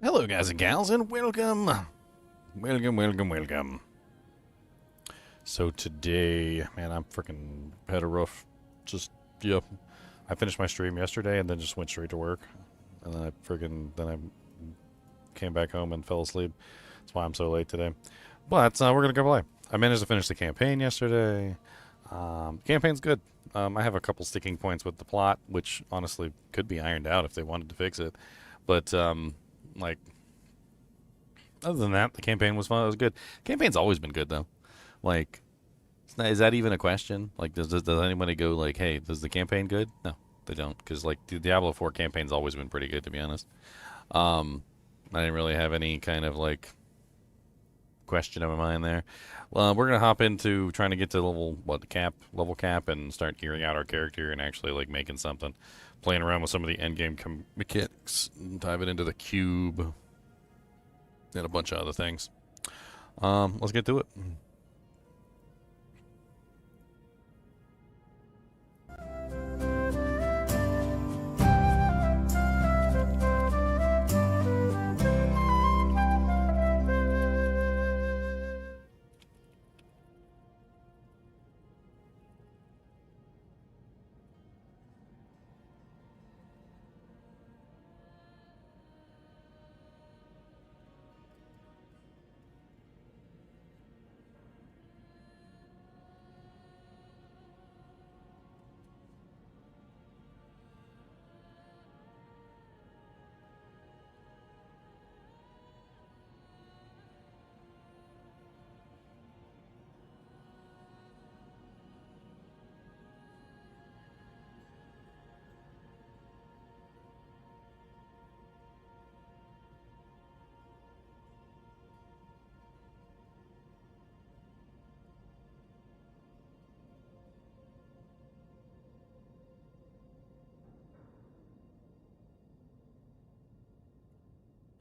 Hello, guys and gals, and welcome. Welcome. So today, man, I'm freaking had a rough, yep. I finished my stream yesterday and then just went straight to work. And then I came back home and fell asleep. That's why I'm so late today. But we're going to go play. I managed to finish the campaign yesterday. Campaign's good. I have a couple sticking points with the plot, which honestly could be ironed out if they wanted to fix it. But, like, other than that, the campaign was fun. It was good. Campaign's always been good, though. Like, is that even a question? Like, does anybody go like, "Hey, does the campaign good?" No, they don't, because like the Diablo 4 campaign's always been pretty good, to be honest. I didn't really have any kind of like question in my mind there. We're gonna hop into trying to get to level cap, and start gearing out our character and actually like making something, playing around with some of the endgame mechanics, and dive it into the cube, and a bunch of other things. Let's get to it.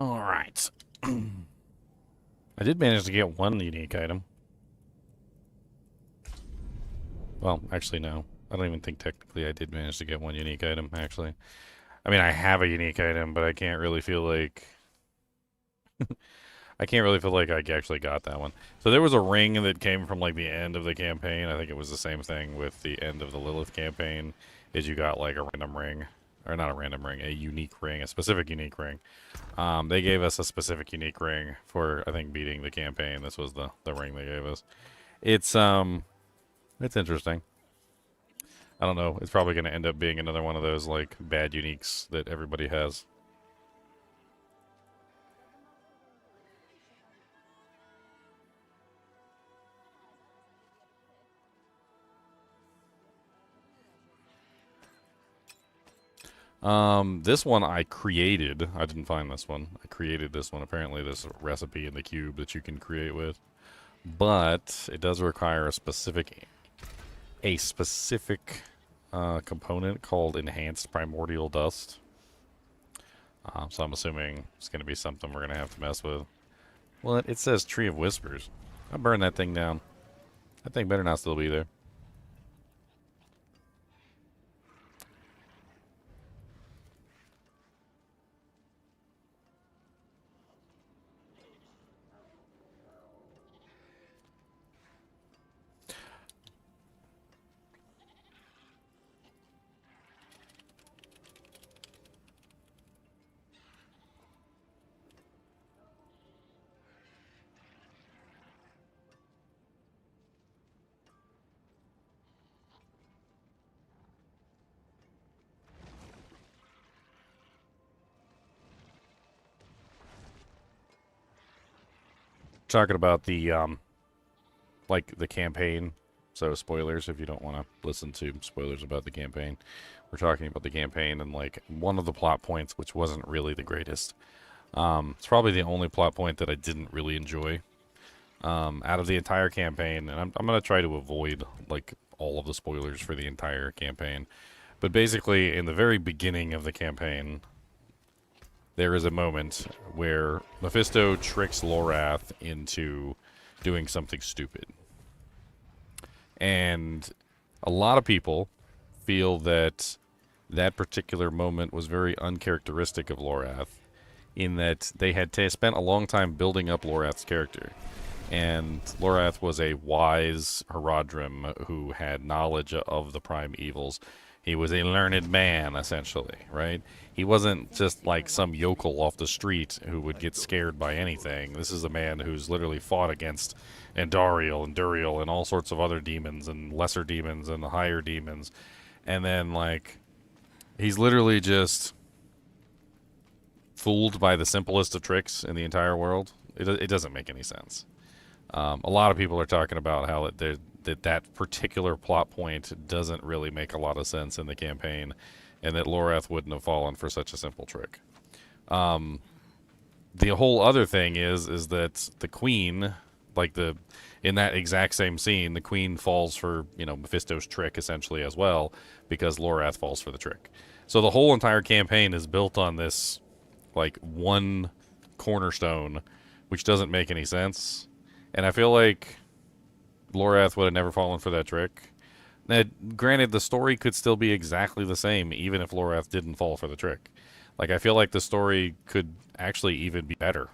All right. I did manage to get one unique item. Well, actually, no. I don't even think technically I did manage to get one unique item, actually. I mean, I have a unique item, but I can't really feel like... I can't really feel like I actually got that one. So there was a ring that came from, like, the end of the campaign. I think it was the same thing with the end of the Lilith campaign, is you got, like, a random ring. Or not a random ring, a unique ring, a specific unique ring. They gave us a specific unique ring for, I think, beating the campaign. This was the ring they gave us. It's interesting. I don't know. It's probably going to end up being another one of those, like, bad uniques that everybody has. This one I created. I didn't find this one. I created this one. Apparently there's a recipe in the cube that you can create with. But it does require a specific component called enhanced primordial dust. So I'm assuming it's going to be something we're going to have to mess with. Well, it says Tree of Whispers. I burned that thing down. That thing better not still be there. Talking about the like the campaign. So spoilers if you don't want to listen to spoilers about the campaign. We're talking about the campaign and like one of the plot points, which wasn't really the greatest. It's probably the only plot point that I didn't really enjoy out of the entire campaign, and I'm gonna try to avoid like all of the spoilers for the entire campaign. But basically, in the very beginning of the campaign, there is a moment where Mephisto tricks Lorath into doing something stupid. And a lot of people feel that that particular moment was very uncharacteristic of Lorath, in that they had spent a long time building up Lorath's character. And Lorath was a wise Haradrim who had knowledge of the prime evils. He was a learned man, essentially, right? He wasn't just like some yokel off the street who would get scared by anything. This is a man who's literally fought against Andariel and Duriel and all sorts of other demons and lesser demons and higher demons. And then, like, he's literally just fooled by the simplest of tricks in the entire world. It doesn't make any sense. A lot of people are talking about how that particular plot point doesn't really make a lot of sense in the campaign, and that Lorath wouldn't have fallen for such a simple trick. The whole other thing is that the queen, like in that exact same scene, the queen falls for, you know, Mephisto's trick essentially as well, because Lorath falls for the trick. So the whole entire campaign is built on this, like, one cornerstone, which doesn't make any sense. And I feel like Lorath would have never fallen for that trick. Now, granted, the story could still be exactly the same, even if Lorath didn't fall for the trick. Like, I feel like the story could actually even be better,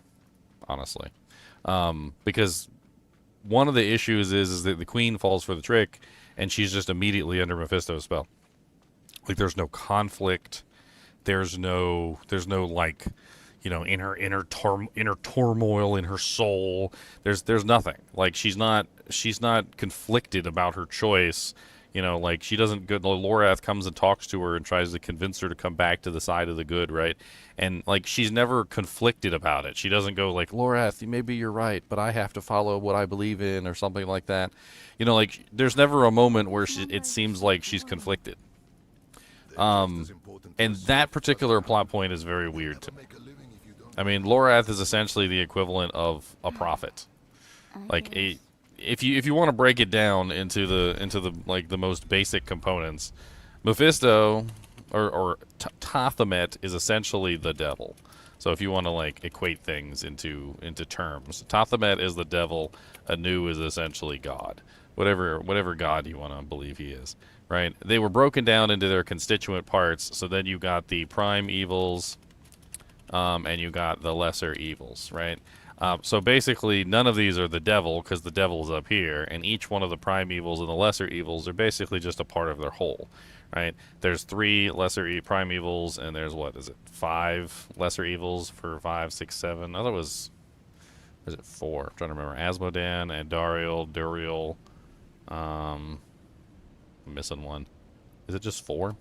honestly. Because one of the issues is that the queen falls for the trick, and she's just immediately under Mephisto's spell. Like, there's no conflict. There's no like, you know, in her inner turmoil in her soul. There's nothing. Like, she's not conflicted about her choice. You know, like, she doesn't go. Lorath comes and talks to her and tries to convince her to come back to the side of the good, right? And, like, she's never conflicted about it. She doesn't go like, Lorath, maybe you're right, but I have to follow what I believe in, or something like that. You know, like, there's never a moment where it seems like she's conflicted. And that particular plot point is very weird to me. I mean, Lorath is essentially the equivalent of a prophet. Like, if you want to break it down into the like the most basic components, Mephisto or Tophet is essentially the devil. So if you want to, like, equate things into terms, Tophet is the devil. Anu is essentially God. Whatever God you want to believe he is, right? They were broken down into their constituent parts. So then you got the prime evils, and you got the lesser evils, right? So basically, none of these are the devil, because the devil is up here, and each one of the prime evils and the lesser evils are basically just a part of their whole, right? There's 3 lesser prime evils, and there's, what is it, 5 lesser evils for 5, 6, 7? I thought it was it 4? I'm trying to remember. Asmodan and Duriel. I'm missing one. Is it just 4?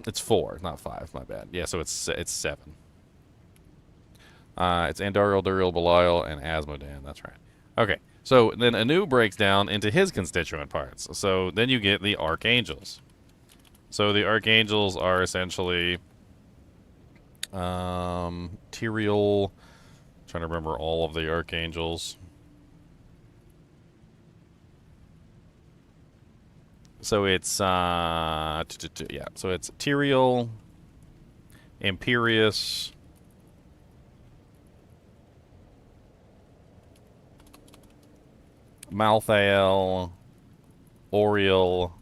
It's 4, not 5. My bad. Yeah, so it's 7. It's Andariel, Duriel, Belial, and Asmodan. That's right. Okay, so then Anu breaks down into his constituent parts. So then you get the archangels. So the archangels are essentially Tyrael. Trying to remember all of the archangels. So it's yeah. So it's Tyrael, Imperius, Malthael, Oriel,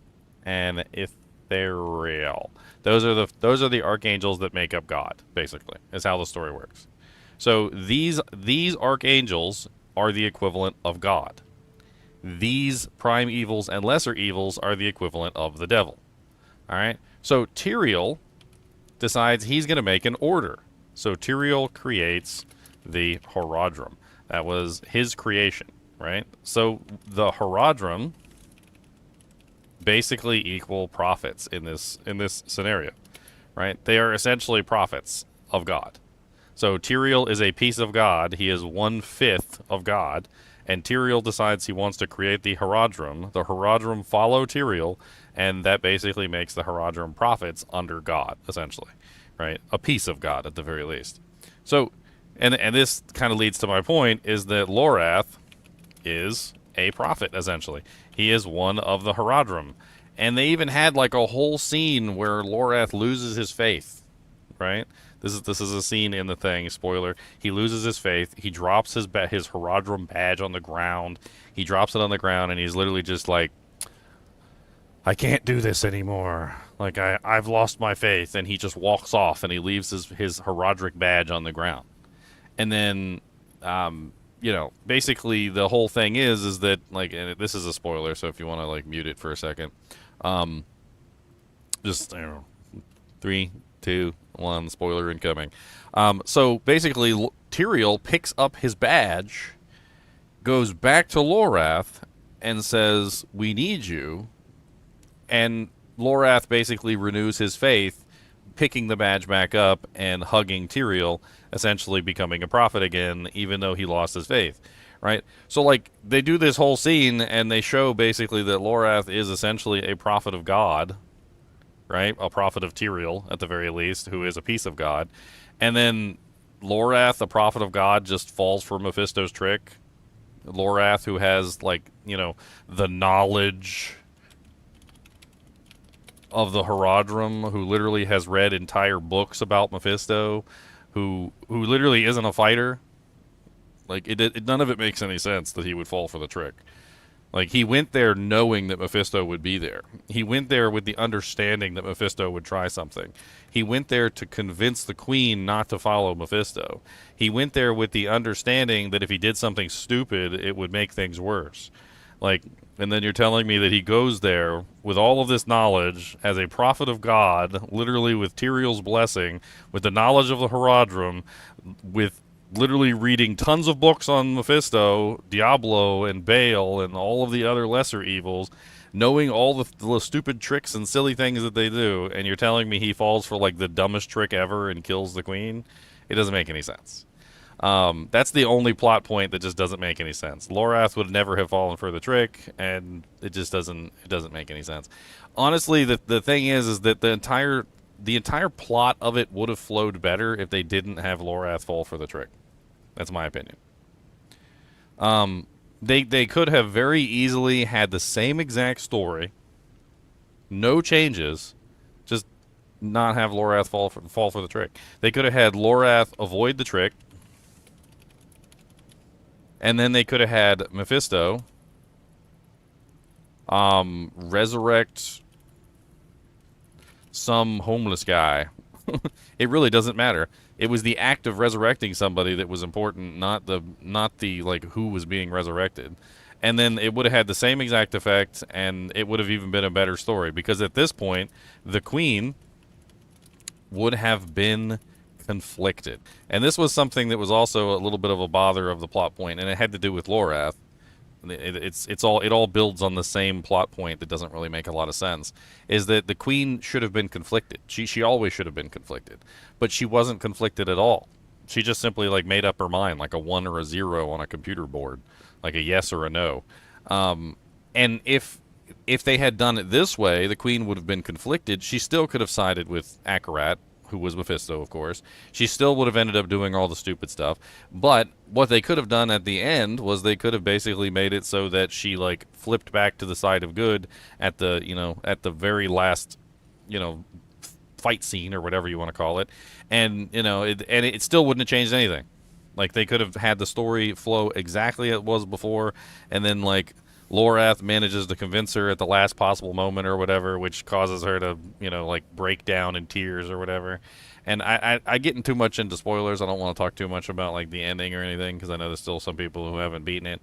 and Ithariel. Those are the archangels that make up God. Basically, is how the story works. So these archangels are the equivalent of God. These prime evils and lesser evils are the equivalent of the devil. All right. So Tyrael decides he's going to make an order. So Tyrael creates the Haradrim. That was his creation, right? So the Haradrim basically equal prophets in this scenario, right? They are essentially prophets of God. So Tyrael is a piece of God. He is 1/5 of God. And Tyrael decides he wants to create the Haradrim. The Haradrim follow Tyrael, and that basically makes the Haradrim prophets under God, essentially, right? A piece of God, at the very least. So, and this kind of leads to my point, is that Lorath is a prophet, essentially. He is one of the Haradrim. And they even had, like, a whole scene where Lorath loses his faith, right? This is a scene in the thing. Spoiler: he loses his faith. He drops his Haradrim badge on the ground. He drops it on the ground, and he's literally just like, I can't do this anymore. Like, I've lost my faith. And he just walks off and he leaves his Herodric badge on the ground. And then, you know, basically the whole thing is that, like, and this is a spoiler, so if you want to, like, mute it for a second. Just, I don't know, 3, 2, 1, spoiler incoming. So basically, Tyrael picks up his badge, goes back to Lorath, and says, "We need you." And Lorath basically renews his faith, picking the badge back up and hugging Tyrael, essentially becoming a prophet again, even though he lost his faith. Right? So, like, they do this whole scene, and they show basically that Lorath is essentially a prophet of God, right? A prophet of Tyrael, at the very least, who is a piece of God. And then Lorath, the prophet of God, just falls for Mephisto's trick. Lorath, who has, like, you know, the knowledge of the Herodrum, who literally has read entire books about Mephisto, who literally isn't a fighter. Like, none of it makes any sense that he would fall for the trick. Like, he went there knowing that Mephisto would be there. He went there with the understanding that Mephisto would try something. He went there to convince the queen not to follow Mephisto. He went there with the understanding that if he did something stupid, it would make things worse. Like, and then you're telling me that he goes there with all of this knowledge as a prophet of God, literally with Tyrael's blessing, with the knowledge of the Herodrum, with literally reading tons of books on Mephisto, Diablo, and Baal, and all of the other lesser evils, knowing all the stupid tricks and silly things that they do, and you're telling me he falls for, like, the dumbest trick ever and kills the queen? It doesn't make any sense. That's the only plot point that just doesn't make any sense. Lorath would never have fallen for the trick, and it just doesn't make any sense. Honestly, the thing is that the entire plot of it would have flowed better if they didn't have Lorath fall for the trick. That's my opinion. They could have very easily had the same exact story, no changes, just not have Lorath fall for the trick. They could have had Lorath avoid the trick, and then they could have had Mephisto resurrect some homeless guy. It really doesn't matter. It was the act of resurrecting somebody that was important, not the like who was being resurrected. And then it would have had the same exact effect, and it would have even been a better story, because at this point the queen would have been conflicted. And this was something that was also a little bit of a bother of the plot point, and it had to do with Lorath. It all builds on the same plot point that doesn't really make a lot of sense. Is that the queen should have been conflicted. She always should have been conflicted, but she wasn't conflicted at all. She just simply, like, made up her mind, like a 1 or a 0 on a computer board, like a yes or a no. And if they had done it this way, the queen would have been conflicted. She still could have sided with Akarat, who was Mephisto, of course. She still would have ended up doing all the stupid stuff. But what they could have done at the end was they could have basically made it so that she, like, flipped back to the side of good at the, you know, at the very last, you know, fight scene or whatever you want to call it. And, you know, it still wouldn't have changed anything. Like, they could have had the story flow exactly as it was before, and then, like, Lorath manages to convince her at the last possible moment or whatever, which causes her to, you know, like, break down in tears or whatever. And I get too much into spoilers. I don't want to talk too much about, like, the ending or anything, because I know there's still some people who haven't beaten it.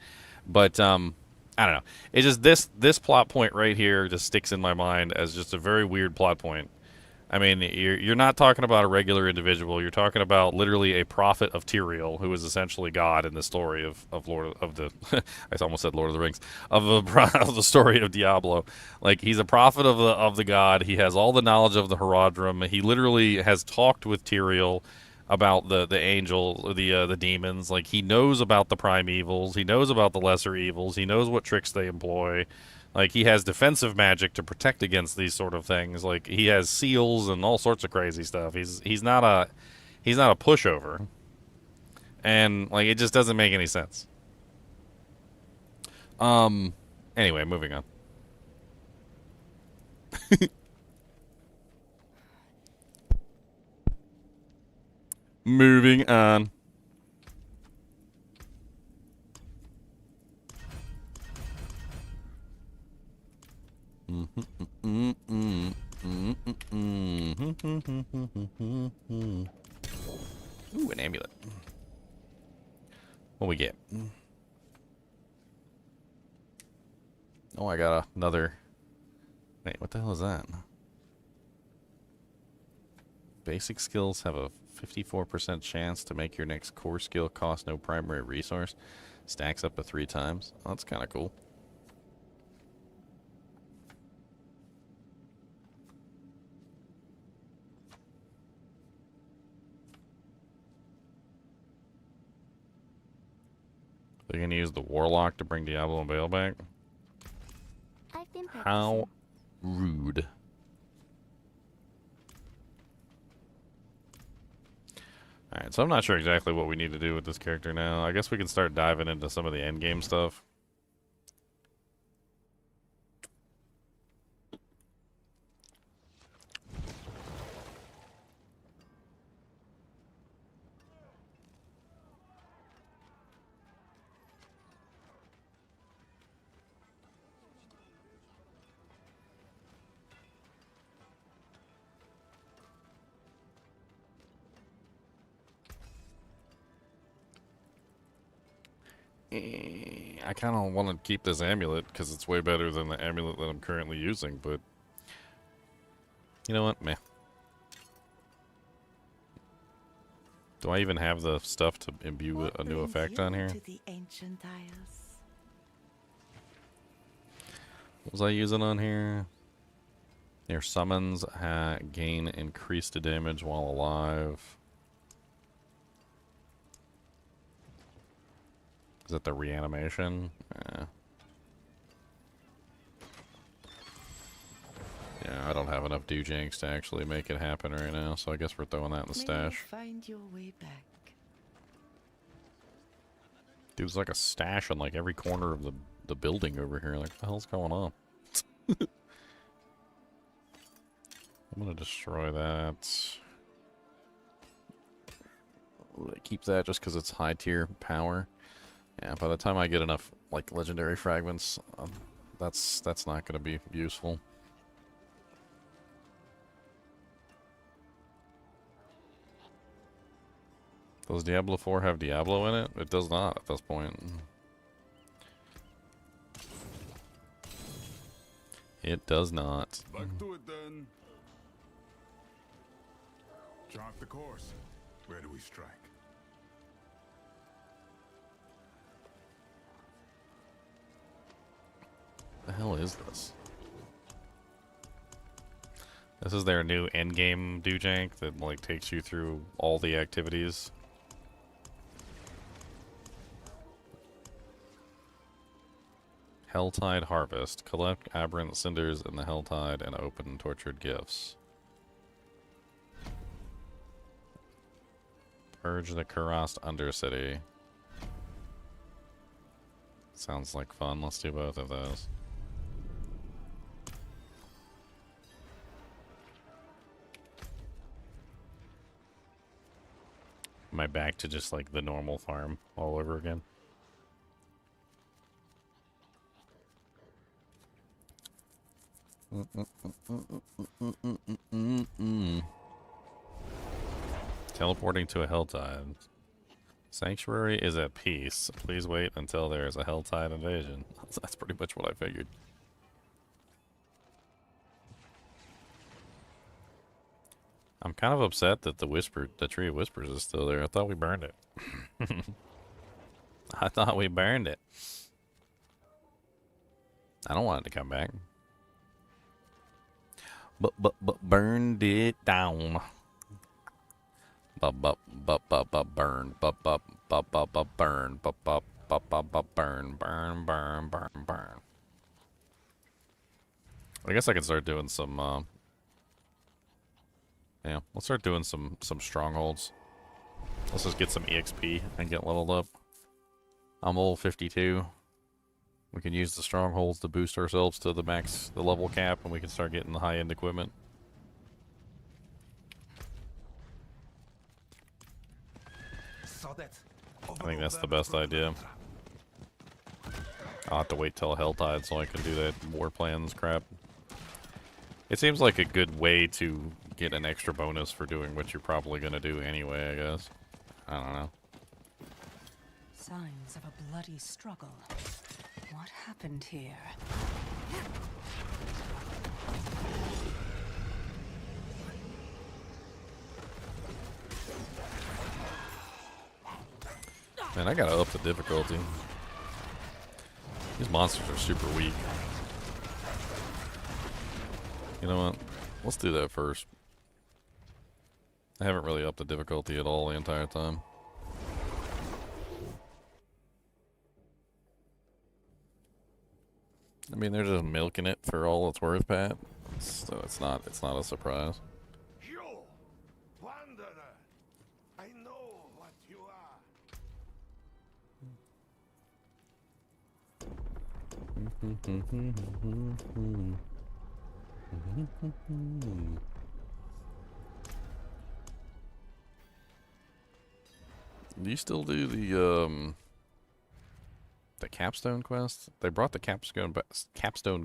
But I don't know. It's just this plot point right here just sticks in my mind as just a very weird plot point. I mean, you're not talking about a regular individual. You're talking about literally a prophet of Tyrael, who is essentially God in the story of Lord of the. I almost said Lord of the Rings, of the story of Diablo. Like, he's a prophet of the God. He has all the knowledge of the Herodrum. He literally has talked with Tyrael about the angel, the demons. Like, he knows about the prime evils. He knows about the lesser evils. He knows what tricks they employ. Like, he has defensive magic to protect against these sort of things. Like, he has seals and all sorts of crazy stuff. He's not a pushover. And, like, it just doesn't make any sense. Anyway, moving on. Moving on. Ooh, an amulet. What we get? Oh, I got another... Wait, what the hell is that? Basic skills have a 54% chance to make your next core skill cost no primary resource. Stacks up to 3 times. Oh, that's kind of cool. They're gonna use the Warlock to bring Diablo and Bale back? How rude. Alright, so I'm not sure exactly what we need to do with this character now. I guess we can start diving into some of the endgame stuff. I kind of want to keep this amulet because it's way better than the amulet that I'm currently using, but you know what? Meh. Do I even have the stuff to imbue a new effect on here? What was I using on here? Your summons gain increased damage while alive. Is that the reanimation? Yeah, I don't have enough Doojanks to actually make it happen right now, so I guess we're throwing that in the stash. Find your way back. Dude's like a stash on like every corner of the building over here. Like, what the hell's going on? I'm gonna destroy that. Keep that just because it's high tier power. Yeah, by the time I get enough like legendary fragments, that's not gonna be useful. Does Diablo 4 have Diablo in it? It does not at this point. It does not. Back to it then. Chart the course. Where do we strike? The hell is this? This is their new endgame Doojank that like takes you through all the activities. HellTide Harvest. Collect aberrant cinders in the HellTide and open tortured gifts. Purge the Hogwarts Undercity. Sounds like fun. Let's do both of those. Am I back to just like the normal farm all over again? Teleporting to a HellTide. Sanctuary is at peace. Please wait until there is a HellTide invasion. That's pretty much what I figured. I'm kind of upset that the Tree of Whispers is still there. I thought we burned it. I thought we burned it. I don't want it to come back. But burned it down. Burn. Burn. I guess I can start doing some. Yeah, let's start doing some strongholds. Let's just get some EXP and get leveled up. I'm level 52. We can use the strongholds to boost ourselves to the max, the level cap, and we can start getting the high-end equipment. I think that's the best idea. I'll have to wait till HellTide so I can do that war plans crap. It seems like a good way to get an extra bonus for doing what you're probably gonna do anyway, I guess. I don't know. Signs of a bloody struggle. What happened here? Man, I gotta up the difficulty. These monsters are super weak. You know what? Let's do that first. I haven't really upped the difficulty at all the entire time. I mean, they're just milking it for all it's worth, Pat. So it's not a surprise. You, wanderer, I know what you are. Do you still do the Capstone quest? They brought the Capstone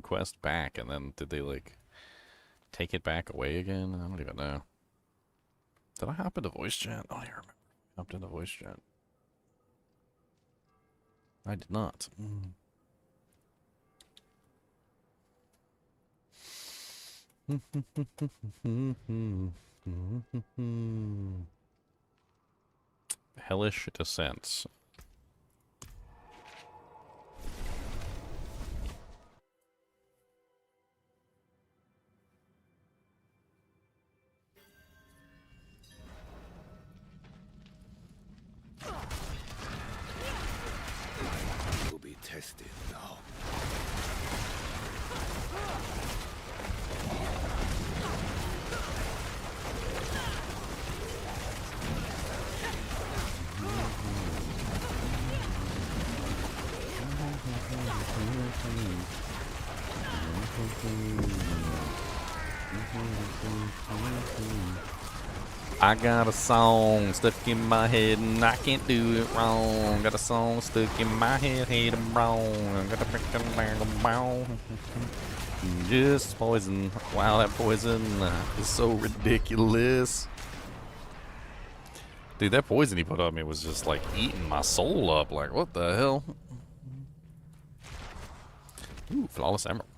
quest back, and then did they like take it back away again? I don't even know. Did I hop into voice chat? I don't even remember. I hopped into voice chat. I did not. Hellish Descents. Will be tested now. I got a song stuck in my head and I can't do it wrong. Got a song stuck in my head, hate 'em wrong. Got a freaking wrong. Just poison. Wow, that poison is so ridiculous. Dude, that poison he put on me was just like eating my soul up. Like, what the hell? Ooh, flawless emerald.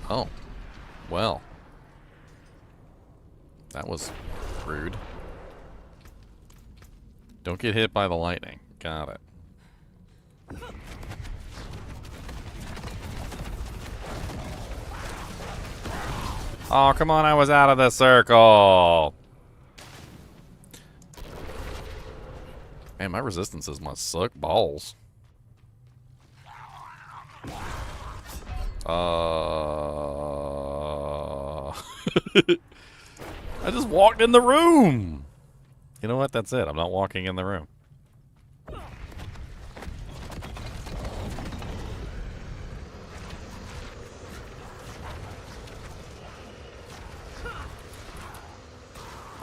Oh, well, that was rude. Don't get hit by the lightning. Got it. Oh, come on, I was out of the circle. Man, my resistances must suck balls. I just walked in the room. You know what? That's it. I'm not walking in the room.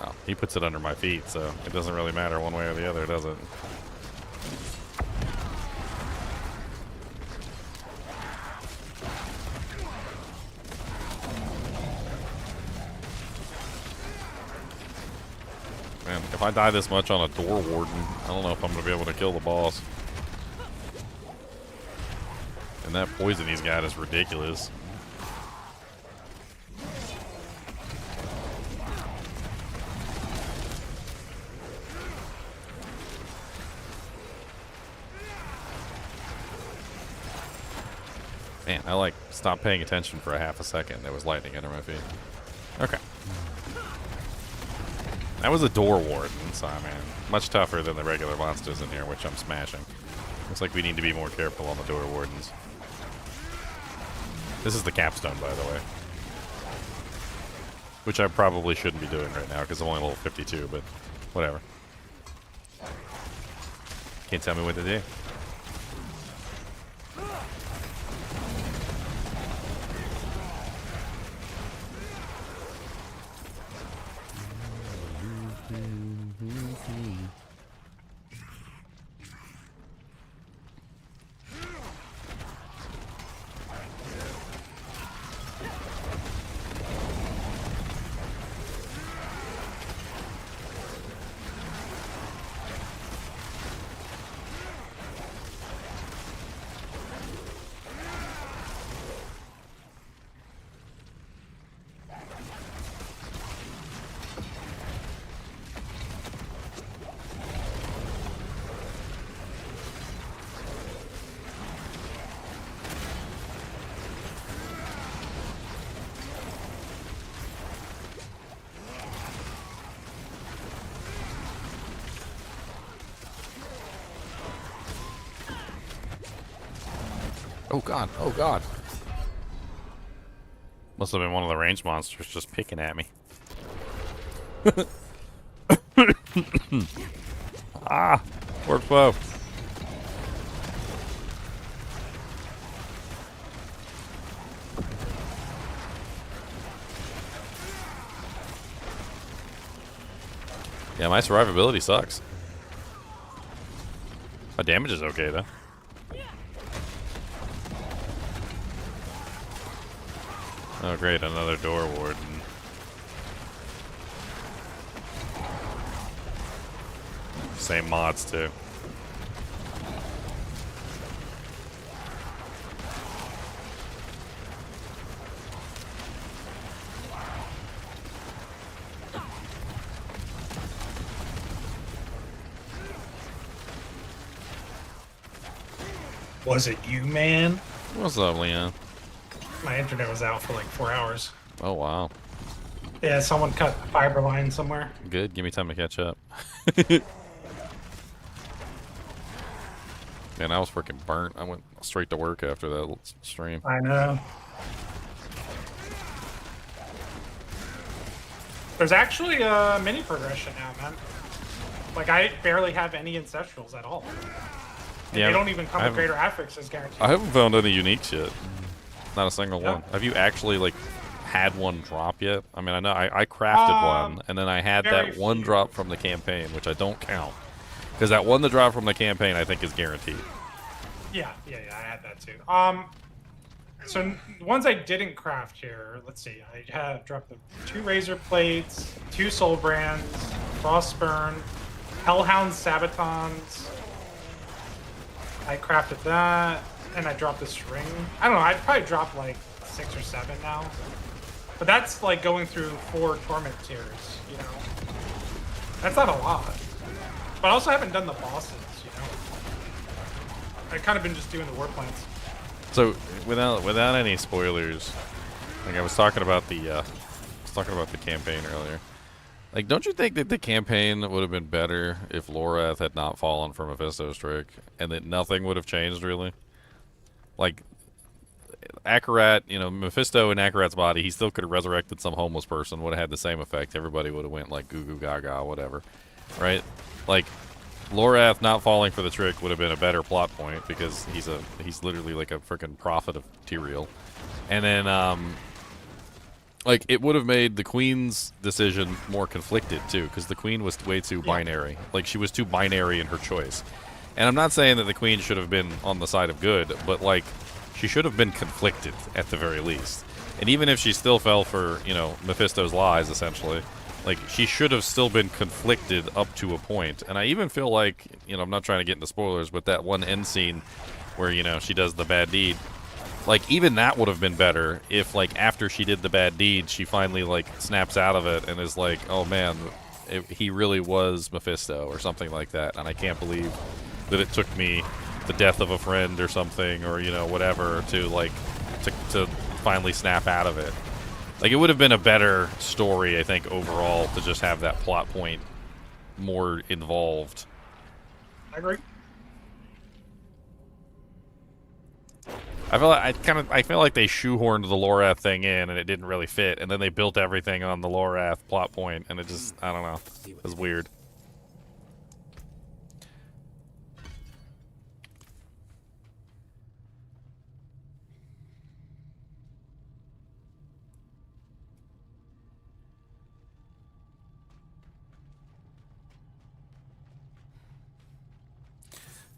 Oh, he puts it under my feet, so it doesn't really matter one way or the other, does it? Man, if I die this much on a door warden, I don't know if I'm going to be able to kill the boss. And that poison he's got is ridiculous. Man, I like stopped paying attention for a half a second. There was lightning under my feet. Okay. That was a door warden, so I mean, much tougher than the regular monsters in here, which I'm smashing. Looks like we need to be more careful on the door wardens. This is the Capstone, by the way. Which I probably shouldn't be doing right now, because I'm only level 52, but whatever. Can't tell me what to do. Oh god, oh god. Must have been one of the range monsters just picking at me. Ah! Works well. Yeah, my survivability sucks. My damage is okay, though. Oh, great, another door warden. Same mods, too. Was it you, man? What's up, Leon? My internet was out for like 4 hours. Oh, wow. Yeah, someone cut a fiber line somewhere. Good, give me time to catch up. Man, I was freaking burnt. I went straight to work after that stream. I know. There's actually a mini progression now, man. Like, I barely have any ancestrals at all. And Yeah, they don't even come with greater affixes guaranteed. I haven't found any uniques yet. Not a single Yeah. one. Have you actually, like, had one drop yet? I mean, I know I crafted one, and then I had that one few. drop from the campaign, which I don't count. Because that one that dropped from the campaign, I think, is guaranteed. Yeah, I had that too. So the ones I didn't craft here, let's see. I have dropped the 2 razor plates, 2 soul brands, frostburn, hellhound sabatons. I crafted that, and I dropped this ring. I don't know. I'd probably drop like 6 or 7 now, but that's like going through 4 torment tiers. You know, that's not a lot. But I also haven't done the bosses. You know, I've kind of been just doing the war plants. So, without any spoilers, like I was talking about the campaign earlier. Like, don't you think that the campaign would have been better if Lorath had not fallen for Mephisto's trick, and that nothing would have changed, really? Like, Akarat, you know, Mephisto in Akarat's body, he still could have resurrected some homeless person, would have had the same effect. Everybody would have went, like, goo goo gaga, whatever. Right? Like, Lorath not falling for the trick would have been a better plot point, because he's literally like a freaking prophet of Tyrael. And then, like, it would have made the Queen's decision more conflicted, too, because the Queen was way too binary. Like, she was too binary in her choice. And I'm not saying that the Queen should have been on the side of good, but, like, she should have been conflicted, at the very least. And even if she still fell for, you know, Mephisto's lies, essentially, like, she should have still been conflicted up to a point. And I even feel like, you know, I'm not trying to get into spoilers, but that one end scene where, you know, she does the bad deed, like, even that would have been better if, like, after she did the bad deed, she finally, like, snaps out of it and is like, oh, man, he really was Mephisto or something like that. And I can't believe that it took me the death of a friend or something, or, you know, whatever, to, like, to finally snap out of it. Like, it would have been a better story, I think, overall, to just have that plot point more involved. I agree. I feel like they shoehorned the Lorath thing in, and it didn't really fit, and then they built everything on the Lorath plot point, and it just, I don't know, it was weird.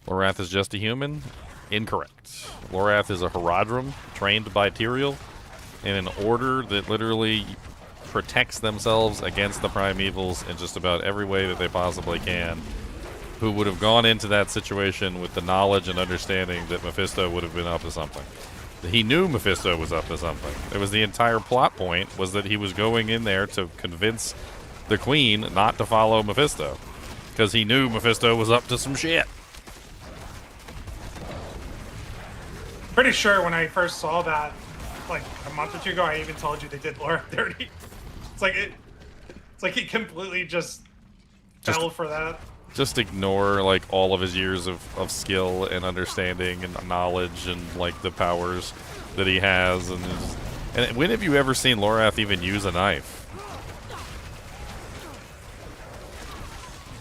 Lorath is just a human? Incorrect. Lorath is a Herodrum trained by Tyrael in an order that literally protects themselves against the primevals in just about every way that they possibly can, who would have gone into that situation with the knowledge and understanding that Mephisto would have been up to something. He knew Mephisto was up to something. It was the entire plot point, was that he was going in there to convince the Queen not to follow Mephisto, because he knew Mephisto was up to some shit. Pretty sure when I first saw that, like a month or 2 ago, I even told you they did Laura dirty. It's like he completely just fell for that. just ignore like all of his years of skill and understanding and knowledge and like the powers that he has. And when have you ever seen Lorath even use a knife?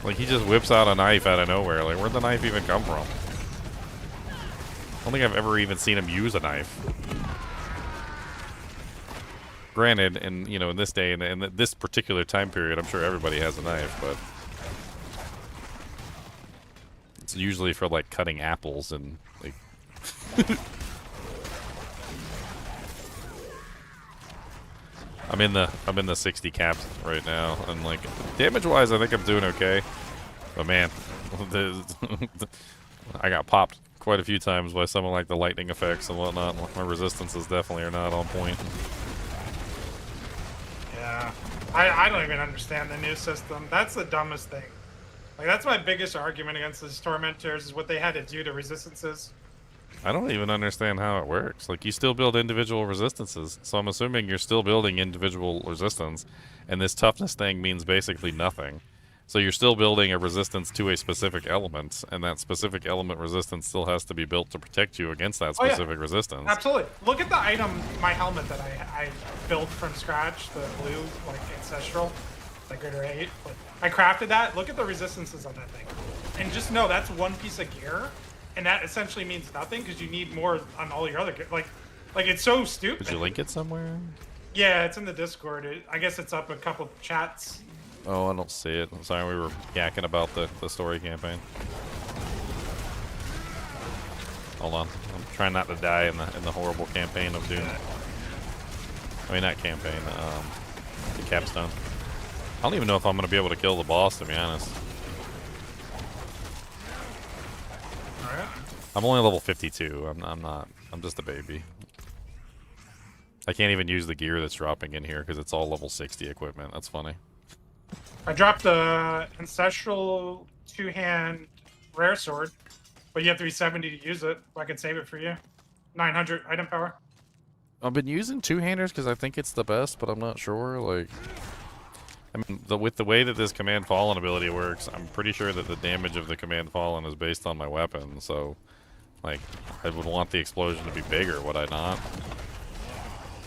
Like, he just whips out a knife out of nowhere. Like, where'd the knife even come from? I don't think I've ever even seen him use a knife. Granted, in this day and in this particular time period, I'm sure everybody has a knife, but it's usually for like cutting apples and like. I'm in the 60 caps right now, and like damage-wise, I think I'm doing okay. But man, I got popped quite a few times by some of like the lightning effects and whatnot. My resistances definitely are not on point. Yeah, I don't even understand the new system. That's the dumbest thing. Like, that's my biggest argument against these tormentors, is what they had to do to resistances. I don't even understand how it works. Like, you still build individual resistances, so I'm assuming you're still building individual resistance, and this toughness thing means basically nothing. So you're still building a resistance to a specific element, and that specific element resistance still has to be built to protect you against that specific resistance. Absolutely. Look at the item, my helmet that I built from scratch, the blue, like, ancestral, like greater 8. I crafted that. Look at the resistances on that thing. And just know that's one piece of gear, and that essentially means nothing because you need more on all your other gear. Like it's so stupid. Did you link it somewhere? Yeah, it's in the Discord. I guess it's up a couple chats. Oh, I don't see it. I'm sorry, we were yakking about the story campaign. Hold on. I'm trying not to die in the horrible campaign of Doom. I mean, not campaign, the Capstone. I don't even know if I'm going to be able to kill the boss, to be honest. Alright. I'm only level 52. I'm not. I'm just a baby. I can't even use the gear that's dropping in here because it's all level 60 equipment. That's funny. I dropped the ancestral two-hand rare sword, but you have to be 70 to use it. I can save it for you. 900 item power. I've been using two-handers because I think it's the best, but I'm not sure. Like, I mean, with the way that this Command Fallen ability works, I'm pretty sure that the damage of the Command Fallen is based on my weapon. So, like, I would want the explosion to be bigger, would I not?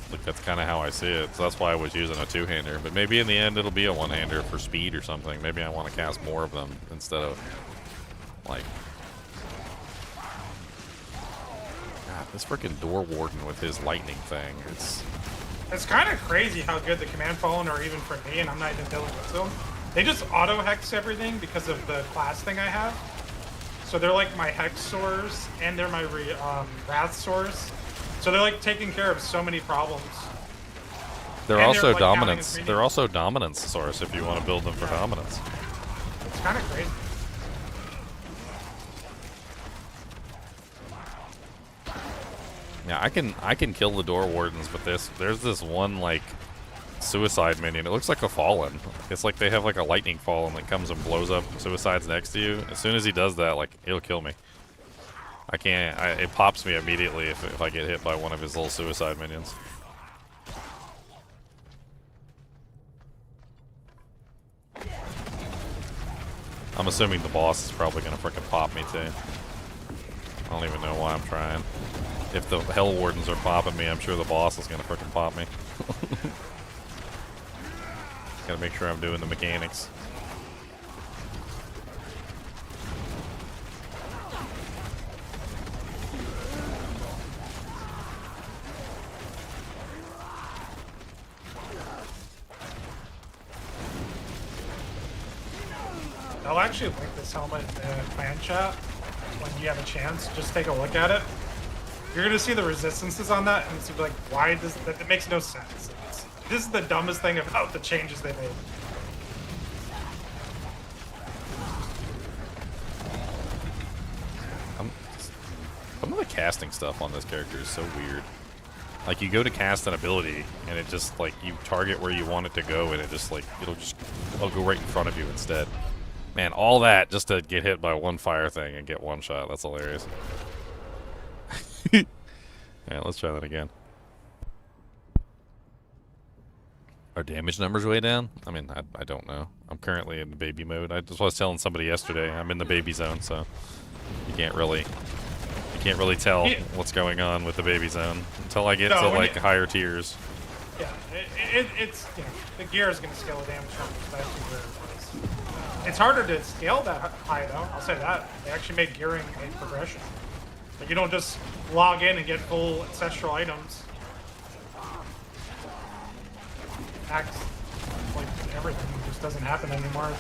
Like, that's kind of how I see it. So that's why I was using a two-hander. But maybe in the end it'll be a one-hander for speed or something. Maybe I want to cast more of them instead of, like... God, this freaking Door Warden with his lightning thing. It's kind of crazy how good the Command Fallen are even for me, and I'm not even dealing with them. They just auto-hex everything because of the class thing I have. So they're like my Hex Soars, and they're my Wrath Soars. So they're like taking care of so many problems. They're And also like, dominance. They're also dominance source if you want to build them for dominance. It's kind of crazy. Yeah, I can kill the Door Wardens, but there's this one like suicide minion. It looks like a fallen. It's like they have like a lightning fallen that comes and blows up suicides next to you. As soon as he does that, like, he'll kill me. I can't. It pops me immediately if I get hit by one of his little suicide minions. I'm assuming the boss is probably gonna frickin' pop me too. I don't even know why I'm trying. If the Hell Wardens are popping me, I'm sure the boss is gonna frickin' pop me. Gotta make sure I'm doing the mechanics. I'll actually link this helmet in the clan chat when you have a chance. Just take a look at it. You're gonna see the resistances on that, and it's like, why does that? It makes no sense. This is the dumbest thing about the changes they made. Some of the casting stuff on this character is so weird. Like, you go to cast an ability, and it just, like, you target where you want it to go, and it just, like, it'll go right in front of you instead. Man, all that just to get hit by one fire thing and get one shot. That's hilarious. Yeah, let's try that again. Are damage numbers way down? I mean, I don't know. I'm currently in the baby mode. I just was telling somebody yesterday, I'm in the baby zone, so you can't really tell what's going on with the baby zone until I get to like higher tiers. Yeah, it's you know, the gear is going to scale the damage numbers back to where it was. It's harder to scale that high though. I'll say that they actually made gearing a progression. Like you don't just log in and get full ancestral items. Acts like everything just doesn't happen anymore.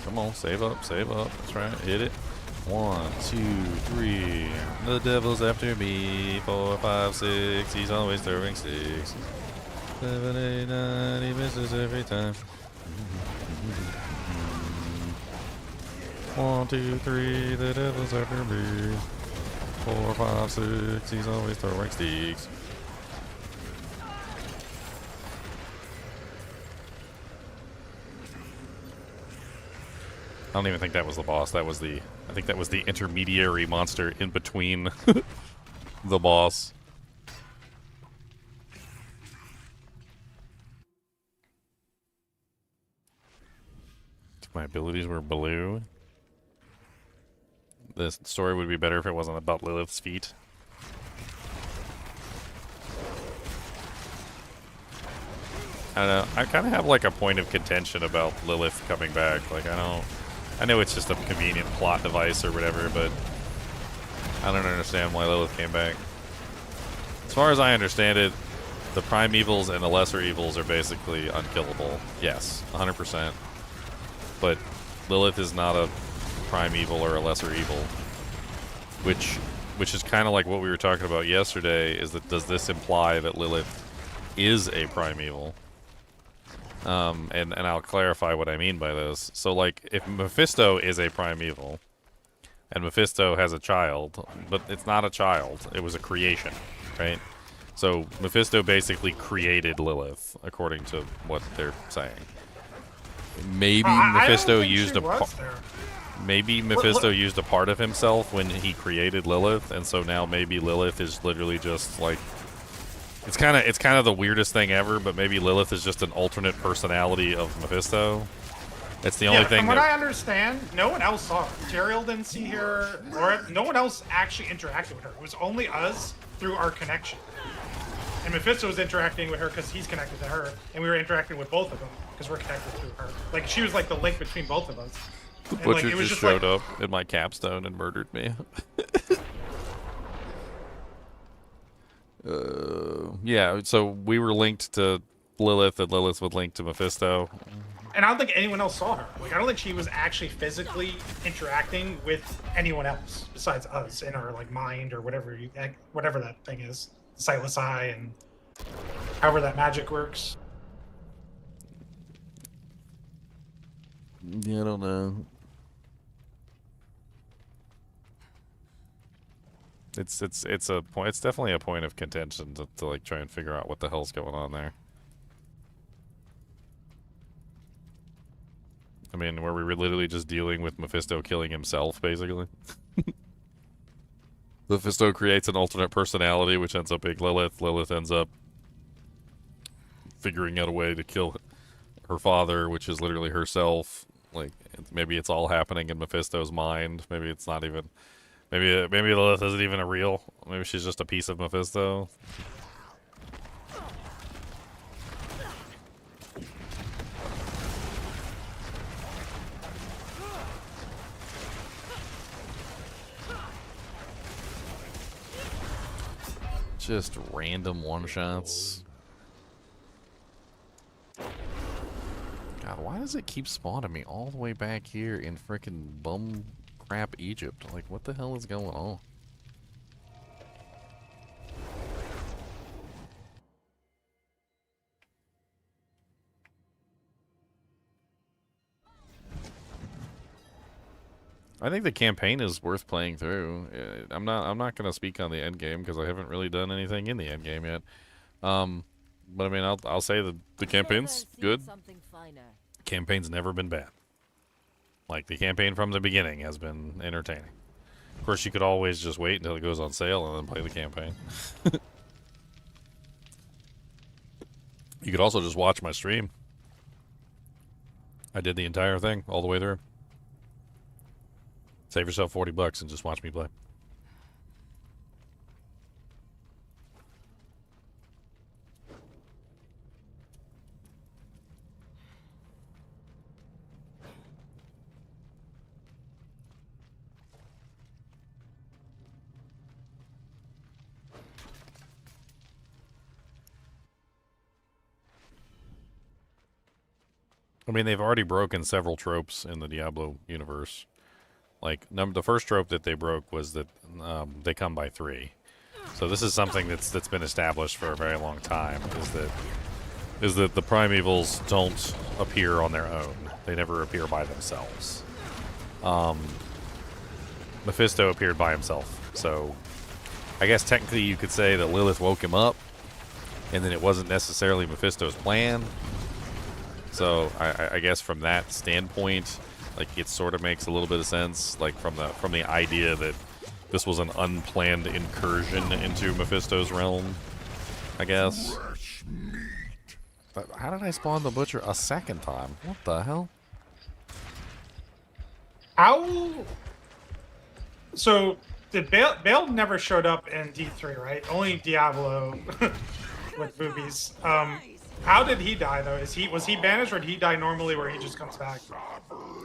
Come on, save up, save up. That's right, hit it. 1, 2, 3. The devil's after me. 4, 5, 6. He's always throwing 6. 7, 8, 9. He misses every time. 1, 2, 3. The devil's after me. 4, 5, 6. He's always throwing sticks. I don't even think that was the boss. That was the... I think that was the intermediary monster in between the boss. If my abilities were blue, this story would be better if it wasn't about Lilith's feet. I don't know. I kind of have like a point of contention about Lilith coming back. Like, I know it's just a convenient plot device or whatever, but I don't understand why Lilith came back. As far as I understand it, the prime evils and the lesser evils are basically unkillable. Yes, 100%. But Lilith is not a prime evil or a lesser evil. Which is kind of like what we were talking about yesterday, is that does this imply that Lilith is a prime evil? And I'll clarify what I mean by this. So, like, if Mephisto is a prime evil, and Mephisto has a child, but it's not a child, it was a creation, right? So, Mephisto basically created Lilith, according to what they're saying. Maybe Mephisto used used a part of himself when he created Lilith, and so now maybe Lilith is literally just, like, It's kind of the weirdest thing ever, but maybe Lilith is just an alternate personality of Mephisto. It's the only thing. From what I understand, no one else saw her. Jeriel didn't see her, or no one else actually interacted with her. It was only us through our connection. And Mephisto was interacting with her because he's connected to her, and we were interacting with both of them because we're connected through her. Like she was like the link between both of us. The butcher just showed up in my capstone and murdered me. Yeah, so we were linked to Lilith, and Lilith would link to Mephisto. And I don't think anyone else saw her. Like, I don't think she was actually physically interacting with anyone else besides us in her like mind or whatever that thing is, sightless eye, and however that magic works. Yeah, I don't know. It's a point. It's definitely a point of contention to like try and figure out what the hell's going on there. I mean, were we literally just dealing with Mephisto killing himself, basically? Mephisto creates an alternate personality, which ends up being Lilith. Lilith ends up figuring out a way to kill her father, which is literally herself. Like, maybe it's all happening in Mephisto's mind. Maybe it's not even... Maybe Lilith isn't even a real. Maybe she's just a piece of Mephisto. Just random one-shots. God, why does it keep spawning me all the way back here in frickin' bum crap Egypt. Like, what the hell is going on? I think the campaign is worth playing through. I'm not gonna speak on the end game because I haven't really done anything in the end game yet. But I mean, I'll say that the campaign's good. Campaign's never been bad. Like, the campaign from the beginning has been entertaining. Of course, you could always just wait until it goes on sale and then play the campaign. You could also just watch my stream. I did the entire thing all the way through. Save yourself $40 and just watch me play. I mean, they've already broken several tropes in the Diablo universe. Like, the first trope that they broke was that they come by 3. So this is something that's been established for a very long time, is that the primevals don't appear on their own. They never appear by themselves. Mephisto appeared by himself. So I guess technically you could say that Lilith woke him up, and then it wasn't necessarily Mephisto's plan. So I guess from that standpoint, like, it sort of makes a little bit of sense, like from the idea that this was an unplanned incursion into Mephisto's realm, I guess. But how did I spawn the butcher a second time? What the hell? How? So did Bale never showed up in D3, right? Only Diablo with boobies. How did he die though? Was he banished, or did he die normally where he just comes back?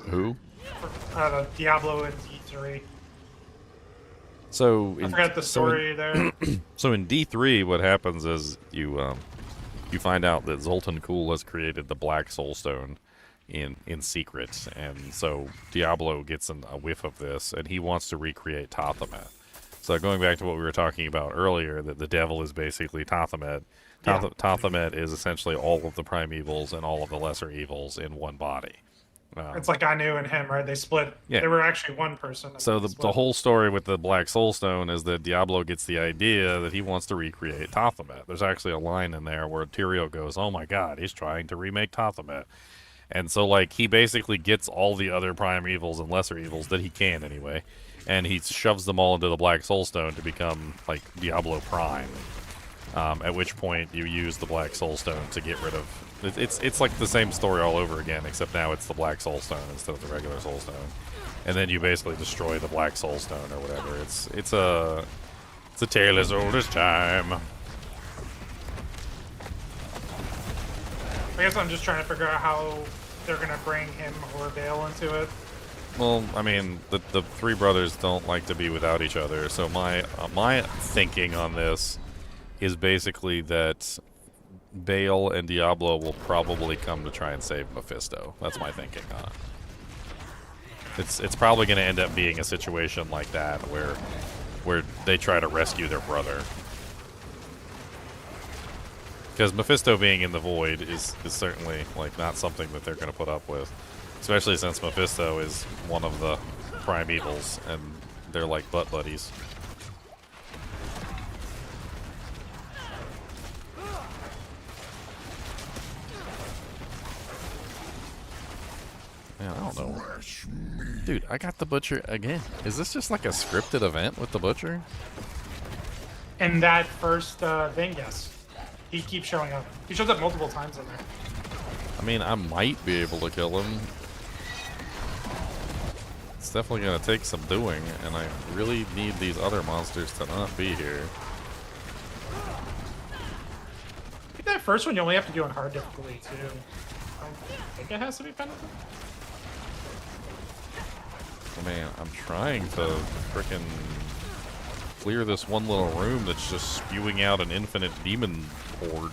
Who? Diablo in D3. So I forgot the story there. So in D3, what happens is you find out that Zoltan Kuhl has created the Black Soulstone in secret, and so Diablo gets a whiff of this, and he wants to recreate Tothamet. So going back to what we were talking about earlier, that the devil is basically Tothamet. Tothamet is essentially all of the primevals and all of the lesser evils in one body. It's like Anu and him, right? They split. Yeah. They were actually one person. So the whole story with the Black Soulstone is that Diablo gets the idea that he wants to recreate Tothamet. There's actually a line in there where Tyrael goes, "Oh my god, he's trying to remake Tothamet." And so, like, he basically gets all the other primevals and lesser evils that he can anyway, and he shoves them all into the Black Soulstone to become, like, Diablo Prime. At which point you use the Black Soulstone to get rid of... It's like the same story all over again, except now it's the Black Soulstone instead of the regular Soulstone. And then you basically destroy the Black Soulstone or whatever. It's a tale as old as time. I guess I'm just trying to figure out how they're going to bring him or Vale into it. Well, I mean, the three brothers don't like to be without each other, so my thinking on this is basically that Bale and Diablo will probably come to try and save Mephisto. That's my thinking on it. It's probably going to end up being a situation like that where they try to rescue their brother. Because Mephisto being in the void is certainly, like, not something that they're going to put up with. Especially since Mephisto is one of the primevals, and they're like butt buddies. Man, I don't know. Dude, I got the Butcher again. Is this just like a scripted event with the Butcher? In that first thing, yes. He keeps showing up. He shows up multiple times in there. I mean, I might be able to kill him. It's definitely going to take some doing, and I really need these other monsters to not be here. I think that first one you only have to do on hard difficulty, too. I don't think it has to be penitent. I mean, I'm trying to frickin' clear this one little room that's just spewing out an infinite demon horde.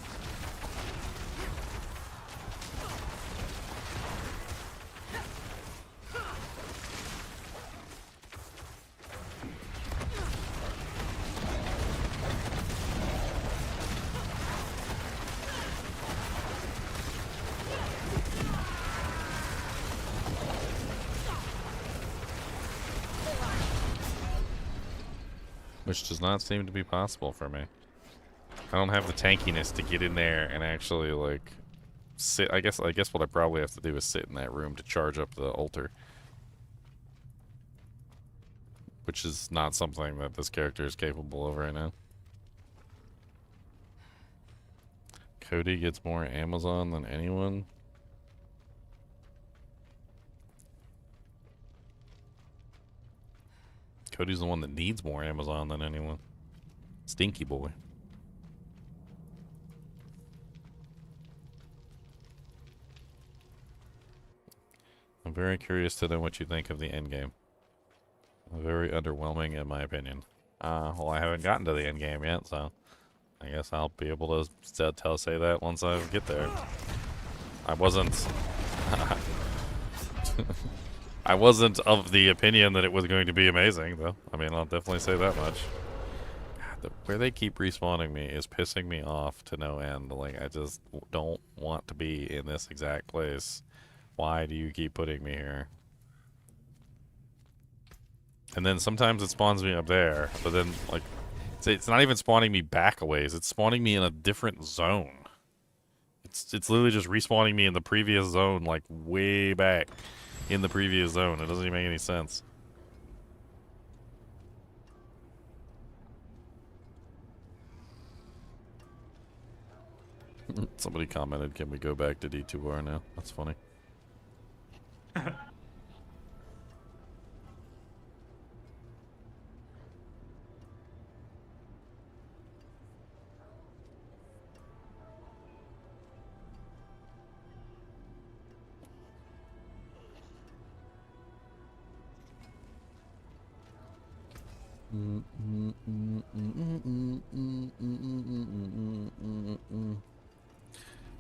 which does not seem to be possible for me. I don't have the tankiness to get in there and actually like sit. I guess what I probably have to do is sit in that room to charge up the altar, which is not something that this character is capable of right now. Cody gets more Amazon than anyone. Cody's the one that needs more Amazon than anyone. Stinky boy. I'm very curious to know what you think of the endgame. Very underwhelming in my opinion. Well, I haven't gotten to the endgame yet, so I guess I'll be able to say that once I get there. I wasn't... I wasn't of the opinion that it was going to be amazing, though. I mean, I'll definitely say that much. God, where they keep respawning me is pissing me off to no end. Like, I just don't want to be in this exact place. Why do you keep putting me here? And then sometimes it spawns me up there, but then, like, it's not even spawning me back a ways. It's spawning me in a different zone. It's literally just respawning me in the previous zone, like, way back in the previous zone. It doesn't even make any sense. Somebody commented, can we go back to D2R now? That's funny.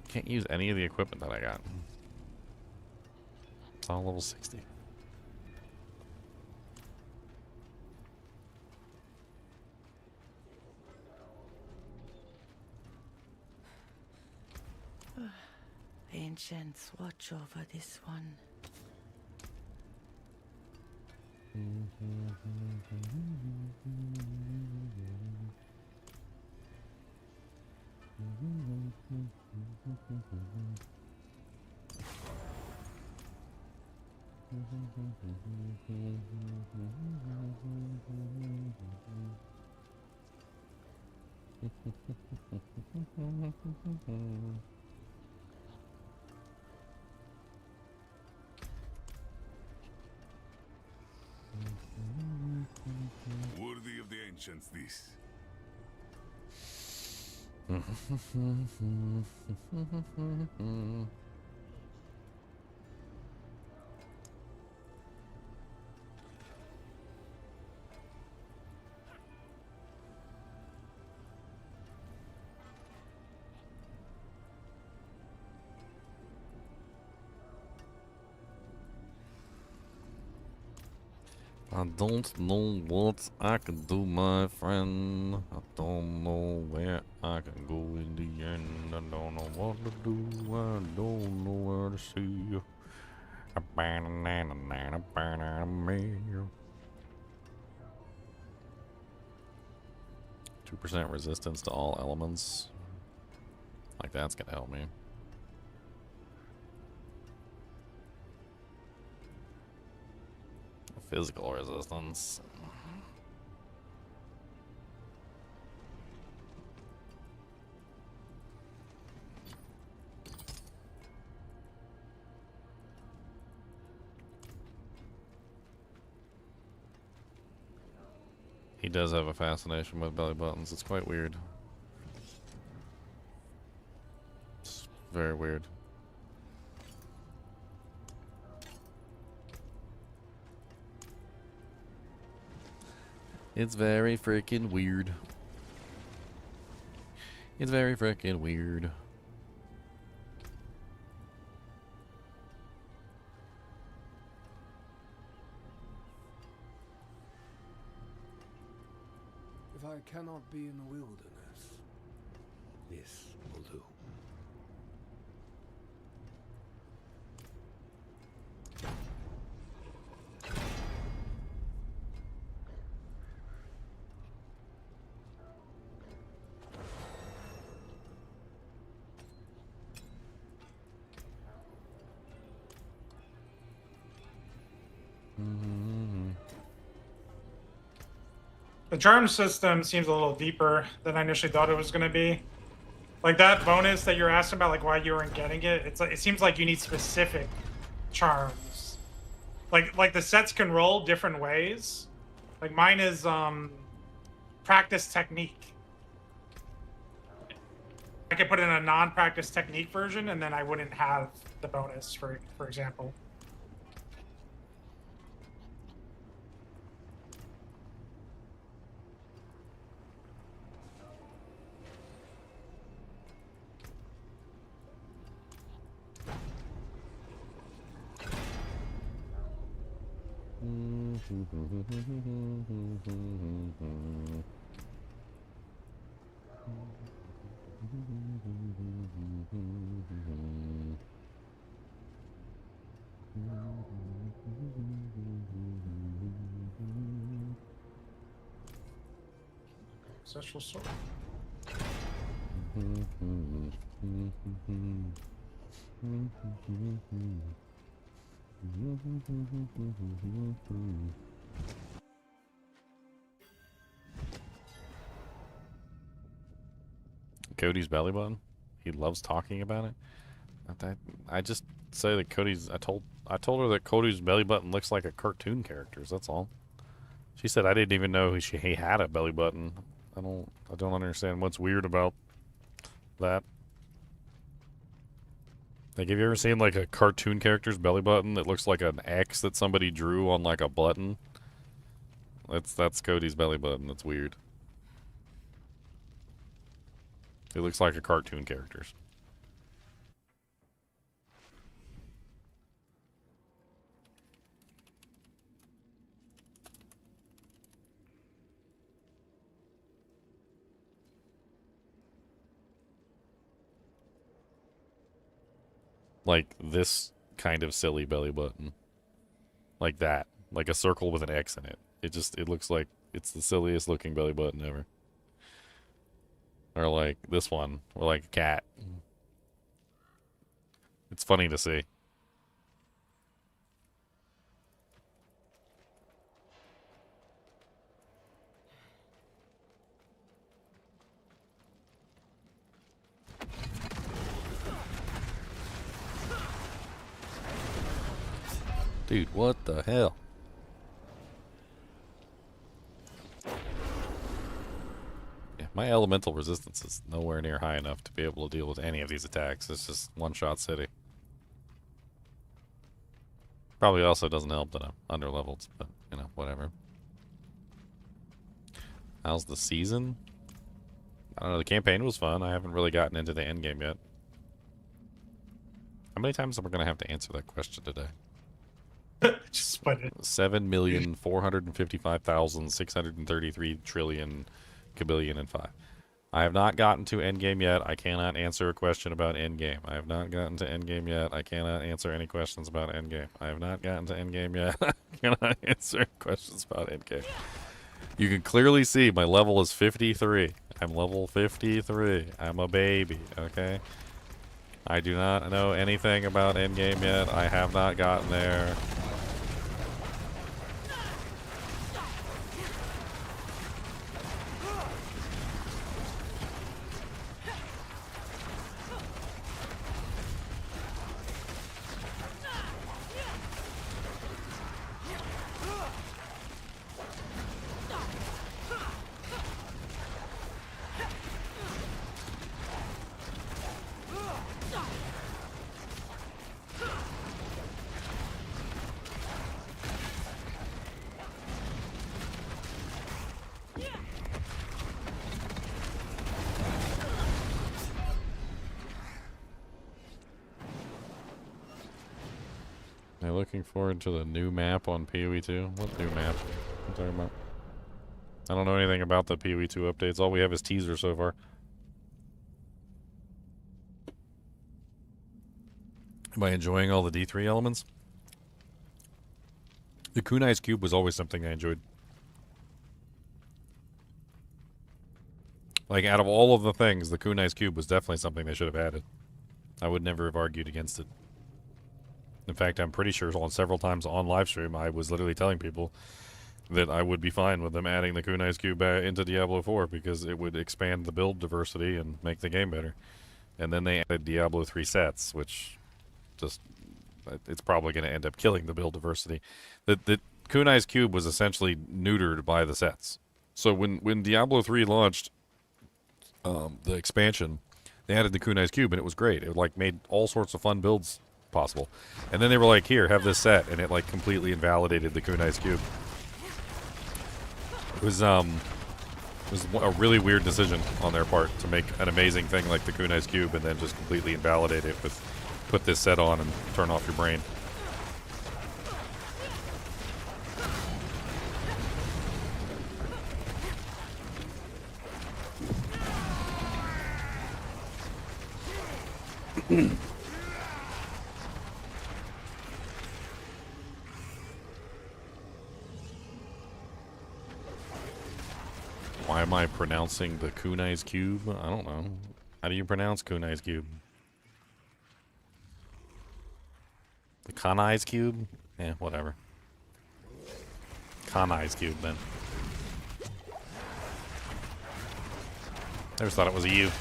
Can't use any of the equipment that I got. It's all level 60. Ancients, watch over this one. Worthy of the ancients, this. I don't know what I can do, my friend. I don't know where I can go in the end. I don't know what to do. I don't know where to see. 2% resistance to all elements. Like that's gonna help me. Physical resistance. He does have a fascination with belly buttons. It's quite weird. It's very weird. It's very freaking weird. It's very freaking weird. If I cannot be in the wilderness, this will do. The charm system seems a little deeper than I initially thought it was going to be. Like that bonus that you're asking about, like why you weren't getting it. It's like it seems like you need specific charms. Like the sets can roll different ways. Like mine is practice technique. I could put in a non-practice technique version, and then I wouldn't have the bonus, for example. Ancestral sword. Cody's belly button. He loves talking about it. I just say that Cody's. I told her that Cody's belly button looks like a cartoon character's. That's all. She said I didn't even know he had a belly button. I don't understand what's weird about that. Like, have you ever seen like a cartoon character's belly button that looks like an X that somebody drew on like a button? That's Cody's belly button. That's weird. It looks like a cartoon character's. Like this kind of silly belly button. Like that. Like a circle with an X in it. It looks like it's the silliest looking belly button ever. Or like this one. Or like a cat. It's funny to see. Dude, what the hell? Yeah, my elemental resistance is nowhere near high enough to be able to deal with any of these attacks. It's just one-shot city. Probably also doesn't help that I'm underleveled, but, you know, whatever. How's the season? I don't know, the campaign was fun. I haven't really gotten into the endgame yet. How many times am I going to have to answer that question today? Just put it. 7,455,633 kabillion and 5. I have not gotten to Endgame yet. I cannot answer a question about Endgame. I have not gotten to Endgame yet. I cannot answer any questions about Endgame. I have not gotten to Endgame yet. I cannot answer questions about Endgame. You can clearly see my level is 53. I'm level 53. I'm a baby, okay? I do not know anything about Endgame yet. I have not gotten there. Am I looking forward to the new map on PoE 2? What new map I'm talking about? I don't know anything about the PoE 2 updates. All we have is teaser so far. Am I enjoying all the D3 elements? The Kunai's Cube was always something I enjoyed. Like, out of all of the things, the Kunai's Cube was definitely something they should have added. I would never have argued against it. In fact, I'm pretty sure on several times on live stream, I was literally telling people that I would be fine with them adding the Kunai's Cube into Diablo 4 because it would expand the build diversity and make the game better. And then they added Diablo 3 sets, which just, it's probably going to end up killing the build diversity. The Kunai's Cube was essentially neutered by the sets. So when Diablo 3 launched the expansion, they added the Kunai's Cube, and it was great. It like made all sorts of fun builds possible. And then they were like, here, have this set, and it like completely invalidated the Kunai's Cube. It was a really weird decision on their part to make an amazing thing like the Kunai's Cube and then just completely invalidate it with put this set on and turn off your brain. Why am I pronouncing the Kunai's Cube? I don't know. How do you pronounce Kunai's Cube? The Kanai's Cube? Yeah, whatever. Kanai's Cube, then. I just thought it was a U.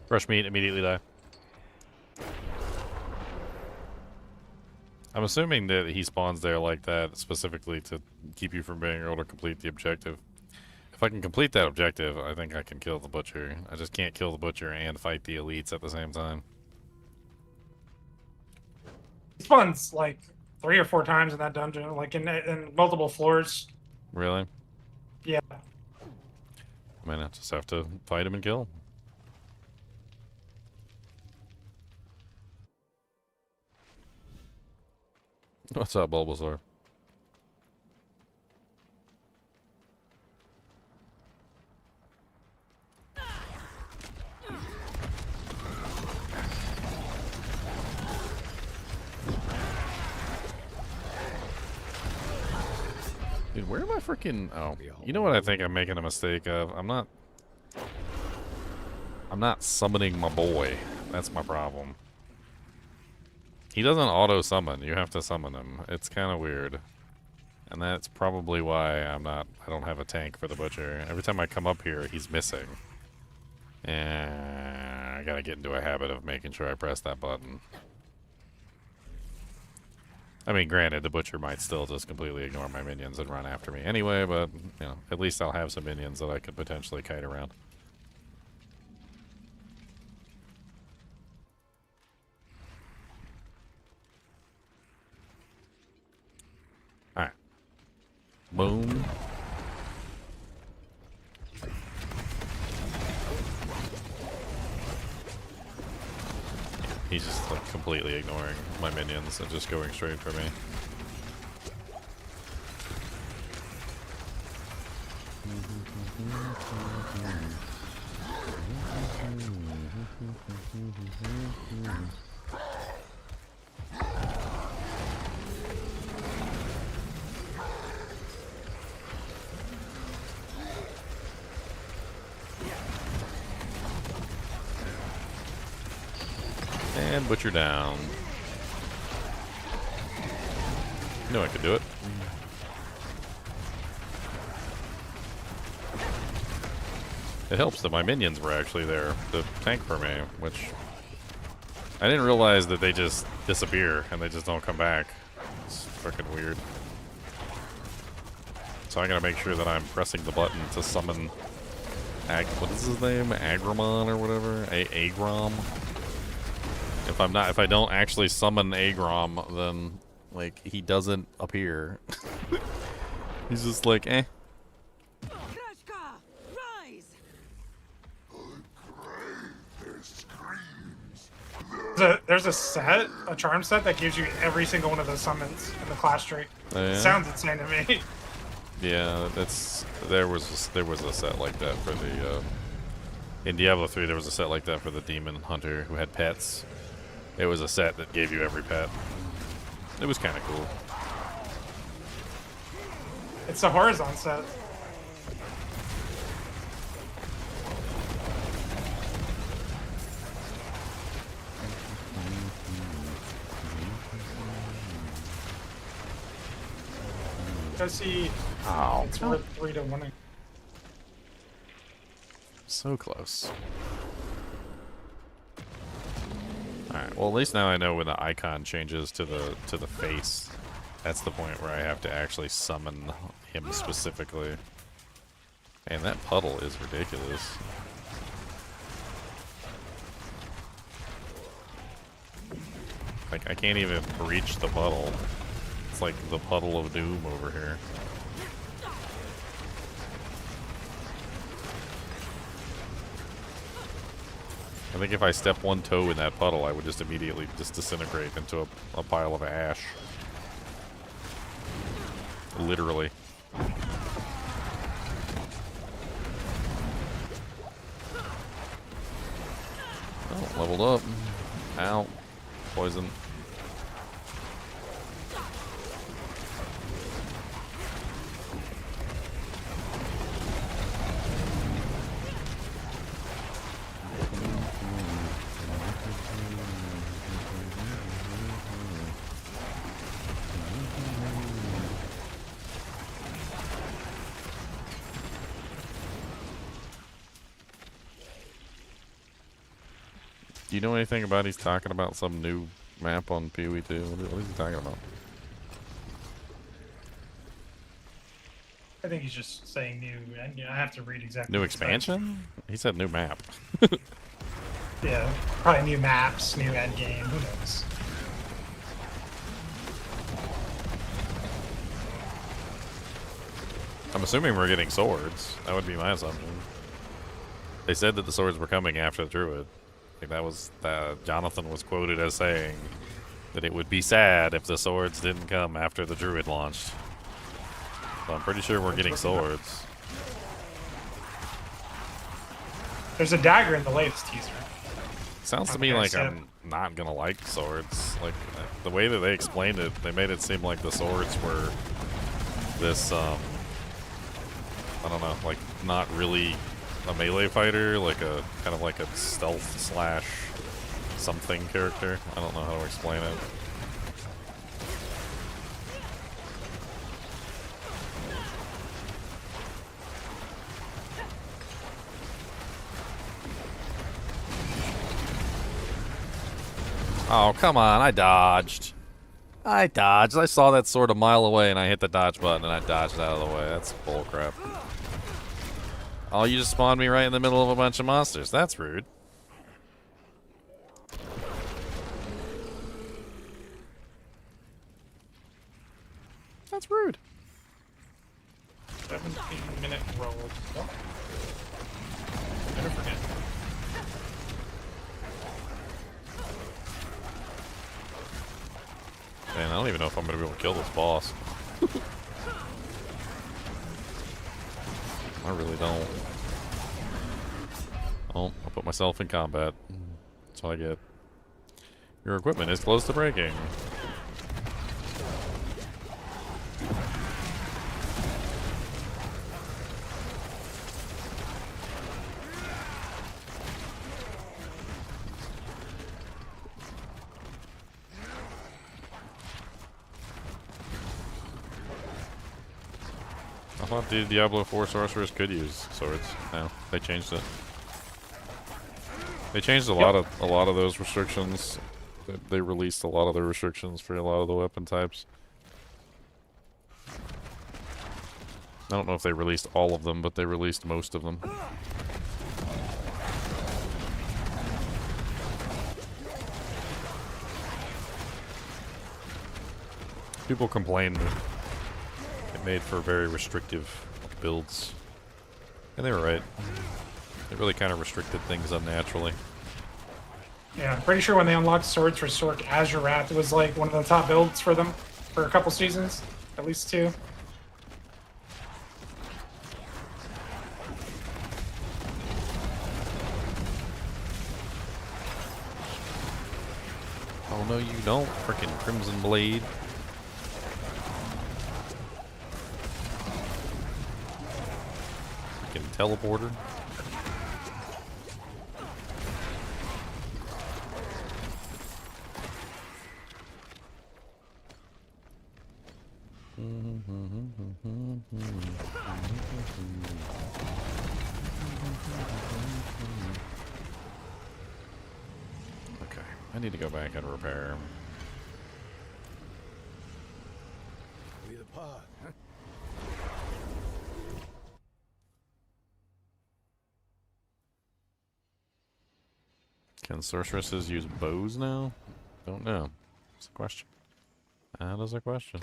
Fresh meat, immediately die. I'm assuming that he spawns there like that specifically to keep you from being able to complete the objective. If I can complete that objective, I think I can kill the Butcher. I just can't kill the Butcher and fight the elites at the same time. He spawns like 3 or 4 times in that dungeon, like in multiple floors. Really? Yeah. I mean, I just have to fight him and kill him. What's up, Bulbasaur? Dude, where am I freaking... Oh, you know what I think I'm making a mistake of? I'm not summoning my boy. That's my problem. He doesn't auto-summon. You have to summon him. It's kind of weird. And that's probably why I don't have a tank for the Butcher. Every time I come up here, he's missing. And I gotta get into a habit of making sure I press that button. I mean, granted, the Butcher might still just completely ignore my minions and run after me anyway, but, you know, at least I'll have some minions that I could potentially kite around. Alright. Boom. He's just like completely ignoring my minions and just going straight for me. And Butcher down. Knew I could do it. It helps that my minions were actually there to tank for me, which I didn't realize that they just disappear and they just don't come back. It's freaking weird. So I gotta make sure that I'm pressing the button to summon what is his name? Agramon or whatever? Agrom? if I don't actually summon Agrom, then like he doesn't appear. He's just like, eh. There's a set, a charm set that gives you every single one of those summons in the class tree. Oh, yeah? Sounds insane to me. Yeah, there was a set like that for the in Diablo 3. There was a set like that for the demon hunter who had pets. It was a set that gave you every pet. It was kind of cool. It's a horizon set. Go see. Oh, It's worth 3 to 1. so close. Alright, well at least now I know when the icon changes to the face. That's the point where I have to actually summon him specifically. Man, that puddle is ridiculous. Like, I can't even reach the puddle. It's like the puddle of doom over here. I think if I step one toe in that puddle, I would just immediately just disintegrate into a pile of ash. Literally. Oh, leveled up. Ow. Poison. Do you know anything about he's talking about some new map on PoE 2? What is he talking about? I think he's just saying new. And I have to read exactly. New what he said. expansion? He said new map. Yeah, probably new maps, new endgame. Who knows? I'm assuming we're getting swords. That would be my assumption. They said that the swords were coming after the druid. I think that was Jonathan was quoted as saying that it would be sad if the swords didn't come after the druid launched. So I'm pretty sure we're getting swords. There's a dagger in the latest teaser. Sounds to Okay, me like so- I'm not gonna like swords. Like the way that they explained it, they made it seem like the swords were this I don't know, like not really a melee fighter, like a kind of like a stealth slash something character. I don't know how to explain it. Oh, come on, I dodged. I saw that sword a mile away and I hit the dodge button and I dodged out of the way. That's bullcrap. Oh, you just spawned me right in the middle of a bunch of monsters. That's rude. That's rude. 17-minute roll. Oh. Never forget. Man, I don't even know if I'm going to be able to kill this boss. I really don't. Oh, I'll put myself in combat. That's what I get. Your equipment is close to breaking. I thought the Diablo 4 sorcerers could use swords. No, they changed it. They changed a lot of those restrictions. They released a lot of the restrictions for a lot of the weapon types. I don't know if they released all of them, but they released most of them. People complain that it made for very restrictive builds. And they were right. It really kind of restricted things unnaturally. Yeah, I'm pretty sure when they unlocked swords for Sork Azure Raft, it was like one of the top builds for them for a couple seasons, at least 2. Oh no, you don't, frickin' Crimson Blade. Frickin' teleporter. Okay, I need to go back and repair. We the pod, huh? Can sorceresses use bows now? Don't know. That's a question. That is a question.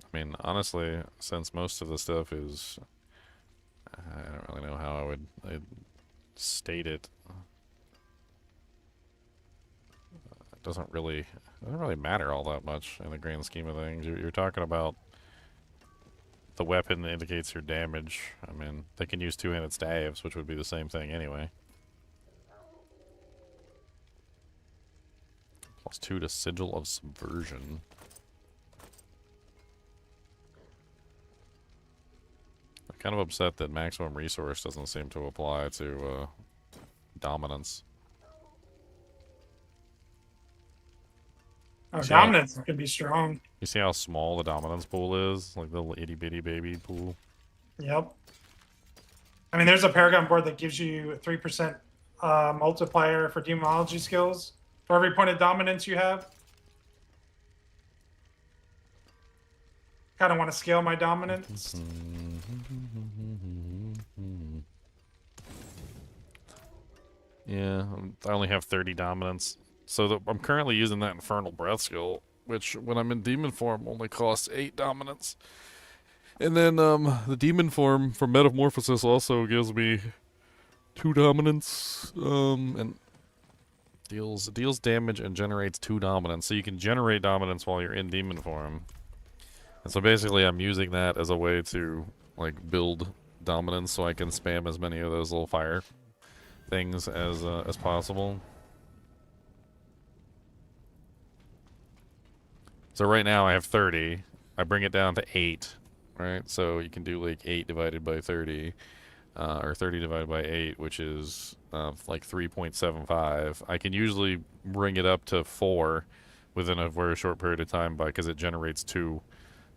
I mean, honestly, since most of the stuff is... I don't really know how I'd state it. It doesn't really matter all that much in the grand scheme of things. You're talking about the weapon that indicates your damage. I mean, they can use two-handed staves, which would be the same thing anyway. +2 to Sigil of Subversion. I'm kind of upset that maximum resource doesn't seem to apply to dominance. Oh, See dominance can be strong. You see how small the dominance pool is? Like the little itty bitty baby pool. Yep. I mean, there's a Paragon board that gives you a 3% multiplier for demonology skills for every point of dominance you have. Kind of want to scale my dominance. Yeah, I only have 30 dominance. So I'm currently using that Infernal Breath skill, which when I'm in demon form only costs 8 dominance. And then the demon form from Metamorphosis also gives me 2 dominance and deals damage and generates 2 dominance. So you can generate dominance while you're in demon form. And so basically I'm using that as a way to like build dominance so I can spam as many of those little fire things as possible. So right now I have 30. I bring it down to 8, right? So you can do like 8 divided by 30, or 30 divided by 8, which is like 3.75. I can usually bring it up to 4 within a very short period of time because it generates 2,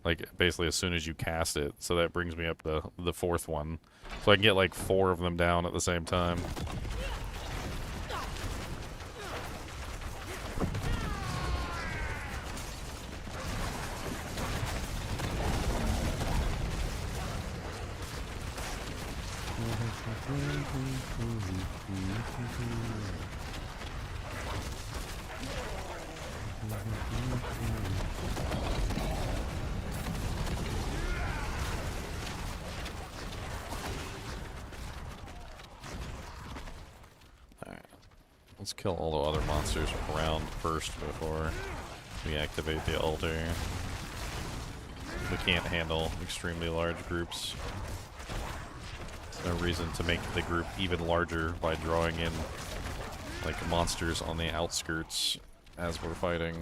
like basically as soon as you cast it. So that brings me up to the 4th one. So I can get like 4 of them down at the same time. Alright. Let's kill all the other monsters around first before we activate the altar. We can't handle extremely large groups. There's no reason to make the group even larger by drawing in like monsters on the outskirts as we're fighting.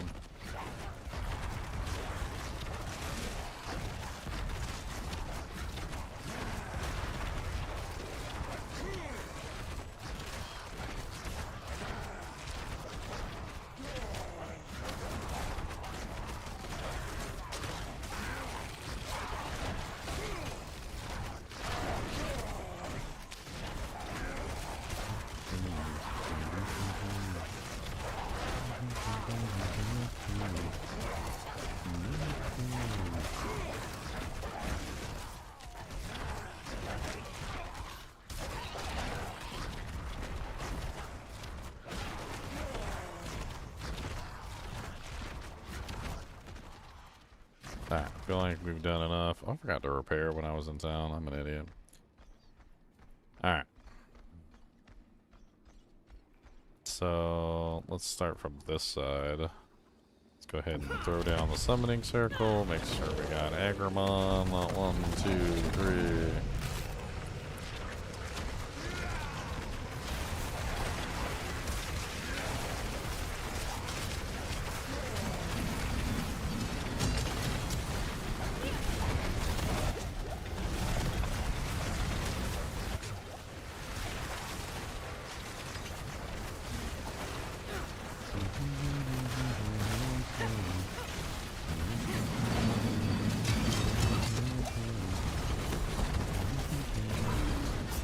Alright, I feel like we've done enough. I forgot to repair when I was in town. I'm an idiot. Alright. So, let's start from this side. Let's go ahead and throw down the summoning circle. Make sure we got Agramon. 1, 2, 3.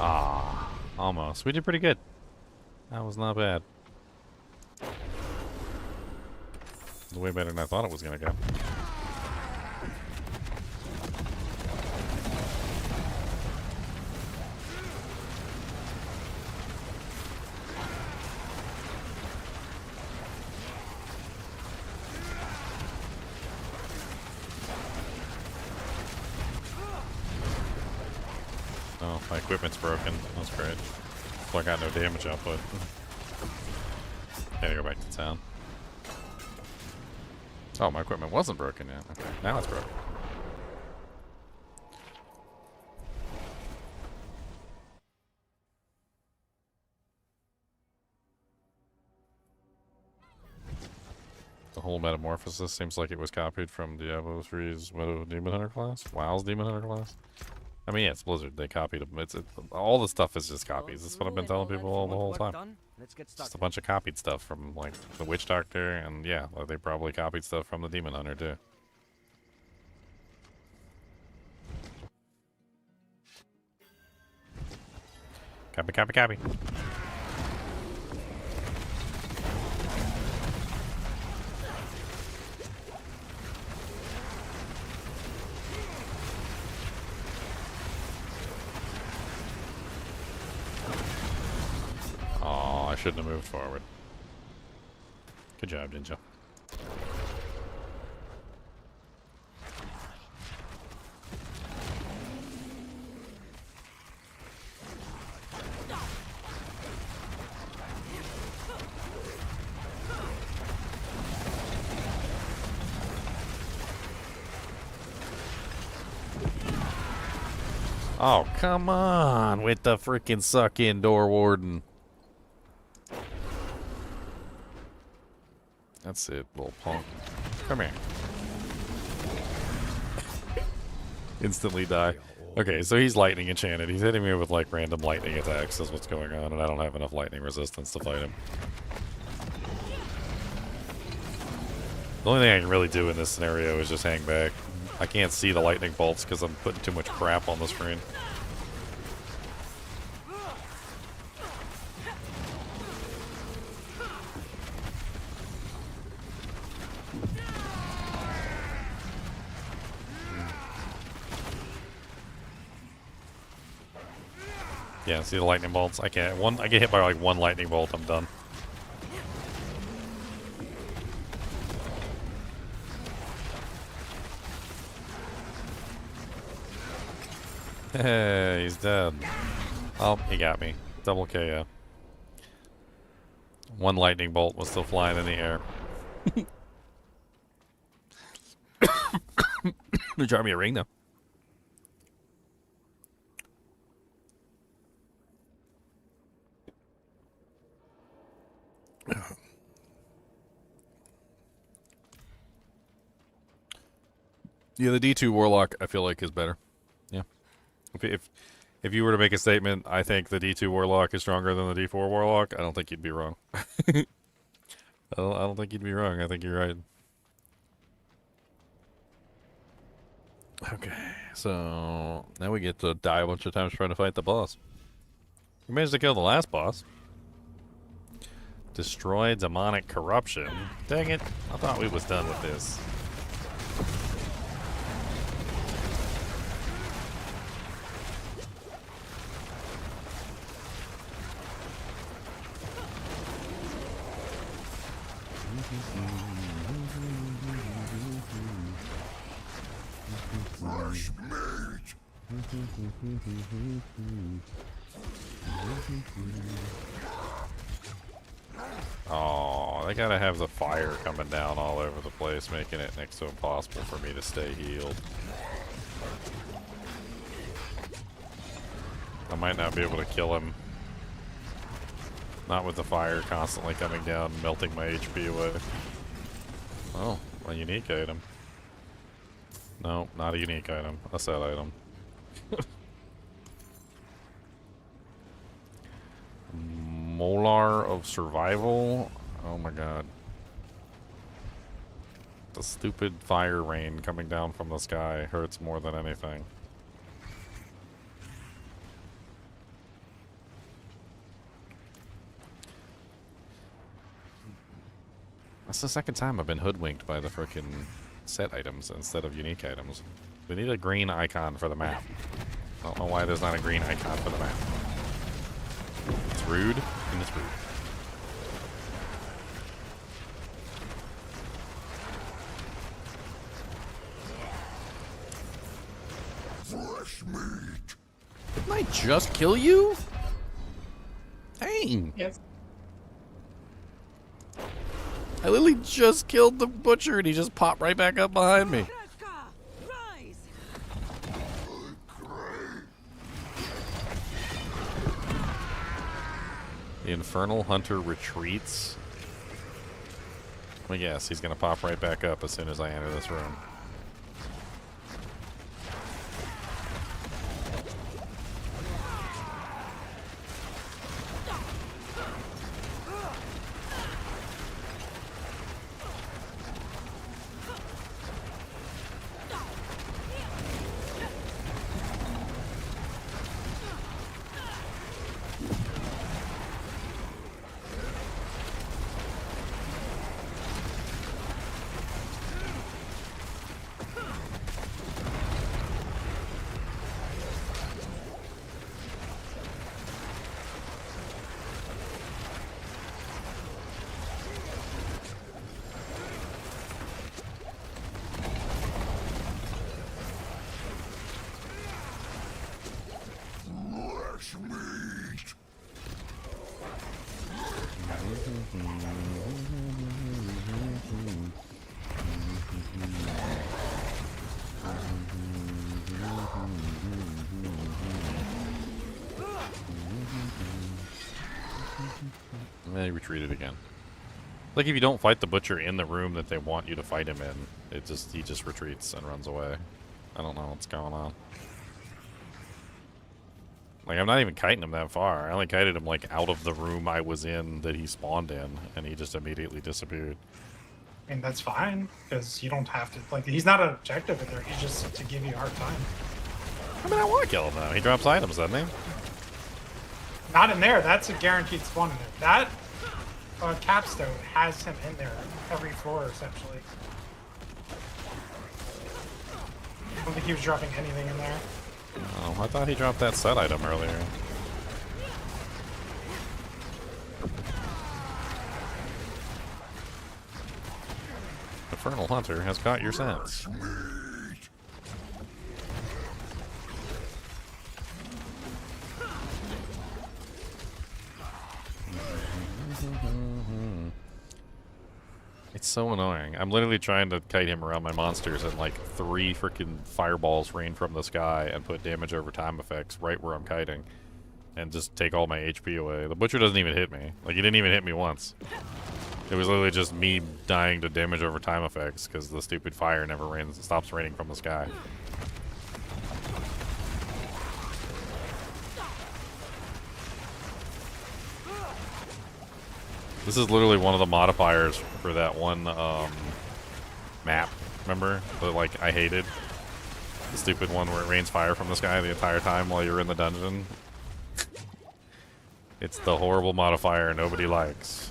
Ah, almost. We did pretty good. That was not bad. It was way better than I thought it was going to go. Oh, my equipment's broken. That's great. Well, I got no damage output. Gotta go back to town. Oh, my equipment wasn't broken yet. Okay, now it's broken. The whole metamorphosis seems like it was copied from Diablo 3's Demon Hunter class. WoW's Demon Hunter class. I mean, yeah, it's Blizzard. They copied them. All the stuff is just copies. That's what I've been telling people all the whole time. Just a bunch of copied stuff from, like, the Witch Doctor, and yeah, they probably copied stuff from the Demon Hunter, too. Copy, copy, copy. Oh, I shouldn't have moved forward. Good job, Ninja. Oh, come on with the freaking suck-in door warden. That's it, little punk. Come here. Instantly die. Okay, so he's lightning enchanted. He's hitting me with like random lightning attacks. That's what's going on, and I don't have enough lightning resistance to fight him. The only thing I can really do in this scenario is just hang back. I can't see the lightning bolts because I'm putting too much crap on the screen. Yeah, see the lightning bolts? I can't. I get hit by like one lightning bolt, I'm done. Hey, he's dead. Oh, he got me. Double KO. One lightning bolt was still flying in the air. They drop me a ring though. Yeah, the D2 Warlock I feel like is better. Yeah. If you were to make a statement, I think the D2 Warlock is stronger than the D4 Warlock, I don't think you'd be wrong. I don't think you'd be wrong. I think you're right. Okay, so now we get to die a bunch of times trying to fight the boss. We managed to kill the last boss. Destroy demonic corruption. Dang it. I thought we was done with this. Fresh meat. Oh, they gotta have the fire coming down all over the place, making it next to impossible for me to stay healed. I might not be able to kill him. Not with the fire constantly coming down, melting my HP away. Oh, a unique item. No, not a unique item. A set item. Molar of Survival? Oh my god. The stupid fire rain coming down from the sky hurts more than anything. That's the second time I've been hoodwinked by the frickin' set items instead of unique items. We need a green icon for the map. I don't know why there's not a green icon for the map. It's rude, and it's rude. Fresh meat. Didn't I just kill you? Dang. Yes. I literally just killed the butcher and he just popped right back up behind me. Rise! The Infernal Hunter retreats. Well, yes, he's gonna pop right back up as soon as I enter this room. Fresh meat. And then he retreated again. Like if you don't fight the butcher in the room that they want you to fight him in, he just retreats and runs away. I don't know what's going on. Like I'm not even kiting him that far. I only kited him like out of the room I was in that he spawned in, and he just immediately disappeared. I mean, that's fine, because you don't have to, like, he's not an objective in there, he's just to give you a hard time. I mean, I want to kill him though. He drops items, doesn't he? Not in there, that's a guaranteed spawn in there. That Capstone has him in there every floor, essentially. I don't think he was dropping anything in there. Oh, I thought he dropped that set item earlier. Infernal Hunter has got your sense. It's so annoying. I'm literally trying to kite him around my monsters and like 3 freaking fireballs rain from the sky and put damage over time effects right where I'm kiting. And just take all my HP away. The butcher doesn't even hit me. Like he didn't even hit me once. It was literally just me dying to damage over time effects because the stupid fire never stops raining from the sky. This is literally one of the modifiers for that one map. Remember? The, like, I hated. The stupid one where it rains fire from the sky the entire time while you're in the dungeon. It's the horrible modifier nobody likes.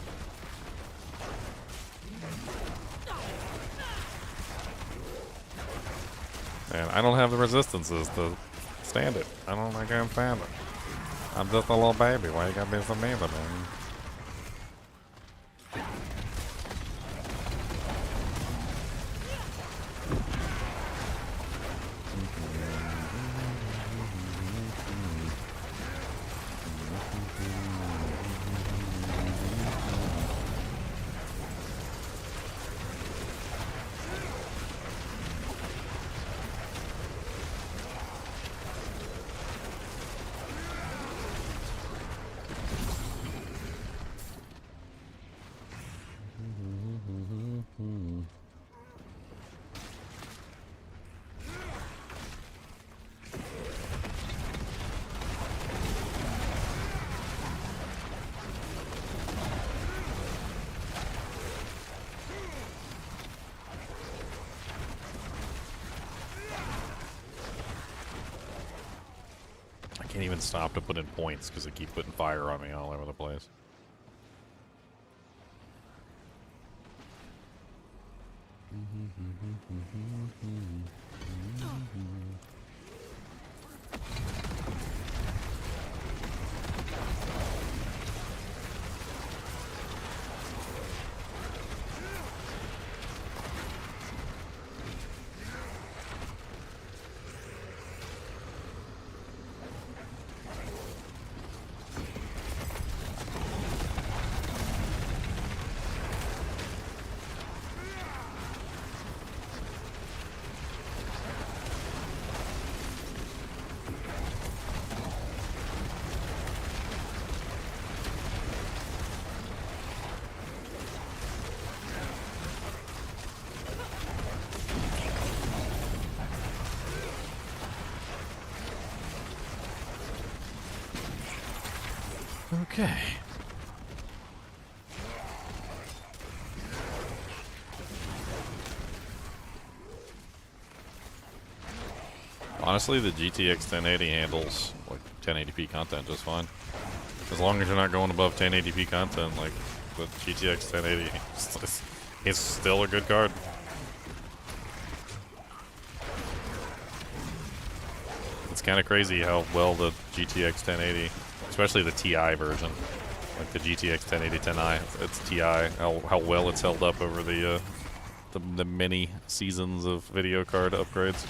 And I don't have the resistances to stand it. I can't stand it. I'm just a little baby. Why you gotta be so mean to me? Can't even stop to put in points because they keep putting fire on me all over the place. Okay. Honestly, the GTX 1080 handles like 1080p content just fine. As long as you're not going above 1080p content, like the GTX 1080, it's still a good card. It's kind of crazy how well the GTX 1080, especially the TI version, like the GTX 1080 Ti, it's TI, how well it's held up over the many seasons of video card upgrades.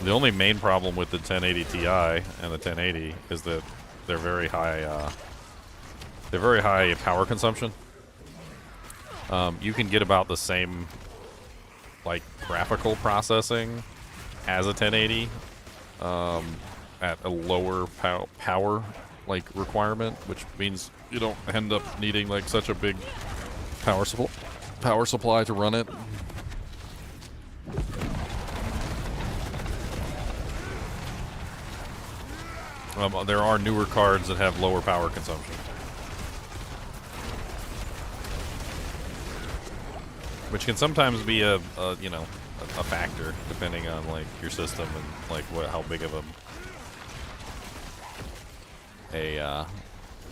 The only main problem with the 1080 Ti and the 1080 is that they're very high power consumption. You can get about the same like graphical processing as a 1080 at a lower power like requirement, which means you don't end up needing like such a big power supply to run it. There are newer cards that have lower power consumption, which can sometimes be a factor depending on like your system and like how big of a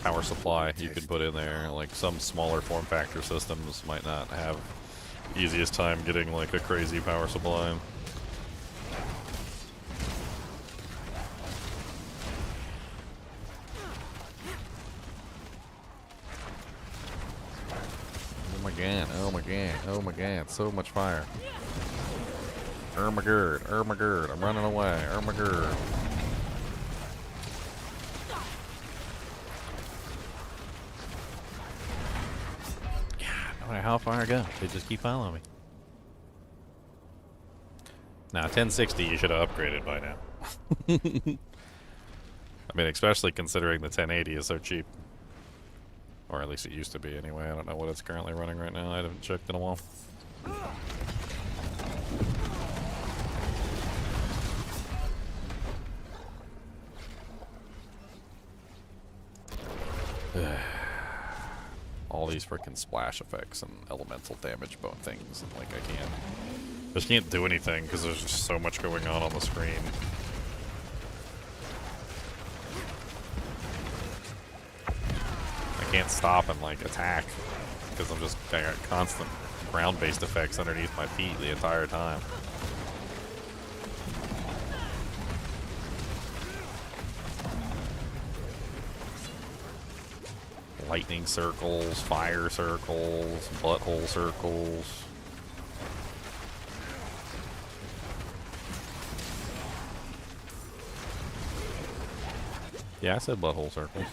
power supply you could put in there. Like some smaller form factor systems might not have the easiest time getting like a crazy power supply. Oh my god, oh my god, so much fire. Oh my god, I'm running away, oh my god. God, no matter how far I go, they just keep following me. Now, 1060 you should have upgraded by now. I mean, especially considering the 1080 is so cheap. Or at least it used to be anyway. I don't know what it's currently running right now. I haven't checked in a while. All these freaking splash effects and elemental damage bone things. And like I just can't do anything because there's just so much going on the screen. I can't stop and like attack because I got constant ground-based effects underneath my feet the entire time. Lightning circles, fire circles, butthole circles. Yeah, I said butthole circles.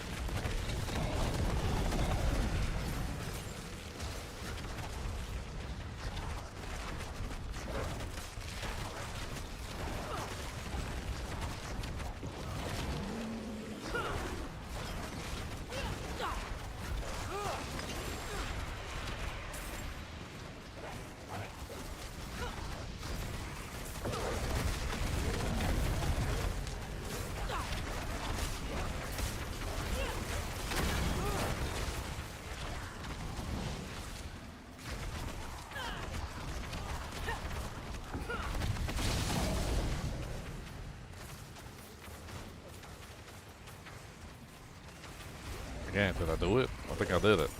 Yeah, did I do it? I think I did it.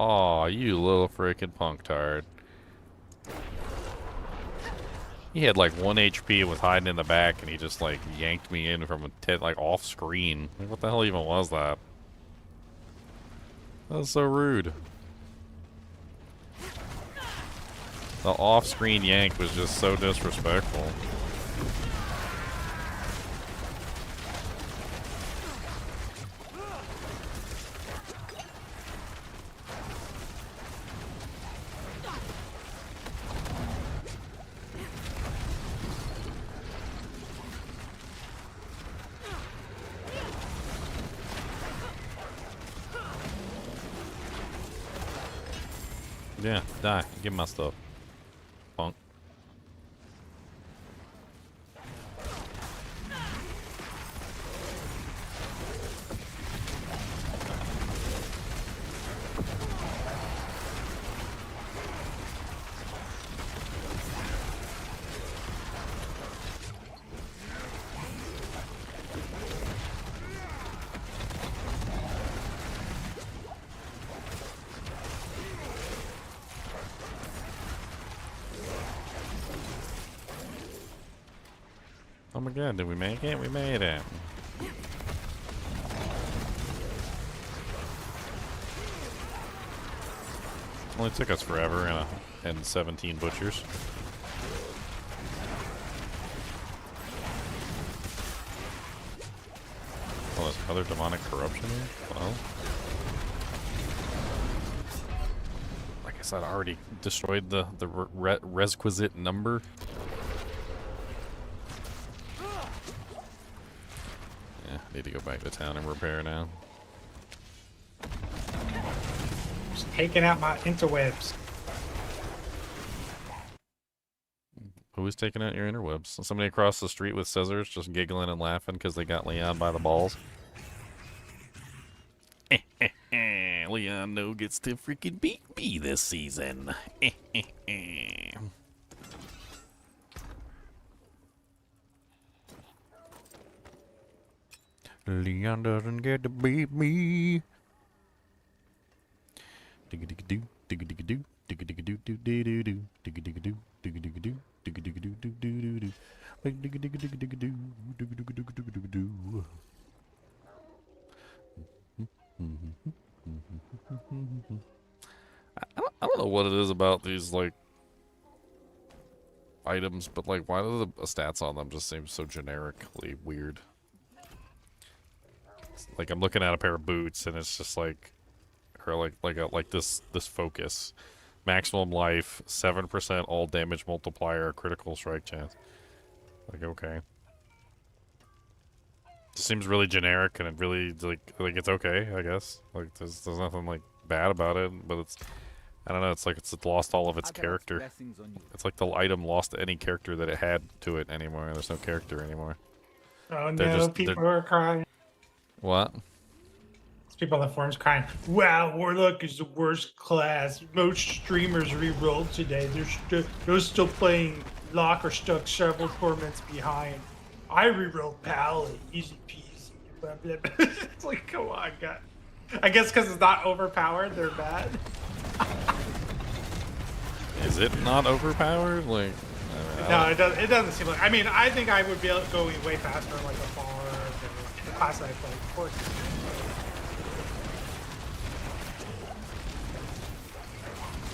Oh, you little freaking punk tard. He had like 1 HP and was hiding in the back, and he just like yanked me in from a like off screen. Like, what the hell even was that? That was so rude. The off-screen yank was just so disrespectful. Yeah, die. Give me my stuff. Punk. Oh my god, did we make it? We made it. Only took us forever and 17 butchers. Oh, there's other demonic corruption here? Well. I guess I'd already destroyed the requisite number. Need to go back to town and repair now. Just taking out my interwebs. Who is taking out your interwebs? Somebody across the street with scissors just giggling and laughing because they got Leon by the balls. Leon no gets to freaking beat me this season. Leon doesn't get to beat me. Digga-digga-doo, digga-digga-doo, digga-digga-doo-doo-doo-doo, digga-digga-doo, digga-digga-doo, digga-digga-doo-digga-doo-doo-doo, digga-digga-digga-digga-doo, digga-digga-digga-digga-doo. I don't know what it is about these, like, items, but, like, why do the stats on them just seem so generically weird? Like, I'm looking at a pair of boots, and it's just like, or like this focus, maximum life, 7% all damage multiplier, critical strike chance. Like, okay, it seems really generic, and it really like it's okay, I guess. Like, there's nothing like bad about it, but it's, I don't know. It's like it's lost all of its character. It's like the item lost any character that it had to it anymore. There's no character anymore. Oh no, people are crying. What? There's people on the forums crying, wow, Warlock is the worst class. Most streamers re-rolled today. They're still playing Lock or stuck several tournaments behind. I re-rolled Pally. Easy peasy. Blah, blah, blah. It's like, come on, God. I guess because it's not overpowered, they're bad. Is it not overpowered? Like, no, it doesn't seem like. I mean, I think I would be able to go way faster like a bar. The class that I played before.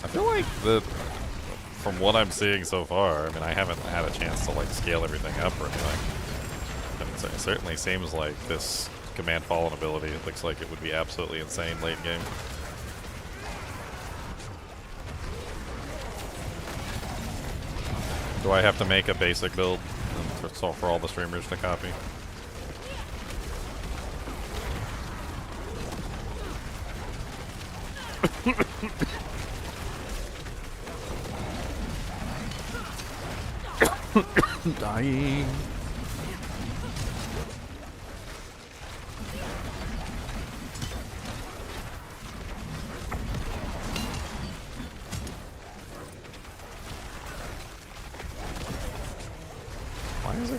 I feel like from what I'm seeing so far, I mean, I haven't had a chance to like scale everything up or anything. But it certainly seems like this Command Fallen ability, it looks like it would be absolutely insane late game. Do I have to make a basic build for all the streamers to copy? Dying.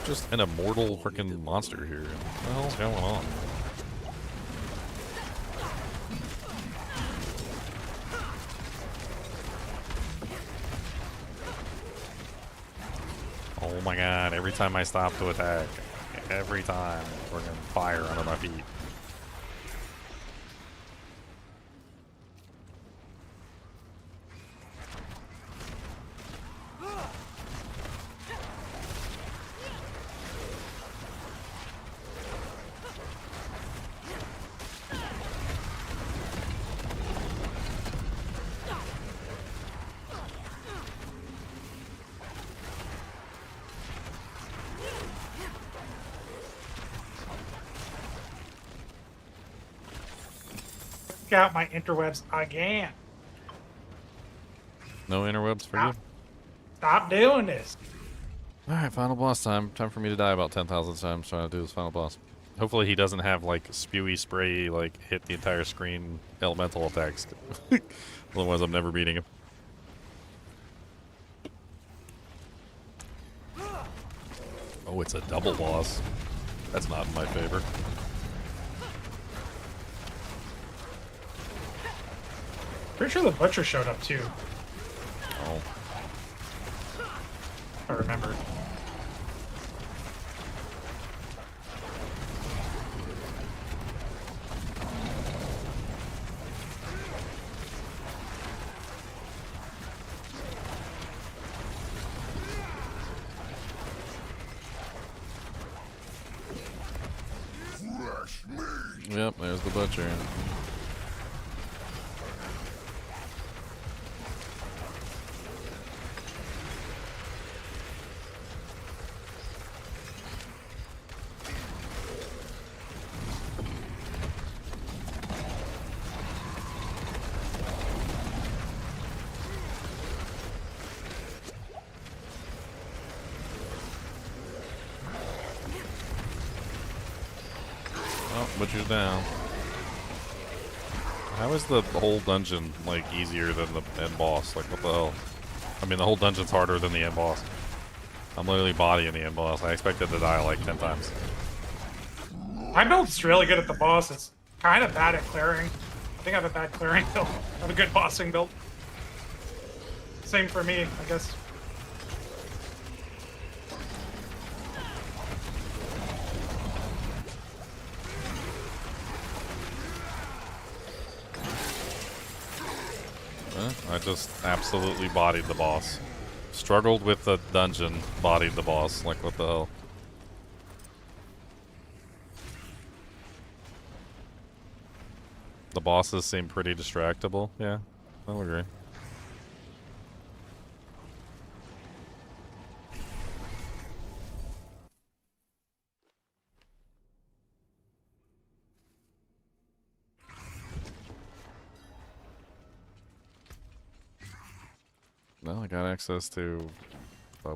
just an immortal freaking monster here. What the hell's going on? Oh my god, every time I stop to attack, every time, freaking fire under my feet. Out my interwebs again. No interwebs for you? Stop doing this. Alright, final boss time. Time for me to die about 10,000 times trying to do this final boss. Hopefully he doesn't have, like, spewy spray, like, hit the entire screen elemental attacks. Otherwise I'm never beating him. Oh, it's a double boss. That's not in my favor. Pretty sure the butcher showed up too. Oh. If I remember. Yep, there's the butcher. Butcher's down. How is the whole dungeon, like, easier than the end boss? Like, what the hell? I mean, the whole dungeon's harder than the end boss. I'm literally bodying the end boss. I expected to die like 10 times. My build's really good at the boss. It's kind of bad at clearing. I think I have a bad clearing build. I have a good bossing build. Same for me, I guess. I just absolutely bodied the boss. Struggled with the dungeon, bodied the boss. Like, what the hell? The bosses seem pretty distractible. Yeah, I'll agree. Well, I got access to a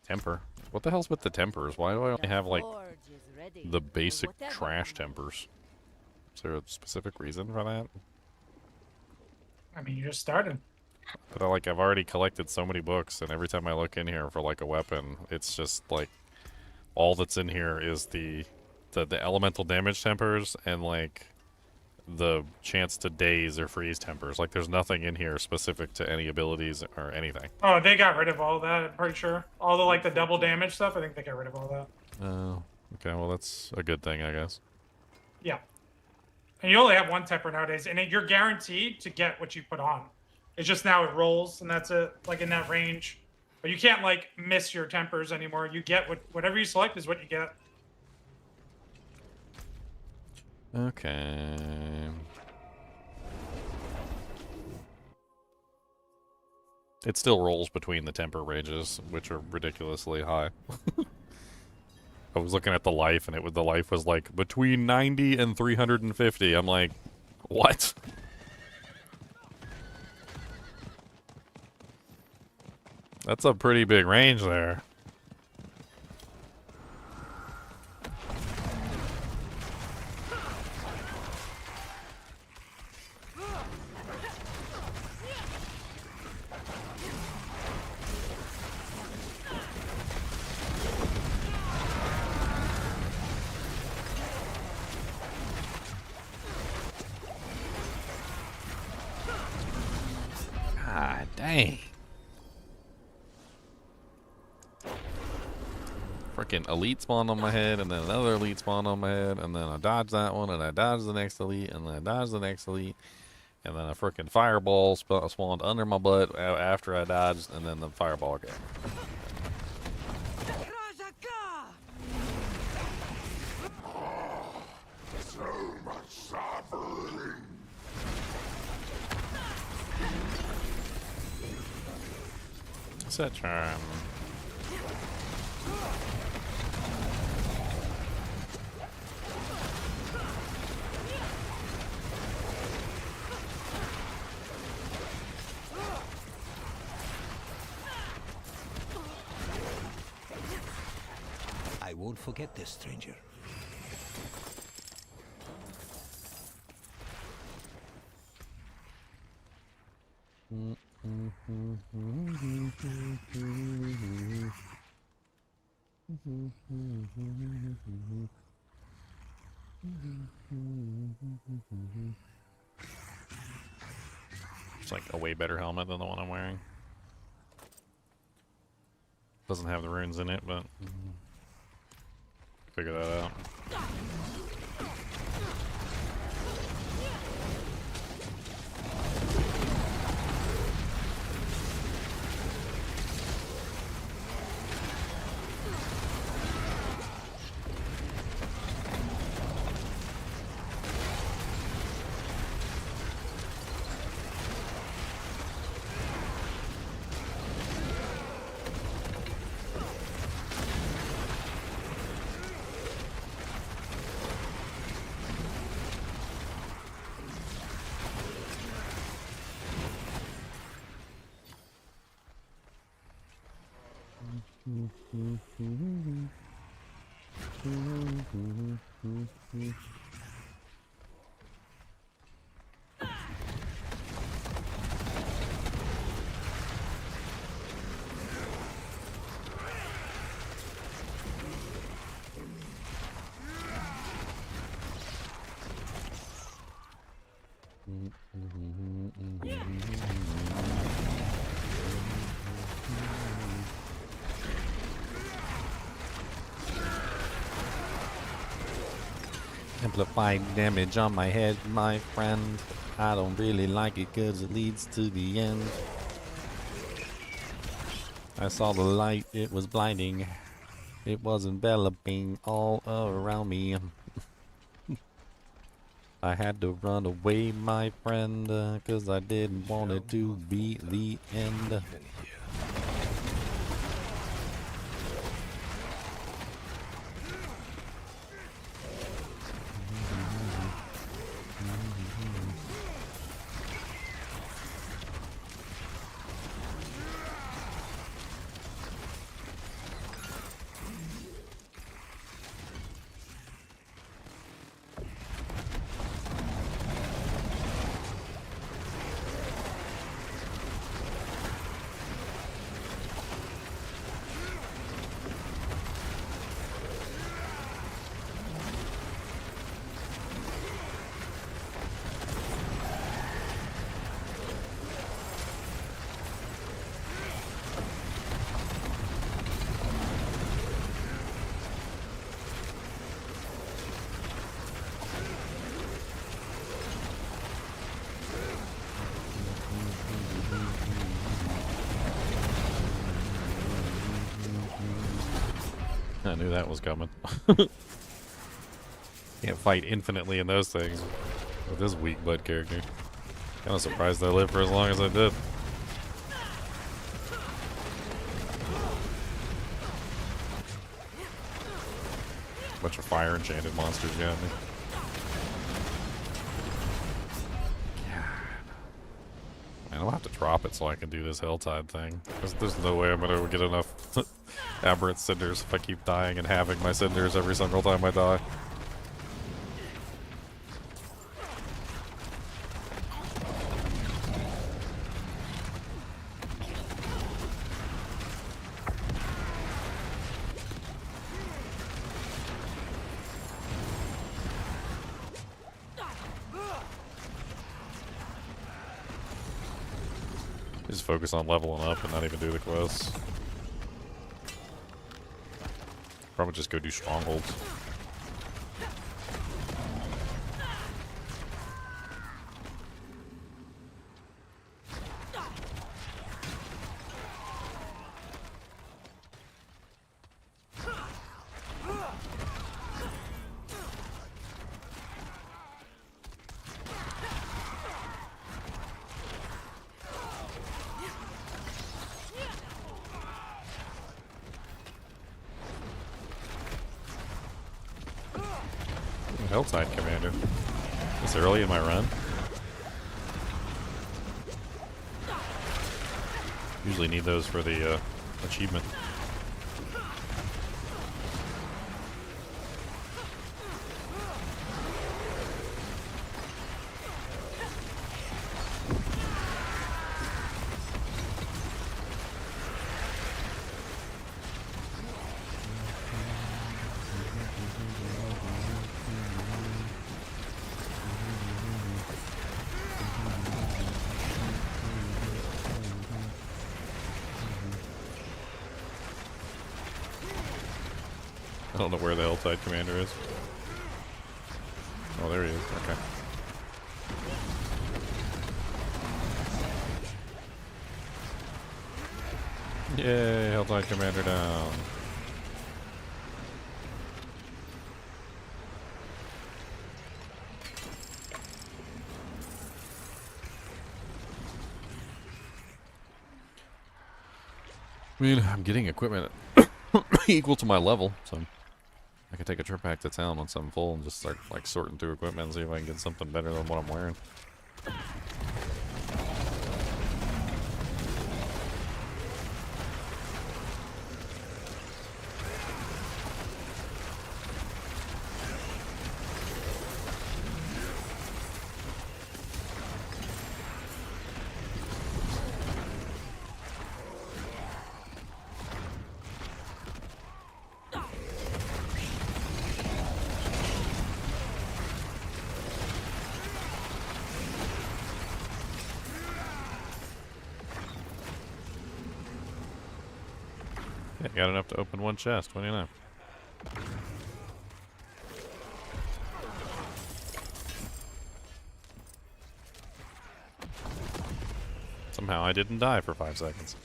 temper. What the hell's with the tempers? Why do I only have, like, the basic trash tempers? Is there a specific reason for that? I mean, you just started. But I've already collected so many books, and every time I look in here for, like, a weapon, it's just, like, all that's in here is the elemental damage tempers and, like, the chance to daze or freeze tempers. Like, there's nothing in here specific to any abilities or anything. Oh, they got rid of all that, I'm pretty sure. All the, like, the double damage stuff, I think they got rid of all that. Oh, okay, well, that's a good thing, I guess. Yeah. And you only have one temper nowadays, and you're guaranteed to get what you put on. It's just now it rolls, and that's it, like, in that range. But you can't, like, miss your tempers anymore. You get whatever you select is what you get. Okay. It still rolls between the temper ranges, which are ridiculously high. I was looking at the life, and the life was like between 90 and 350. I'm like, what? That's a pretty big range there. Dang. Freaking elite spawned on my head, and then another elite spawned on my head, and then I dodged that one, and I dodged the next elite, and then I dodged the next elite, and then a freaking fireball spawned under my butt after I dodged, and then the fireball again. So much suffering. Set charm. I won't forget this, stranger. It's like a way better helmet than the one I'm wearing. Doesn't have the runes in it, but figure that out. Amplified damage on my head, my friend. I don't really like it because it leads to the end. I saw the light, it was blinding. It was enveloping all around me. I had to run away, my friend, because I didn't want it to be the end. I knew that was coming. Can't fight infinitely in those things with this weak butt character. Kinda surprised I lived for as long as I did. Bunch of fire enchanted monsters got me. Man, I'll have to drop it so I can do this HellTide thing. There's no way I'm gonna get enough aberrant cinders if I keep dying and having my cinders every single time I die. Just just focus on leveling up and not even do the quests. Probably just go do strongholds. HellTide Commander. It's early in my run. Usually need those for the achievement. I don't know where the HellTide Commander is. Oh, there he is. Okay. Yay, HellTide Commander down. I mean, I'm getting equipment equal to my level, so I could take a trip back to town once I'm full and just start like sorting through equipment and see if I can get something better than what I'm wearing. Got enough to open one chest. What do you know? Somehow I didn't die for 5 seconds.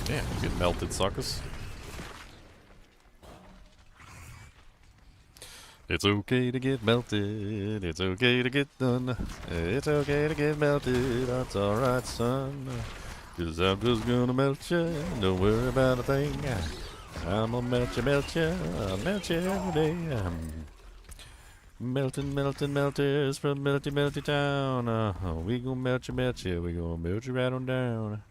Yeah, you get melted, suckers. It's okay to get melted. It's okay to get done. It's okay to get melted. That's alright, son. 'Cause I'm just gonna melt you. Don't worry about a thing. I'm gonna melt you. I'll melt you every day. Melting melters from melty town. We gonna melt you. We gonna melt you right on down.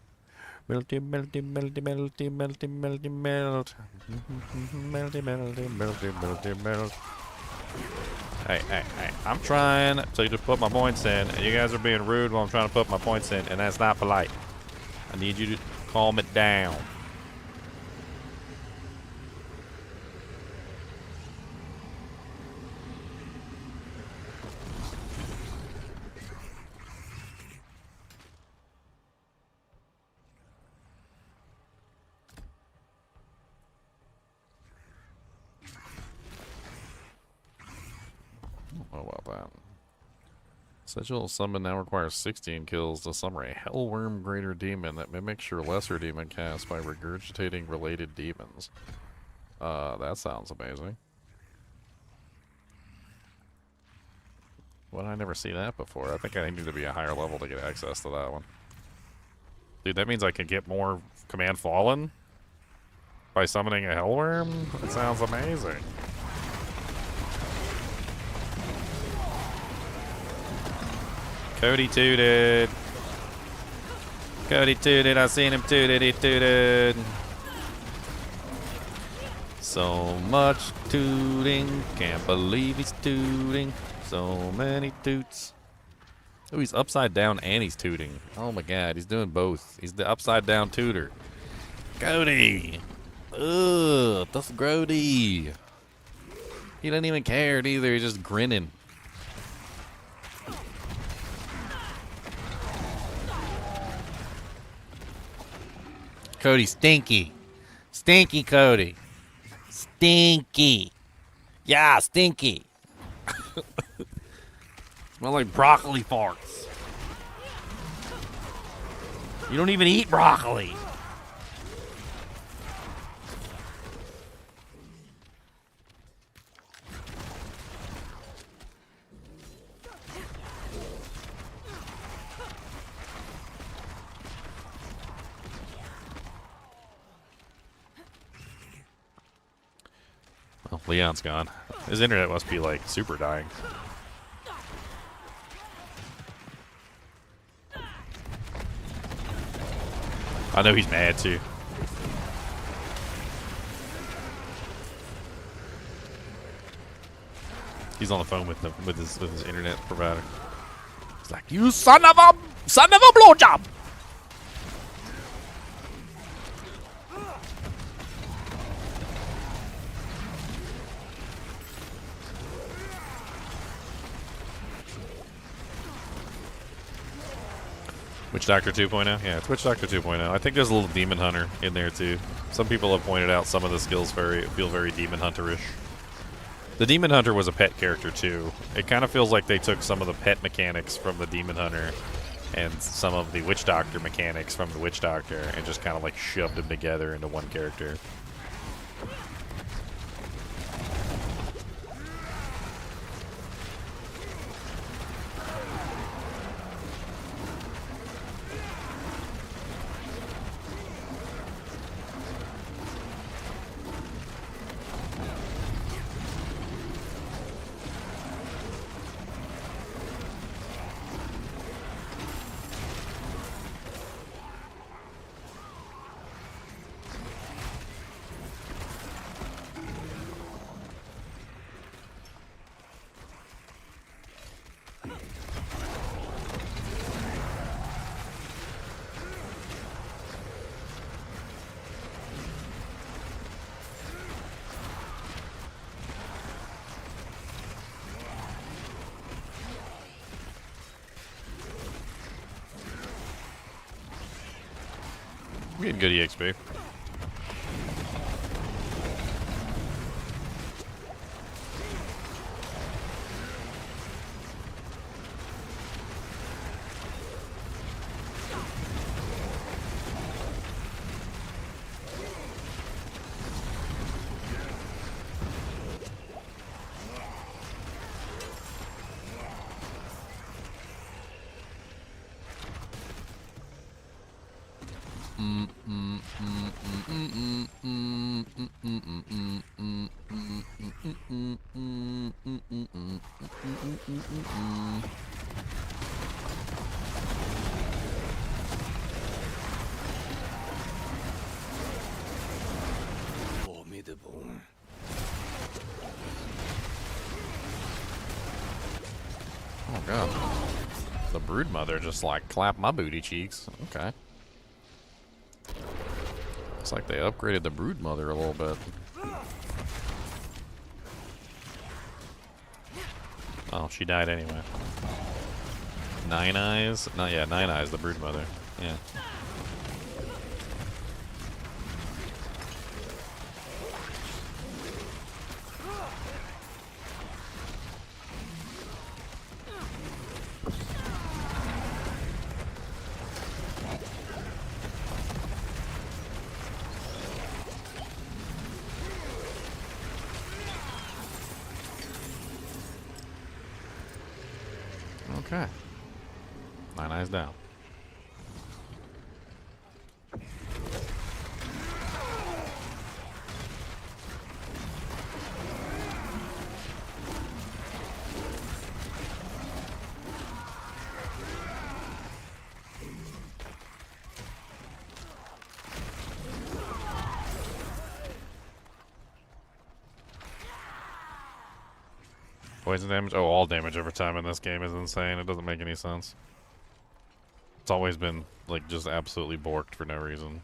Melty, melt. Melty, melt. Hey. I'm trying to put my points in, and you guys are being rude while I'm trying to put my points in, and that's not polite. I need you to calm it down. What about that? Sigil summon now requires 16 kills to summon a Hellworm Greater Demon that mimics your Lesser Demon cast by regurgitating related demons. That sounds amazing. Why did I never see that before? I think I need to be a higher level to get access to that one. Dude, that means I can get more Command Fallen by summoning a Hellworm? That sounds amazing. Cody tooted. Cody tooted. I seen him tooted. He tooted. So much tooting. Can't believe he's tooting. So many toots. Oh, he's upside down and he's tooting. Oh my god, he's doing both. He's the upside down tutor. Cody! Ugh, that's grody. He doesn't even care either, he's just grinning. Cody, stinky. Stinky Cody. Stinky. Yeah, stinky. Smell like broccoli farts. You don't even eat broccoli. Well, Leon's gone. His internet must be like super dying. I know he's mad too. He's on the phone with his internet provider. He's like, "You son of a blowjob!" Witch Doctor 2.0? Yeah, it's Witch Doctor 2.0. I think there's a little Demon Hunter in there too. Some people have pointed out some of the skills feel very Demon Hunter-ish. The Demon Hunter was a pet character too. It kind of feels like they took some of the pet mechanics from the Demon Hunter and some of the Witch Doctor mechanics from the Witch Doctor and just kind of like shoved them together into one character. We're getting good EXP. Formidable. Oh god. The Broodmother just like clapped my booty cheeks. Okay. Looks like they upgraded the Broodmother a little bit. Oh, she died anyway. Nine Eyes? No, yeah, Nine Eyes, the Broodmother. Yeah. Okay. Nine Eyes down. Poison damage? Oh, all damage over time in this game is insane. It doesn't make any sense. It's always been, like, just absolutely borked for no reason.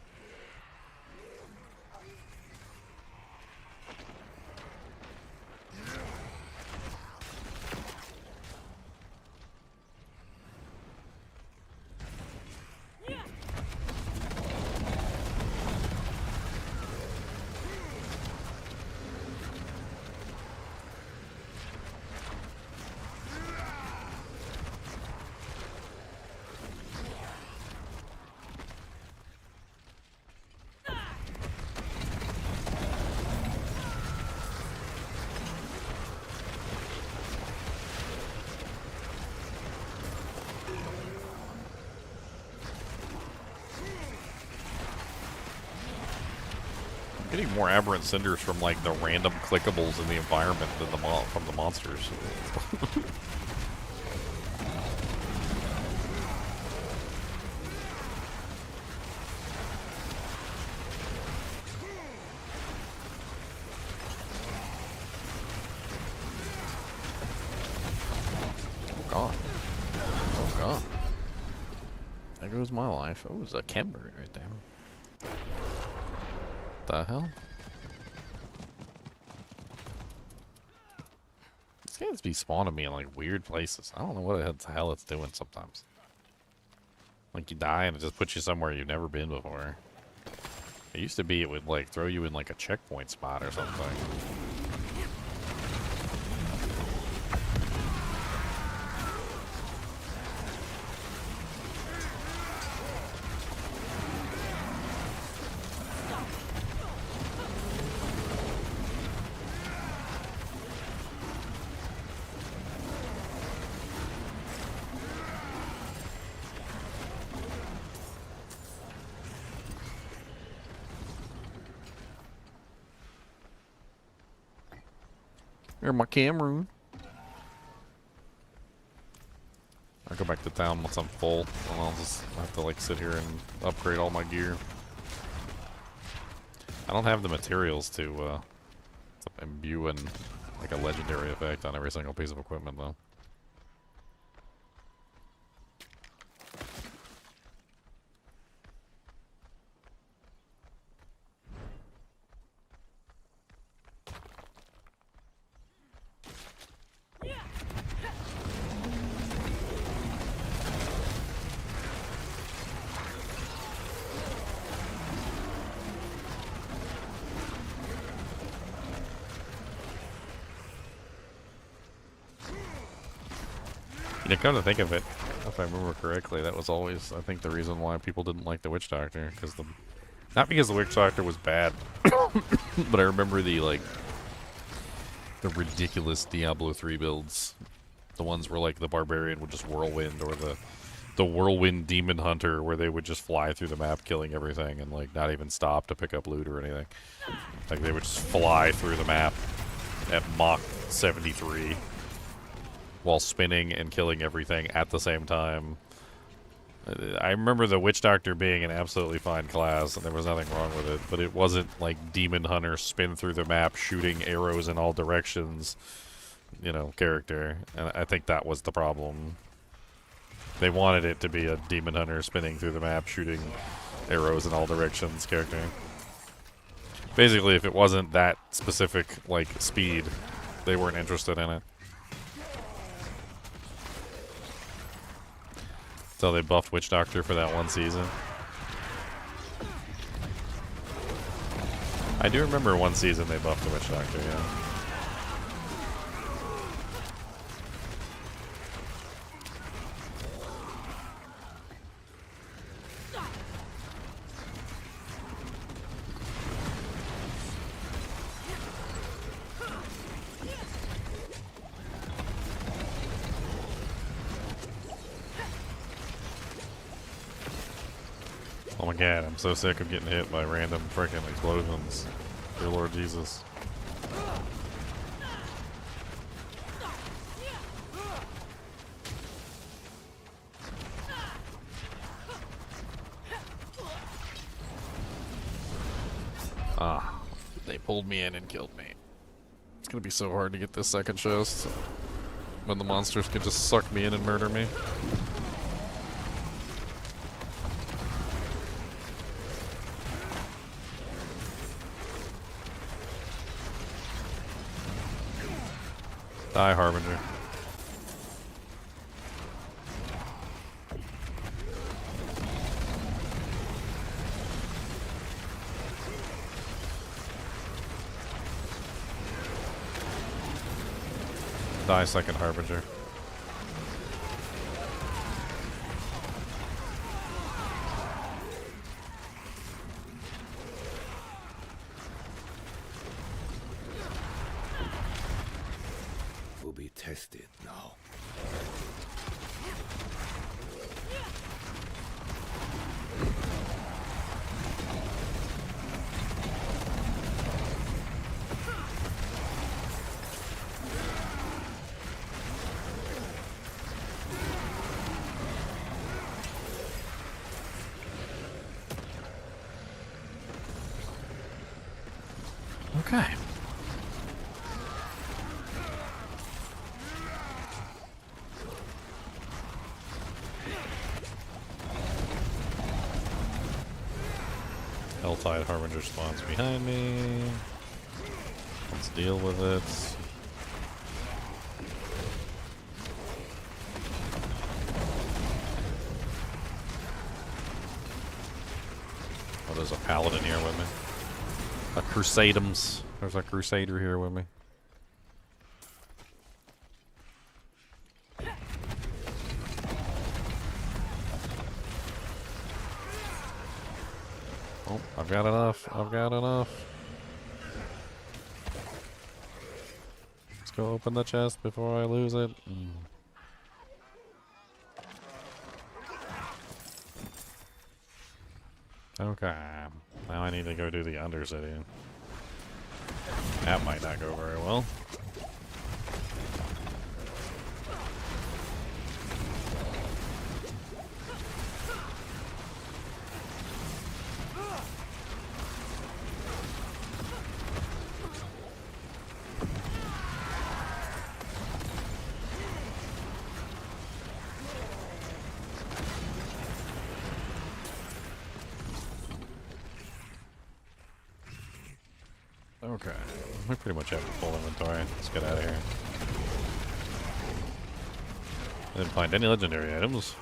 Getting more aberrant cinders from like the random clickables in the environment than from the monsters. Oh god. Oh god. There goes my life. Oh, it's a Kember right there. The hell? These guys be spawning me in like weird places. I don't know what the hell it's doing sometimes. Like you die and it just puts you somewhere you've never been before. It used to be it would like throw you in like a checkpoint spot or something. Here's my Cameroon. I'll go back to town once I'm full, and I'll just have to like sit here and upgrade all my gear. I don't have the materials to imbue in like a legendary effect on every single piece of equipment though. Yeah, come to think of it, if I remember correctly, that was always, I think, the reason why people didn't like the Witch Doctor, because not because the Witch Doctor was bad, but I remember the ridiculous Diablo 3 builds, the ones where like the Barbarian would just whirlwind, or the Whirlwind Demon Hunter, where they would just fly through the map killing everything and like not even stop to pick up loot or anything. Like they would just fly through the map at Mach 73. While spinning and killing everything at the same time. I remember the Witch Doctor being an absolutely fine class, and there was nothing wrong with it, but it wasn't like Demon Hunter spin through the map shooting arrows in all directions, you know, character. And I think that was the problem. They wanted it to be a Demon Hunter spinning through the map shooting arrows in all directions character. Basically, if it wasn't that specific, like, speed, they weren't interested in it. So they buffed Witch Doctor for that one season. I do remember one season they buffed the Witch Doctor, yeah. Oh my god, I'm so sick of getting hit by random freaking explosions. Dear Lord Jesus. Ah, they pulled me in and killed me. It's gonna be so hard to get this second chest. when the monsters can just suck me in and murder me. Die, Harbinger. Die, second Harbinger. Will be tested now. Okay. HellTide Harbinger spawns behind me. Let's deal with it. Oh, there's a paladin here with me. A Crusadums. There's a Crusader here with me. Oh, I've got enough. I've got enough. Let's go open the chest before I lose it. Okay. Now I need to go do the Undercity. That might not go very well. Okay, we pretty much have a full inventory. Let's get out of here. I didn't find any legendary items.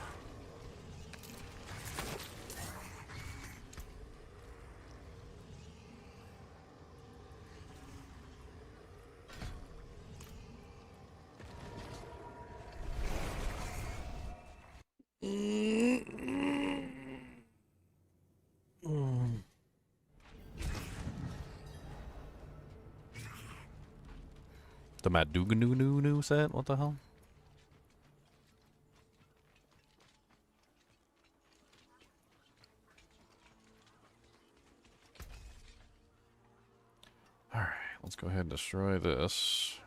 The Maduganoo set? What the hell? Alright, let's go ahead and destroy this.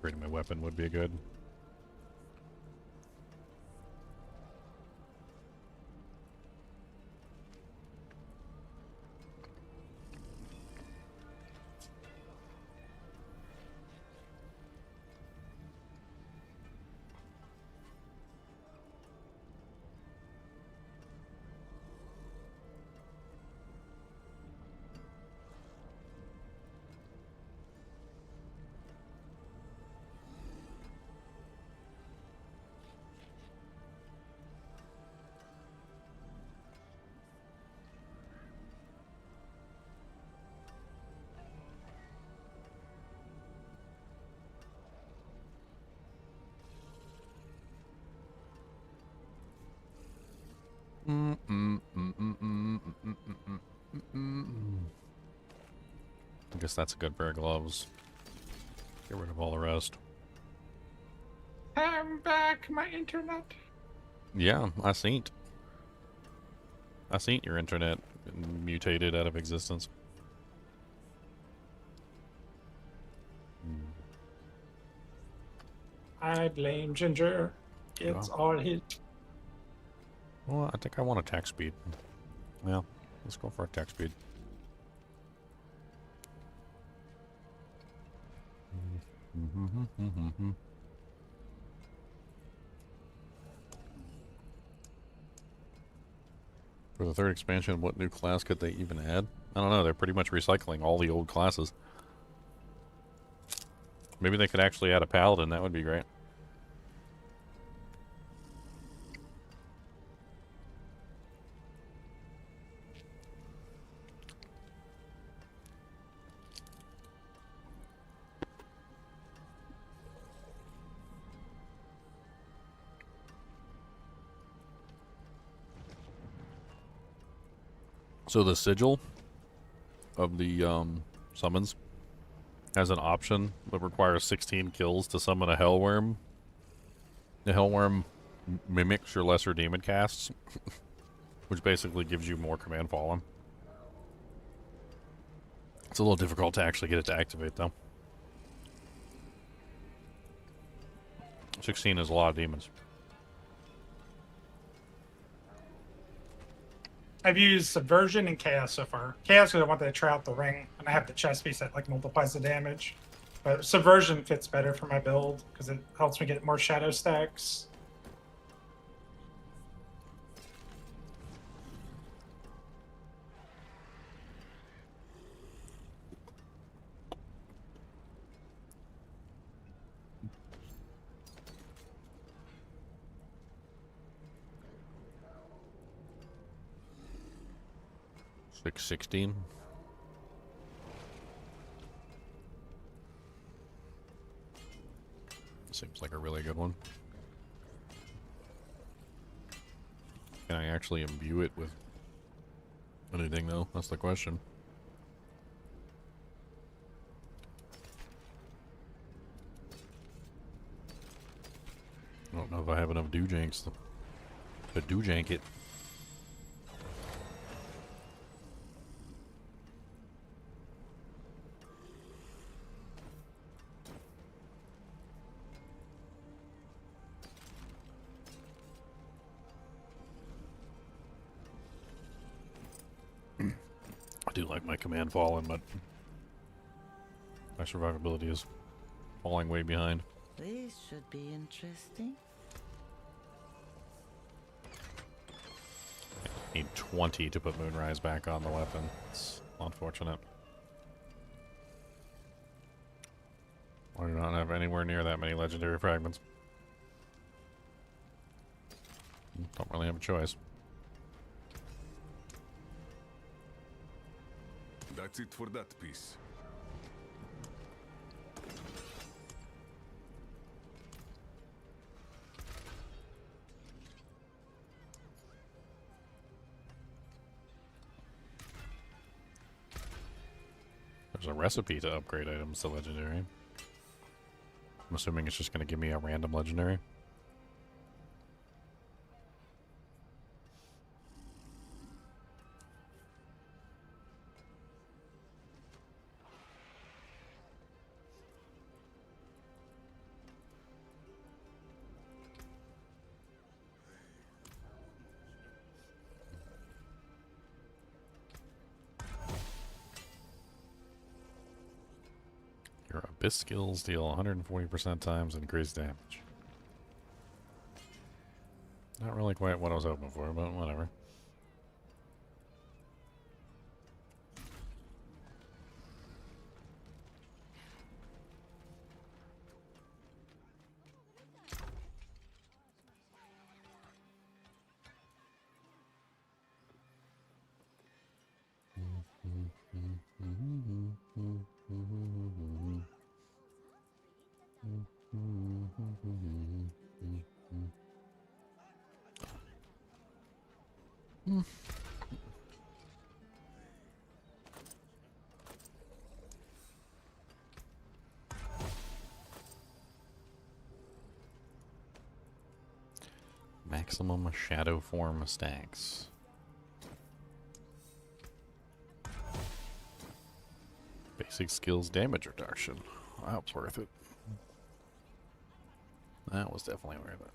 Upgrading my weapon would be good. I guess that's a good pair of gloves. Get rid of all the rest. I'm back, my internet. Yeah, I seen your internet mutated out of existence. I blame Ginger. It's all his. Well, I think I want attack speed. Yeah, let's go for attack speed. For the third expansion, what new class could they even add? I don't know, they're pretty much recycling all the old classes. Maybe they could actually add a paladin, that would be great. So the sigil of the summons has an option that requires 16 kills to summon a hellworm. The hellworm mimics your lesser demon casts, which basically gives you more command fallen. It's a little difficult to actually get it to activate, though. 16 is a lot of demons. I've used Subversion and Chaos so far. Chaos because I want to try out the ring, and I have the chest piece that like multiplies the damage. But Subversion fits better for my build because it helps me get more shadow stacks. Like 16. Seems like a really good one. Can I actually imbue it with anything, though? That's the question. I don't know if I have enough doojanks to doojank it. I do like my command falling, but my survivability is falling way behind. This should be interesting. Need 20 to put Moonrise back on the weapon. It's unfortunate. I do not have anywhere near that many legendary fragments. Don't really have a choice. That's it for that piece. There's a recipe to upgrade items to legendary. I'm assuming it's just going to give me a random legendary. Abyss skills deal 140% times increased damage. Not really quite what I was hoping for, but whatever. Maximum shadow form stacks. Basic skills damage reduction. That was worth it. That was definitely worth it.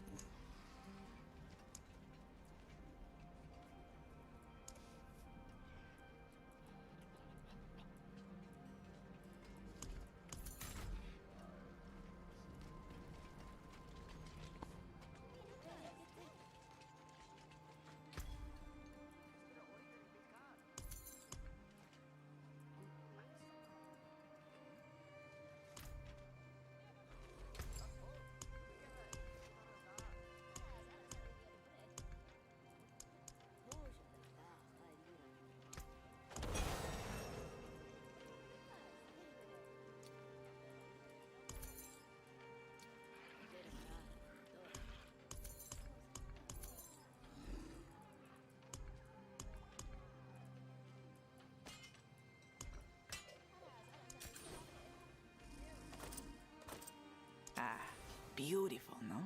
Beautiful, no?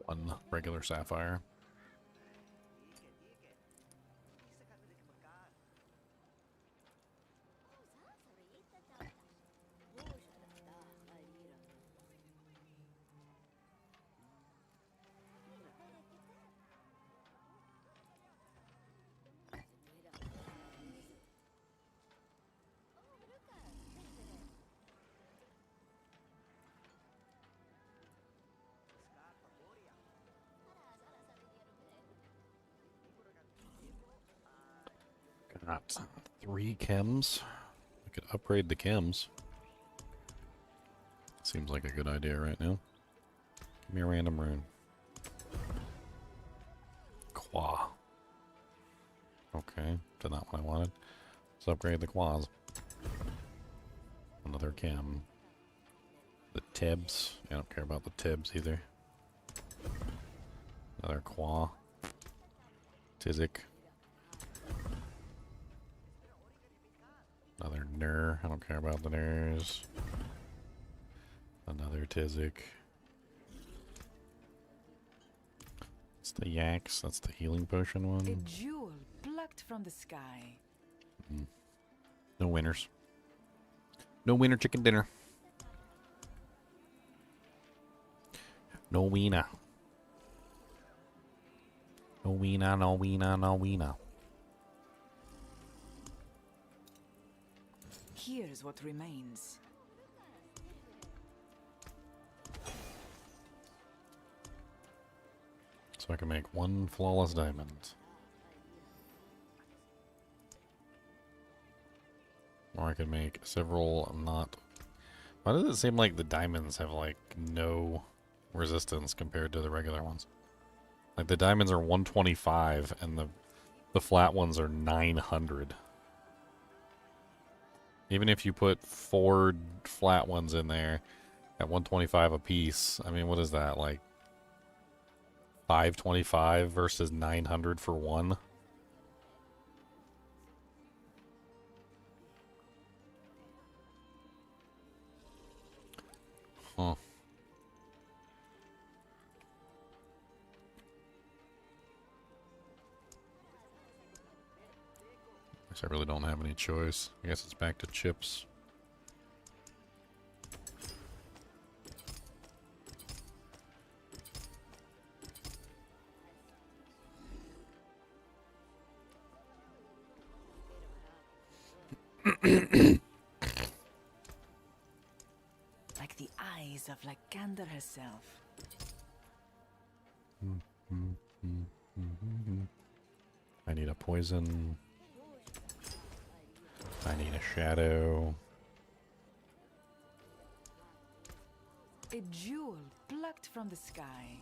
One regular sapphire. Got 3 chems. We could upgrade the chems. Seems like a good idea right now. Give me a random rune. Qua. Okay, that's not what I wanted. Let's upgrade the quas. Another chem. The tibs. I don't care about the tibs either. Another qua. Tizik. Another Nur. I don't care about the Nurs. Another Tizik. It's the Yaks. That's the healing potion A one. jewel plucked from the sky. No winners. No winner chicken dinner. No wiener. No wiener, no wiener, no wiener. Here's what remains. So I can make 1 flawless diamond. Or I can make several not... Why does it seem like the diamonds have like no resistance compared to the regular ones? Like the diamonds are 125 and the flat ones are 900. Even if you put 4 flat ones in there at 125 a piece, I mean, what is that, like 525 versus 900 for one? So I really don't have any choice. I guess it's back to chips. Like the eyes of Lycander herself. I need a poison. I need a shadow. A jewel plucked from the sky.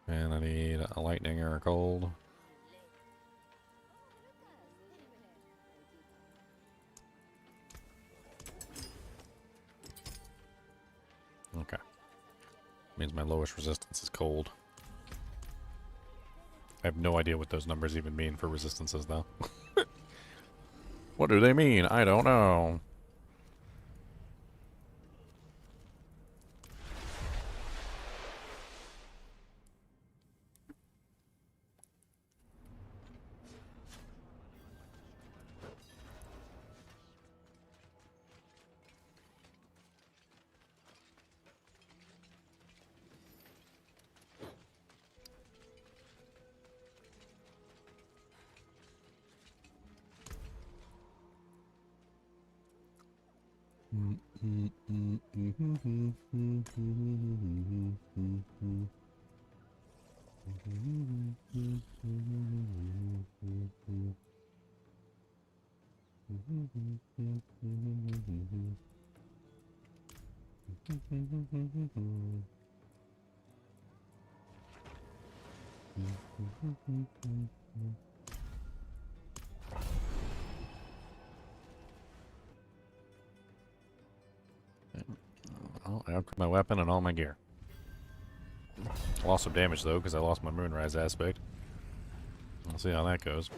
And I need a lightning or a cold. Okay. Means my lowest resistance is cold. I have no idea what those numbers even mean for resistances, though. What do they mean? I don't know. Oh, I outgrew my weapon and all my gear. Lost some damage though, because I lost my Moonrise aspect. We'll see how that goes.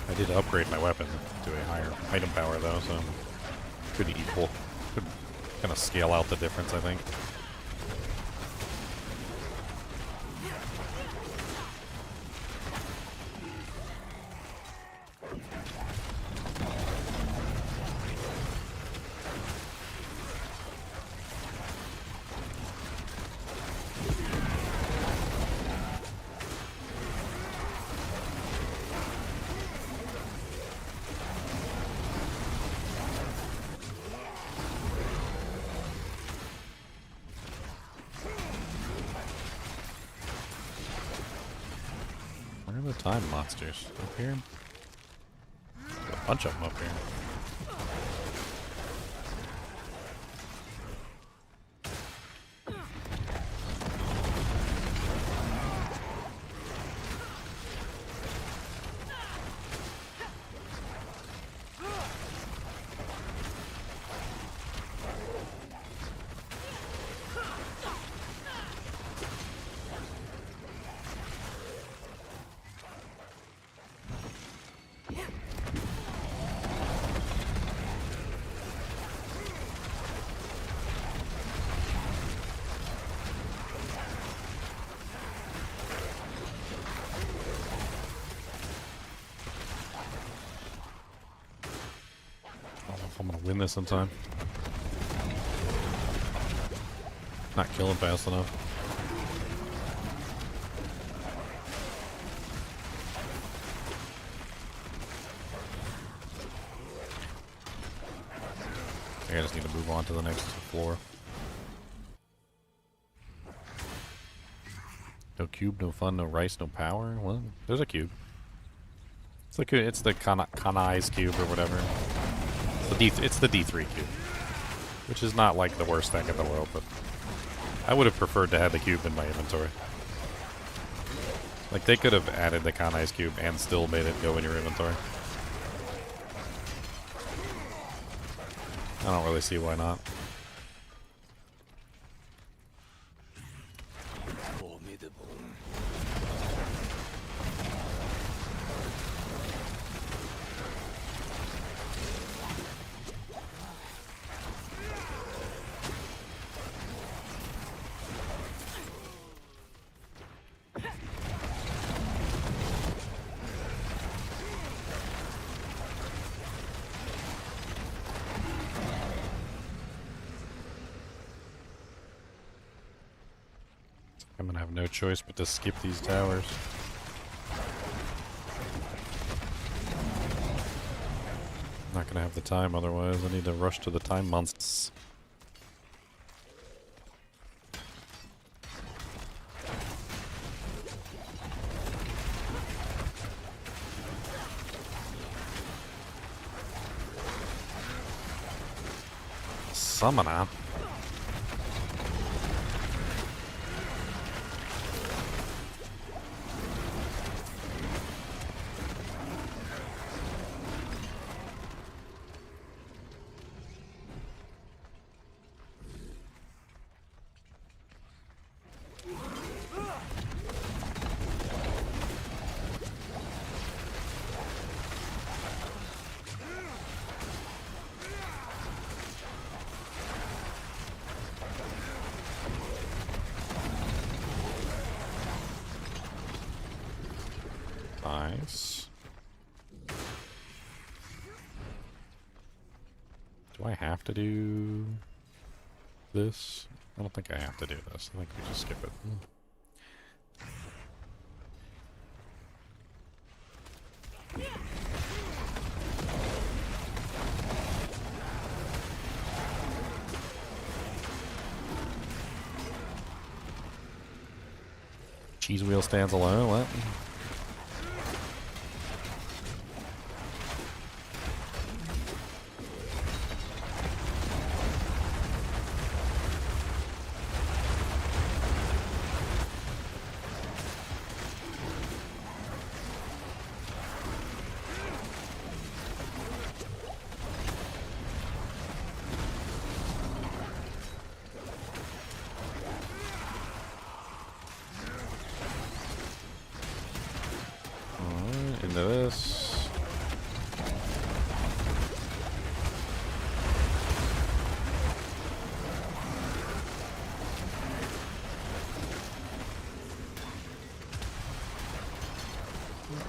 I did upgrade my weapon to a higher item power though, so could equal. Could kind of scale out the difference, I think. Where are the time monsters? Up here? There's a bunch of them up here. I'm gonna win this sometime. Not killing fast enough. I think I just need to move on to the next floor. No cube, no fun, no rice, no power. Well, there's a cube. It's the Kanai's cube or whatever. It's the D3 cube, which is not like the worst thing in the world, but I would have preferred to have the cube in my inventory. Like, they could have added the Kanai's cube and still made it go in your inventory. I don't really see why not. Formidable. I'm gonna have no choice but to skip these towers. Not gonna have the time otherwise. I need to rush to the time monsters. Summoner. Nice. Do I have to do this? I don't think I have to do this. I think we just skip it. Cheese wheel stands alone. What? Into this.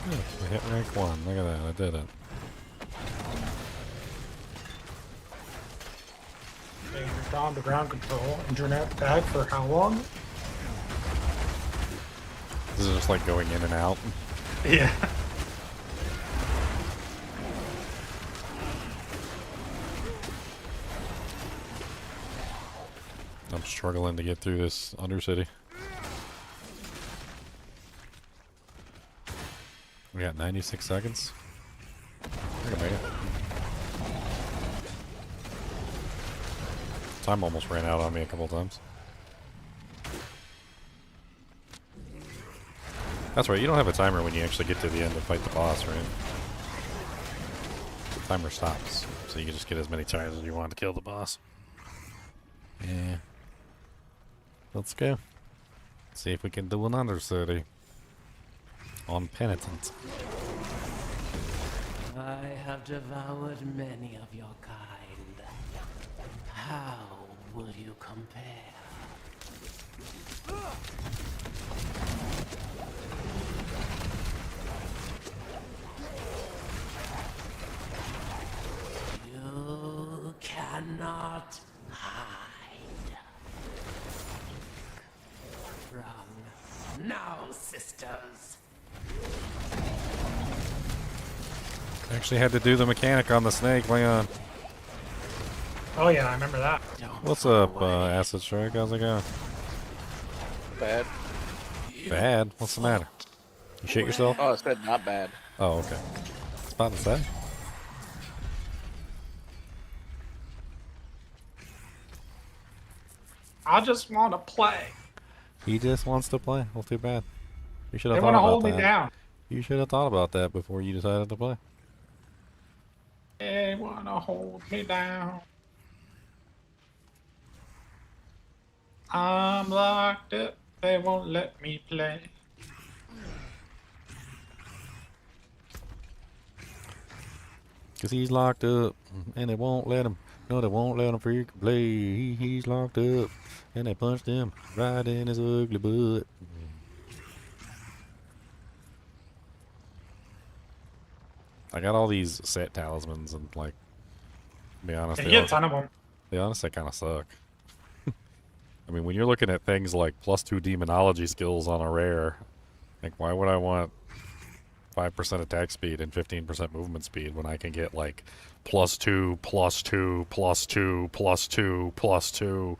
Good. I hit rank 1. Look at that. I did it. Okay, you're down to ground control. Internet bad for how long? This is just like going in and out. Yeah. I'm struggling to get through this Undercity. We got 96 seconds. I can make it. Time almost ran out on me a couple times. That's right, you don't have a timer when you actually get to the end to fight the boss, right? The timer stops, so you can just get as many tries as you want to kill the boss. Yeah. Let's go. See if we can do an Undercity. On Penitent. I have devoured many of your kind. How will you compare? You cannot hide from now, sisters. I actually had to do the mechanic on the snake. Hang on. Oh yeah, I remember that. What's up, Acid Strike? How's it going? Bad. Bad? What's the matter? You shit yourself? Oh, it said not bad. Oh, okay. I was about to say. I just want to play. He just wants to play. Well, too bad. You should They have want thought to about hold that. me down. You should have thought about that before you decided to play. They want to hold me down. I'm locked up. They won't let me play. Cause he's locked up, and they won't let him. No, they won't let him freaking play. He's locked up, and they punched him right in his ugly butt. I got all these set talismans, and like, to be honest, Yeah, you get a ton of them. they honestly kind of suck. I mean, when you're looking at things like +2 demonology skills on a rare, like why would I want 5% attack speed and 15% movement speed when I can get like +2, +2, +2, +2, +2?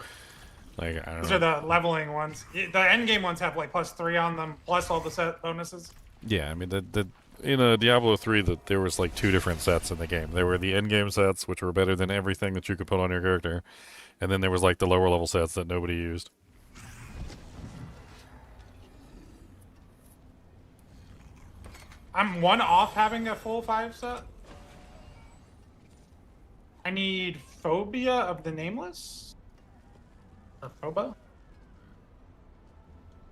Like, I don't Those know. are the leveling ones. The endgame ones have like +3 on them, plus all the set bonuses. Yeah, I mean, in Diablo 3, there was like 2 different sets in the game. There were the endgame sets, which were better than everything that you could put on your character, and then there was like the lower level sets that nobody used. I'm one off having a full 5 set. I need Phobia of the Nameless. Or Phoba?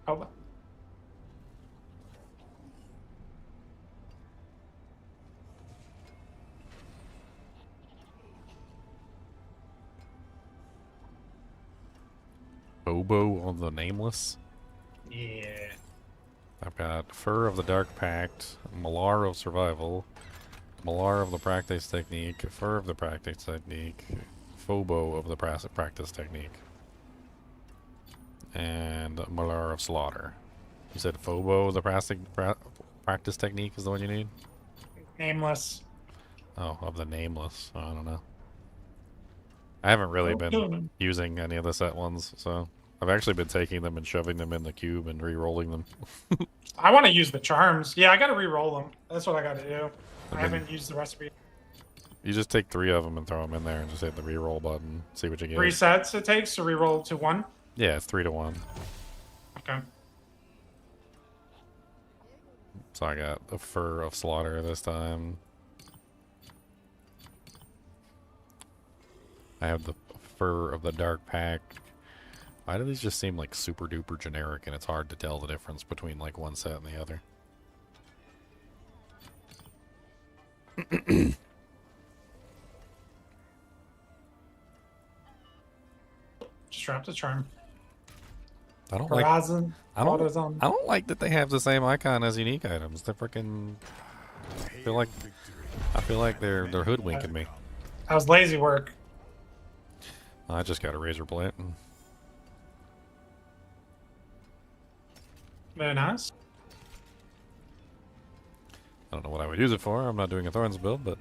Phoba? Oboe on the Nameless. Yeah. I've got Fur of the Dark Pact, Malar of Survival, Malar of the Practice Technique, Fur of the Practice Technique, Phobo of the Practice Technique, and Malar of Slaughter. You said Phobo of the Practice Technique is the one you need? Nameless. Oh, of the Nameless. Oh, I don't know. I haven't really been using any of the set ones, so I've actually been taking them and shoving them in the cube and re-rolling them. I want to use the charms. Yeah, I got to re-roll them. That's what I got to do. I then- haven't used the recipe. You just take 3 of them and throw them in there and just hit the re-roll button, see what you get. 3 sets it takes to re-roll to 1. Yeah, it's 3 to 1. Okay. So I got the Fur of Slaughter this time. I have the Fur of the Dark Pact. Why do these just seem like super duper generic and it's hard to tell the difference between like one set and the other? Just drop the charm. I don't like Horizon. I don't AutoZone. I don't like that they have the same icon as unique items. They're freaking I feel like they're hoodwinking me. That was lazy work. I just got a razor blade. Very nice. I don't know what I would use it for. I'm not doing a Thorns build, but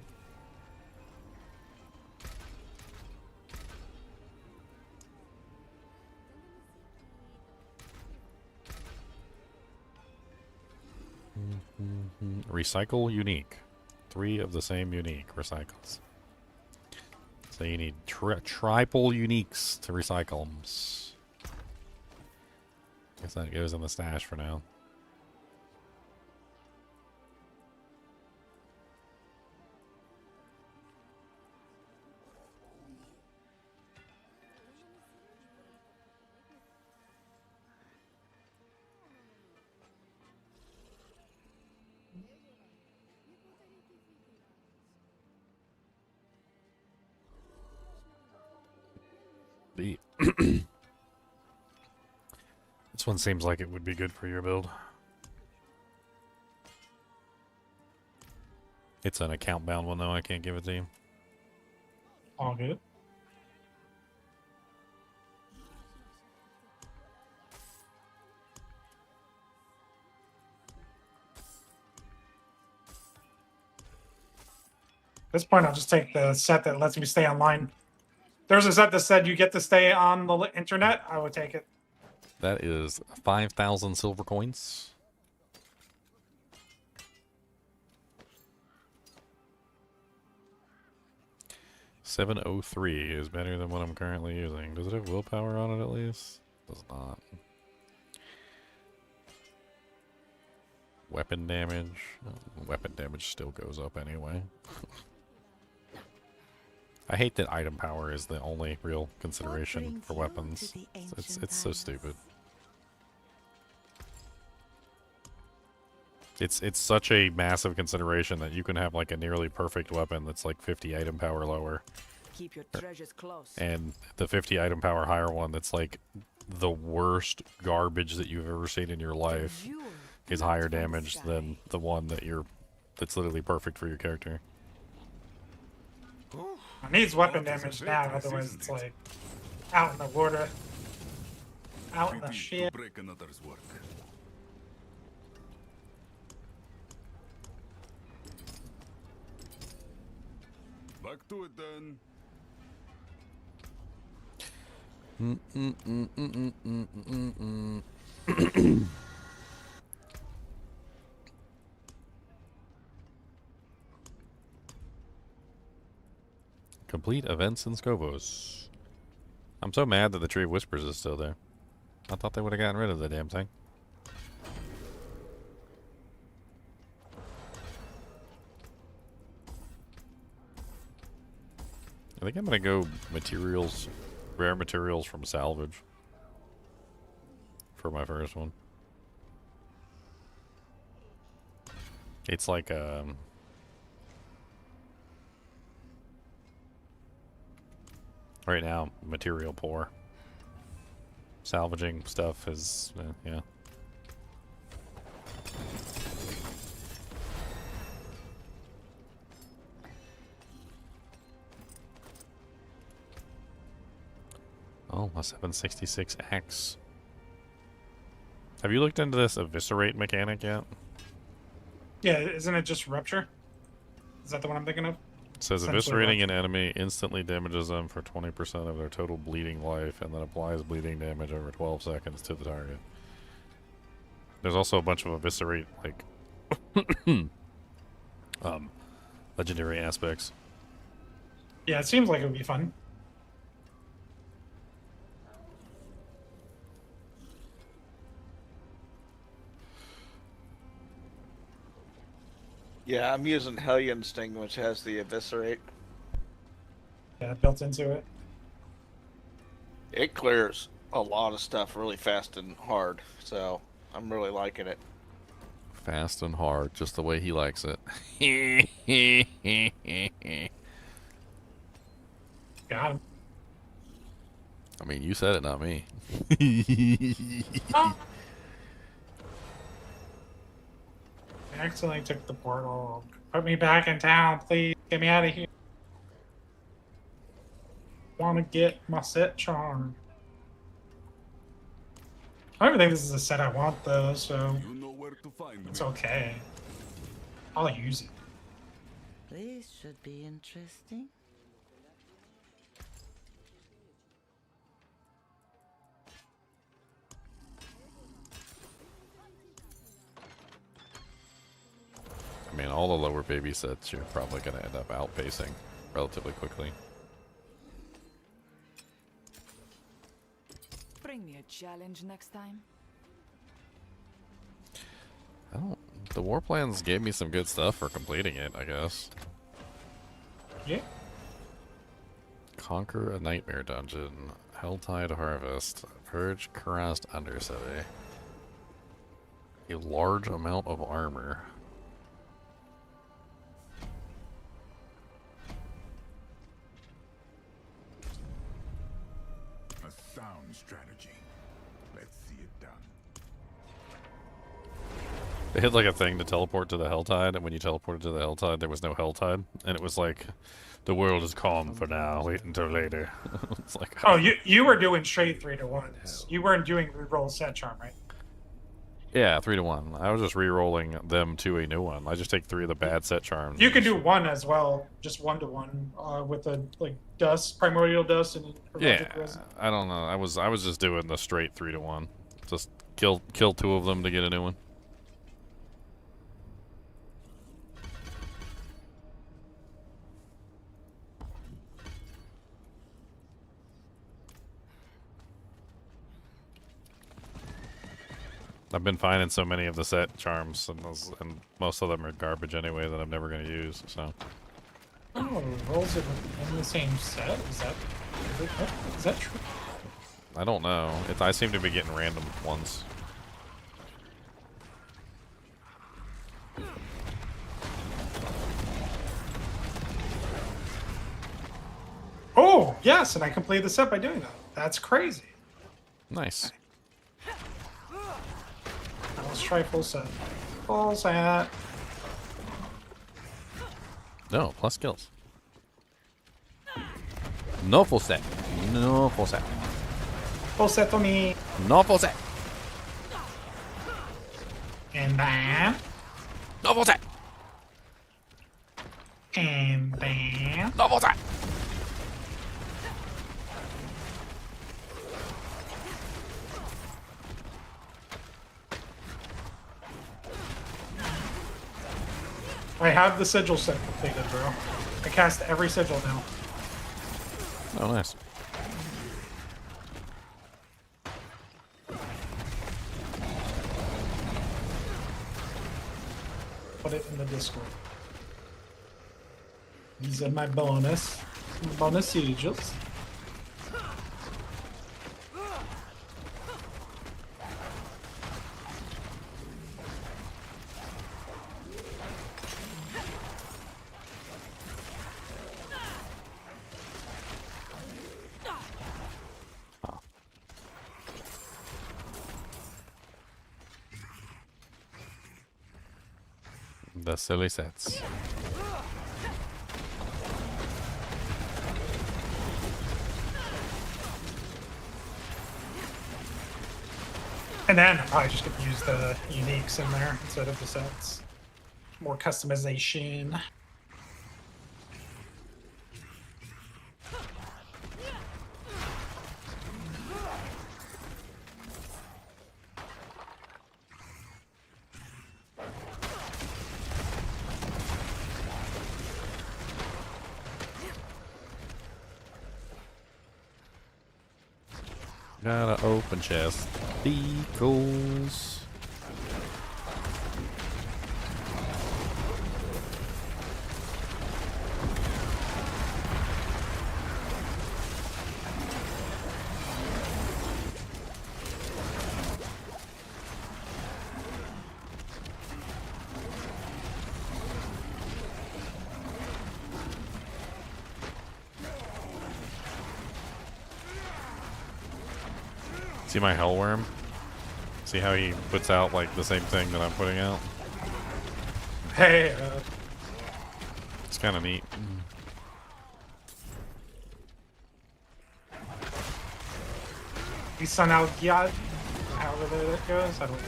recycle unique. 3 of the same unique recycles. So you need triple uniques to recycle them. Guess that goes in the stash for now. The this one seems like it would be good for your build. It's an account bound one though, I can't give it to you. All good. At this point, I'll just take the set that lets me stay online. There's a set that said you get to stay on the internet. I would take it. That is 5,000 silver coins. $703 is better than what I'm currently using. Does it have willpower on it at least? Does not. Weapon damage. Weapon damage still goes up anyway. I hate that item power is the only real consideration for weapons. It's so stupid. It's such a massive consideration that you can have like a nearly perfect weapon that's like 50 item power lower. Keep your treasures close. And the 50 item power higher one that's like the worst garbage that you've ever seen in your life is higher damage than the one that's literally perfect for your character. It needs weapon damage now, otherwise it's like out in the water. Out the Pity shit. to break another's work. Back to it then. Complete events in Scovos. I'm so mad that the Tree of Whispers is still there. I thought they would have gotten rid of the damn thing. I think I'm gonna go materials, rare materials from salvage for my first one. It's like right now material poor. Salvaging stuff is yeah. Oh, a 766 axe. Have you looked into this eviscerate mechanic yet? Yeah, isn't it just rupture? Is that the one I'm thinking of? It says Essentially eviscerating an enemy instantly damages them for 20% of their total bleeding life and then applies bleeding damage over 12 seconds to the target. There's also a bunch of eviscerate, like, legendary aspects. Yeah, it seems like it would be fun. Yeah, I'm using Hellion Sting, which has the Eviscerate. Yeah, built into it. It clears a lot of stuff really fast and hard, so I'm really liking it. Fast and hard, just the way he likes it. Got him. I mean, you said it, not me. Oh. I accidentally took the portal. Put me back in town, please. Get me out of here. Want to get my set charm. I don't even think this is a set I want, though, so You know where to find it's me. okay. I'll use it. This should be interesting. I mean, all the lower baby sets you're probably going to end up outpacing relatively quickly. Bring me a challenge next time. I don't. The war plans gave me some good stuff for completing it, I guess. Yeah. Conquer a nightmare dungeon. HellTide harvest. Purge cursed Undercity. A large amount of armor. A sound strategy. Let's see it done. They had like a thing to teleport to the HellTide, and when you teleported to the HellTide, there was no HellTide, and it was like, the world is calm for now. Wait until later. It's like, Oh, you were doing straight 3-to-1s. You weren't doing reroll set charm, right? yeah, 3-to-1. I was just re-rolling them to a new one. I just take 3 of the bad set charms. You can do one as well, just 1-to-1, with the like dust, primordial dust, and Yeah, magic resin. I don't know. I was just doing the straight 3-to-1. Just kill 2 of them to get a new one. I've been finding so many of the set charms, and most of them are garbage anyway that I'm never going to use. So Oh, rolls it in the same set? Is that true? I don't know. I seem to be getting random ones. Oh, yes, and I completed the set by doing that. That's crazy. Nice. Now let's try full set. Full set. No, plus skills. No full set. No full set. Falsetto me. No falsetto. And bam. No falsetto. And bam. No falsetto. I have the sigil set completed, bro. I cast every sigil now. Oh, nice. Put it in the Discord. These are my bonus sigils. The silly sets. And then I'm probably just gonna use the uniques in there instead of the sets. More customization. Gotta open chest. Beacles. See my hellworm? See how he puts out like the same thing that I'm putting out? Hey, It's kind of neat. the sun out yad. However that goes. I don't know.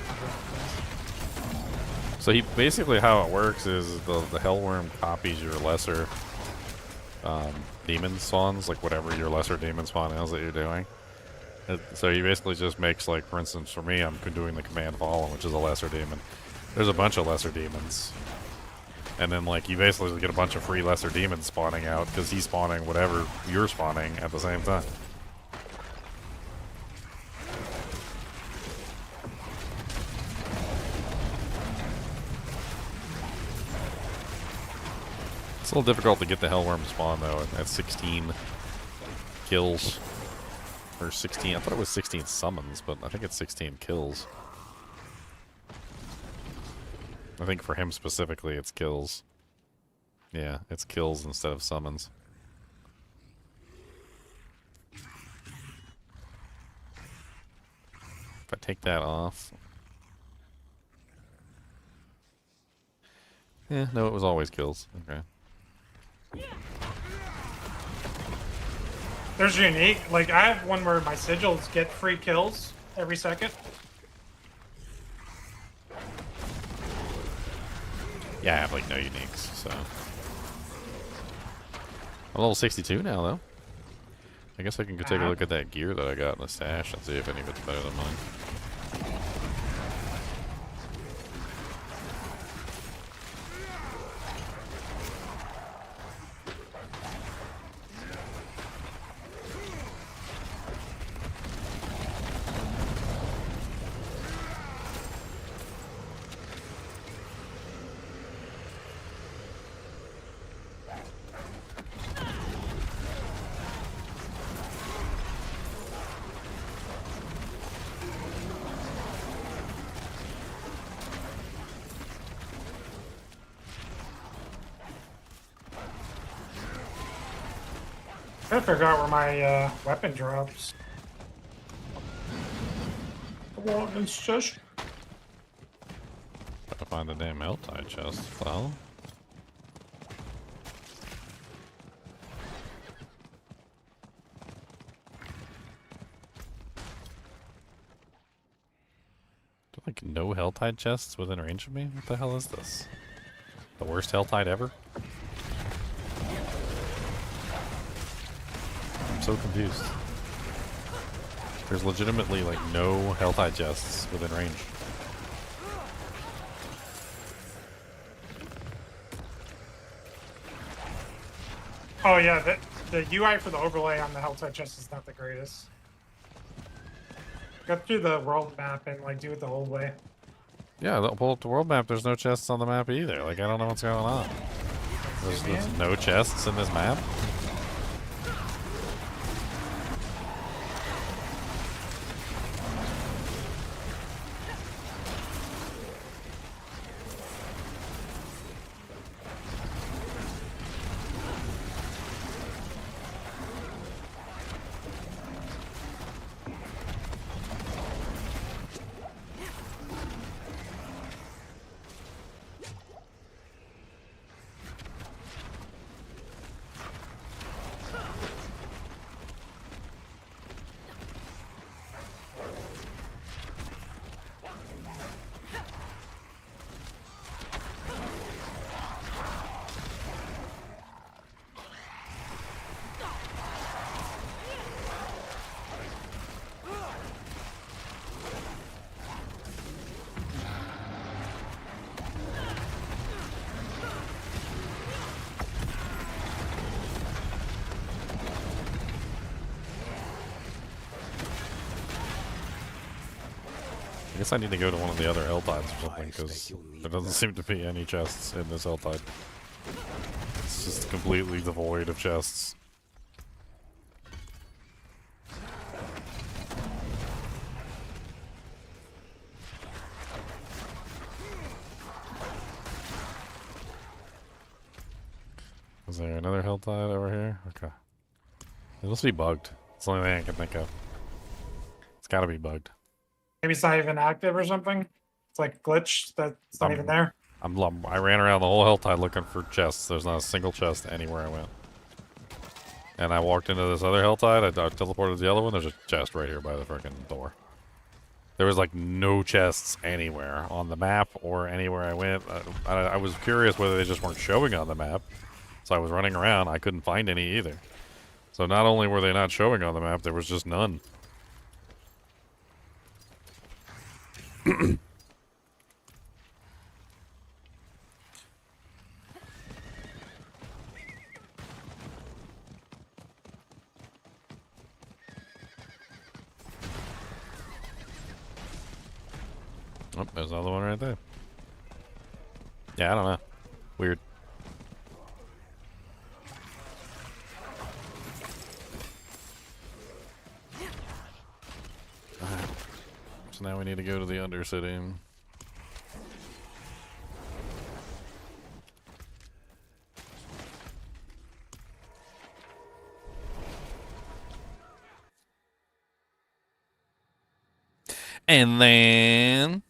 So he basically how it works is the hellworm copies your lesser demon spawns, like whatever your lesser demon spawn is that you're doing. So he basically just makes, like, for instance, for me, I'm doing the command fallen, which is a lesser demon. There's a bunch of lesser demons. And then, like, you basically get a bunch of free lesser demons spawning out because he's spawning whatever you're spawning at the same time. It's a little difficult to get the hellworm spawn, though, at 16 kills. Or 16, I thought it was 16 summons, but I think it's 16 kills. I think for him specifically, it's kills. Yeah, it's kills instead of summons. If I take that off... Yeah, no, it was always kills. Okay. There's unique. Like, I have one where my sigils get free kills every second. Yeah, I have like no uniques, so. I'm level 62 now, though. I guess I can go take a look at that gear that I got in the stash and see if any of it's better than mine. I figure out where my weapon drops. It's just Gotta find the damn HellTide chest, well. Like, no HellTide chests within range of me? What the hell is this? The worst HellTide ever? I'm so confused. There's legitimately, like, no HellTide chests within range. Oh yeah, the UI for the overlay on the HellTide chest is not the greatest. Go through the world map and like do it the old way. Yeah, pull up the world map. There's no chests on the map either. Like, I don't know what's going on. There's no chests in this map? I guess I need to go to one of the other HellTides or something, because there doesn't seem to be any chests in this HellTide. It's just completely devoid of chests. Is there another HellTide over here? Okay. It must be bugged. It's the only thing I can think of. It's gotta be bugged. Maybe it's not even active or something. It's like glitched that's not even there. I ran around the whole HellTide looking for chests. There's not a single chest anywhere I went. And I walked into this other HellTide. I teleported to the other one. There's a chest right here by the freaking door. There was like no chests anywhere on the map or anywhere I went. I was curious whether they just weren't showing on the map. So I was running around. I couldn't find any either. So not only were they not showing on the map, there was just none. Oh, there's another one right there. Yeah, I don't know. Weird. Alright. So now we need to go to the Undercity. And then...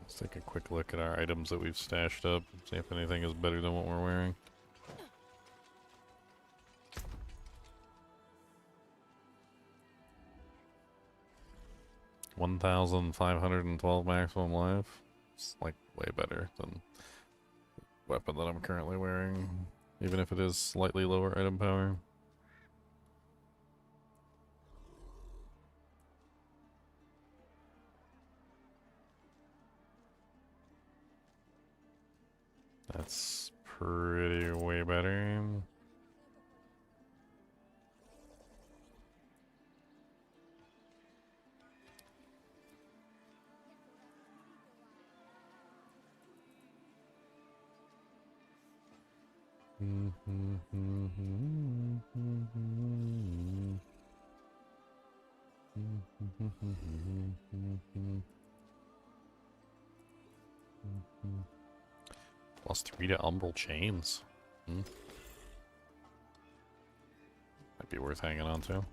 let's take a quick look at our items that we've stashed up, see if anything is better than what we're wearing. $1,512 maximum life. It's like way better than the weapon that I'm currently wearing, even if it is slightly lower item power. That's pretty way better. +3 to Umbral Chains. Might be worth hanging on to.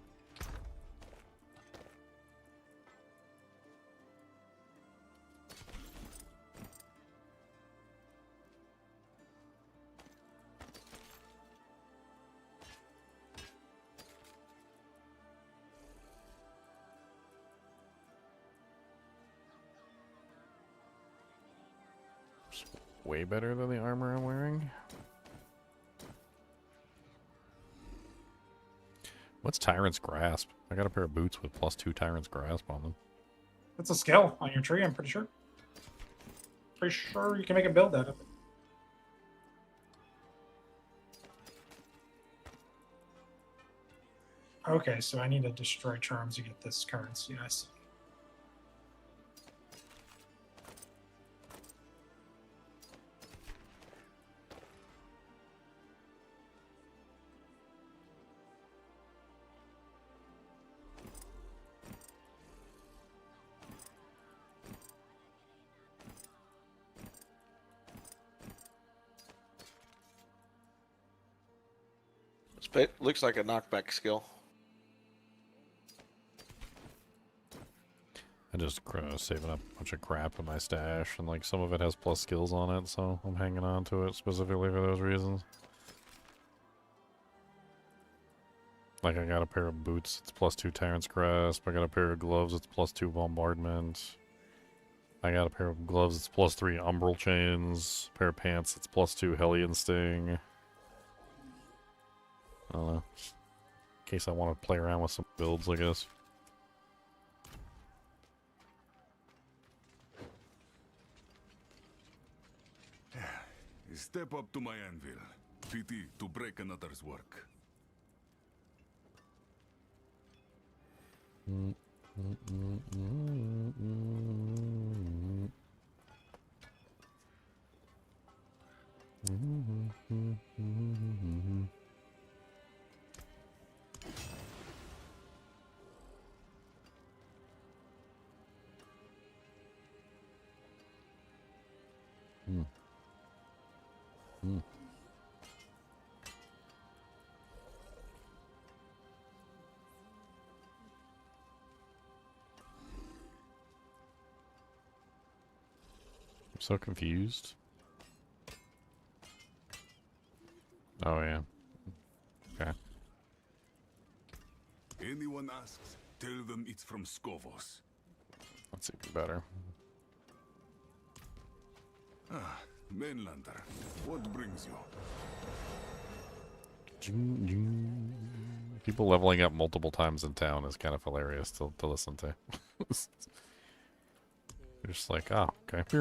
Way better than the armor I'm wearing. What's Tyrant's Grasp? I got a pair of boots with +2 Tyrant's Grasp on them. That's a skill on your tree, I'm pretty sure. Pretty sure you can make a build out of it. Okay, so I need to destroy charms to get this currency, I see. It looks like a knockback skill. I just saving up a bunch of crap in my stash, and like some of it has plus skills on it, so I'm hanging on to it specifically for those reasons. Like I got a pair of boots, it's +2 Tyrant's Grasp. I got a pair of gloves, it's +2 Bombardment. I got a pair of gloves, it's +3 Umbral Chains. A pair of pants, it's +2 Hellion Sting. I don't know. In case I want to play around with some builds, I guess. Step up to my anvil. Pity to break another's work. I'm so confused. Oh yeah. Okay. Anyone asks, tell them it's from Skovos. That's even better. Ah, Mainlander, what brings you? People leveling up multiple times in town is kind of hilarious to listen to. You're just like, oh, okay. Wait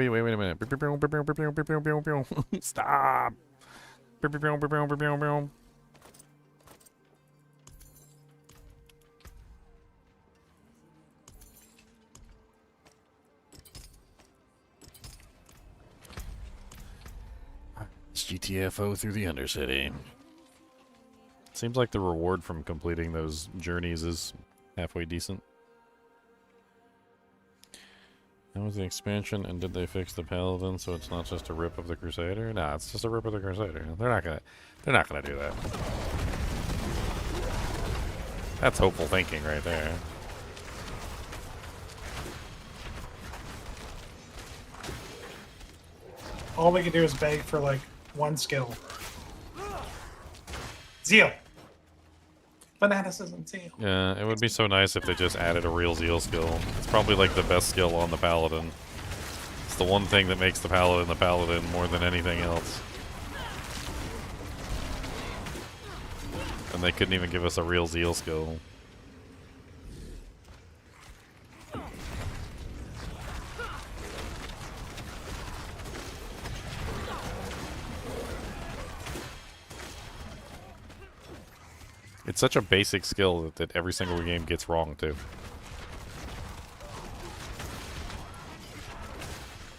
a minute. Stop. It's GTFO through the Undercity. Seems like the reward from completing those journeys is halfway decent. That was the expansion, and did they fix the Paladin so it's not just a rip of the Crusader? Nah, it's just a rip of the Crusader. They're not gonna do that. That's hopeful thinking right there. All we can do is beg for like one skill. Zeal. Fanaticism, zeal. Yeah, it would be so nice if they just added a real Zeal skill. It's probably like the best skill on the Paladin. It's the one thing that makes the Paladin more than anything else. And they couldn't even give us a real Zeal skill. It's such a basic skill that every single game gets wrong, too.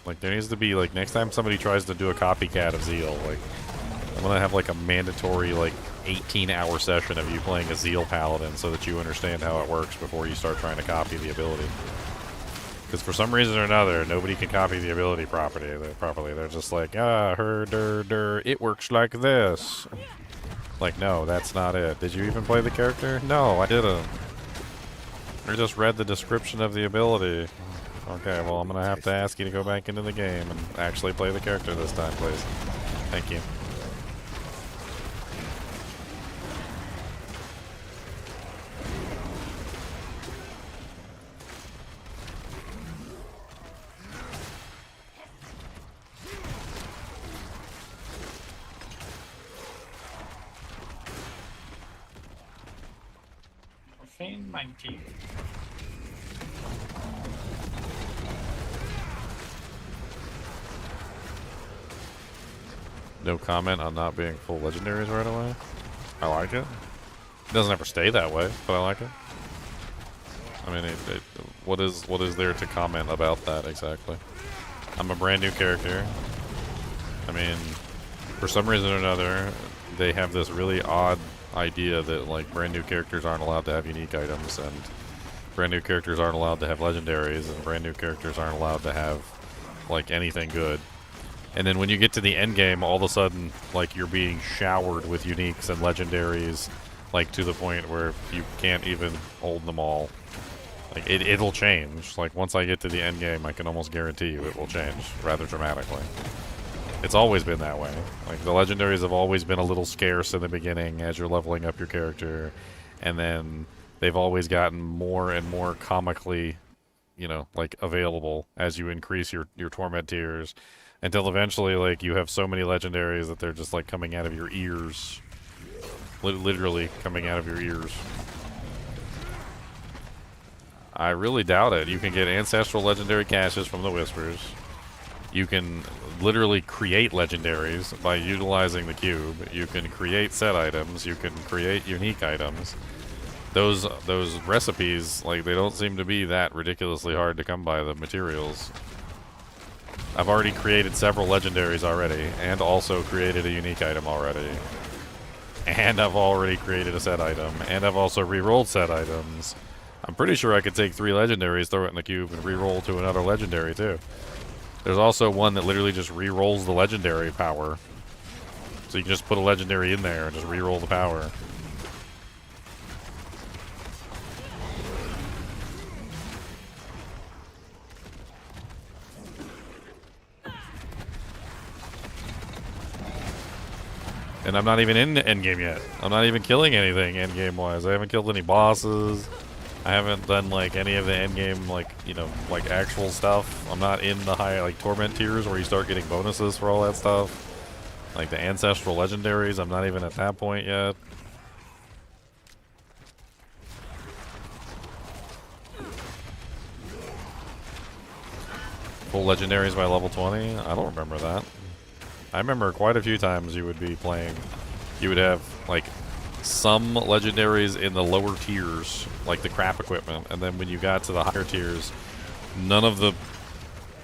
Like, there needs to be, like, next time somebody tries to do a copycat of Zeal, like, I'm gonna have, like, a mandatory, like, 18-hour session of you playing a Zeal Paladin so that you understand how it works before you start trying to copy the ability. Because for some reason or another, nobody can copy the ability properly. They're just like, it works like this. Like, no, that's not it. Did you even play the character? No, I didn't. I just read the description of the ability. Okay, well, I'm going to have to ask you to go back into the game and actually play the character this time, please. Thank you. Profane 19. No comment on not being full legendaries right away. I like it. It doesn't ever stay that way, but I like it. I mean, what is there to comment about that exactly? I'm a brand new character. I mean, for some reason or another, they have this really odd idea that like brand new characters aren't allowed to have unique items, and brand new characters aren't allowed to have legendaries, and brand new characters aren't allowed to have like anything good. And then when you get to the end game, all of a sudden, like, you're being showered with uniques and legendaries, like, to the point where you can't even hold them all. Like, it'll change. Like, once I get to the end game, I can almost guarantee you it will change rather dramatically. It's always been that way. Like, the legendaries have always been a little scarce in the beginning as you're leveling up your character, and then they've always gotten more and more comically, you know, like, available as you increase your torment tiers. Until eventually, like, you have so many legendaries that they're just, like, coming out of your ears. Literally coming out of your ears. I really doubt it. You can get ancestral legendary caches from the Whispers. You can literally create legendaries by utilizing the cube. You can create set items. You can create unique items. Those recipes, like, they don't seem to be that ridiculously hard to come by, the materials. I've already created several legendaries already, and also created a unique item already. And I've already created a set item, and I've also re-rolled set items. I'm pretty sure I could take 3 legendaries, throw it in the cube, and re-roll to another legendary too. There's also one that literally just re-rolls the legendary power. So you can just put a legendary in there and just re-roll the power. And I'm not even in the endgame yet. I'm not even killing anything endgame-wise. I haven't killed any bosses. I haven't done, like, any of the endgame, like, you know, like, actual stuff. I'm not in the high, like, torment tiers where you start getting bonuses for all that stuff. Like, the ancestral legendaries, I'm not even at that point yet. Full legendaries by level 20? I don't remember that. I remember quite a few times you would be playing, you would have, like, some legendaries in the lower tiers, like the crap equipment, and then when you got to the higher tiers, none of the,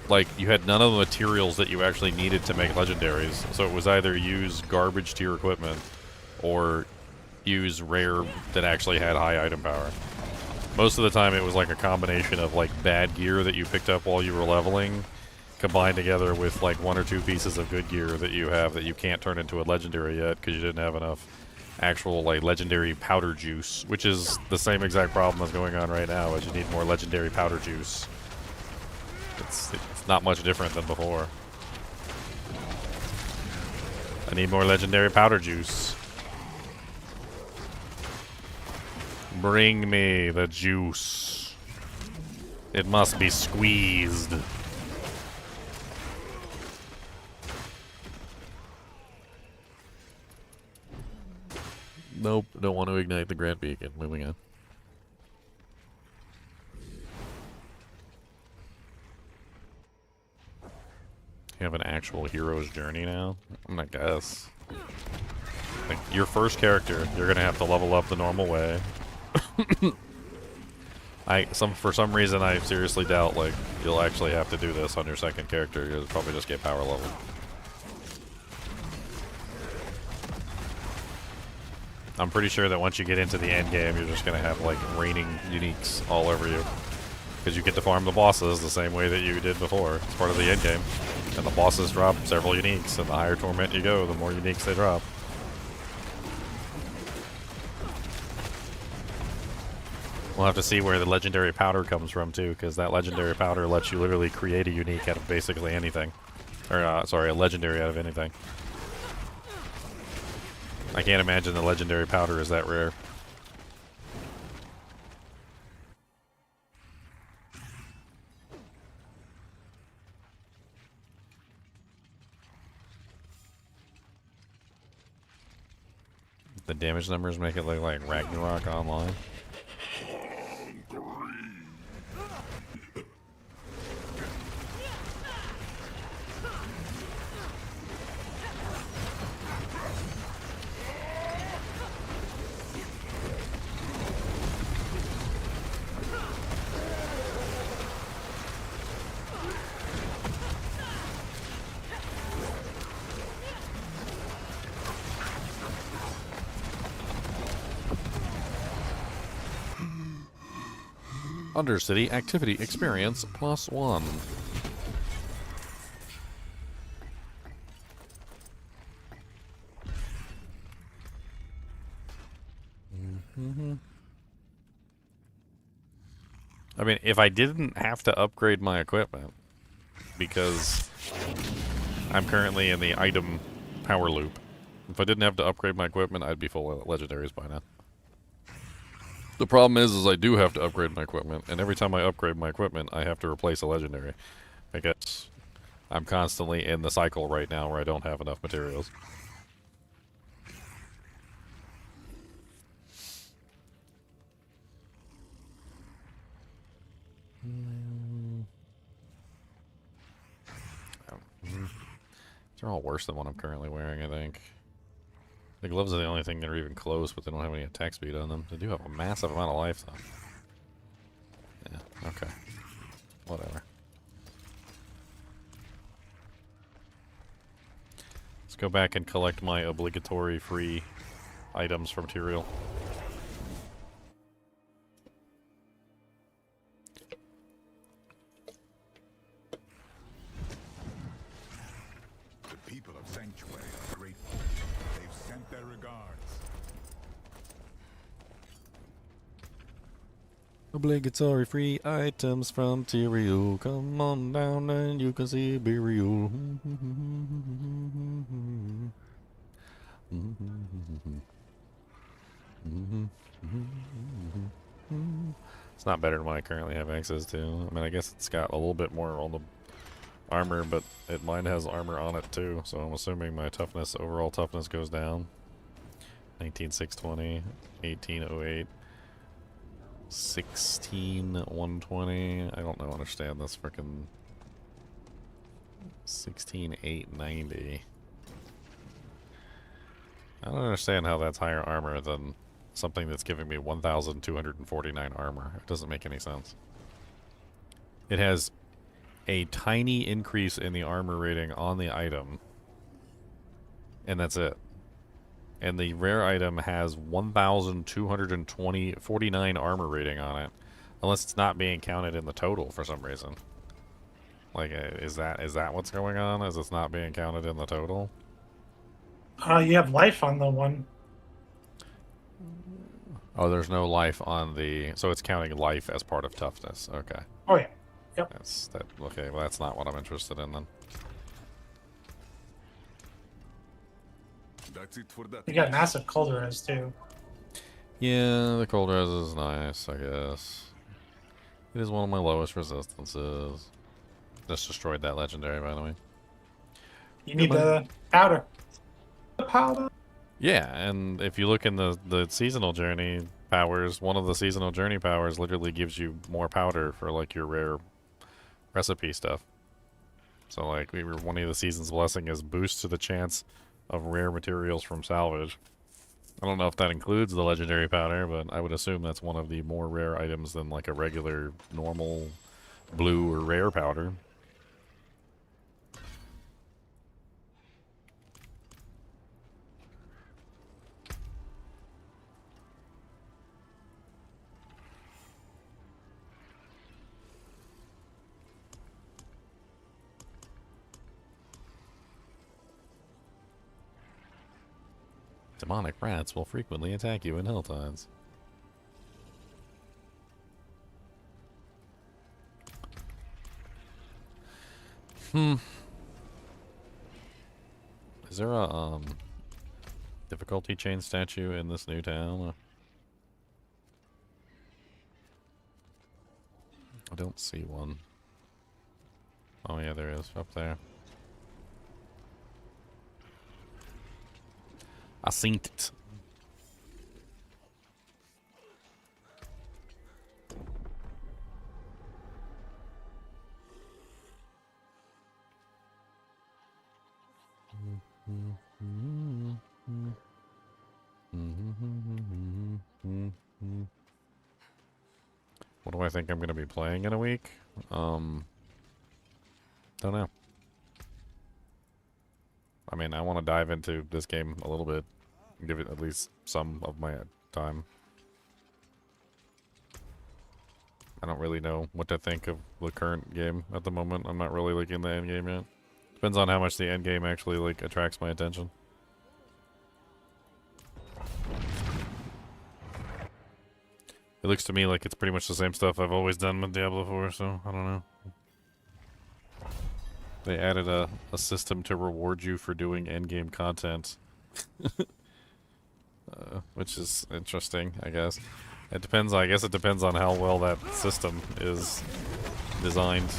like, you had none of the materials that you actually needed to make legendaries, so it was either use garbage tier equipment, or use rare that actually had high item power. Most of the time it was like a combination of, like, bad gear that you picked up while you were leveling, combined together with like 1 or 2 pieces of good gear that you have that you can't turn into a legendary yet because you didn't have enough actual like legendary powder juice, which is the same exact problem that's going on right now, is you need more legendary powder juice. It's not much different than before. I need more legendary powder juice. Bring me the juice. It must be squeezed. Nope, don't want to ignite the Grand Beacon. Moving on. You have an actual hero's journey now? I'm gonna guess. Like, your first character, you're gonna have to level up the normal way. For some reason, I seriously doubt, like, you'll actually have to do this on your second character. You'll probably just get power level. I'm pretty sure that once you get into the end game, you're just gonna have like raining uniques all over you. because you get to farm the bosses the same way that you did before. It's part of the end game. And the bosses drop several uniques, and the higher torment you go, the more uniques they drop. We'll have to see where the legendary powder comes from too, because that legendary powder lets you literally create a unique out of basically anything. Or, sorry, a legendary out of anything. I can't imagine the legendary powder is that rare. The damage numbers make it look like Ragnarok Online. Undercity activity experience +1. I mean, if I didn't have to upgrade my equipment, because I'm currently in the item power loop, if I didn't have to upgrade my equipment, I'd be full of legendaries by now. The problem is I do have to upgrade my equipment, and every time I upgrade my equipment, I have to replace a legendary. Because I'm constantly in the cycle right now where I don't have enough materials. They're all worse than what I'm currently wearing, I think. The gloves are the only thing that are even close, but they don't have any attack speed on them. They do have a massive amount of life, though. Yeah, okay. Whatever. Let's go back and collect my obligatory free items from Tyrael. The people of Sanctuary are grateful. They've sent their regards. Obligatory free items from Tyrael. Come on down and you can see Burial. It's not better than what I currently have access to. I mean, I guess it's got a little bit more on the armor, but mine has armor on it too, so I'm assuming my toughness, overall toughness goes down. 19,620, 1808, 16,120. I don't know, understand this freaking 16,890. I don't understand how that's higher armor than something that's giving me 1,249 armor. It doesn't make any sense. It has a tiny increase in the armor rating on the item, and that's it. And the rare item has 1,249 armor rating on it, unless it's not being counted in the total for some reason. Like, is that what's going on? Is it's not being counted in the total? You have life on the one. Oh, there's no life on the... So it's counting life as part of toughness. Okay. Oh yeah. Yep. Okay, well that's not what I'm interested in then. That's it for that. You got massive cold res too. Yeah, the cold res is nice, I guess. It is one of my lowest resistances. Just destroyed that legendary, by the way. You need the powder. The powder. Yeah, and if you look in the seasonal journey powers, one of the seasonal journey powers literally gives you more powder for like your rare recipe stuff. So like one of the season's blessing is boost to the chance of rare materials from salvage. I don't know if that includes the legendary powder, but I would assume that's one of the more rare items than like a regular normal blue or rare powder. Demonic rats will frequently attack you in HellTides. Is there a difficulty chain statue in this new town? I don't see one. Oh yeah, there is up there. I seen it. What do I think I'm going to be playing in a week? Don't know. I mean, I want to dive into this game a little bit. Give it at least some of my time. I don't really know what to think of the current game at the moment. I'm not really like in the end game yet. Depends on how much the end game actually like attracts my attention. It looks to me like it's pretty much the same stuff I've always done with Diablo 4, so I don't know. They added a system to reward you for doing endgame content. Which is interesting, I guess. It depends, I guess it depends on how well that system is designed.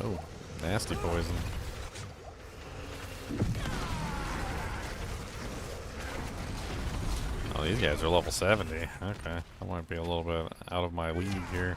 Oh, nasty poison. Oh, these guys are level 70. Okay, I might be a little bit out of my league here.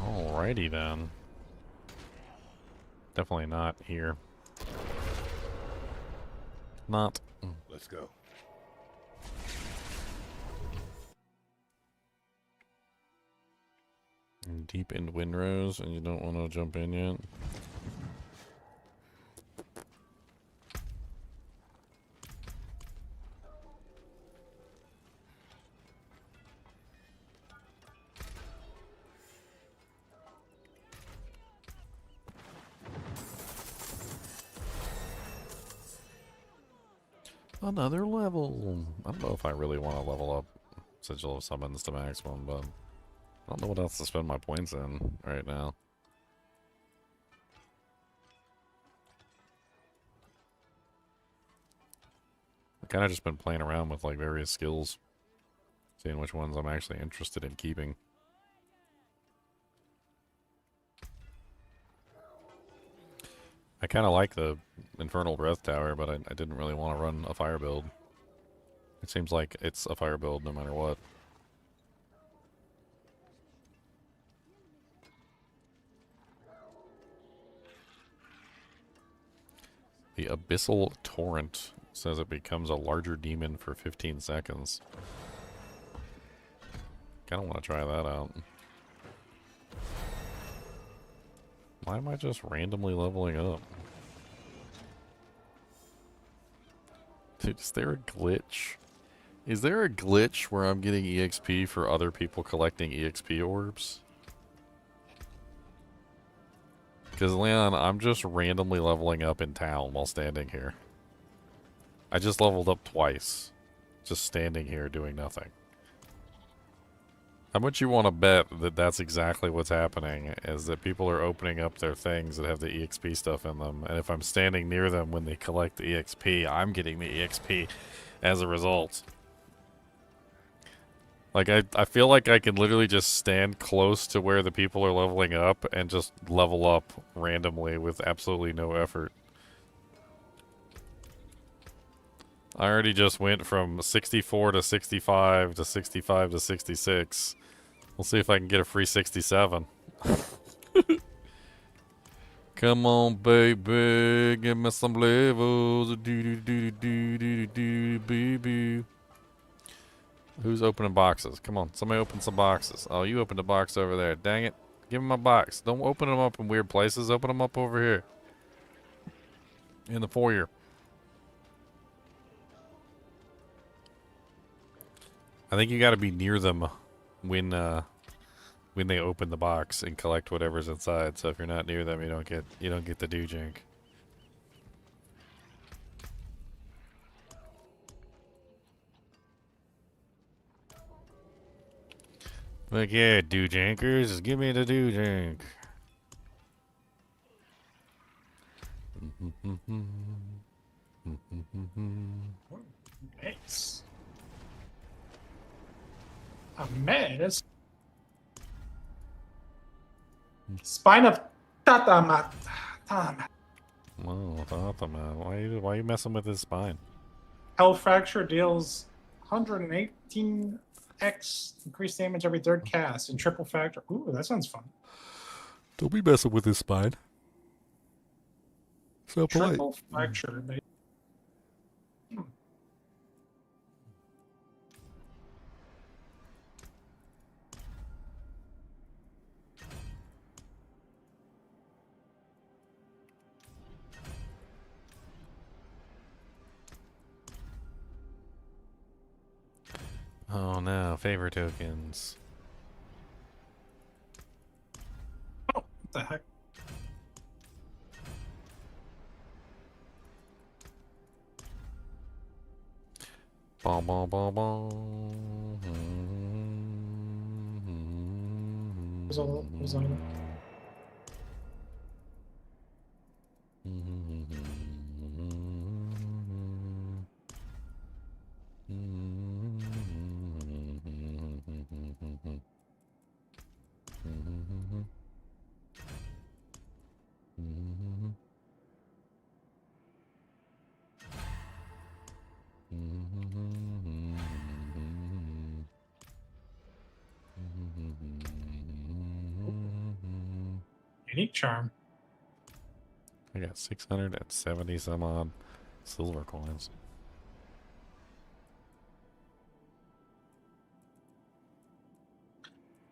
Alrighty then. Definitely not here. Not. Let's go. Deep in windrows and you don't want to jump in yet. Another level. I don't know if I really want to level up Sigil of Summons to maximum, but I don't know what else to spend my points in right now. I've kind of just been playing around with like various skills, seeing which ones I'm actually interested in keeping. I kind of like the Infernal Breath Tower, but I didn't really want to run a fire build. It seems like it's a fire build no matter what. The Abyssal Torrent says it becomes a larger demon for 15 seconds. Kind of want to try that out. Why am I just randomly leveling up? Dude, is there a glitch? Is there a glitch where I'm getting EXP for other people collecting EXP orbs? Because, Leon, I'm just randomly leveling up in town while standing here. I just leveled up twice. Just standing here doing nothing. How much you want to bet that that's exactly what's happening, is that people are opening up their things that have the EXP stuff in them, and if I'm standing near them when they collect the EXP, I'm getting the EXP as a result. Like, I feel like I can literally just stand close to where the people are leveling up and just level up randomly with absolutely no effort. I already just went from 64 to 65 to 65 to 66. We'll see if I can get a free 67. Come on, baby, give me some levels. Do do do do do do do boo. Who's opening boxes? Come on, somebody open some boxes. Oh, you opened a box over there. Dang it. Give me my box. Don't open them up in weird places. Open them up over here. In the foyer. I think you got to be near them when they open the box and collect whatever's inside. So if you're not near them, you don't get the dujink. Like, yeah, dujinkers, just give me the dujink. Nice. A mess. Spine of Tatamat. Tatamat. Oh, Tatamat. Why you messing with his spine? Hell Fracture deals 118x increased damage every third cast and triple factor. Ooh, that sounds fun. Don't be messing with his spine. So polite. Triple fracture. Oh no, favor tokens. Oh, what the heck? Bom bom bom bom. Was on it? Unique charm. I got 670 some odd silver coins.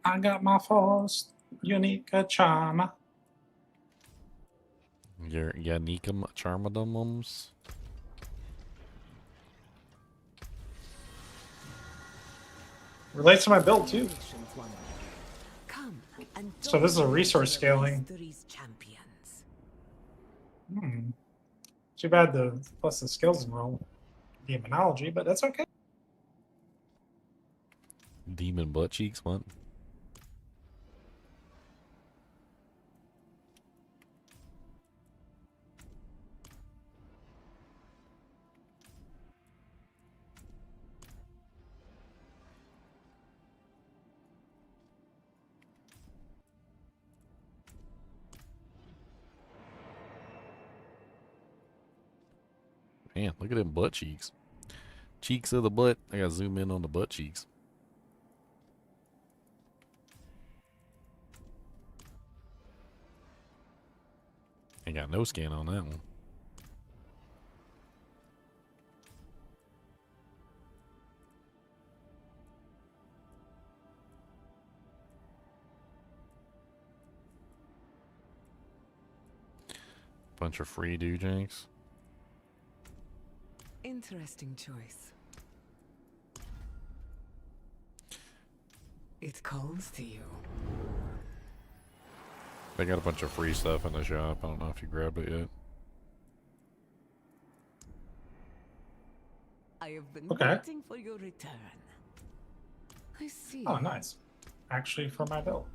I got my first unique charm. Your Yannikum Charmadumums. Relates to my build too. Come and So this is a join resource the scaling. history's champions. Too bad the plus the skills enroll demonology, but that's okay. Demon butt cheeks, what? Man, look at them butt cheeks. Cheeks of the butt. I gotta zoom in on the butt cheeks. Ain't got no skin on that one. Bunch of free dujinks. Interesting choice. It calls to you. They got a bunch of free stuff in the shop. I don't know if you grabbed it yet. I have been Okay. waiting for your return. I see. Oh, nice. Actually, for my build.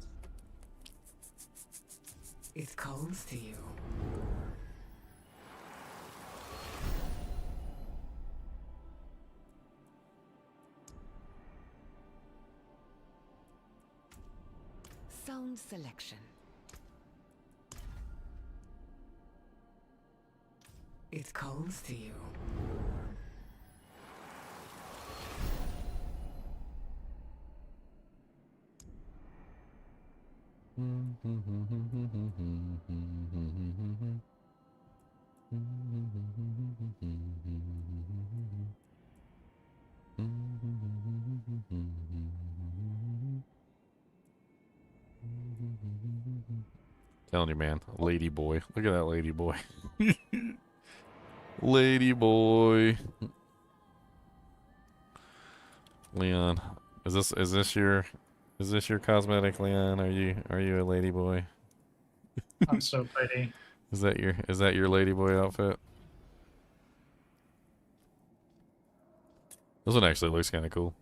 It calls to you. Sound selection. It calls to you. Telling you, man. Lady boy. Look at that lady boy. Lady boy. Leon. Is this your cosmetic, Leon? Are you a lady boy? I'm so pretty. Is that your lady boy outfit? This one actually looks kind of cool.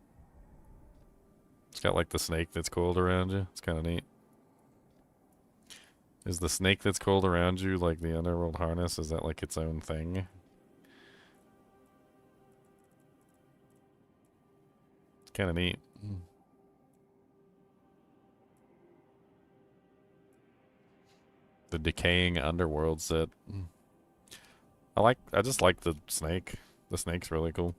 It's got like the snake that's coiled around you. It's kind of neat. Is the snake that's coiled around you like the underworld harness? Is that like its own thing? It's kind of neat. The decaying underworld set. I just like the snake. The snake's really cool.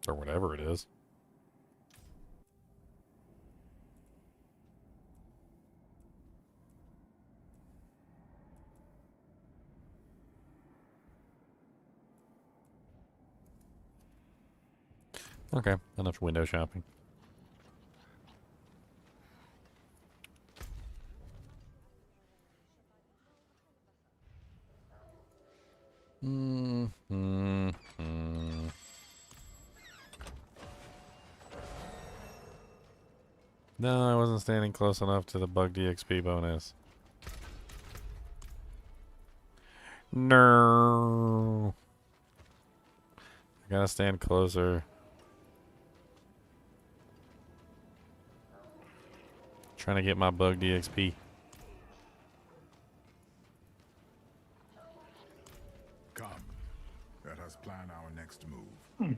Or whatever it is. Okay, enough window shopping. No, I wasn't standing close enough to the bug DXP bonus. No. I gotta stand closer. Trying to get my bug DXP. Come. Let us plan our next move.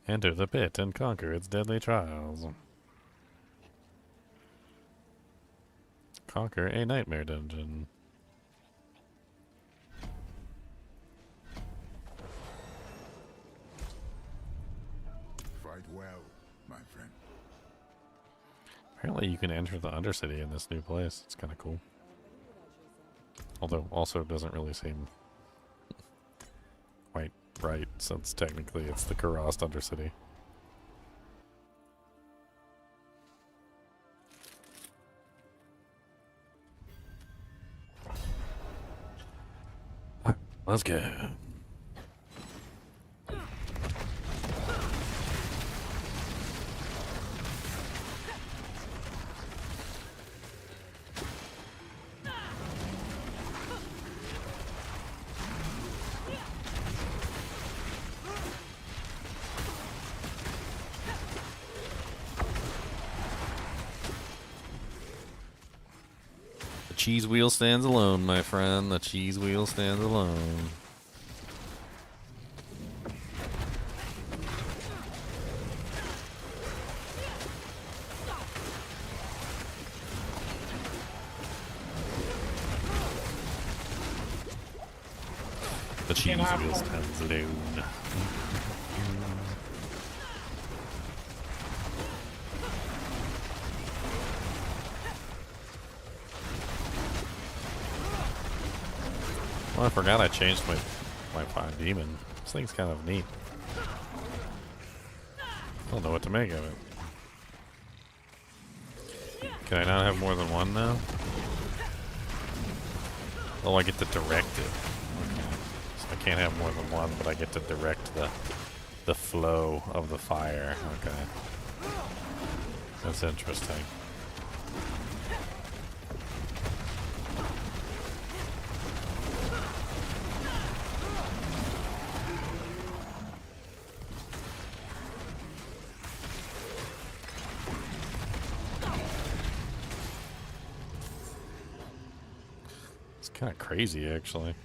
Enter the pit and conquer its deadly trials. Conquer a nightmare dungeon. Fight well, my friend. Apparently you can enter the Undercity in this new place. It's kind of cool. Although also doesn't really seem quite right, since technically it's the Kurast Undercity. Let's go. The cheese wheel stands alone, my friend. The cheese wheel stands alone. The cheese wheel stands alone. Oh, I forgot I changed my fire demon. This thing's kind of neat. I don't know what to make of it. Can I not have more than one now? Oh, I get to direct it. Okay. So I can't have more than one, but I get to direct the flow of the fire. Okay. That's interesting. Kind of crazy, actually.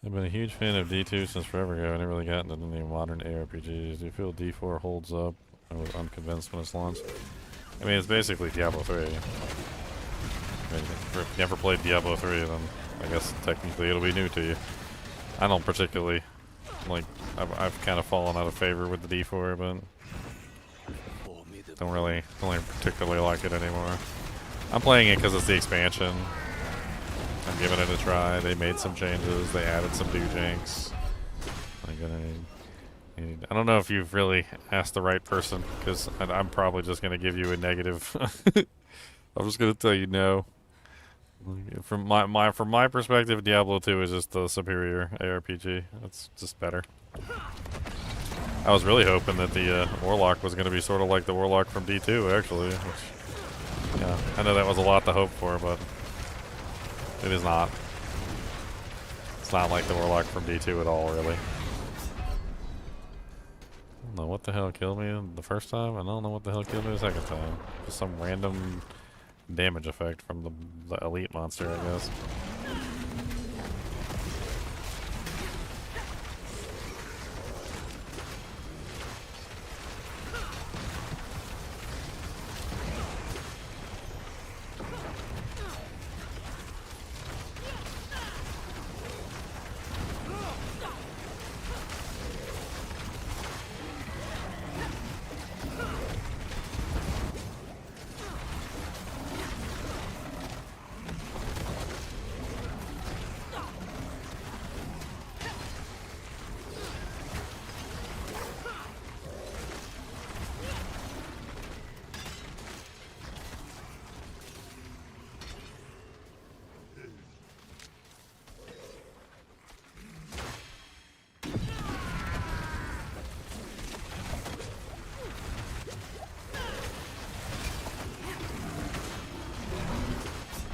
I've been a huge fan of D2 since forever ago. I never really gotten into any modern ARPGs. Do you feel D4 holds up? I was unconvinced when it's launched. I mean, it's basically Diablo 3. I mean, if you've never played Diablo 3, then I guess technically it'll be new to you. I don't particularly like. I've kind of fallen out of favor with the D4, but Don't really particularly like it anymore. I'm playing it because it's the expansion. I'm giving it a try. They made some changes. They added some dujinks. I don't know if you've really asked the right person, because I'm probably just going to give you a negative. I'm just going to tell you no. From my perspective, Diablo 2 is just the superior ARPG. It's just better. I was really hoping that the Warlock was going to be sort of like the Warlock from D2, actually. Which, yeah, I know that was a lot to hope for, but it is not. It's not like the Warlock from D2 at all, really. I don't know what the hell killed me the first time. I don't know what the hell killed me the second time. Just some random damage effect from the elite monster, I guess.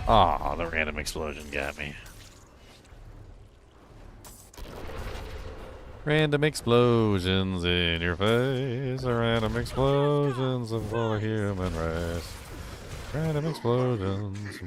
Aw, the random explosion got me. Random explosions in your face. Random explosions of the human race. Random explosions.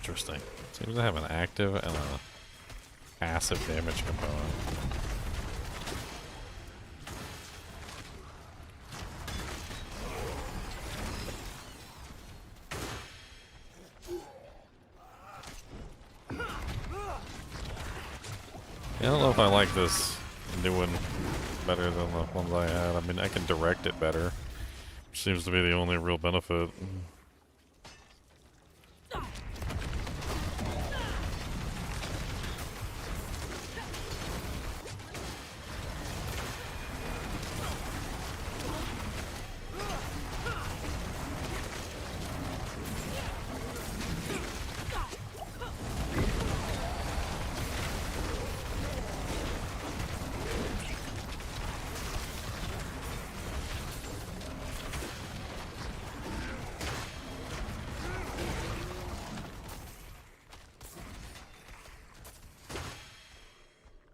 Interesting. Seems to have an active and a passive damage component. Yeah, I don't know if I like this new one better than the ones I had. I mean, I can direct it better, which seems to be the only real benefit.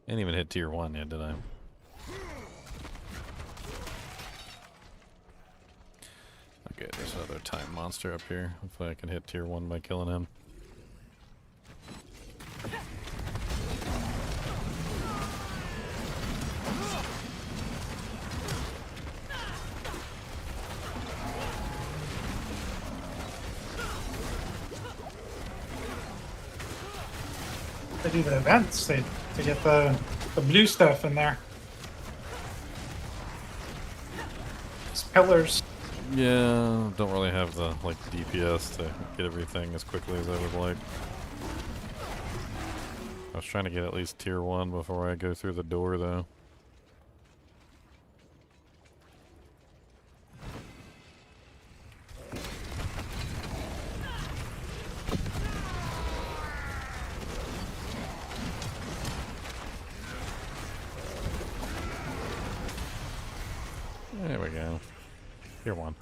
Didn't even hit tier 1 yet, did I? Okay, there's another time monster up here. Hopefully I can hit tier 1 by killing him. They do the events to get the blue stuff in there. It's pillars. Yeah, don't really have the DPS to get everything as quickly as I would like. I was trying to get at least tier 1 before I go through the door though. There we go. Here one.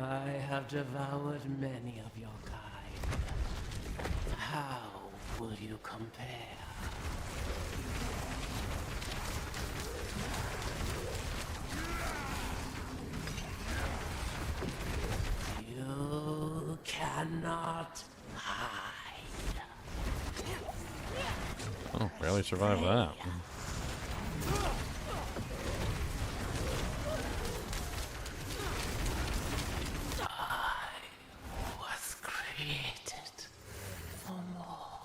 I have devoured many of your kind. How will you compare? You cannot hide. Oh, barely survived that. Was created for more.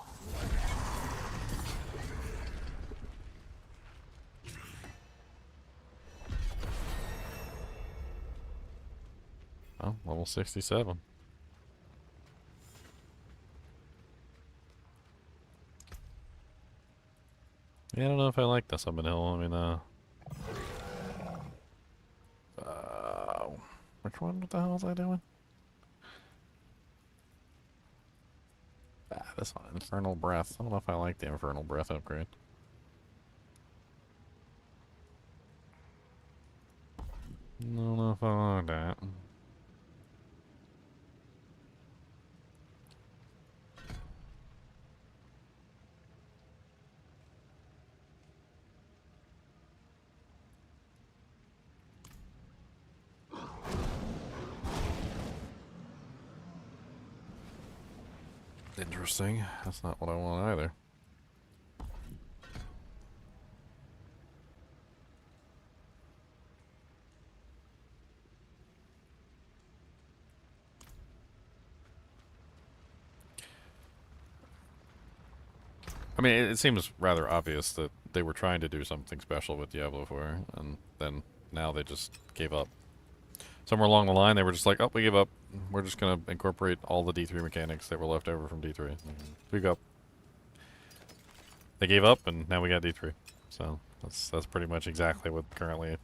Oh, level 67. Yeah, I don't know if I like this up in hill. I mean, which one? What the hell was I doing? Ah, this one, Infernal Breath. I don't know if I like the Infernal Breath upgrade. I don't know if I like that. Interesting. That's not what I want either. I mean, it seems rather obvious that they were trying to do something special with Diablo 4, and then now they just gave up. Somewhere along the line, they were just like, oh, we give up. We're just going to incorporate all the D3 mechanics that were left over from D3. We go. They gave up, and now we got D3. So that's pretty much exactly what's currently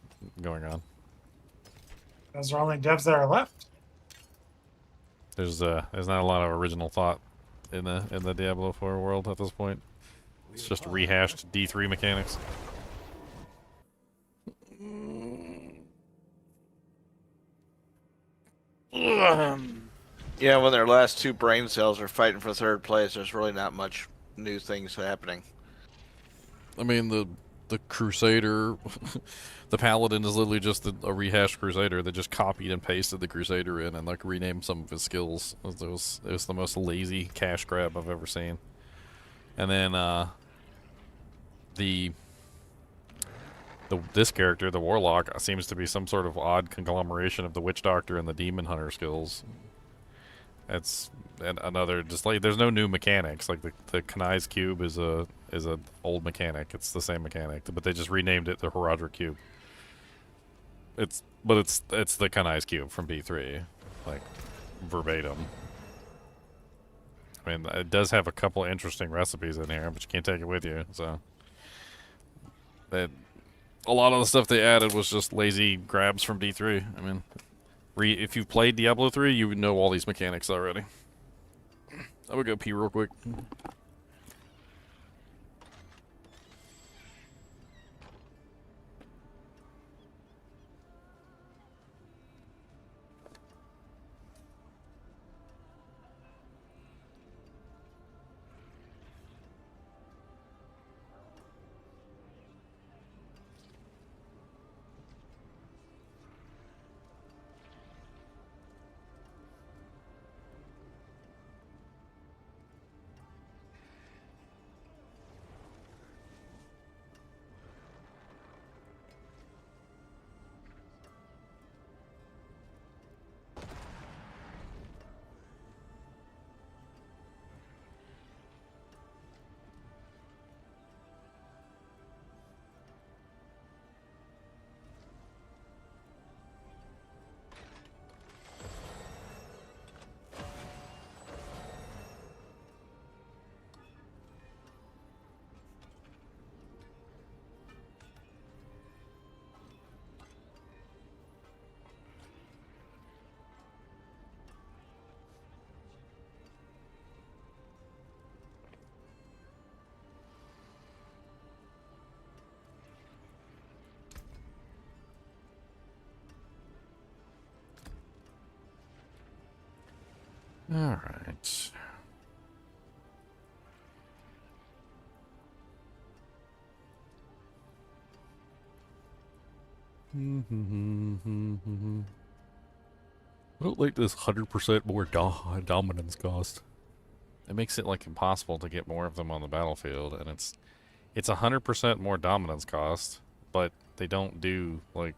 going on. Those are only devs that are left. There's not a lot of original thought in the Diablo 4 world at this point. It's just rehashed D3 mechanics. Yeah, when their last two brain cells are fighting for third place, there's really not much new things happening. I mean, the Crusader, the Paladin is literally just a rehashed Crusader. They just copied and pasted the Crusader in and like renamed some of his skills. It was the most lazy cash grab I've ever seen. And then this character, the Warlock, seems to be some sort of odd conglomeration of the Witch Doctor and the Demon Hunter skills. It's another just like there's no new mechanics. Like the Kanai's Cube is a old mechanic. It's the same mechanic, but they just renamed it the Horadric Cube. It's the Kanai's Cube from B3, like verbatim. I mean, it does have a couple interesting recipes in here, but you can't take it with you. So a lot of the stuff they added was just lazy grabs from D3. I mean, if you've played Diablo 3, you would know all these mechanics already. I would go pee real quick. All right. I don't like this 100% more dominance cost. It makes it like impossible to get more of them on the battlefield, and it's 100% more dominance cost, but they don't do like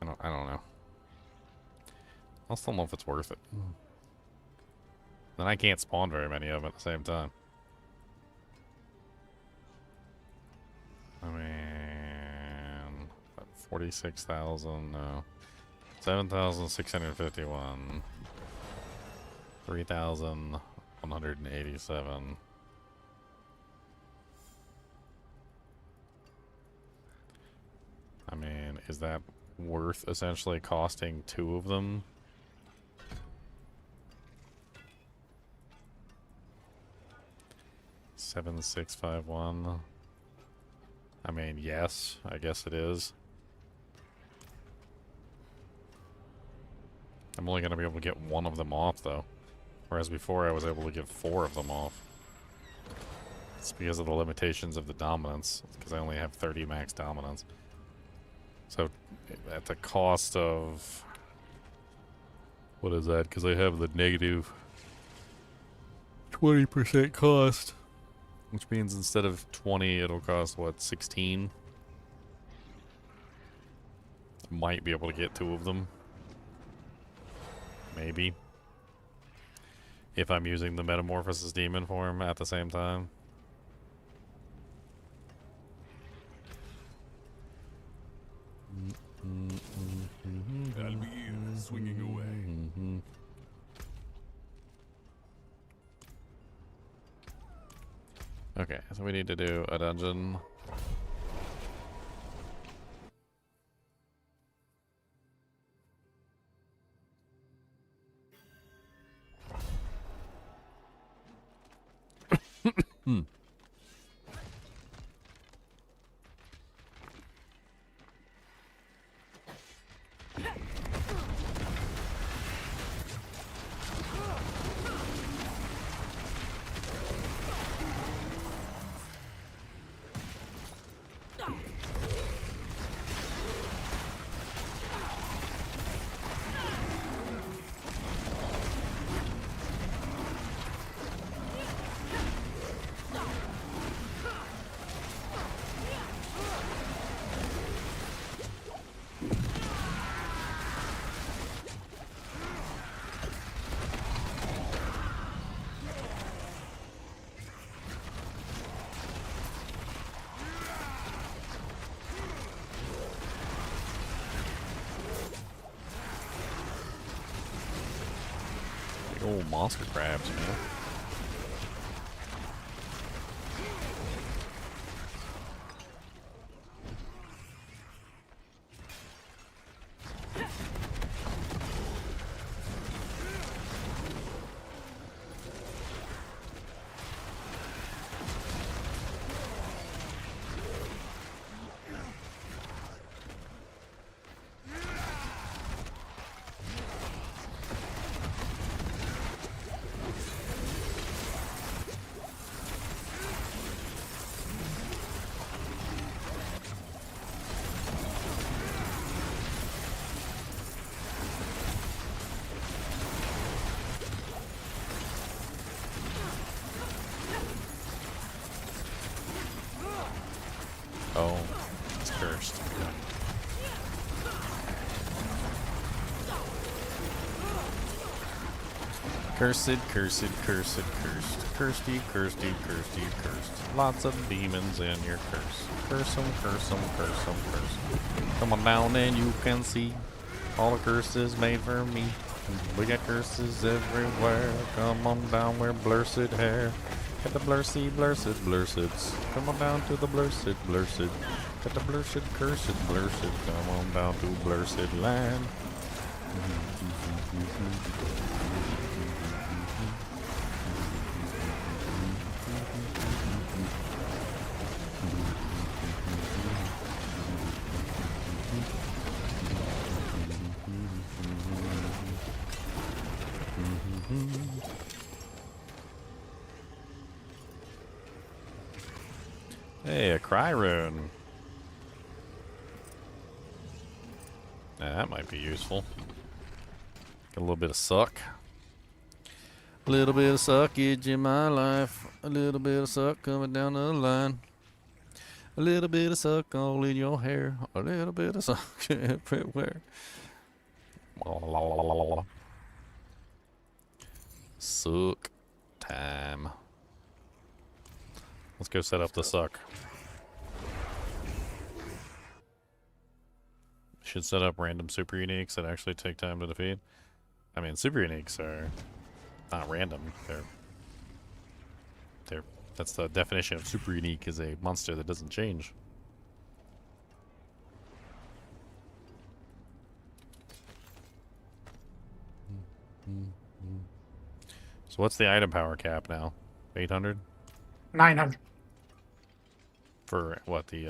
I don't know. I still don't know if it's worth it. Then I can't spawn very many of them at the same time. I mean, 46,000, no. 7,651. 3,187. I mean, is that worth essentially costing 2 of them? $7,651. I mean, yes, I guess it is. I'm only going to be able to get 1 of them off, though. Whereas before I was able to get 4 of them off. It's because of the limitations of the dominance. Because I only have 30 max dominance. So, at the cost of... What is that? Because I have the negative 20% cost. Which means instead of 20, it'll cost, what, 16? Might be able to get 2 of them. Maybe. If I'm using the Metamorphosis Demon form at the same time. I'll begin swinging away. Okay, so we need to do a dungeon. Old monster crabs, man. Oh, it's cursed. Cursed, cursed, cursed, cursed. Cursedy, cursedy, cursedy, cursed. Lots of demons in your curse. Curse 'em, curse 'em, curse 'em, curse 'em. Come on down and you can see all the curses made for me. We got curses everywhere. Come on down, we're blursid hair. Get the blurcy, blursid, blursids. Come on down to the blursid, blursid. Get the blursid, cursed, blursid. Come on down to blursid land. Hey, a cry rune. Now, that might be useful. Get a little bit of suck. A little bit of suckage in my life. A little bit of suck coming down the line. A little bit of suck all in your hair. A little bit of suck everywhere. Suck time. Let's go set up the suck. Should set up random super uniques that actually take time to defeat. I mean, super uniques are not random. That's the definition of super unique, is a monster that doesn't change. So what's the item power cap now? 800? 900. For what, the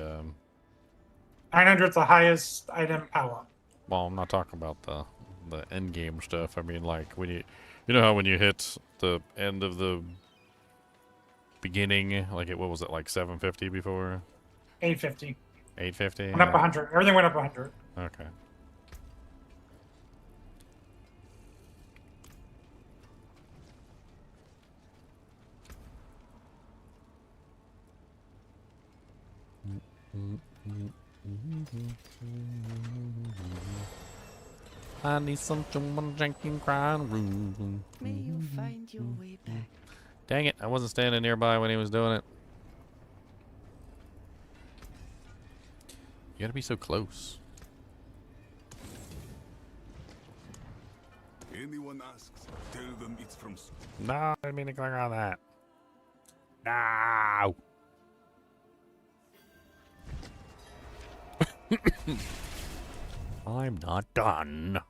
900 is the highest item power. well, I'm not talking about the end game stuff. I mean, like, when you know how when you hit the end of the beginning, like, what was it, like 750 before? 850. 850? Went up 100. Everything went up 100. Okay. I need someone drinking crying room. May you find your way back. Dang it, I wasn't standing nearby when he was doing it. You gotta be so close. Anyone asks, tell them it's from. No, I didn't mean to click on that. No. I'm not done.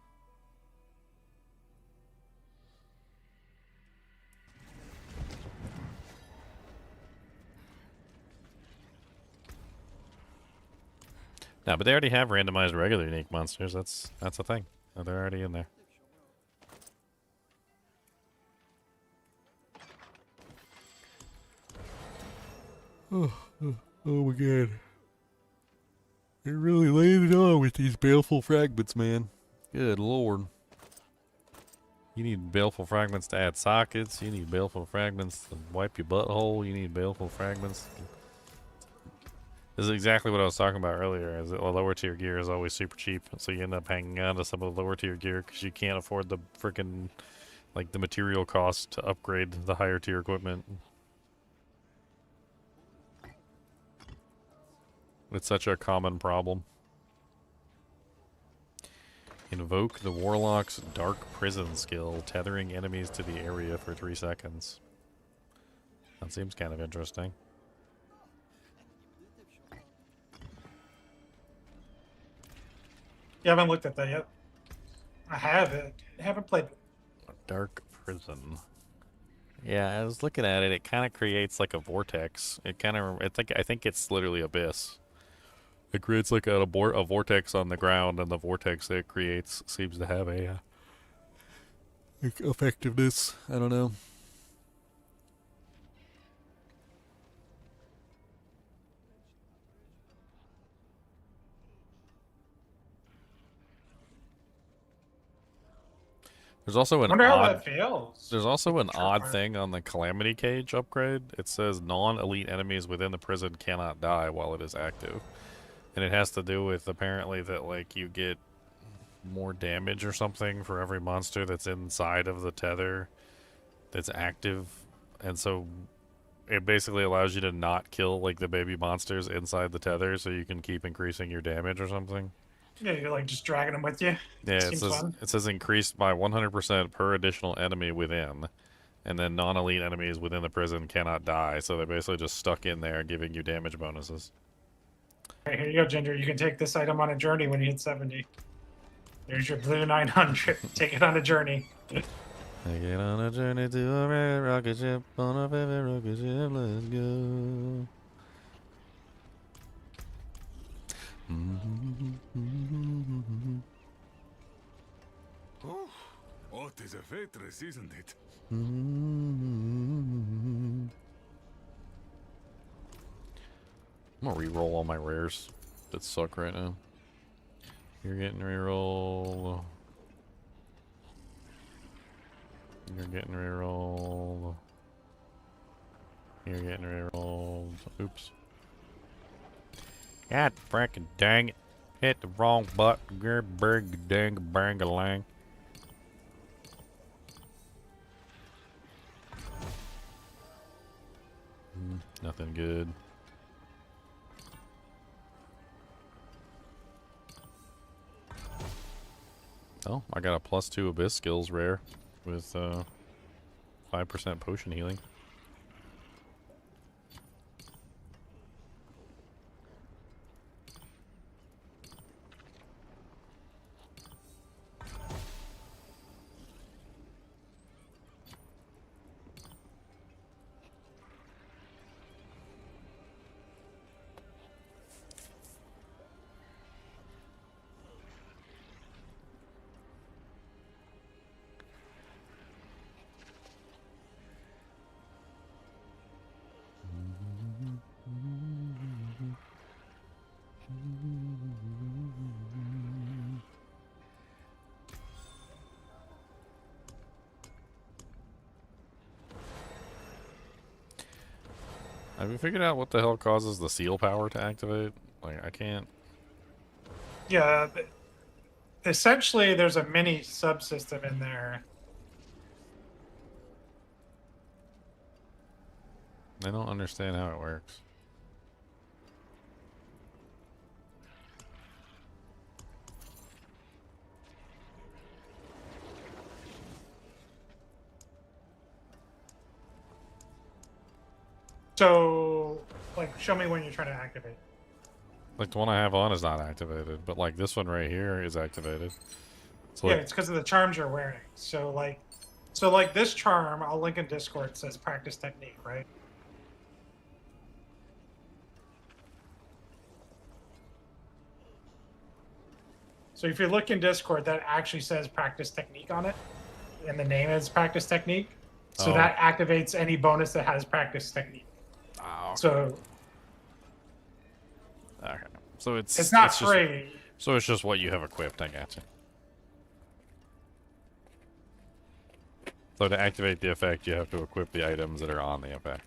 No, but they already have randomized regular unique monsters. That's a thing. Oh, they're already in there. Oh my god. They're really laying it on with these baleful fragments, man. Good lord. You need baleful fragments to add sockets. You need baleful fragments to wipe your butthole. You need baleful fragments. This is exactly what I was talking about earlier. Is that lower tier gear is always super cheap, so you end up hanging on to some of the lower tier gear because you can't afford the freaking, like, the material cost to upgrade the higher tier equipment. It's such a common problem. Invoke the Warlock's Dark Prison skill, tethering enemies to the area for 3 seconds. That seems kind of interesting. You haven't looked at that yet. I haven't. I haven't played it. Dark Prison. Yeah, I was looking at it. It kind of creates like a vortex. It kind of, I think it's literally Abyss. It creates like a vortex on the ground, and the vortex that it creates seems to have a effectiveness. I don't know. There's also an Wonder how odd. that feels. There's also an odd Sure. thing on the Calamity Cage upgrade. It says non-elite enemies within the prison cannot die while it is active. And it has to do with apparently that, like, you get more damage or something for every monster that's inside of the tether that's active. And so it basically allows you to not kill, like, the baby monsters inside the tether so you can keep increasing your damage or something. Yeah, you're like just dragging them with you. Yeah, Seems fun. it says increased by 100% per additional enemy within. And then non-elite enemies within the prison cannot die, so they're basically just stuck in there giving you damage bonuses. Right, here you go, Ginger. You can take this item on a journey when you hit 70. There's your blue 900. Take it on a journey. Take it on a journey to a red rocket ship, on a favorite rocket ship, let's go. Oh, what is a waitress, isn't it? I'm gonna re-roll all my rares that suck right now. You're getting re-rolled. You're getting re-rolled. You're getting re-rolled. Oops. God frickin' dang it. Hit the wrong button. Dang bang a lang. Nothing good. Oh, I got a +2 Abyss skills rare with 5% potion healing. Have you figured out what the hell causes the seal power to activate? Like, I can't. Yeah, essentially, there's a mini subsystem in there. I don't understand how it works. So, like, show me when you're trying to activate. Like, the one I have on is not activated, but like this one right here is activated. So Yeah, like, it's because of the charms you're wearing. So like this charm, I'll link in Discord, says practice technique, right? So if you look in Discord, that actually says practice technique on it, and the name is practice technique. So Oh. that activates any bonus that has practice technique. oh, So okay. So it's not just, free. so it's just what you have equipped. I gotcha. So to activate the effect, you have to equip the items that are on the effect.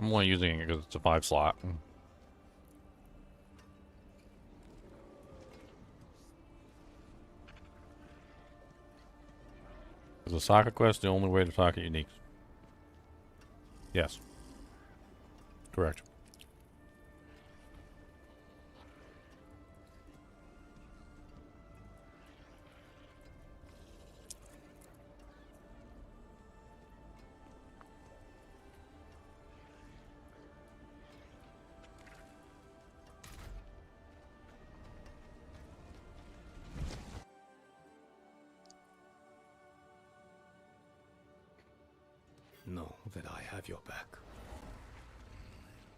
I'm only using it because it's a 5 slot. Is a socket quest the only way to socket uniques? Yes. Correct. Know that I have your back.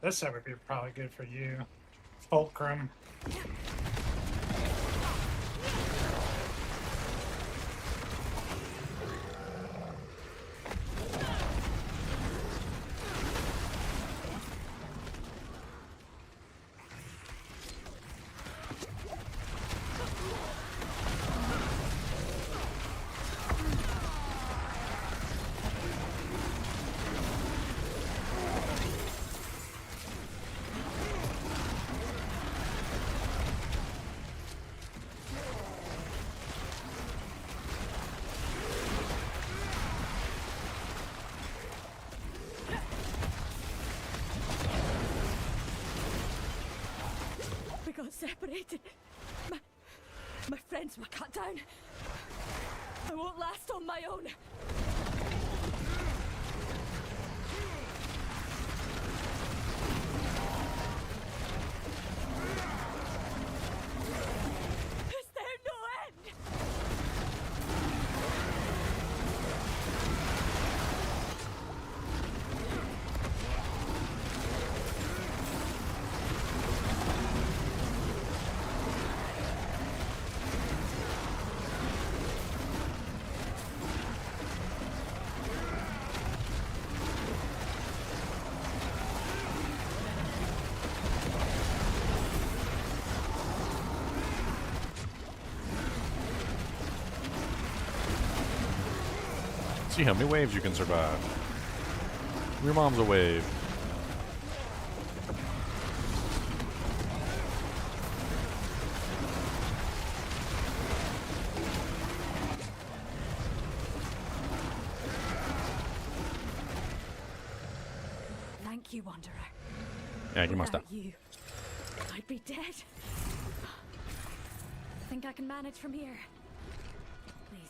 This set would be probably good for you, Fulcrum. We got separated. My friends were cut down. I won't last on my own. Is there no end? See how many waves you can survive. Your mom's a wave. Thank you, Wanderer. Yeah, you must have. Without you, I'd be dead. Think I can manage from here? Please.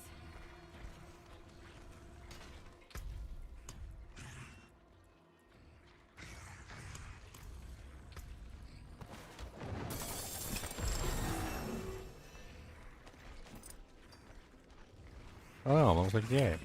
Oh, looks like yeah.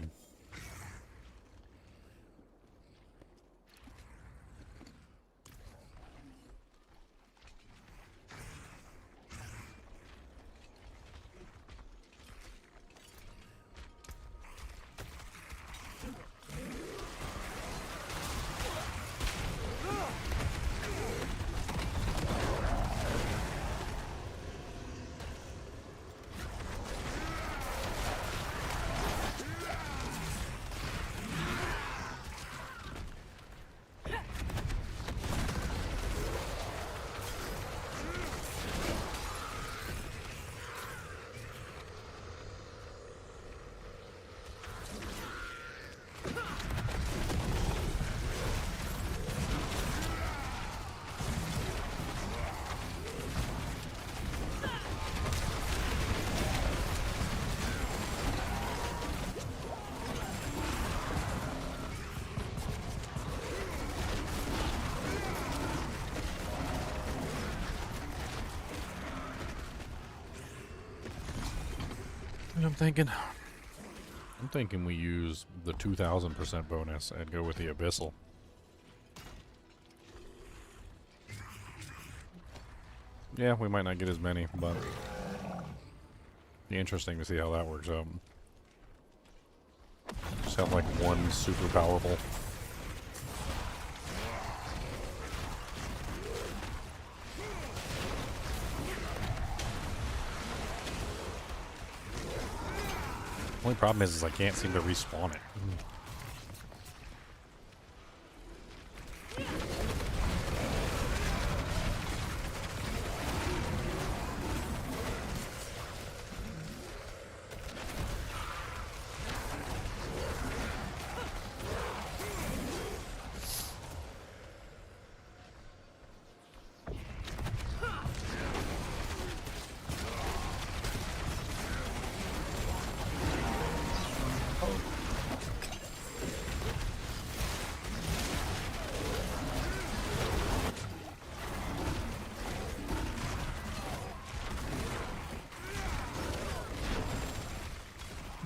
I'm thinking we use the 2,000% bonus and go with the Abyssal. Yeah, we might not get as many, but be interesting to see how that works out. Just have like one super powerful. Only problem is I can't seem to respawn it.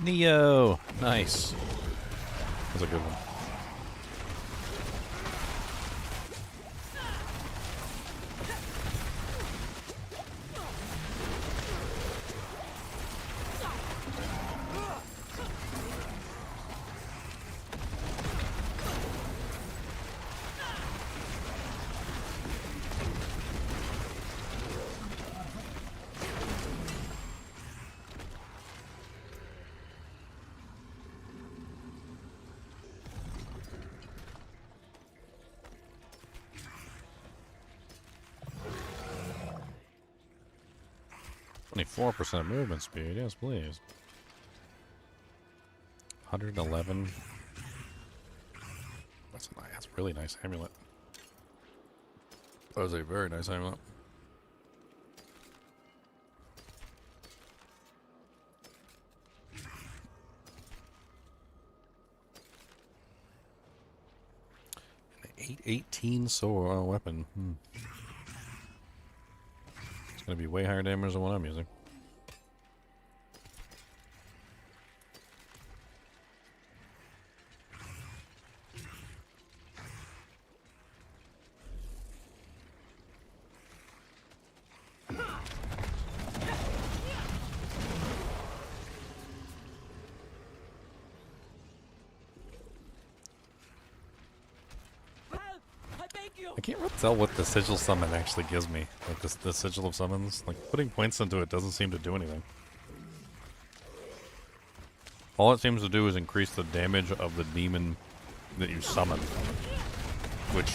Neo! Nice. That's a good one. Only 4% movement speed, yes please. 111. That's a really nice amulet. That was a very nice amulet. An 818 sword weapon. It's going to be way higher damage than what I'm using. I can't really tell what the sigil summon actually gives me. Like the sigil of summons. Like putting points into it doesn't seem to do anything. All it seems to do is increase the damage of the demon that you summon, which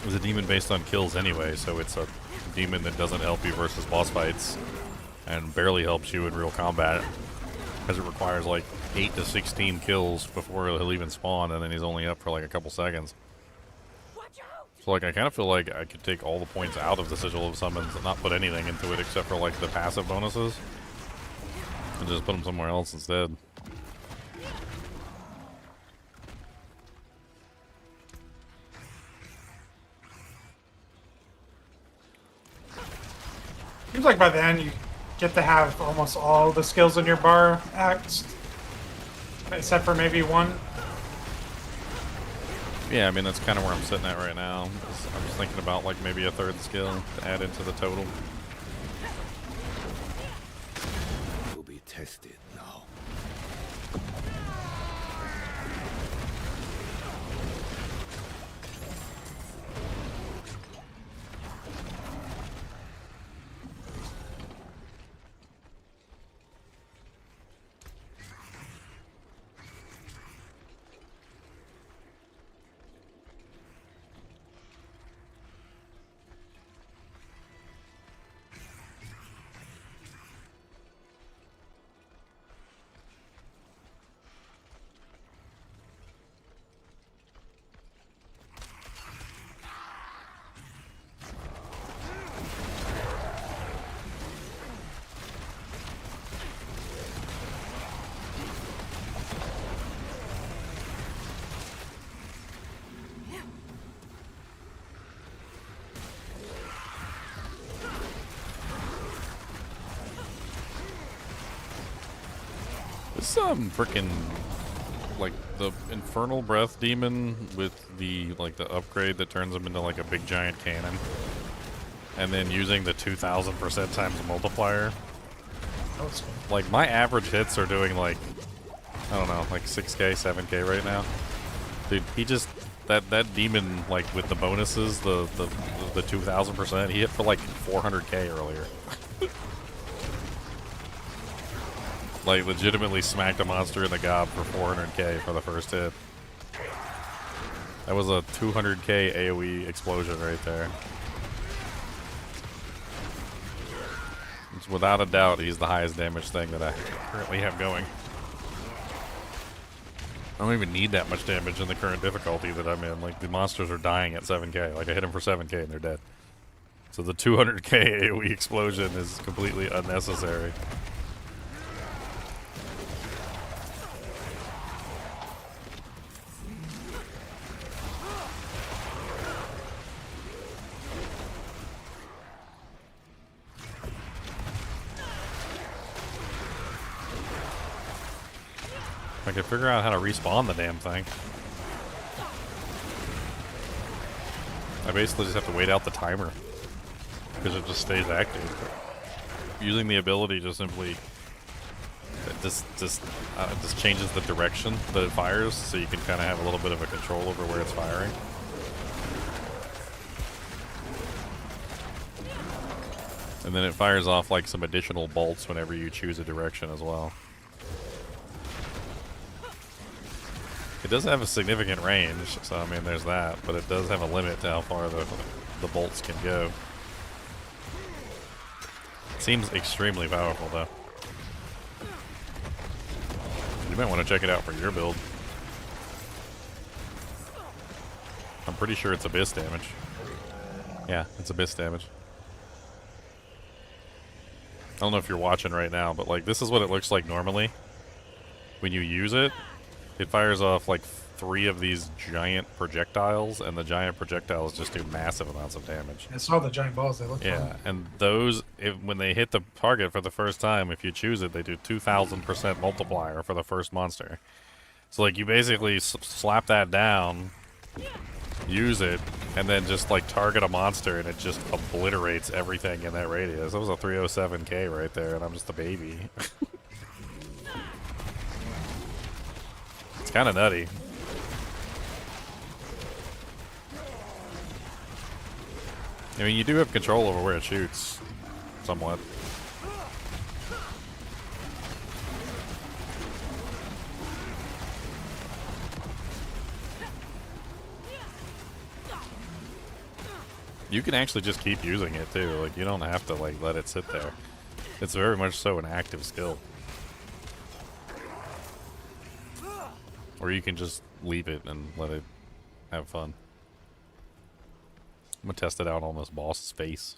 is a demon based on kills anyway, so it's a demon that doesn't help you versus boss fights and barely helps you in real combat, because it requires like 8 to 16 kills before he'll even spawn, and then he's only up for like a couple seconds. So like I kind of feel like I could take all the points out of the Sigil of Summons and not put anything into it except for like the passive bonuses, and just put them somewhere else instead. Seems like by the end you get to have almost all the skills in your bar axed, except for maybe one. Yeah, I mean that's kind of where I'm sitting at right now. I'm just thinking about like maybe a third skill to add into the total. Will be tested now. Some freaking like the Infernal Breath demon with the the upgrade that turns him into like a big giant cannon, and then using the 2000% times multiplier. Like my average hits are doing like I don't know, like 6k, 7k right now. Dude, he just that demon like with the bonuses, the 2000%, he hit for like 400k earlier. Like, legitimately smacked a monster in the gob for 400k for the first hit. That was a 200k AoE explosion right there. It's without a doubt, he's the highest damage thing that I currently have going. I don't even need that much damage in the current difficulty that I'm in. Like, the monsters are dying at 7k. Like, I hit them for 7k and they're dead. So the 200k AoE explosion is completely unnecessary. I could figure out how to respawn the damn thing. I basically just have to wait out the timer because it just stays active. Using the ability to simply it just changes the direction that it fires, so you can kind of have a little bit of a control over where it's firing. And then it fires off like some additional bolts whenever you choose a direction as well. It does have a significant range, so I mean there's that, but it does have a limit to how far the bolts can go. It seems extremely powerful though. You might want to check it out for your build. I'm pretty sure it's abyss damage. Yeah, it's abyss damage. I don't know if you're watching right now, but like this is what it looks like normally. When you use it, it fires off like 3 of these giant projectiles, and the giant projectiles just do massive amounts of damage. I saw the giant balls. They look fun. And those, when they hit the target for the first time, if you choose it, they do 2000% multiplier for the first monster. So like you basically slap that down, use it, and then just like target a monster, and it just obliterates everything in that radius. That was a 307k right there, and I'm just a baby. It's kind of nutty. I mean, you do have control over where it shoots, somewhat. You can actually just keep using it too. Like, you don't have to like let it sit there. It's very much so an active skill. Or you can just leave it and let it have fun. I'm gonna test it out on this boss's face.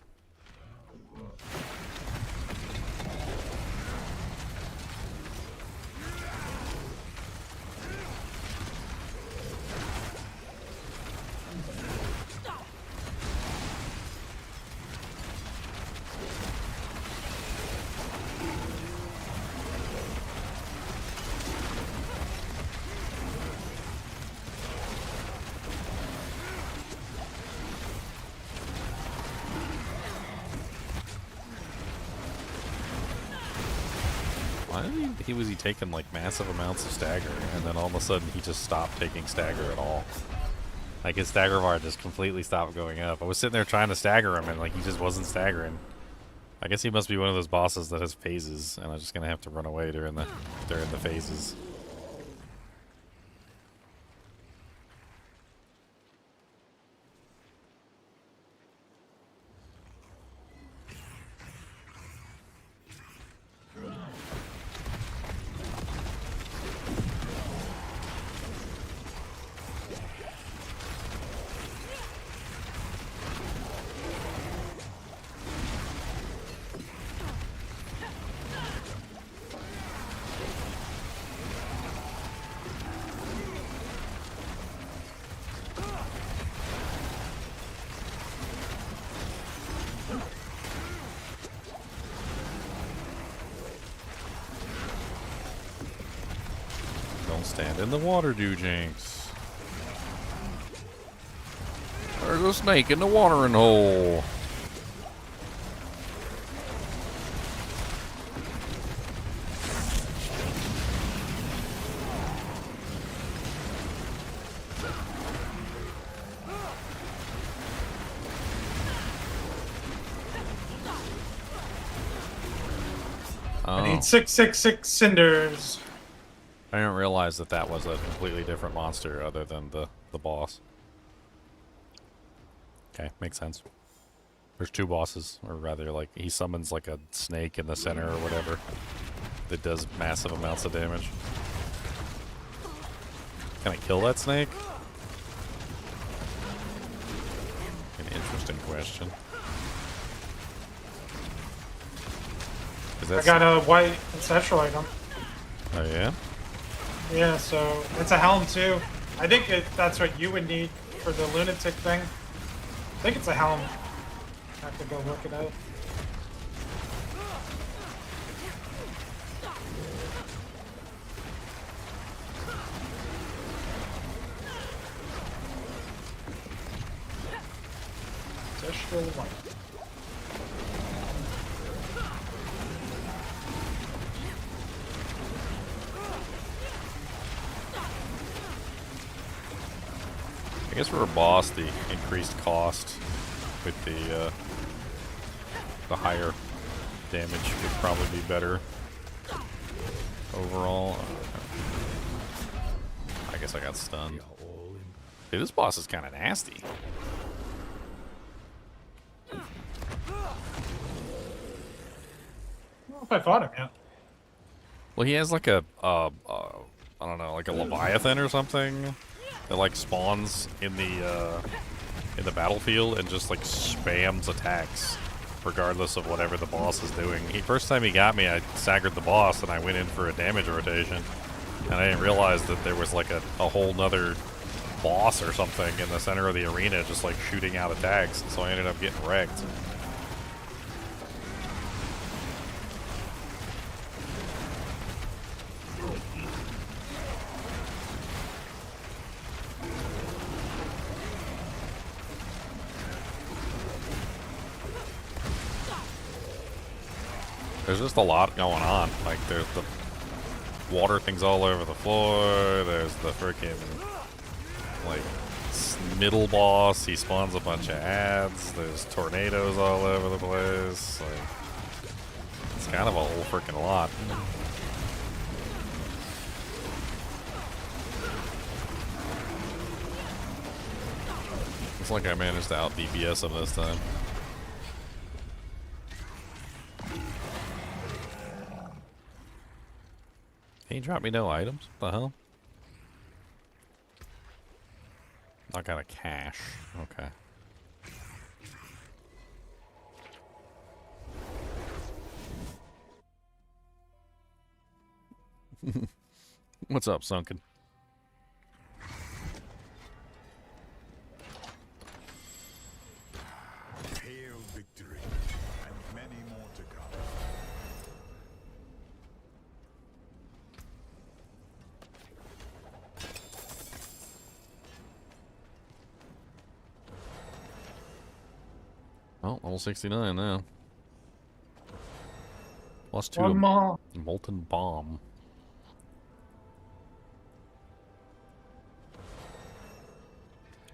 Was he taking like massive amounts of stagger, and then all of a sudden he just stopped taking stagger at all? Like his stagger bar just completely stopped going up. I was sitting there trying to stagger him, and like he just wasn't staggering. I guess he must be one of those bosses that has phases, and I'm just gonna have to run away during the phases. Stand in the water, Jinx. There's a snake in the watering hole. I need 666 cinders. I didn't realize that that was a completely different monster other than the boss. Okay, makes sense. There's two bosses, or rather, like, he summons like a snake in the center or whatever that does massive amounts of damage. Can I kill that snake? An interesting question. I got a white ancestral item. Oh yeah? Yeah, so it's a helm too. I think that's what you would need for the lunatic thing. I think it's a helm. I have to go look it up. Ancestral white. I guess for a boss, the increased cost with the higher damage would probably be better overall. I guess I got stunned. Dude, this boss is kind of nasty. I don't know if I fought him yet. Well, he has like a, I don't know, like a Leviathan or something that like spawns in the battlefield and just like spams attacks regardless of whatever the boss is doing. First time he got me, I staggered the boss and I went in for a damage rotation, and I didn't realize that there was like a whole nother boss or something in the center of the arena just like shooting out attacks, so I ended up getting wrecked. There's just a lot going on. Like, there's the water things all over the floor. There's the freaking, like, middle boss. He spawns a bunch of ads. There's tornadoes all over the place. Like, it's kind of a whole freaking lot. It's like I managed to out DPS him this time. He dropped me no items? What the hell? I got a cache. Okay. What's up, Sunken? Hail victory, and many more to come. Oh, level 69 now. Plus 2 One more. Molten Bomb.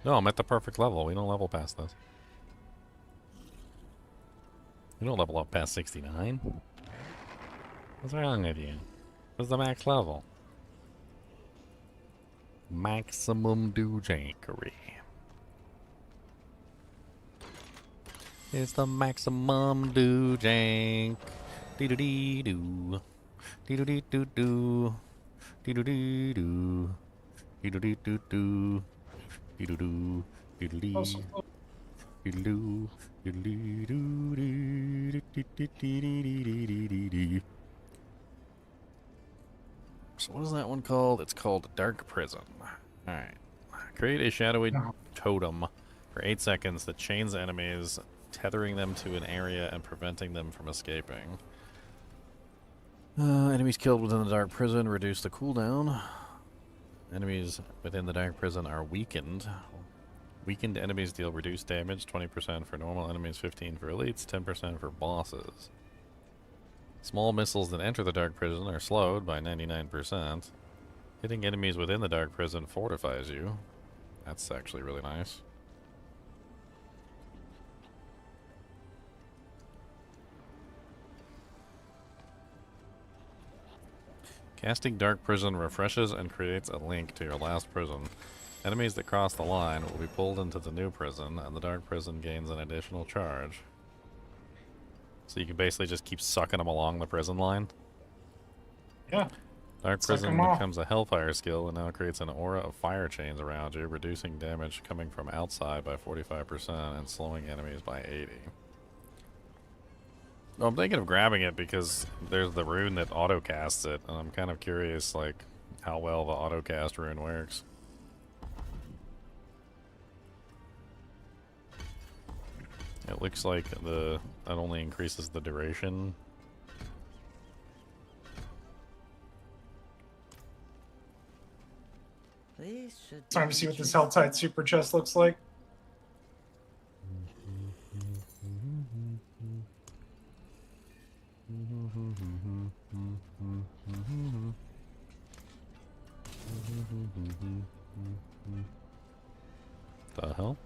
No, I'm at the perfect level. We don't level past this. We don't level up past 69. What's wrong with you? What's the max level? Maximum Doojankery. It's the maximum Doojank. Dee-doo-dee-doo. Dee-doo-dee-doo-doo. Dee-doo-dee-doo. Dee-doo-dee-doo-doo. Dee-doo-doo. Dee-doo-dee. Dee-doo-doo. Dee-doo-dee-doo-dee. Dee-dee-dee-dee-dee-dee-dee. So what is that one called? It's called Dark Prison. Alright. Create a shadowy totem for 8 seconds that chains enemies, tethering them to an area and preventing them from escaping. Enemies killed within the Dark Prison reduce the cooldown. Enemies within the Dark Prison are weakened. Weakened enemies deal reduced damage, 20% for normal enemies, 15% for elites, 10% for bosses. Small missiles that enter the Dark Prison are slowed by 99%. Hitting enemies within the Dark Prison fortifies you. That's actually really nice. Casting Dark Prison refreshes and creates a link to your last prison. Enemies that cross the line will be pulled into the new prison, and the Dark Prison gains an additional charge. So you can basically just keep sucking them along the prison line. Yeah. Dark Suck Prison 'em all. becomes a Hellfire skill and now creates an aura of fire chains around you, reducing damage coming from outside by 45% and slowing enemies by 80%. Well, I'm thinking of grabbing it because there's the rune that auto-casts it, and I'm kind of curious, like, how well the auto-cast rune works. It looks like that only increases the duration. Time to see what this HellTide super chest looks like. The hell?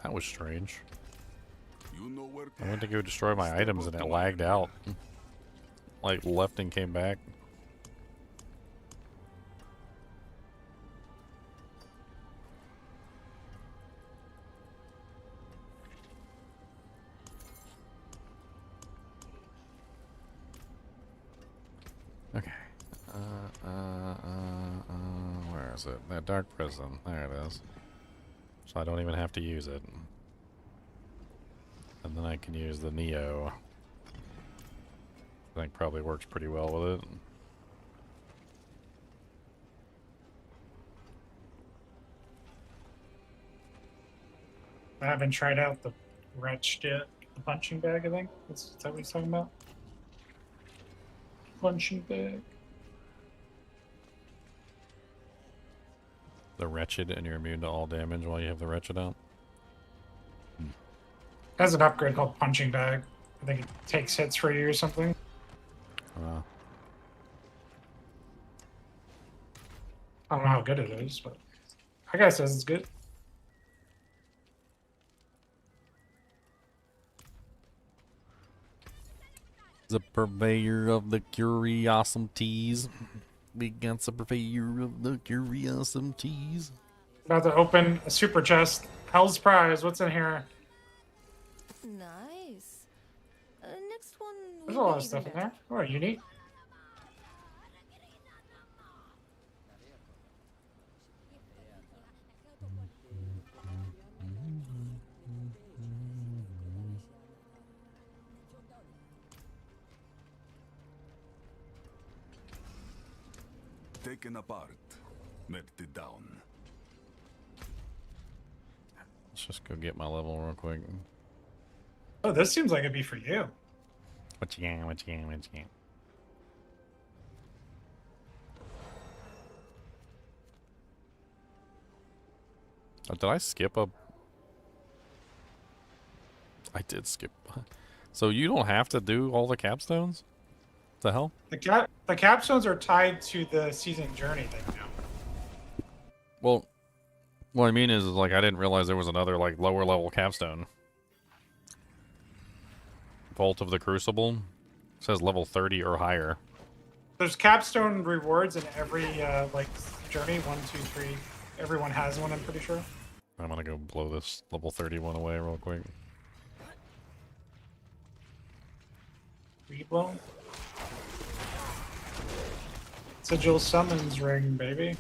That was strange. You know where to I went to go destroy my items and it lagged out. Like, left and came back. Okay. Where is it? That Dark Prison. There it is. So I don't even have to use it. And then I can use the Neo. I think probably works pretty well with it. I haven't tried out the wretched yet. The punching bag, I think. Is that what he's talking about? Punching bag. The Wretched, and you're immune to all damage while you have the Wretched out. Has an upgrade called punching bag. I think it takes hits for you or something. I don't know how good it is, but I guess says it's good. The purveyor of the curiosities. We got the purveyor of the curiosities. About to open a super chest. Hell's prize. What's in here? Nice. Next one. There's will a lot be of stuff in even there. Oh, unique. Taken apart, melted down. Let's just go get my level real quick. Oh, this seems like it'd be for you. What you got? What you got? What you got? Oh, did I skip a... I did skip. So you don't have to do all the capstones? The hell? The capstones are tied to the season journey thing now. Well, what I mean is like I didn't realize there was another like lower level capstone. Vault of the Crucible. It says level 30 or higher. There's capstone rewards in every like journey. 1, 2, 3. Everyone has one. I'm pretty sure. I'm gonna go blow this level 31 away real quick. Reblown. Sigil summons ring, baby.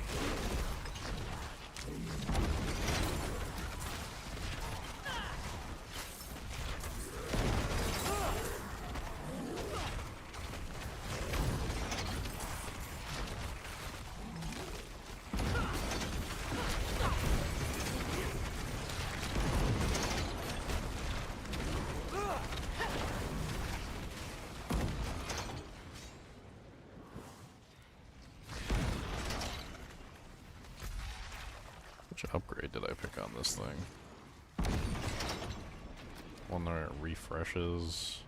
Which upgrade did I pick on this thing? One that refreshes.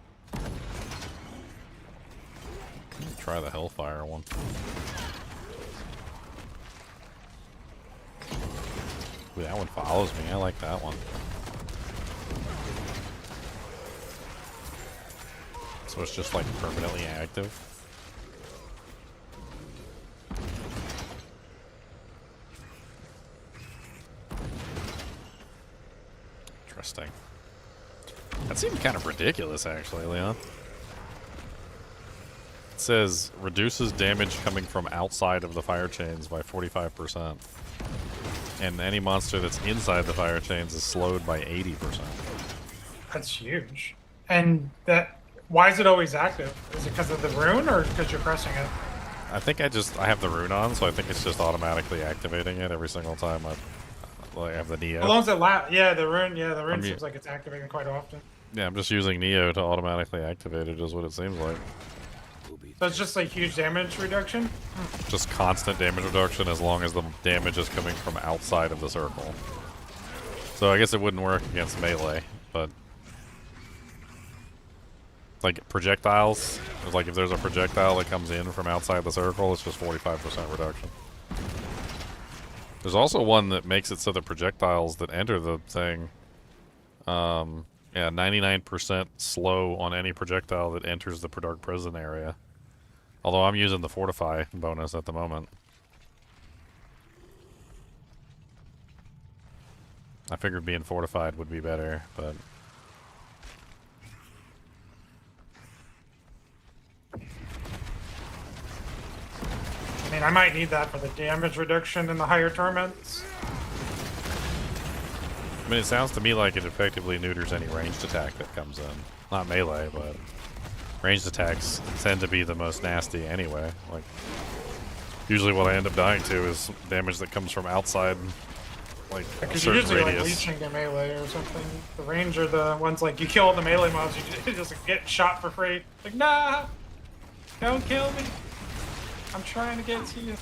Try the Hellfire one. Ooh, that one follows me. I like that one. So it's just like permanently active. Interesting. That seems kind of ridiculous, actually, Leon. It says reduces damage coming from outside of the fire chains by 45%. And any monster that's inside the fire chains is slowed by 80%. That's huge. And that, why is it always active? Is it because of the rune or because you're pressing it? I think I have the rune on, so I think it's just automatically activating it every single time I have the Neo. As long as it the rune seems like it's activating quite often. Yeah, I'm just using Neo to automatically activate it, is what it seems like. So it's just like huge damage reduction? Just constant damage reduction as long as the damage is coming from outside of the circle. So I guess it wouldn't work against melee, but like projectiles, like if there's a projectile that comes in from outside the circle, it's just 45% reduction. There's also one that makes it so the projectiles that enter the thing, yeah, 99% slow on any projectile that enters the dark prison area. Although I'm using the Fortify bonus at the moment. I figured being fortified would be better, but... I mean, I might need that for the damage reduction in the higher torments. I mean, it sounds to me like it effectively neuters any ranged attack that comes in. Not melee, but... Ranged attacks tend to be the most nasty anyway. Like, usually what I end up dying to is damage that comes from outside, like a Because certain you're usually radius. like leeching to melee or something. The range are the ones like you kill all the melee mobs, you just get shot for free. Like, nah! Don't kill me! I'm trying to get to you.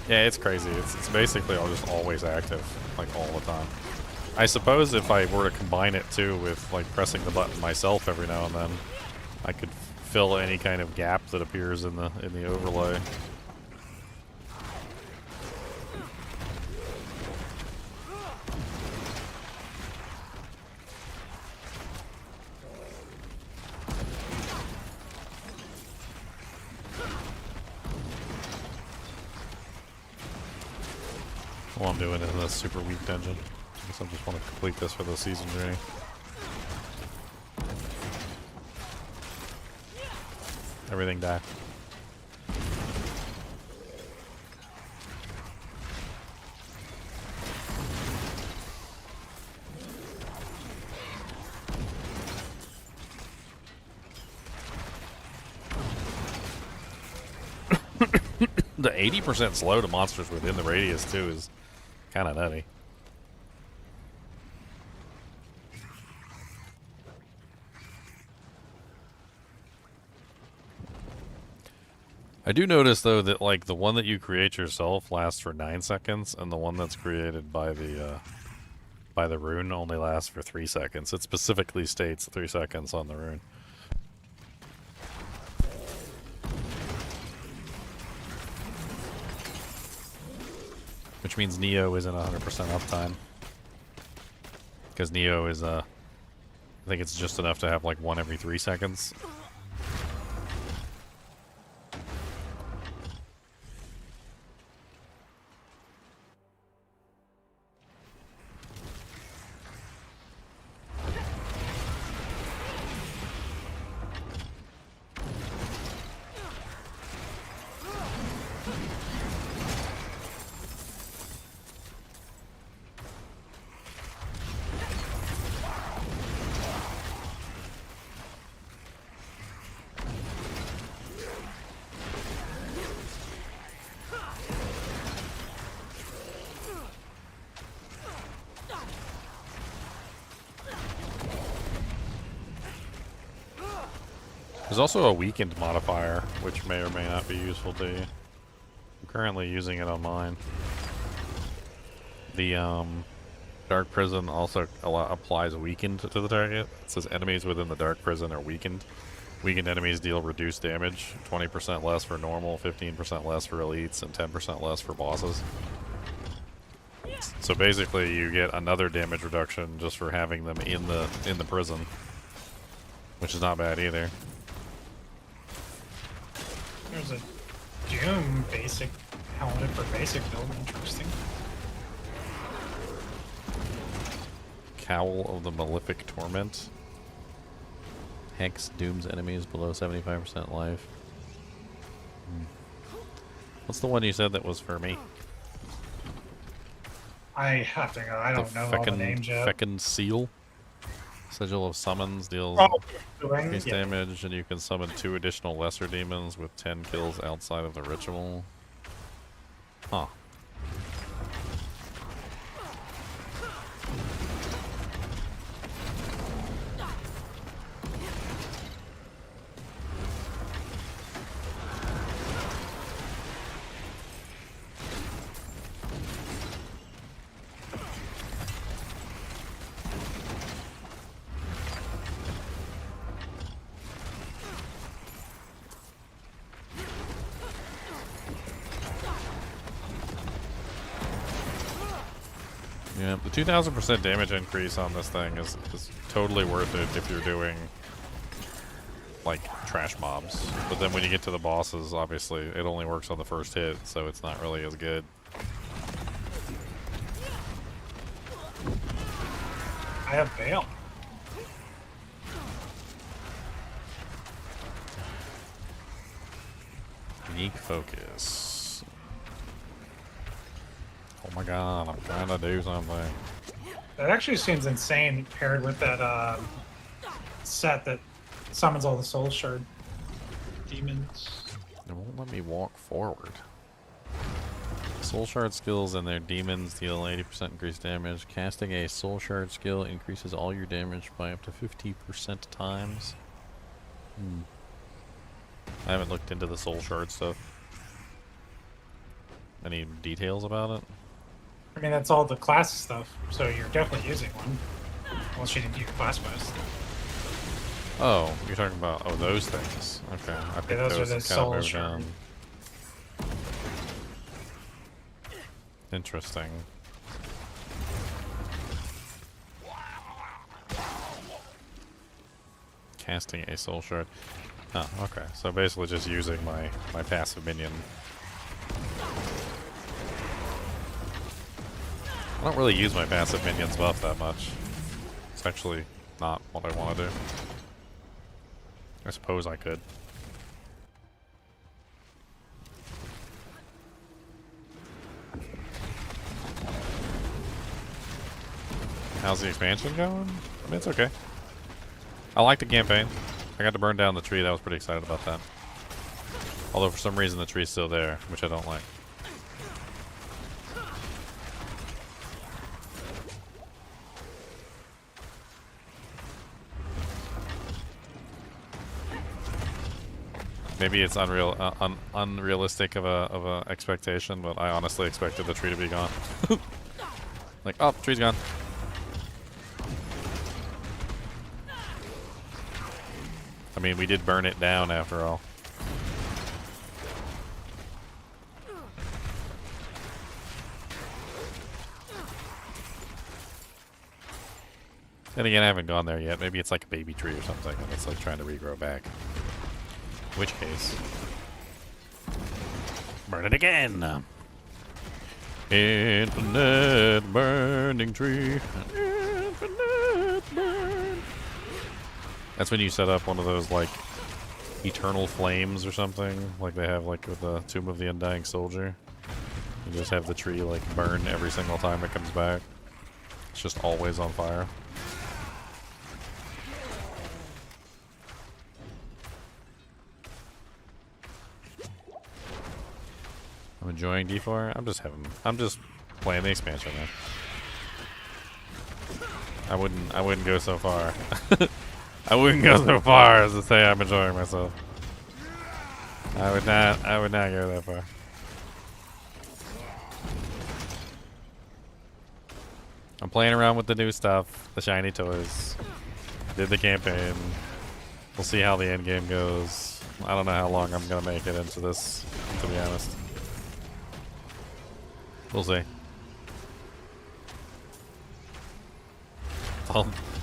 Yeah, it's crazy. It's basically just always active, like all the time. I suppose if I were to combine it too with like pressing the button myself every now and then, I could fill any kind of gap that appears in the overlay. All I'm doing is a super weak dungeon. I guess I just want to complete this for the season journey. Everything die. The 80% slow to monsters within the radius too is kind of nutty. I do notice though that like the one that you create yourself lasts for 9 seconds, and the one that's created by the rune only lasts for 3 seconds. It specifically states 3 seconds on the rune. Which means Neo isn't 100% uptime. Because Neo is, I think it's just enough to have like one every 3 seconds. There's also a weakened modifier, which may or may not be useful to you. I'm currently using it on mine. The Dark Prison also applies weakened to the target. It says enemies within the Dark Prison are weakened. Weakened enemies deal reduced damage, 20% less for normal, 15% less for elites, and 10% less for bosses. So basically you get another damage reduction just for having them in the prison, which is not bad either. There's a Doom basic helmet for basic build. Interesting. Cowl of the Malefic Torment. Hex dooms enemies below 75% life. What's the one you said that was for me? I have to go. I don't know all the names yet. Feckin' Seal. Sigil of Summons deals increased damage, and you can summon 2 additional lesser demons with 10 kills outside of the ritual. Huh. Yeah, the 2000% damage increase on this thing is totally worth it if you're doing, like, trash mobs. But then when you get to the bosses, obviously, it only works on the first hit, so it's not really as good. I have bail. Unique focus. Oh my god, I'm trying to do something. That actually seems insane paired with that set that summons all the soul shard demons. It won't let me walk forward. Soul shard skills and their demons deal 80% increased damage. Casting a soul shard skill increases all your damage by up to 50% times. I haven't looked into the soul shard stuff. Any details about it? I mean, that's all the class stuff, so you're definitely using one. Unless you didn't do your class quest. Oh, you're talking about, those things. Okay, I think those are the kind soul of moved shard. on. Interesting. Casting a soul shard. Oh, okay. So basically just using my passive minion. don't really use my passive minions buff that much. It's actually not what I want to do. I suppose I could. How's the expansion going? I mean, it's okay. I like the campaign. I got to burn down the tree. I was pretty excited about that. Although for some reason the tree's still there, which I don't like. Maybe it's unrealistic of a expectation, but I honestly expected the tree to be gone. Like, oh, tree's gone. I mean, we did burn it down after all. Then again, I haven't gone there yet. Maybe it's like a baby tree or something, and it's like trying to regrow back. In which case, burn it again. Infinite burning tree. Infinite burn. That's when you set up one of those like eternal flames or something, like they have like with the Tomb of the Undying Soldier. You just have the tree like burn every single time it comes back. It's just always on fire. I'm enjoying D4. I'm just playing the expansion, man. I wouldn't go so far. I wouldn't go so far as to say I'm enjoying myself. I would not go that far. I'm playing around with the new stuff, the shiny toys. Did the campaign. We'll see how the end game goes. I don't know how long I'm gonna make it into this, to be honest. We'll see.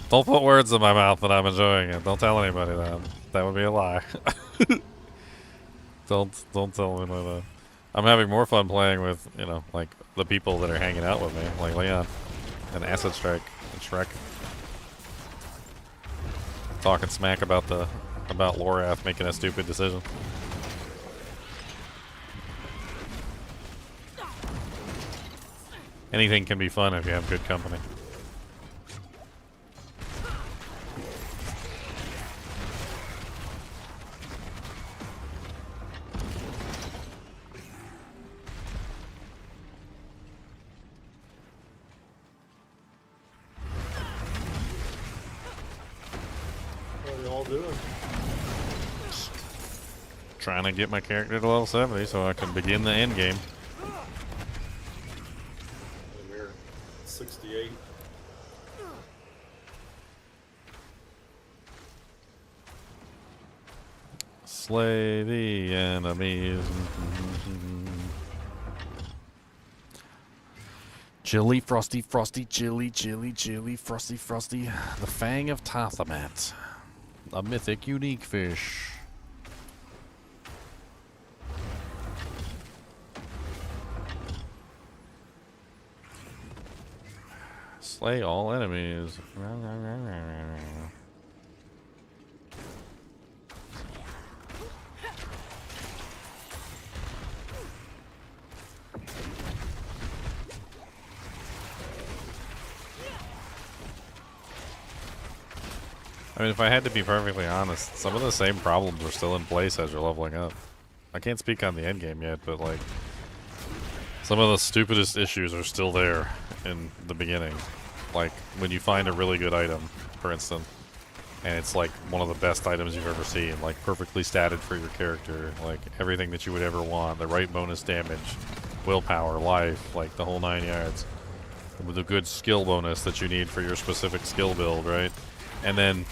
Don't put words in my mouth that I'm enjoying it. Don't tell anybody that. That would be a lie. Don't tell anybody that. I'm having more fun playing with, you know, like the people that are hanging out with me, like Leon and Acid Strike and Shrek. Talking smack about Lorath making a stupid decision. Anything can be fun if you have good company. What are we all doing? Trying to get my character to level 70 so I can begin the end game. We're 68. Slay the enemies. Chilly, frosty, frosty, chilly, chilly, chilly, frosty, frosty. The Fang of Tathamat. A mythic unique fish. Slay all enemies. I mean, if I had to be perfectly honest, some of the same problems are still in place as you're leveling up. I can't speak on the endgame yet, but like, some of the stupidest issues are still there in the beginning. Like, when you find a really good item, for instance, and it's like one of the best items you've ever seen, like perfectly statted for your character, like everything that you would ever want, the right bonus damage, willpower, life, like the whole 9 yards. With a good skill bonus that you need for your specific skill build, right? And then,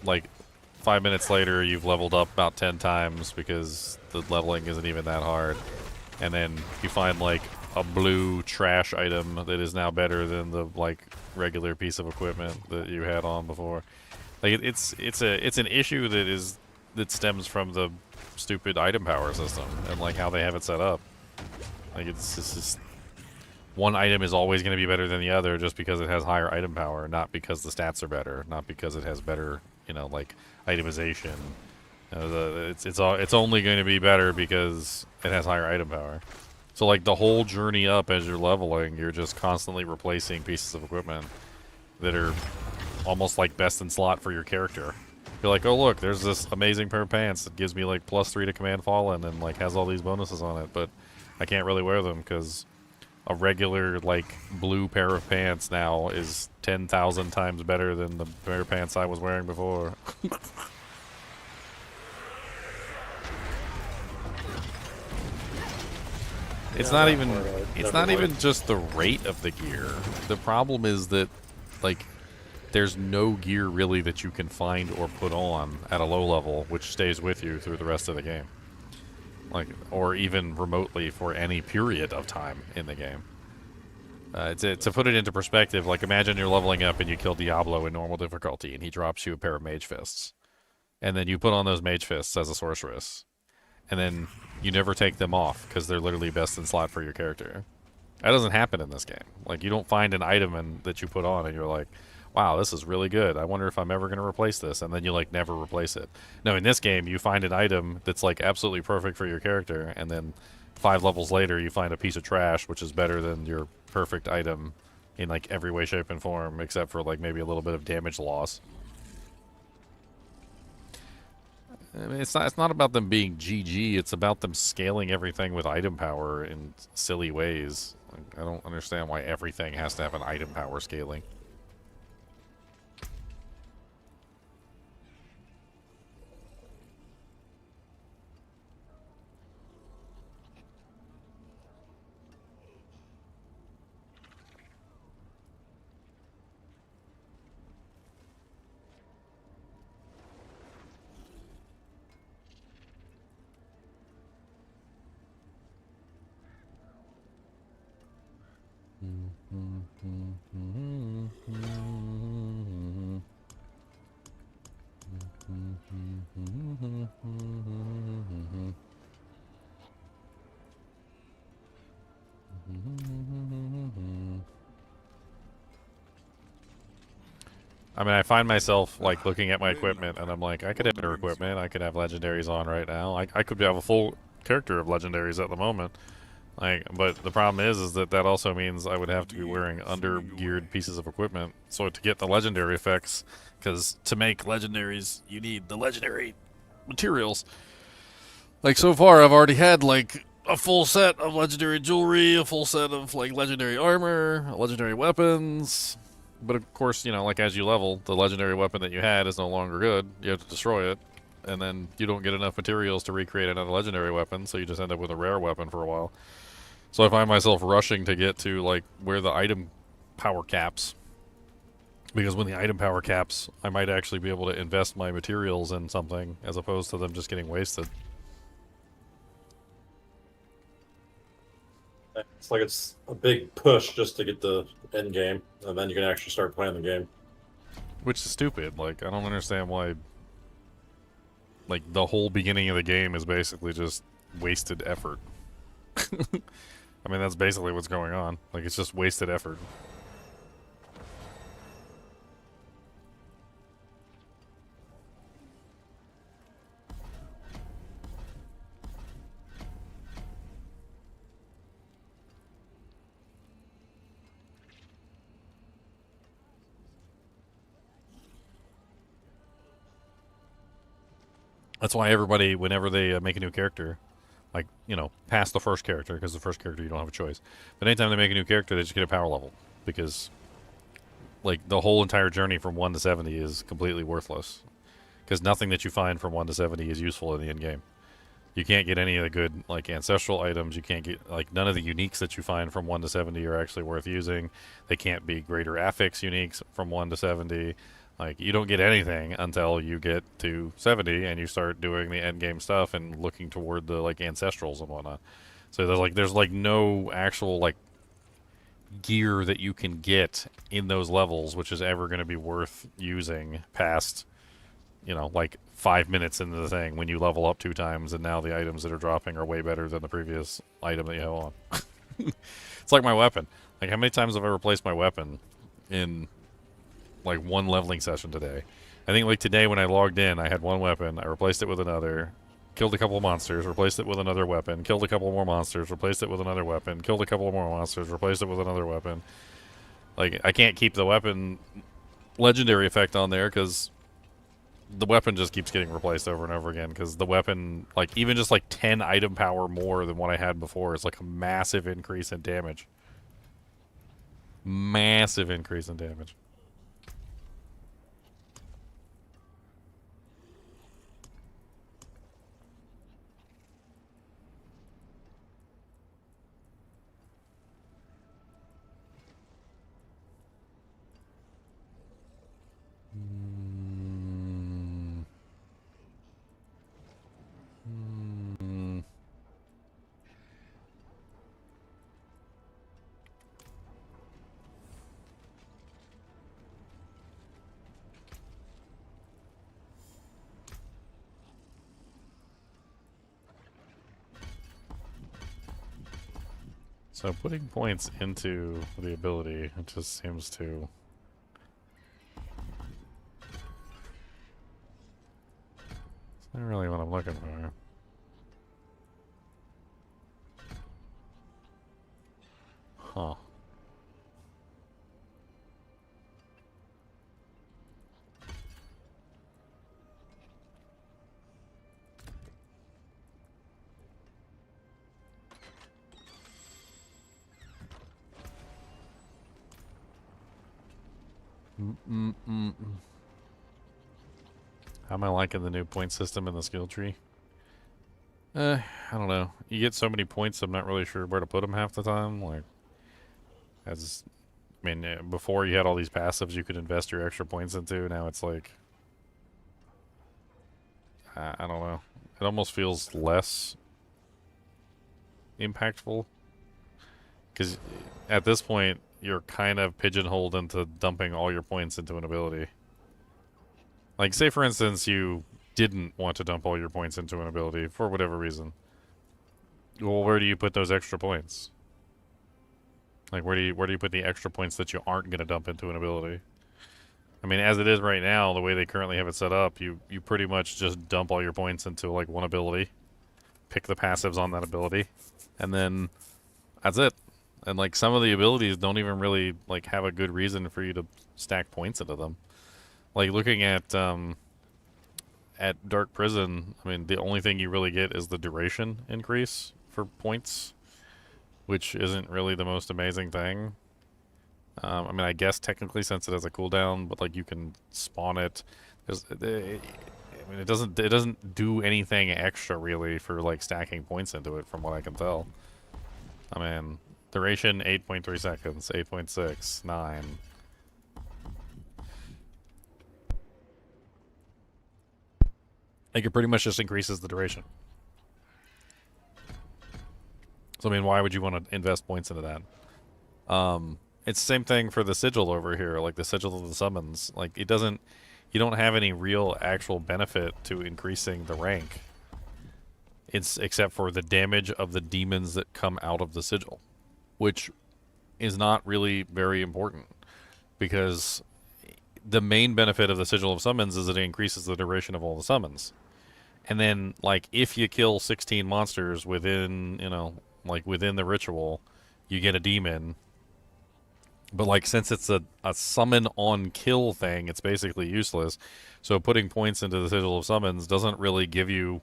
like, 5 minutes later, you've leveled up about 10 times because the leveling isn't even that hard. And then you find, like, a blue trash item that is now better than the, like, regular piece of equipment that you had on before. Like, it's an issue that stems from the stupid item power system and, like, how they have it set up. Like, it's just one item is always going to be better than the other just because it has higher item power, not because the stats are better, not because it has better, like itemization. It's only going to be better because it has higher item power. So like the whole journey up as you're leveling, you're just constantly replacing pieces of equipment that are almost like best in slot for your character. You're like, oh look, there's this amazing pair of pants that gives me like +3 to command fallen and like has all these bonuses on it, but I can't really wear them because a regular like blue pair of pants now is 10,000 times better than the pair of pants I was wearing before. It's not even just the rate of the gear. The problem is that like there's no gear really that you can find or put on at a low level which stays with you through the rest of the game. Like, or even remotely for any period of time in the game. To put it into perspective, like imagine you're leveling up and you kill Diablo in normal difficulty and he drops you a pair of mage fists. And then you put on those mage fists as a sorceress. And then you never take them off because they're literally best in slot for your character. That doesn't happen in this game. Like, you don't find an item that you put on and you're like, wow, this is really good. I wonder if I'm ever going to replace this. And then you, like, never replace it. No, in this game, you find an item that's, like, absolutely perfect for your character. And then 5 levels later, you find a piece of trash, which is better than your perfect item in, like, every way, shape, and form, except for, like, maybe a little bit of damage loss. I mean, it's not about them being GG. It's about them scaling everything with item power in silly ways. Like, I don't understand why everything has to have an item power scaling. I mean, I find myself, like, looking at my equipment, and I'm like, I could have better equipment, I could have legendaries on right now. I could have a full character of legendaries at the moment. Like, but the problem is that also means I would have to be wearing under-geared pieces of equipment. So to get the legendary effects, because to make legendaries, you need the legendary materials. Like, so far, I've already had, like, a full set of legendary jewelry, a full set of, like, legendary armor, legendary weapons. But of course, you know, like as you level, the legendary weapon that you had is no longer good. You have to destroy it. And then you don't get enough materials to recreate another legendary weapon, so you just end up with a rare weapon for a while. So I find myself rushing to get to, like, where the item power caps. Because when the item power caps, I might actually be able to invest my materials in something, as opposed to them just getting wasted. It's like it's a big push just to get the end game, and then you can actually start playing the game. Which is stupid. Like, I don't understand why, like, the whole beginning of the game is basically just wasted effort. I mean, that's basically what's going on. Like, it's just wasted effort. That's why everybody, whenever they make a new character, like, you know, past the first character, because the first character you don't have a choice. But anytime they make a new character, they just get a power level. Because, like, the whole entire journey from 1 to 70 is completely worthless. Because nothing that you find from 1 to 70 is useful in the end game. You can't get any of the good, like, ancestral items. You can't get, like, none of the uniques that you find from 1 to 70 are actually worth using. They can't be greater affix uniques from 1 to 70. Like, you don't get anything until you get to 70 and you start doing the end game stuff and looking toward the, like, ancestrals and whatnot. So there's like no actual, like, gear that you can get in those levels which is ever going to be worth using past, you know, like 5 minutes into the thing when you level up 2 times and now the items that are dropping are way better than the previous item that you have on. It's like my weapon. Like, how many times have I replaced my weapon in, like, one leveling session today? I think, like, today when I logged in, I had one weapon, I replaced it with another, killed a couple of monsters, replaced it with another weapon, killed a couple more monsters, replaced it with another weapon, killed a couple more monsters, replaced it with another weapon. Like, I can't keep the weapon legendary effect on there because the weapon just keeps getting replaced over and over again because the weapon, like, even just, like, 10 item power more than what I had before is, like, a massive increase in damage. Massive increase in damage. So putting points into the ability, it just seems to... It's not really what I'm looking for. Huh. How am I liking the new point system in the skill tree? I don't know. You get so many points, I'm not really sure where to put them half the time. Like, as I mean, before you had all these passives you could invest your extra points into. Now it's like, I don't know. It almost feels less impactful because at this point you're kind of pigeonholed into dumping all your points into an ability. Like, say for instance you didn't want to dump all your points into an ability for whatever reason. Well, where do you put those extra points? Like, where do you put the extra points that you aren't going to dump into an ability? I mean, as it is right now, the way they currently have it set up, you pretty much just dump all your points into, like, one ability, pick the passives on that ability, and then that's it. And, like, some of the abilities don't even really, like, have a good reason for you to stack points into them. Like, looking at Dark Prison, I mean, the only thing you really get is the duration increase for points, which isn't really the most amazing thing. I mean, I guess technically since it has a cooldown, but, like, you can spawn it. I mean, it doesn't do anything extra really for, like, stacking points into it, from what I can tell. I mean, duration 8.3 seconds, 8.6, 9. Like, it pretty much just increases the duration. So, I mean, why would you want to invest points into that? It's the same thing for the sigil over here, like the sigil of the summons. Like, it doesn't... You don't have any real actual benefit to increasing the rank. It's except for the damage of the demons that come out of the sigil, which is not really very important, because the main benefit of the sigil of summons is that it increases the duration of all the summons. And then, like, if you kill 16 monsters within, you know, like, within the ritual, you get a demon. But, like, since it's a summon on kill thing, it's basically useless. So putting points into the sigil of summons doesn't really give you,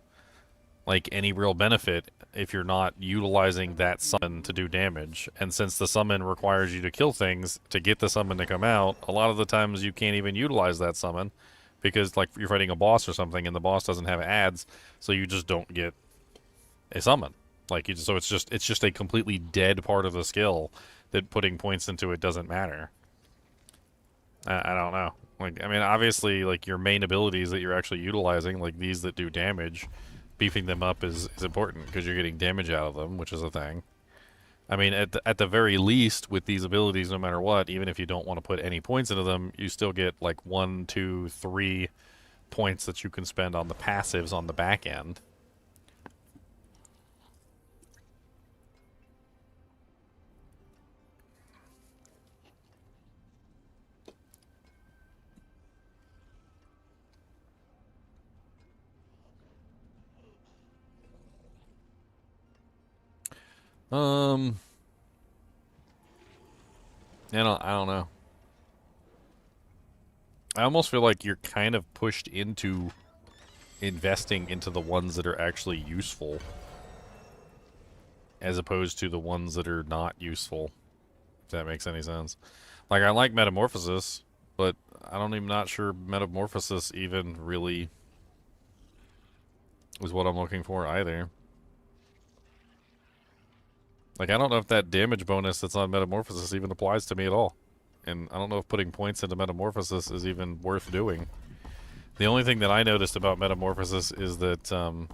like, any real benefit if you're not utilizing that summon to do damage. And since the summon requires you to kill things to get the summon to come out, a lot of the times you can't even utilize that summon because, like, you're fighting a boss or something and the boss doesn't have ads, so you just don't get a summon. Like, so it's just a completely dead part of the skill that putting points into it doesn't matter. I don't know. Like, I mean, obviously, like, your main abilities that you're actually utilizing, like these that do damage, beefing them up is important because you're getting damage out of them, which is a thing. I mean, at the very least, with these abilities, no matter what, even if you don't want to put any points into them, you still get, like, 1, 2, 3 points that you can spend on the passives on the back end. I don't know. I almost feel like you're kind of pushed into investing into the ones that are actually useful, as opposed to the ones that are not useful. If that makes any sense. Like, I like Metamorphosis, but I'm not sure Metamorphosis even really is what I'm looking for either. Like, I don't know if that damage bonus that's on Metamorphosis even applies to me at all. And I don't know if putting points into Metamorphosis is even worth doing. The only thing that I noticed about Metamorphosis is that, I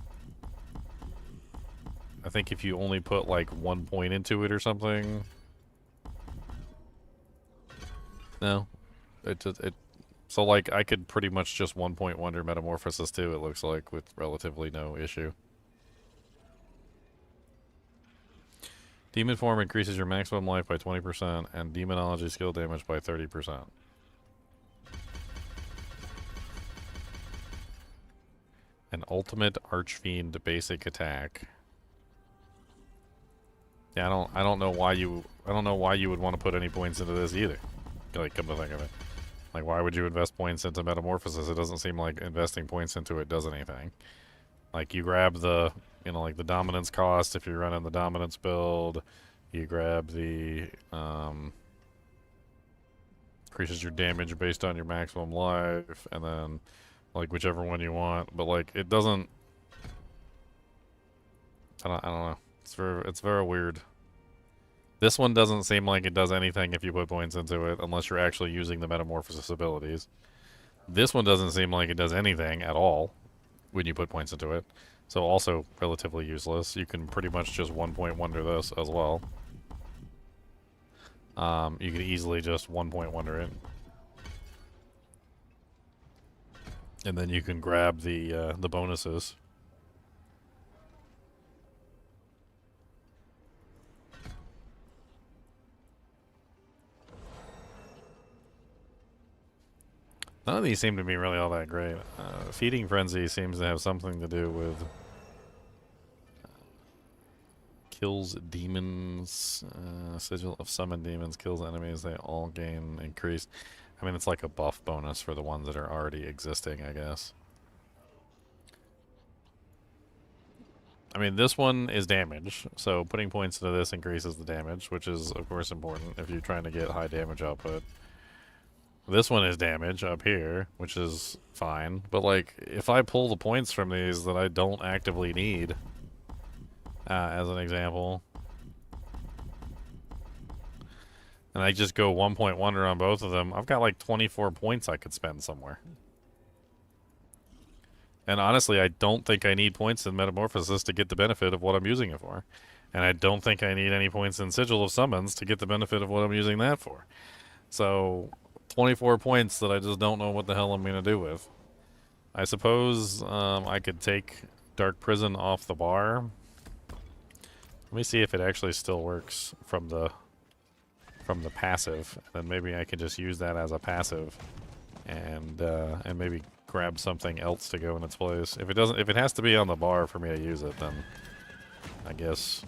think if you only put, like, 1 point into it or something... No. So, like, I could pretty much just 1 point wonder Metamorphosis too, it looks like, with relatively no issue. Demon form increases your maximum life by 20% and demonology skill damage by 30%. An ultimate archfiend basic attack. Yeah, I don't know why you would want to put any points into this either. Like, come to think of it. Like, why would you invest points into Metamorphosis? It doesn't seem like investing points into it does anything. Like, you grab the, like the dominance cost if you're running the dominance build. You grab the, increases your damage based on your maximum life, and then, like, whichever one you want. But, like, it doesn't, I don't know. It's very weird. This one doesn't seem like it does anything if you put points into it, unless you're actually using the Metamorphosis abilities. This one doesn't seem like it does anything at all when you put points into it. So also relatively useless. You can pretty much just 1 point wonder this as well. You can easily just 1 point wonder it. And then you can grab the bonuses. None of these seem to be really all that great. Feeding Frenzy seems to have something to do with kills demons, sigil of summon demons, kills enemies, they all gain increased. I mean, it's like a buff bonus for the ones that are already existing, I guess. I mean, this one is damage, so putting points into this increases the damage, which is, of course, important if you're trying to get high damage output. This one is damage up here, which is fine. But, like, if I pull the points from these that I don't actively need, as an example, and I just go 1 point wonder on both of them, I've got, like, 24 points I could spend somewhere. And honestly, I don't think I need points in Metamorphosis to get the benefit of what I'm using it for. And I don't think I need any points in Sigil of Summons to get the benefit of what I'm using that for. So... 24 points that I just don't know what the hell I'm going to do with. I suppose I could take Dark Prison off the bar. Let me see if it actually still works from the passive. Then maybe I can just use that as a passive and maybe grab something else to go in its place. If it has to be on the bar for me to use it, then I guess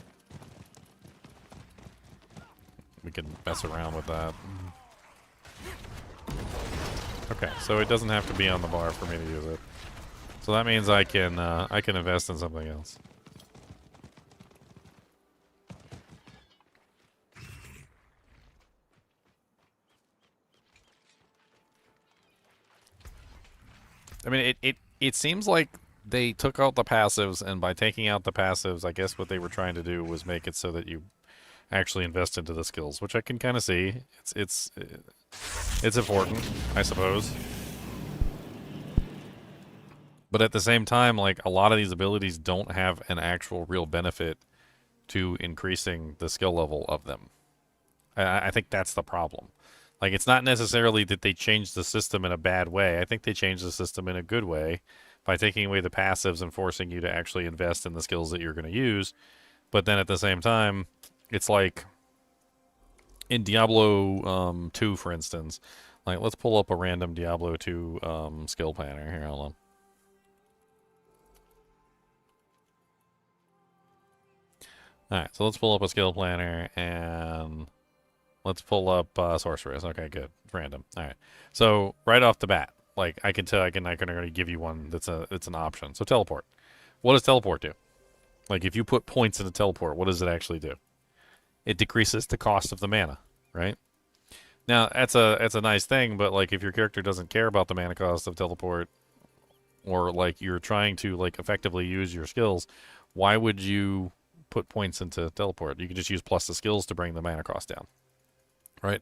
we can mess around with that. Okay, so it doesn't have to be on the bar for me to use it. So that means I can invest in something else. I mean, it seems like they took out the passives, and by taking out the passives, I guess what they were trying to do was make it so that you actually invest into the skills, which I can kind of see. It's important, I suppose. But at the same time, like, a lot of these abilities don't have an actual real benefit to increasing the skill level of them. I think that's the problem. Like, it's not necessarily that they changed the system in a bad way. I think they changed the system in a good way by taking away the passives and forcing you to actually invest in the skills that you're going to use. But then at the same time, it's like in Diablo 2, for instance. Like, let's pull up a random Diablo 2 skill planner. Here, hold on. Alright, so let's pull up a skill planner and let's pull up sorceress. Okay, good. Random. Alright. So right off the bat, like I can tell I can already give you one that's an option. So teleport. What does teleport do? Like if you put points into teleport, what does it actually do? It decreases the cost of the mana, right? Now that's a nice thing, but like if your character doesn't care about the mana cost of teleport, or like you're trying to like effectively use your skills, why would you put points into teleport? You can just use plus the skills to bring the mana cost down, right?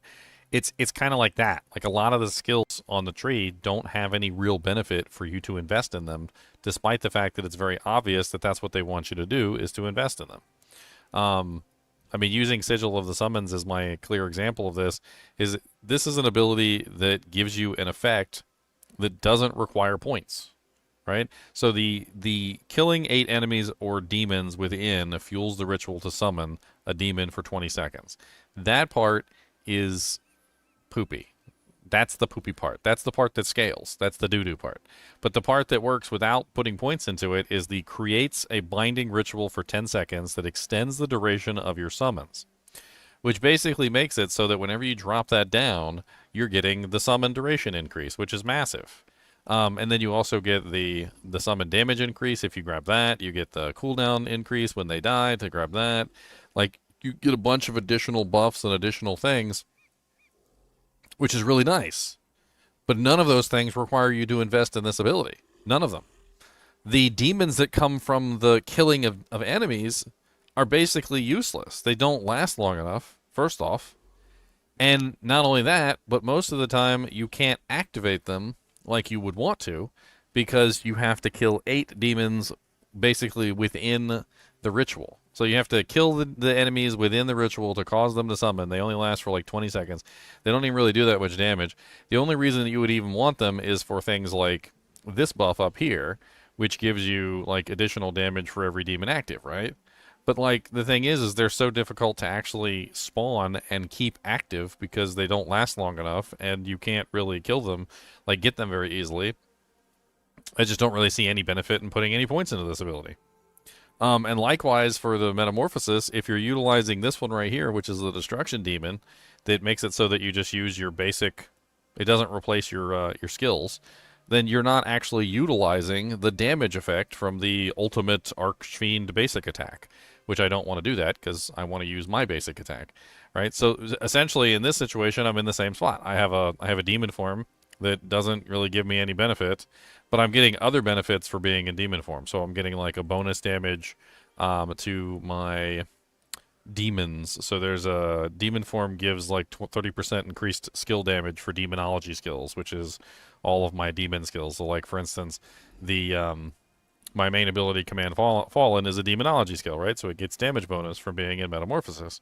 It's kind of like that. Like a lot of the skills on the tree don't have any real benefit for you to invest in them, despite the fact that it's very obvious that that's what they want you to do is to invest in them. I mean, using Sigil of the Summons as my clear example of this is an ability that gives you an effect that doesn't require points, right? So the killing 8 enemies or demons within fuels the ritual to summon a demon for 20 seconds. That part is poopy. That's the poopy part. That's the part that scales. That's the doo-doo part. But the part that works without putting points into it is the creates a binding ritual for 10 seconds that extends the duration of your summons, which basically makes it so that whenever you drop that down, you're getting the summon duration increase, which is massive. And then you also get the summon damage increase if you grab that. You get the cooldown increase when they die to grab that. Like, you get a bunch of additional buffs and additional things, which is really nice. But none of those things require you to invest in this ability. None of them. The demons that come from the killing of enemies are basically useless. They don't last long enough, first off. And not only that, but most of the time you can't activate them like you would want to, because you have to kill 8 demons basically within the ritual. So you have to kill the enemies within the ritual to cause them to summon. They only last for like 20 seconds. They don't even really do that much damage. The only reason that you would even want them is for things like this buff up here, which gives you like additional damage for every demon active, right? But like the thing is they're so difficult to actually spawn and keep active because they don't last long enough, and you can't really kill them, like get them very easily. I just don't really see any benefit in putting any points into this ability. And likewise for the Metamorphosis, if you're utilizing this one right here, which is the Destruction Demon, that makes it so that you just use your basic, it doesn't replace your skills, then you're not actually utilizing the damage effect from the ultimate Archfiend basic attack, which I don't want to do that because I want to use my basic attack, right? So essentially in this situation, I'm in the same spot. I have a demon form that doesn't really give me any benefit, but I'm getting other benefits for being in demon form. So I'm getting like a bonus damage to my demons. So there's a demon form gives like 30% increased skill damage for demonology skills, which is all of my demon skills. So like for instance, the my main ability, Command Fallen, is a demonology skill, right? So it gets damage bonus from being in Metamorphosis.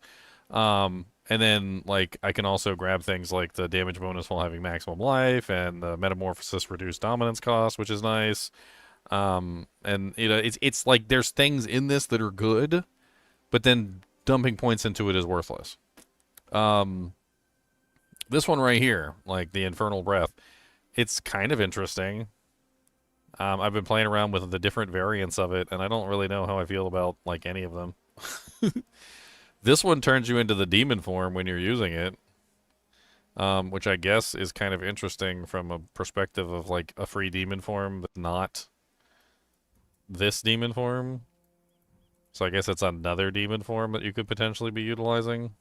And then, like, I can also grab things like the damage bonus while having maximum life, and the Metamorphosis reduced dominance cost, which is nice. And, you know, it's like there's things in this that are good, but then dumping points into it is worthless. This one right here, like the Infernal Breath, it's kind of interesting. I've been playing around with the different variants of it, and I don't really know how I feel about, like, any of them. This one turns you into the demon form when you're using it, which I guess is kind of interesting from a perspective of, like, a free demon form, but not this demon form. So I guess it's another demon form that you could potentially be utilizing.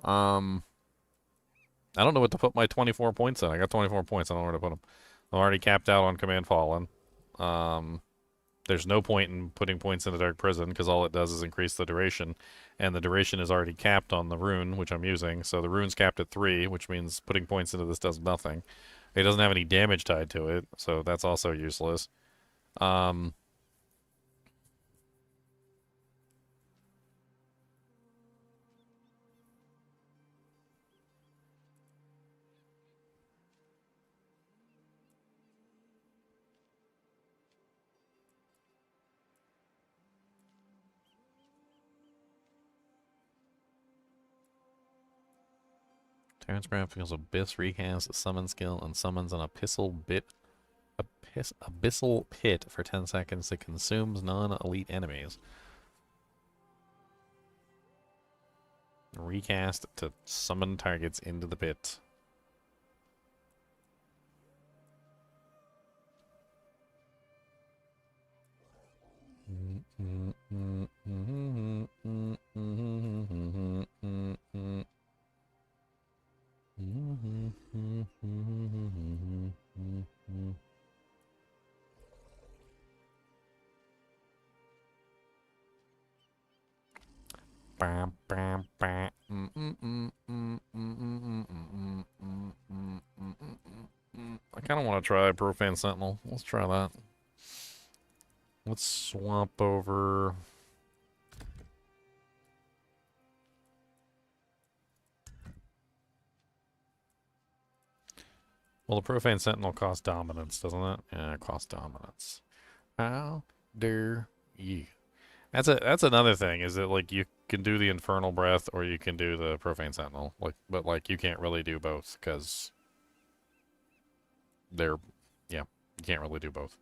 I don't know what to put my 24 points in. I got 24 points. I don't know where to put them. I'm already capped out on Command Fallen. There's no point in putting points into Dark Prison because all it does is increase the duration, and the duration is already capped on the rune, which I'm using. So the rune's capped at 3, which means putting points into this does nothing. It doesn't have any damage tied to it, so that's also useless. Terrence Grant feels Abyss recast summon skill and summons an abyssal pit for 10 seconds that consumes non-elite enemies. Recast to summon targets into the pit. I kind of want to try Profane Sentinel. Let's try that. Let's swap over. Well, the Profane Sentinel costs dominance, doesn't it? Yeah, it costs dominance. How dare you? That's another thing, is that like you can do the Infernal Breath or you can do the Profane Sentinel, but like you can't really do both because they're, yeah, you can't really do both.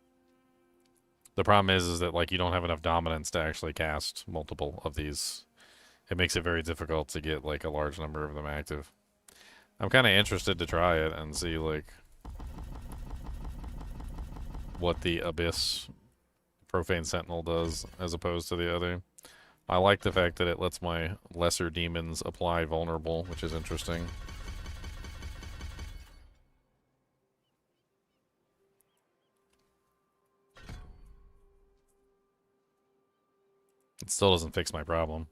The problem is that like you don't have enough dominance to actually cast multiple of these. It makes it very difficult to get like a large number of them active. I'm kind of interested to try it and see like what the Abyss Profane Sentinel does as opposed to the other. I like the fact that it lets my lesser demons apply vulnerable, which is interesting. It still doesn't fix my problem.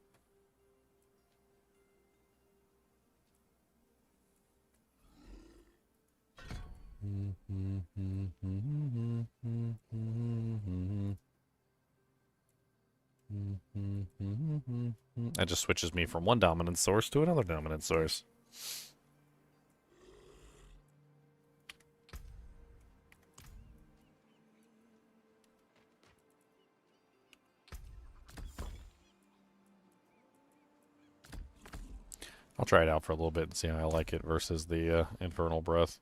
That just switches me from one dominant source to another dominant source. I'll try it out for a little bit and see how I like it versus the Infernal Breath.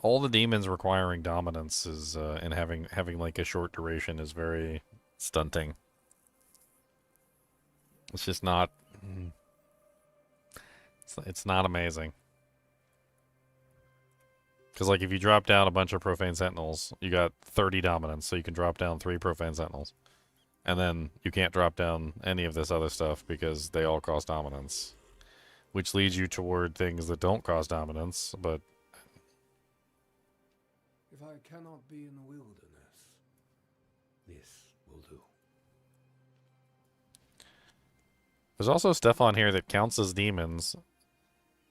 All the demons requiring dominance is and having like a short duration is very stunting. It's just not. It's not amazing. Because like if you drop down a bunch of Profane Sentinels, you got 30 dominance, so you can drop down 3 Profane Sentinels, and then you can't drop down any of this other stuff because they all cost dominance, which leads you toward things that don't cost dominance, but. If I cannot be in the wilderness, this will do. There's also stuff on here that counts as demons,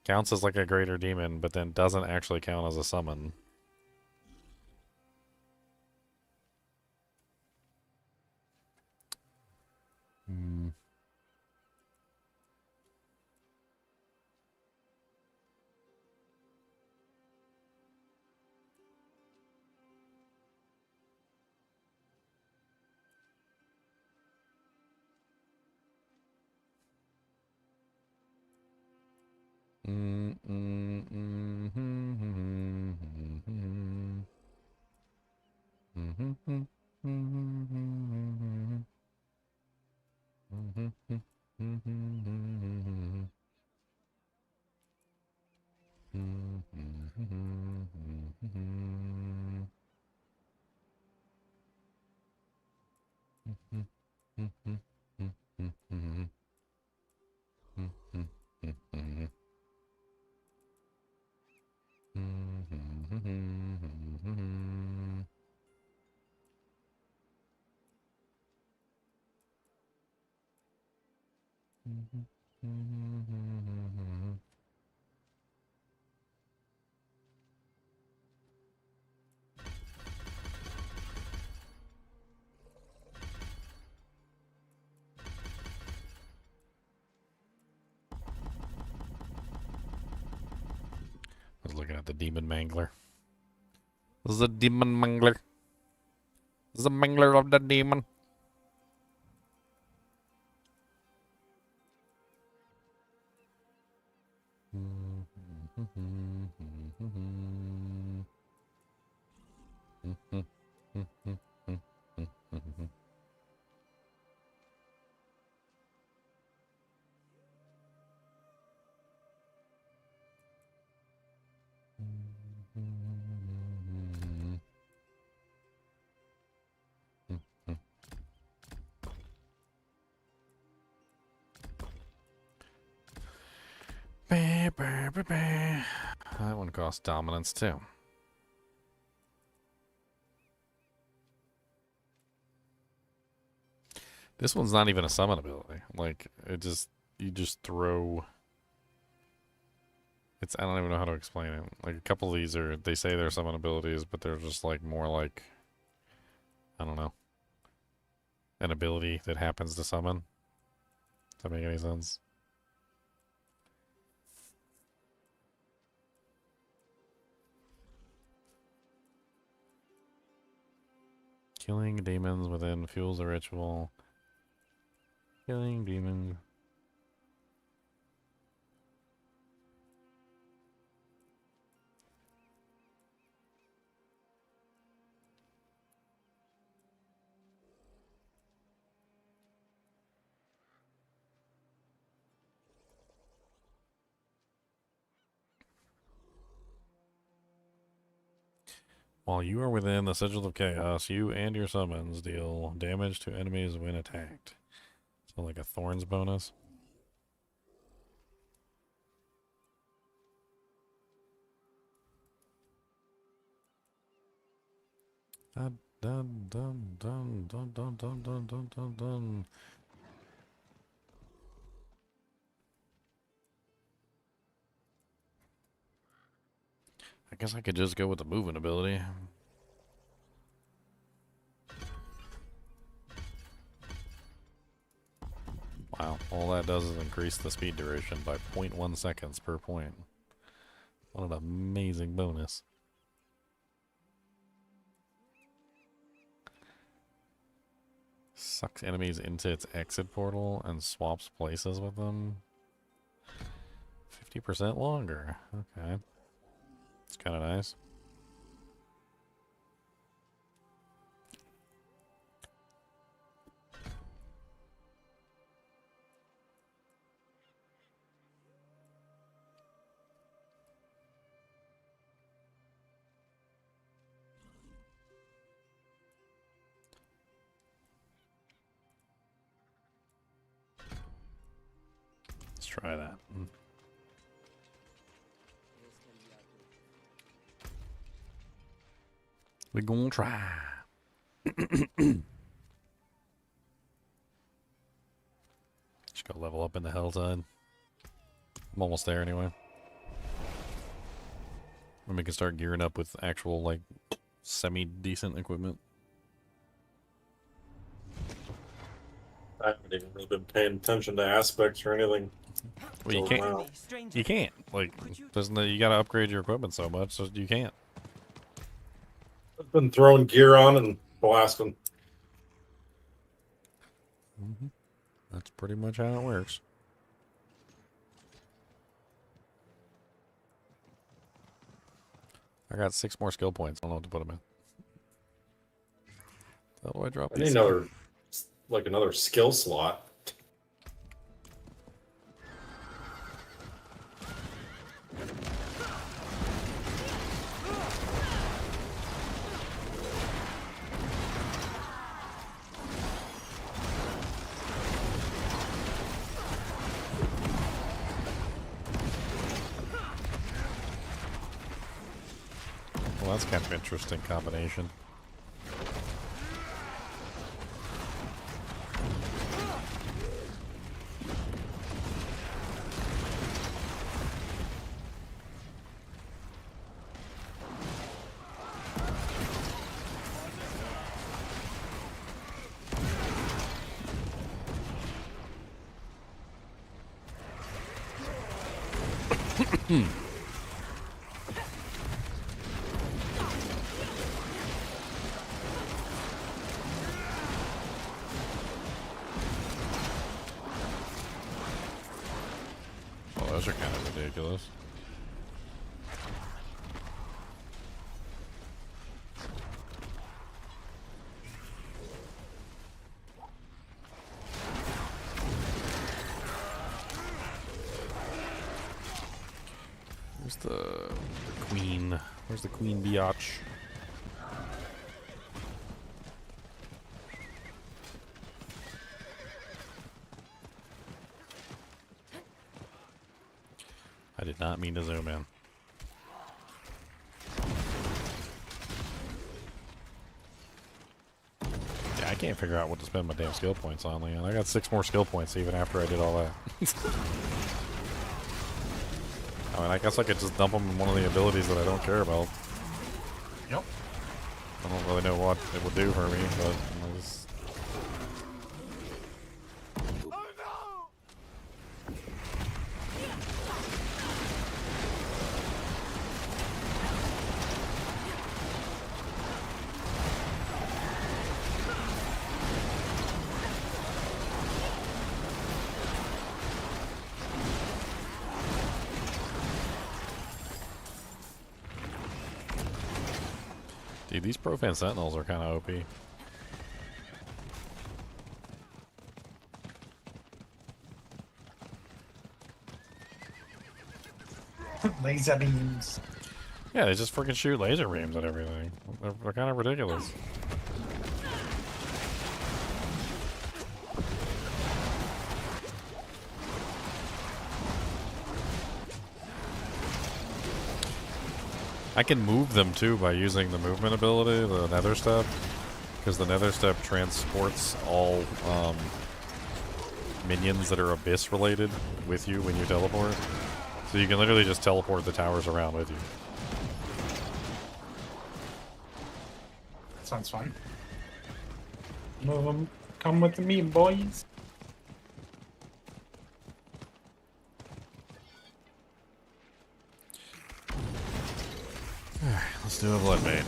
counts as like a greater demon, but then doesn't actually count as a summon. I was looking at the Demon Mangler. This is a Demon Mangler. This is a Mangler of the Demon. That one costs dominance too. This one's not even a summon ability. Like, you just throw. I don't even know how to explain it. Like, a couple of these they say they're summon abilities, but they're just like more like, I don't know, an ability that happens to summon. Does that make any sense? Killing demons within fuels the ritual. Killing demons. While you are within the Sigil of Chaos, you and your summons deal damage to enemies when attacked. So like a Thorns bonus. Dun dun dun dun dun dun dun dun dun dun dun. I guess I could just go with the movement ability. Wow, all that does is increase the speed duration by 0.1 seconds per point. What an amazing bonus. Sucks enemies into its exit portal and swaps places with them. 50% longer. Okay. It's kind of nice. Let's try that. We're gonna try. Just go level up in the HellTide. I'm almost there anyway. And we can start gearing up with actual, like, semi-decent equipment. I haven't even really been paying attention to aspects or anything. Well, you until can't. now. You can't. Like, you gotta upgrade your equipment so much, so you can't. I've been throwing gear on and blasting. That's pretty much how it works. I got 6 more skill points. I don't know what to put them in. How do I drop I need these? another skill slot. Well, that's kind of an interesting combination. Oh, those are kind of ridiculous. Where's the queen? Where's the queen biatch? not mean to zoom in. Yeah, I can't figure out what to spend my damn skill points on, Leon. I got 6 more skill points even after I did all that. I mean, I guess I could just dump them in one of the abilities that I don't care about. Yep. I don't really know what it would do for me, but I just... Dude, these Profan Sentinels are kind of OP. Laser beams. Yeah, they just freaking shoot laser beams at everything. They're kind of ridiculous. I can move them too by using the movement ability, the Nether Step, because the Nether Step transports all minions that are Abyss related with you when you teleport. So you can literally just teleport the towers around with you. Sounds fun. Move them. Come with me, boys. Alright, let's do a Blood Maiden.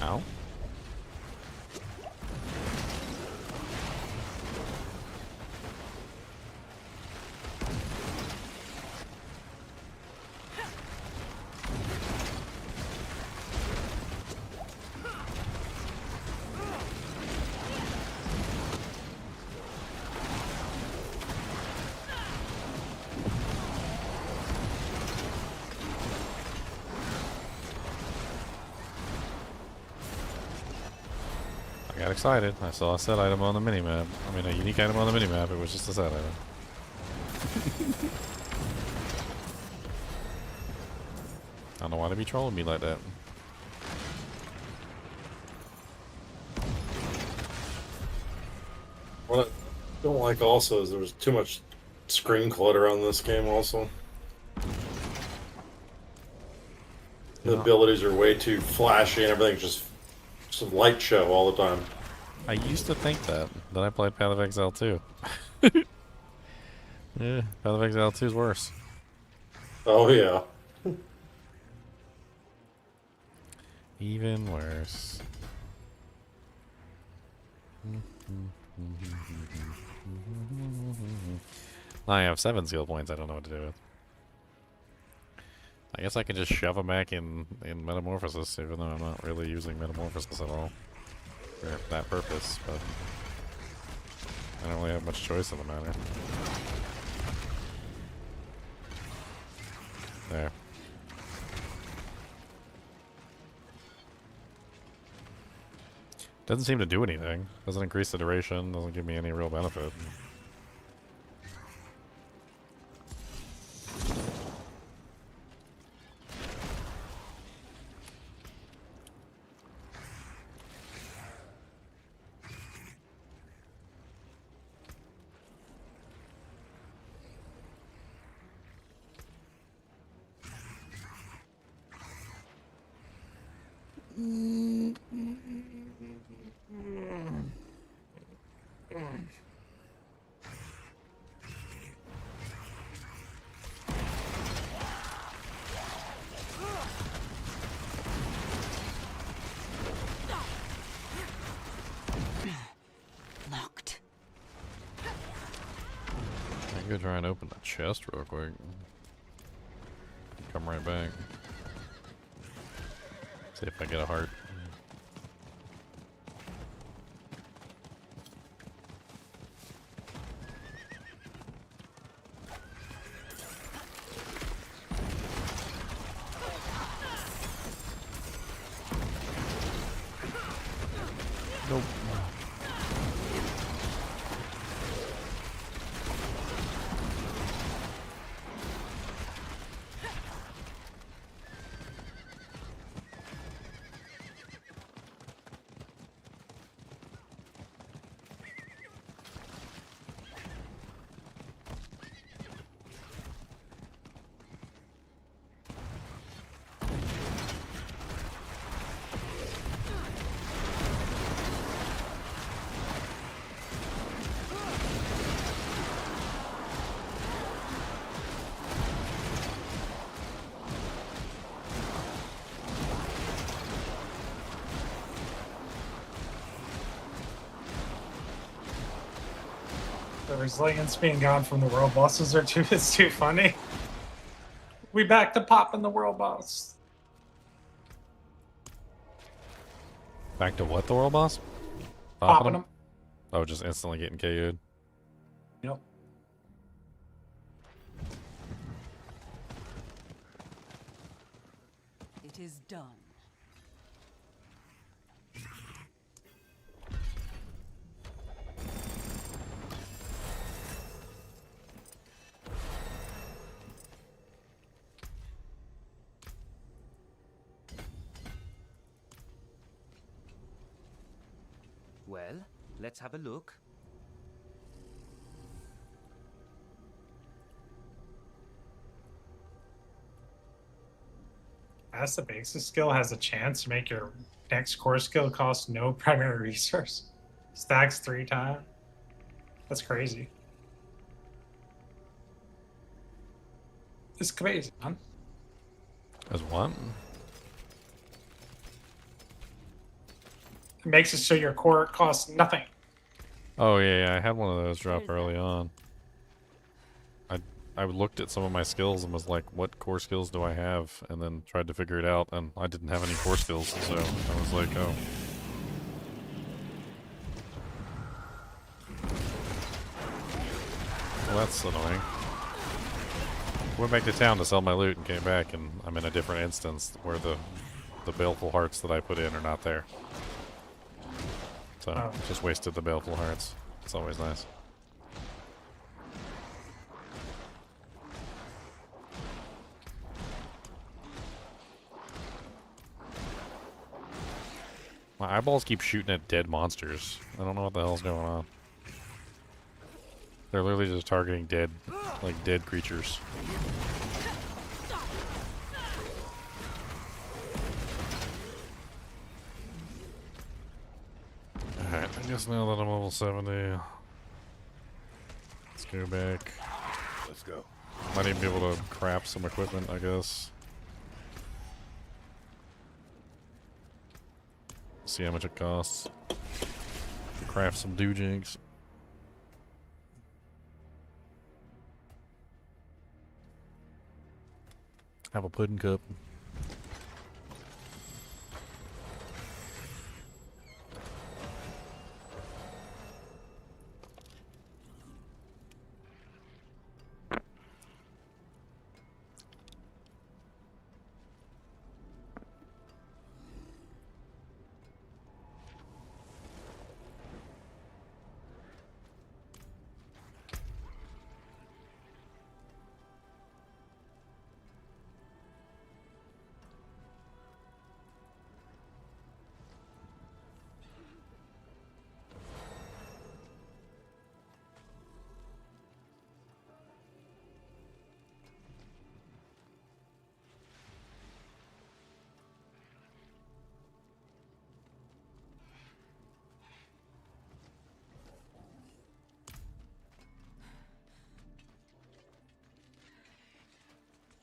Ow. I got excited. I saw a set item on the minimap. I mean, a unique item on the minimap. It was just a set item. I don't know why they be trolling me like that. What I don't like also is there was too much screen clutter on this game also. The abilities are way too flashy and everything's just a light show all the time. I used to think that. Then I played Path of Exile 2. Yeah, Path of Exile 2 is worse. Oh yeah. Even worse. Now I have 7 skill points I don't know what to do with. I guess I can just shove them back in Metamorphosis, even though I'm not really using Metamorphosis at all for that purpose, but... I don't really have much choice in the matter. There. Doesn't seem to do anything. Doesn't increase the duration. Doesn't give me any real benefit. Locked. I can go try and open the chest real quick. Come right back. See if I get a heart. Nope. The resilience being gone from the world bosses are too is too funny. We back to popping the world boss. Back to what, the world boss? Popping them. Oh, just instantly getting KO'd. Yep. It is done. Well, let's have a look. As the basic skill has a chance to make your next core skill cost no primary resource. Stacks 3 times. That's crazy. It's crazy, man. As what? It makes it so your core costs nothing. Oh yeah, I had one of those drop early on. I looked at some of my skills and was like, what core skills do I have? And then tried to figure it out, and I didn't have any core skills, so I was like, oh. Well, that's annoying. Went back to town to sell my loot and came back, and I'm in a different instance where the baleful hearts that I put in are not there. So, just wasted the baleful hearts. It's always nice. My eyeballs keep shooting at dead monsters. I don't know what the hell's going on. They're literally just targeting dead, like dead creatures. Alright, I guess now that I'm level 70, let's go back. Let's go. Might even be able to craft some equipment, I guess. See how much it costs to craft some doojigs. Have a pudding cup.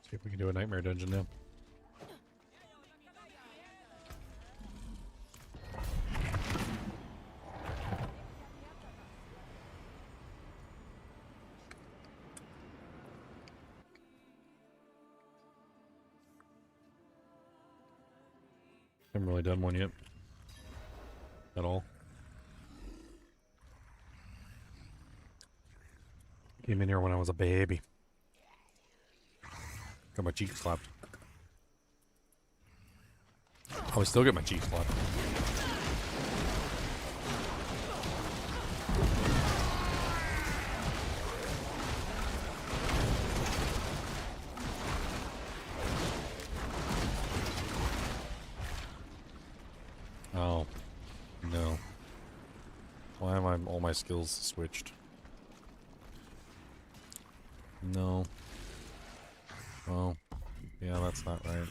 See if we can do a nightmare dungeon now. Haven't really done one yet. At all. Came in here when I was a baby. Got my cheek slapped. Oh, I still get my cheek slapped. Oh. No. Why am all my skills switched? No. Oh. Yeah, that's not right.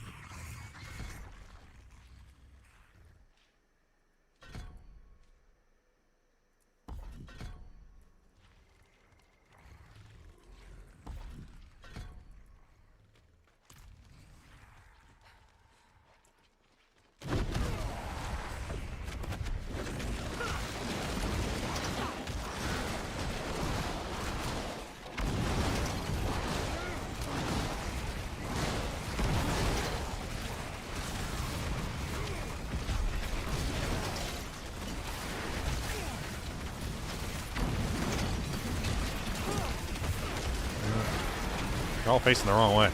You're all facing the wrong way.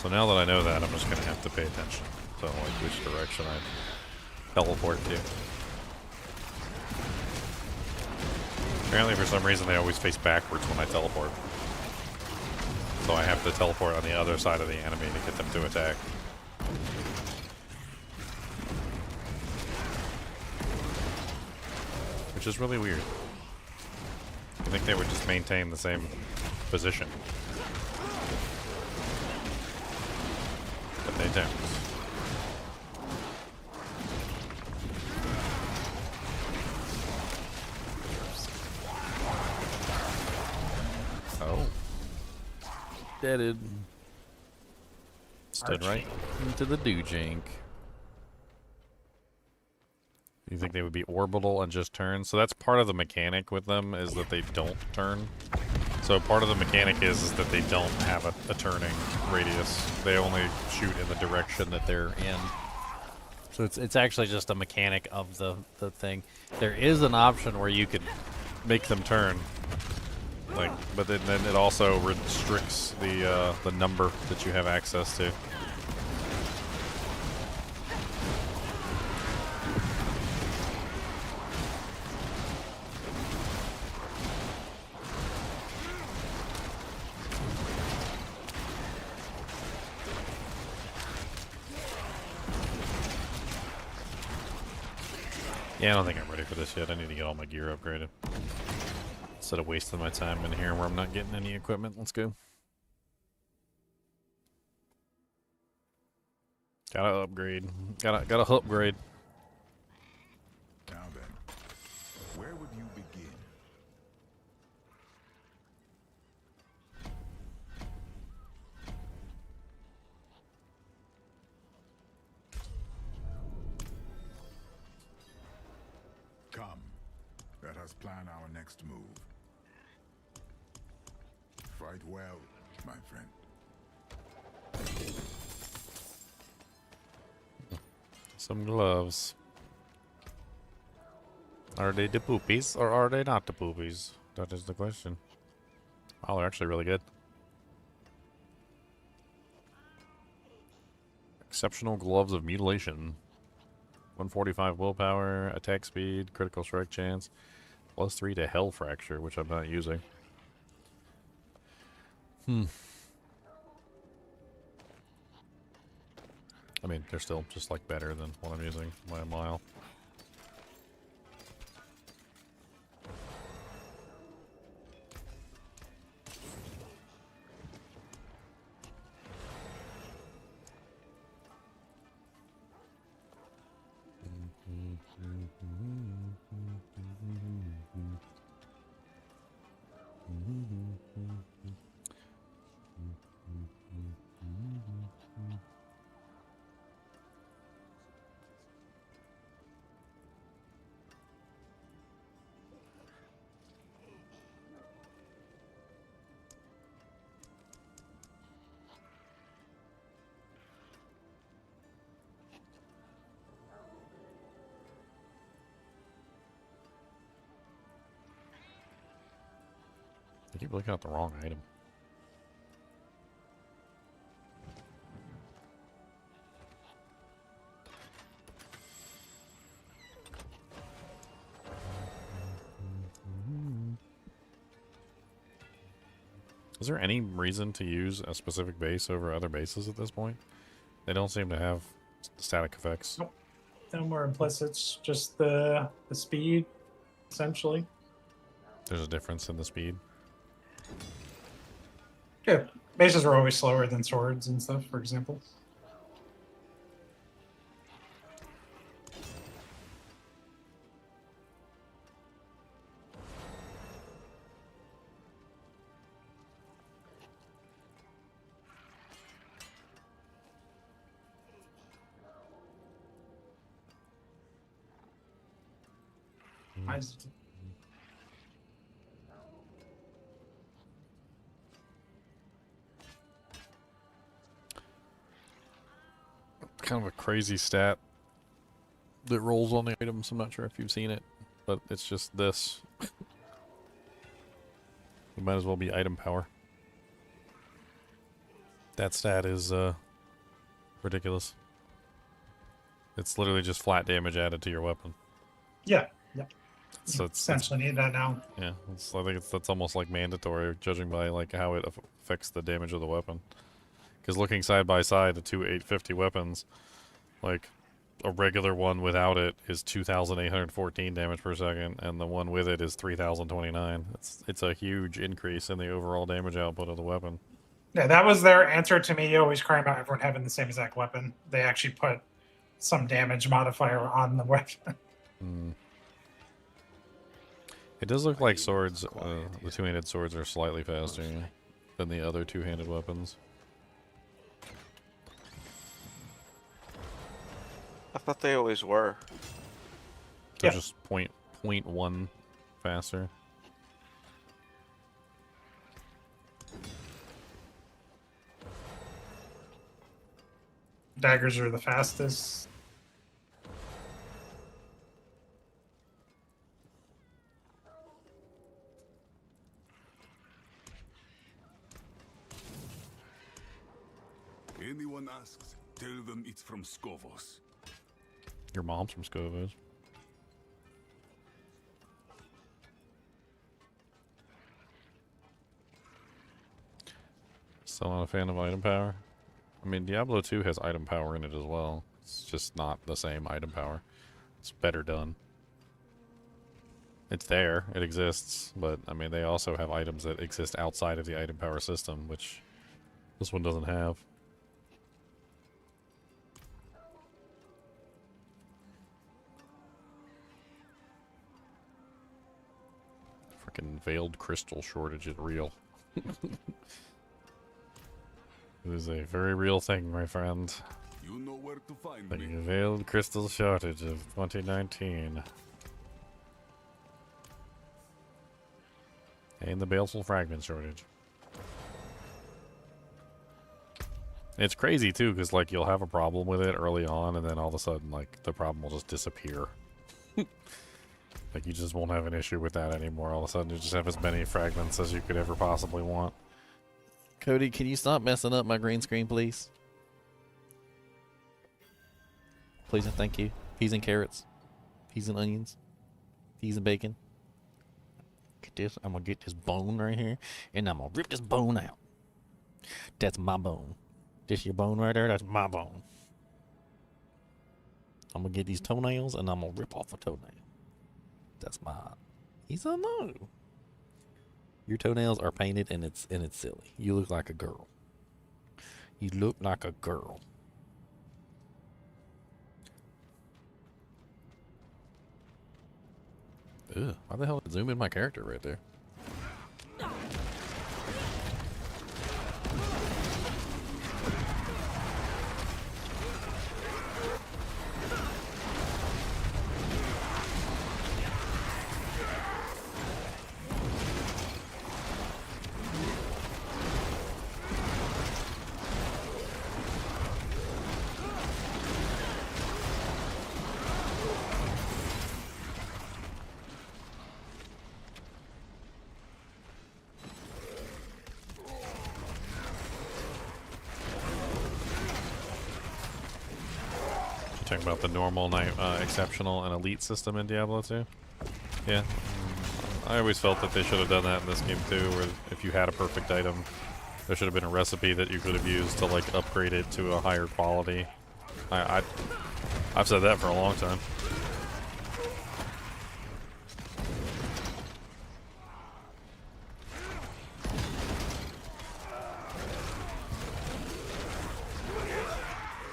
So now that I know that, I'm just going to have to pay attention to like which direction I teleport to. Apparently for some reason they always face backwards when I teleport. So I have to teleport on the other side of the enemy to get them to attack. Which is really weird. I think they would just maintain the same position. But they don't. Oh. Deaded. Stood right into the doojank. You think they would be orbital and just turn? So that's part of the mechanic with them, is that they don't turn. So part of the mechanic is that they don't have a turning radius. They only shoot in the direction that they're in. So it's actually just a mechanic of the thing. There is an option where you could make them turn, like, but then it also restricts the number that you have access to. Yeah, I don't think I'm ready for this yet. I need to get all my gear upgraded. Instead of wasting my time in here where I'm not getting any equipment. Let's go. Gotta upgrade. Gotta upgrade. Now then, where would you begin? Come. Let us plan our next move. Fight well, my friend. Some gloves. Are they the poopies or are they not the poopies? That is the question. Oh, they're actually really good. Exceptional gloves of mutilation. 145 willpower, attack speed, critical strike chance, +3 to Hell Fracture, which I'm not using. I mean, they're still just like better than what I'm using by a mile. I keep looking at the wrong item. Is there any reason to use a specific base over other bases at this point? They don't seem to have static effects. Nope. No more implicits, just the speed, essentially. There's a difference in the speed. Yeah, bases are always slower than swords and stuff, for example. Kind of a crazy stat that rolls on the items. I'm not sure if you've seen it, but it's just this. It might as well be item power. That stat is ridiculous. It's literally just flat damage added to your weapon. Yeah, yeah. So it's Essentially need that now. yeah. I think that's almost like mandatory, judging by like how it affects the damage of the weapon. Because looking side by side, the two 850 weapons, like a regular one without it is 2,814 damage per second, and the one with it is 3,029. It's a huge increase in the overall damage output of the weapon. Yeah, that was their answer to me always crying about everyone having the same exact weapon. They actually put some damage modifier on the weapon. It does look like swords, the two-handed swords are slightly faster than the other two-handed weapons. I thought they always were. They're Yeah. just 0.1 faster. Daggers are the fastest. Anyone asks, tell them it's from Skovos. Your mom's from Scovos. Still not a fan of item power. I mean, Diablo 2 has item power in it as well. It's just not the same item power. It's better done. It's there, it exists, but I mean, they also have items that exist outside of the item power system, which this one doesn't have. Freaking veiled crystal shortage is real. It is a very real thing, my friend. You know where to find The me. veiled crystal shortage of 2019. And the baleful fragment shortage. It's crazy too, because like you'll have a problem with it early on, and then all of a sudden, like the problem will just disappear. Like you just won't have an issue with that anymore. All of a sudden, you just have as many fragments as you could ever possibly want. Cody, can you stop messing up my green screen, please? Please and thank you. Peas and carrots. Peas and onions. Peas and bacon. Get this. I'm gonna get this bone right here, and I'm gonna rip this bone out. That's my bone. This your bone right there? That's my bone. I'm gonna get these toenails, and I'm gonna rip off a toenail. That's my... He's a no. Your toenails are painted, and it's silly. You look like a girl. You look like a girl. Ugh, why the hell did it zoom in my character right there? Talking about the normal, exceptional, and elite system in Diablo 2. Yeah, I always felt that they should have done that in this game too, where if you had a perfect item, there should have been a recipe that you could have used to like upgrade it to a higher quality. I've said that for a long time.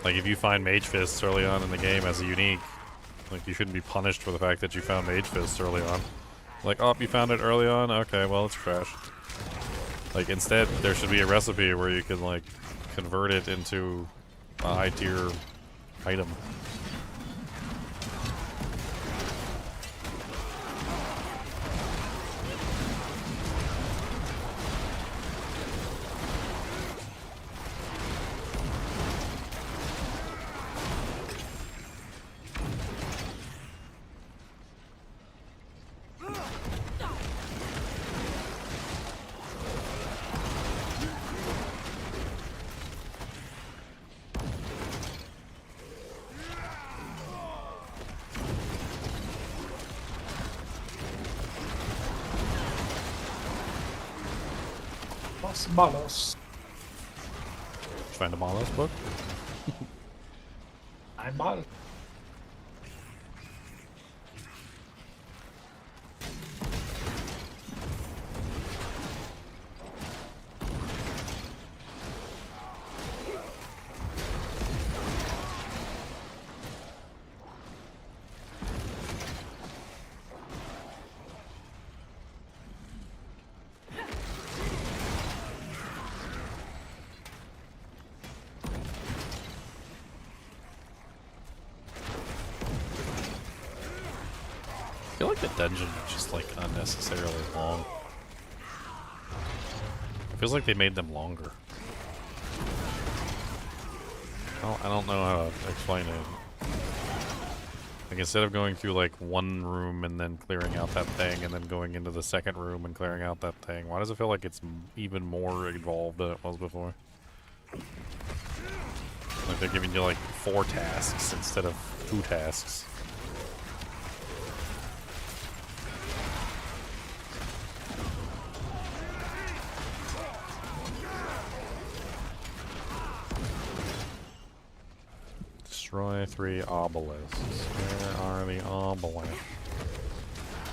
Like, if you find Mage Fists early on in the game as a unique, like, you shouldn't be punished for the fact that you found Mage Fists early on. Like, oh, you found it early on? Okay, well, it's trash. Like, instead, there should be a recipe where you can, like, convert it into a high-tier item. Malos. Find a Malos book? I'm mal. I feel like the dungeon is just like unnecessarily long. It feels like they made them longer. I don't know how to explain it. Like, instead of going through like one room and then clearing out that thing and then going into the second room and clearing out that thing, why does it feel like it's even more involved than it was before? Like, they're giving you like 4 tasks instead of 2 tasks. Destroy 3 obelisks. Where are the obelisks?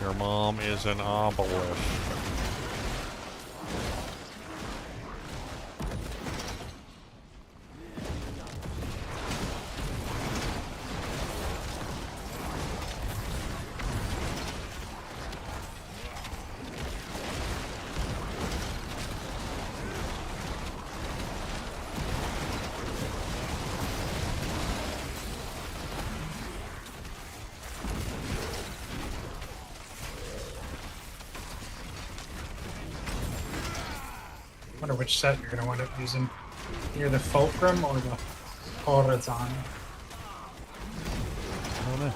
Your mom is an obelisk. Wonder which set you're gonna wind up using. Either the Fulcrum or the Horizon. I don't know.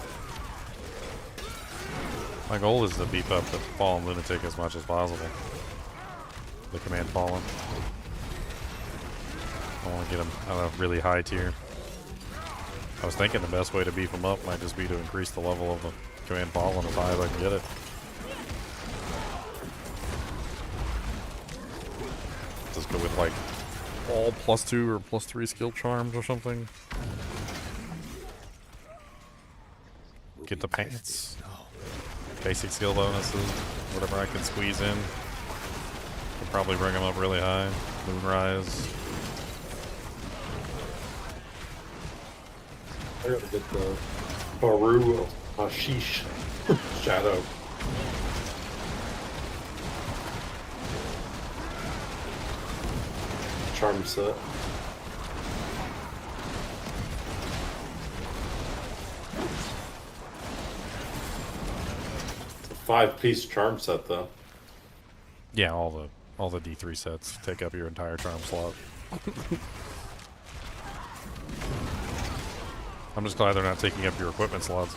My goal is to beef up the Fallen Lunatic as much as possible. The Command Fallen. I want to get him at a really high tier. I was thinking the best way to beef them up might just be to increase the level of the command fallen as high as I can get it. Just go with like all +2 or +3 skill charms or something. Get the pants. Basic skill bonuses, whatever I can squeeze in. Could probably bring them up really high. Moonrise. I gotta get the Baru Hashish Shadow. Charm set. It's a 5-piece charm set though. Yeah, all the D3 sets take up your entire charm slot. I'm just glad they're not taking up your equipment slots.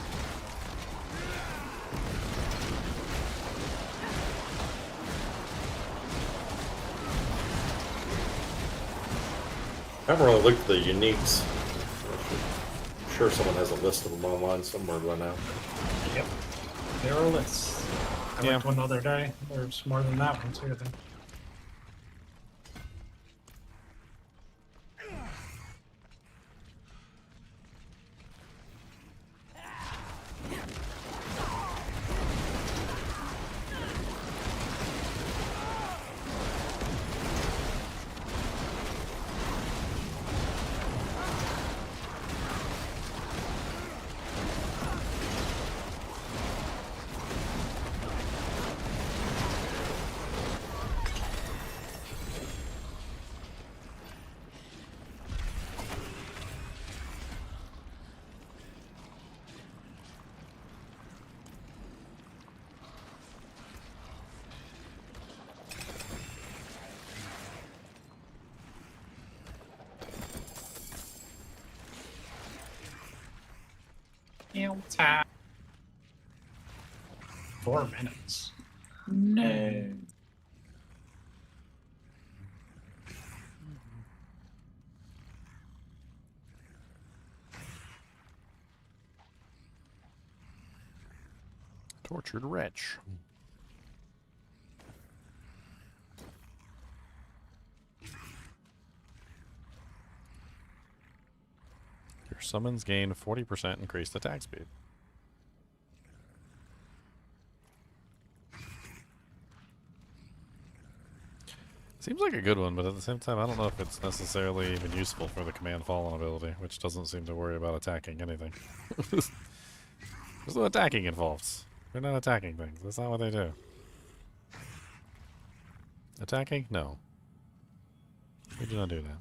I haven't really looked at the uniques. I'm sure someone has a list of them online somewhere by now. Yep. There are lists. I looked one the other day. There's more than that one too, I think. HellTide. 4 minutes. No. Tortured wretch. Your summons gain 40% increased attack speed. Seems like a good one, but at the same time, I don't know if it's necessarily even useful for the command fallen ability, which doesn't seem to worry about attacking anything. There's no attacking involved. They're not attacking things. That's not what they do. Attacking? No. We do not do that.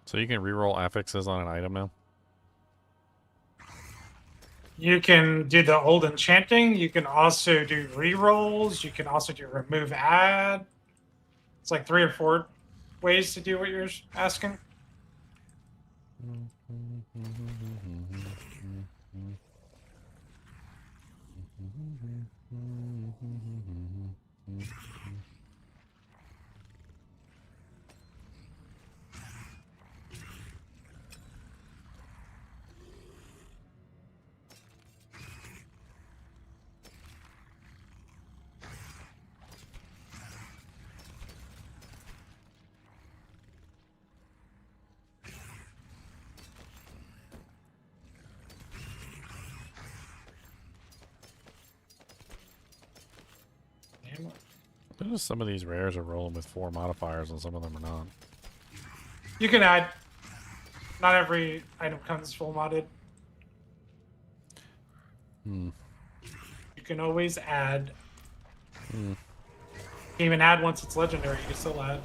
So you can reroll affixes on an item now? You can do the old enchanting. You can also do rerolls. You can also do remove add. It's like 3 or 4 ways to do what you're asking. Notice some of these rares are rolling with 4 modifiers and some of them are not. You can add. Not every item comes full modded. Hmm. You can always add. Hmm. You can even add once it's legendary. You can still add.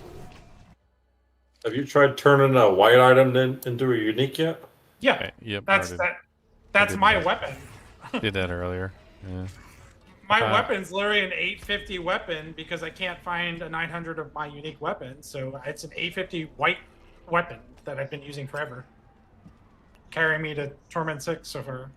Have you tried turning a white item into a unique yet? Yeah. Yep. That's my weapon. Did that earlier. Yeah. my weapon's literally an 850 weapon because I can't find a 900 of my unique weapon. So it's an 850 white weapon that I've been using forever. Carrying me to Torment 6 so far.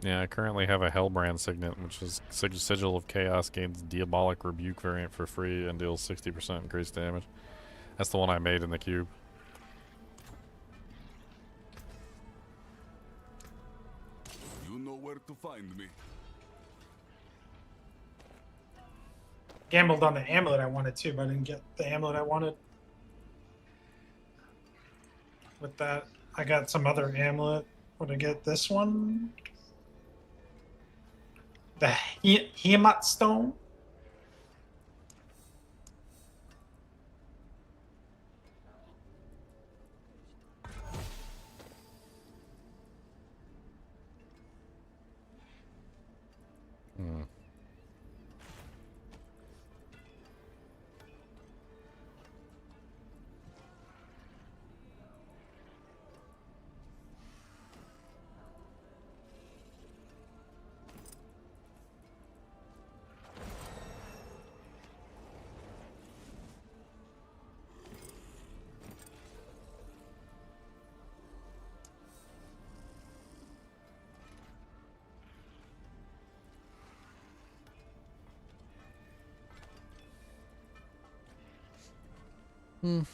Yeah, I currently have a Hellbrand Signet, which is Sigil of Chaos, gains Diabolic Rebuke variant for free and deals 60% increased damage. That's the one I made in the cube. You know where to find me. Gambled on the amulet I wanted too, but I didn't get the amulet I wanted. With that, I got some other amulet. Would I get this one? The Heimat Stone? Hmm.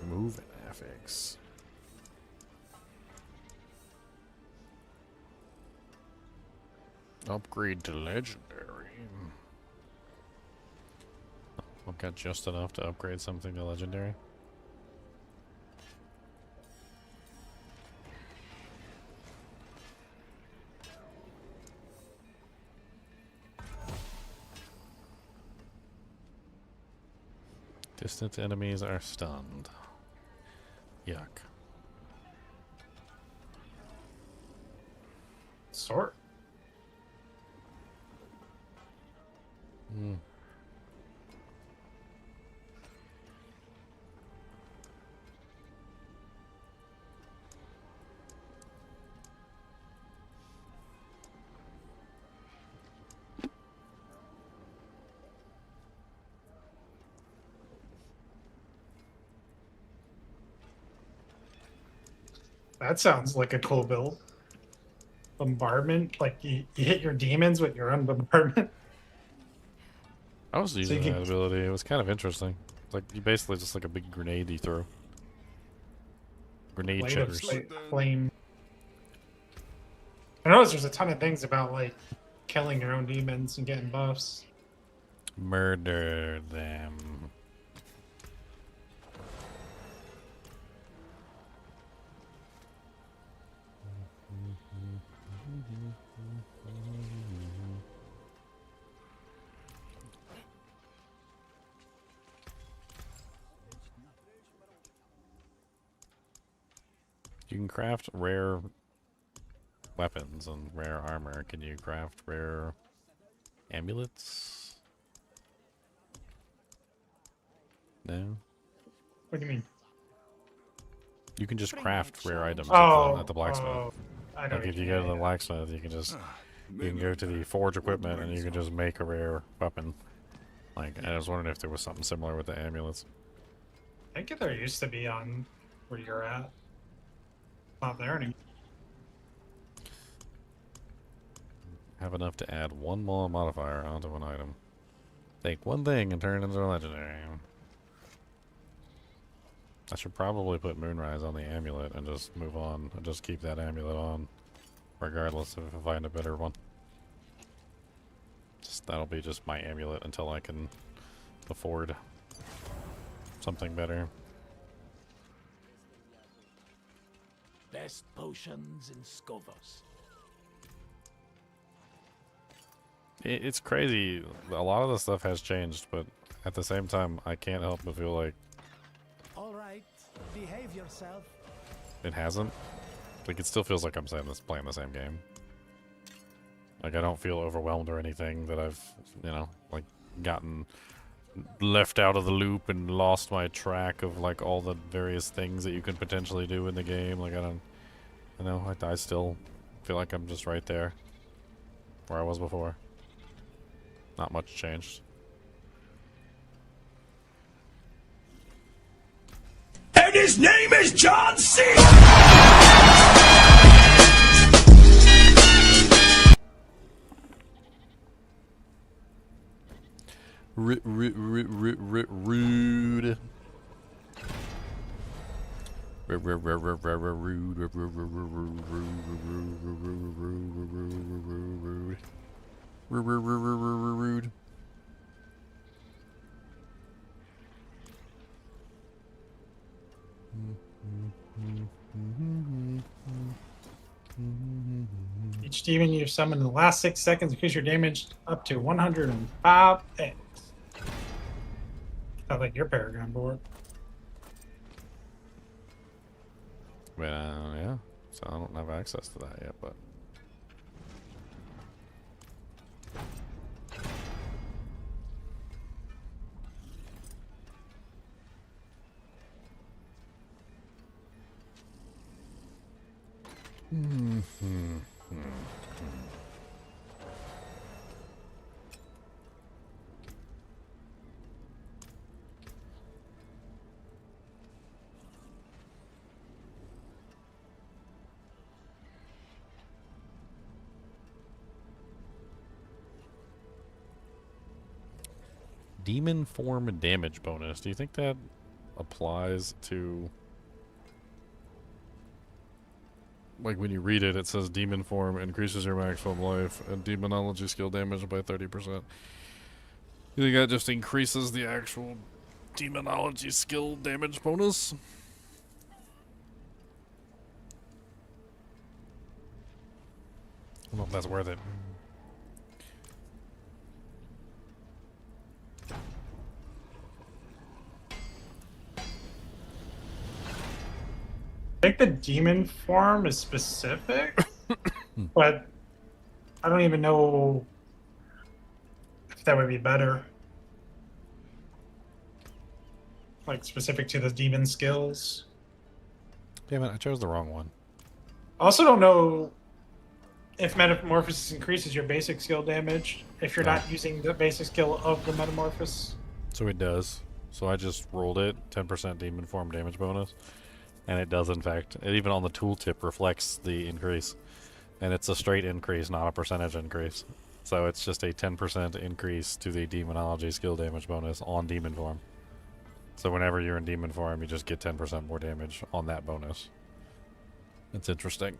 Move affix. Upgrade to legendary. I've got just enough to upgrade something to legendary. Distant enemies are stunned. Yuck. Sword. Hmm. That sounds like a cool build. Bombardment, like you hit your demons with your own bombardment. I was using you that can- ability. It was kind of interesting. It's like you basically just like a big grenade you throw. Grenade Blade of chippers. flame. I noticed there's a ton of things about like killing your own demons and getting buffs. Murder them. You can craft rare weapons and rare armor. Can you craft rare amulets? No? What do you mean? You can just craft rare items at the blacksmith. I know. Like if you go to the blacksmith, you can just you can go to the forge equipment and you can just make a rare weapon. Like I was wondering if there was something similar with the amulets. I think there used to be on where you're at. Not there anymore. Have enough to add one more modifier onto an item. Take one thing and turn it into a legendary. I should probably put Moonrise on the amulet and just move on and just keep that amulet on regardless if I find a better one. That'll be just my amulet until I can afford something better. Best potions in Skovos. It's crazy. A lot of the stuff has changed, but at the same time, I can't help but feel like All right, behave yourself. it hasn't. Like, it still feels like I'm playing the same game. Like, I don't feel overwhelmed or anything that I've, you know, like, gotten left out of the loop and lost my track of, like, all the various things that you can potentially do in the game. Like, I still feel like I'm just right there where I was before. Not much changed. And his name is John C. Rude. Rude. Each demon you summon in the last 6 seconds increase your damage up to 105x. Sounds like your Paragon board. But, yeah. So I don't have access to that yet, but... Demon form damage bonus. Do you think that applies to... Like, when you read it, it says demon form increases your maximum life and demonology skill damage by 30%. You think that just increases the actual demonology skill damage bonus? I don't know if that's worth it. I think the demon form is specific, but I don't even know if that would be better. Like, specific to the demon skills. Damn it, I chose the wrong one. I also don't know if Metamorphosis increases your basic skill damage if you're not using the basic skill of the Metamorphosis. So it does. So I just rolled it, 10% demon form damage bonus. And it does, in fact. It even on the tooltip reflects the increase. And it's a straight increase, not a percentage increase. So it's just a 10% increase to the demonology skill damage bonus on demon form. So whenever you're in demon form, you just get 10% more damage on that bonus. It's interesting.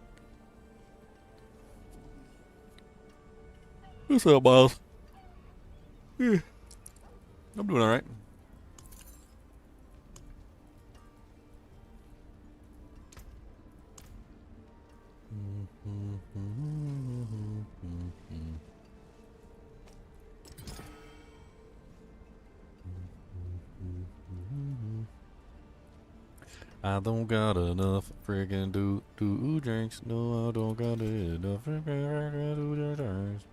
What's up, Miles? Yeah. I'm doing alright. I don't got enough friggin' do drinks. No, I don't got enough friggin' do drinks.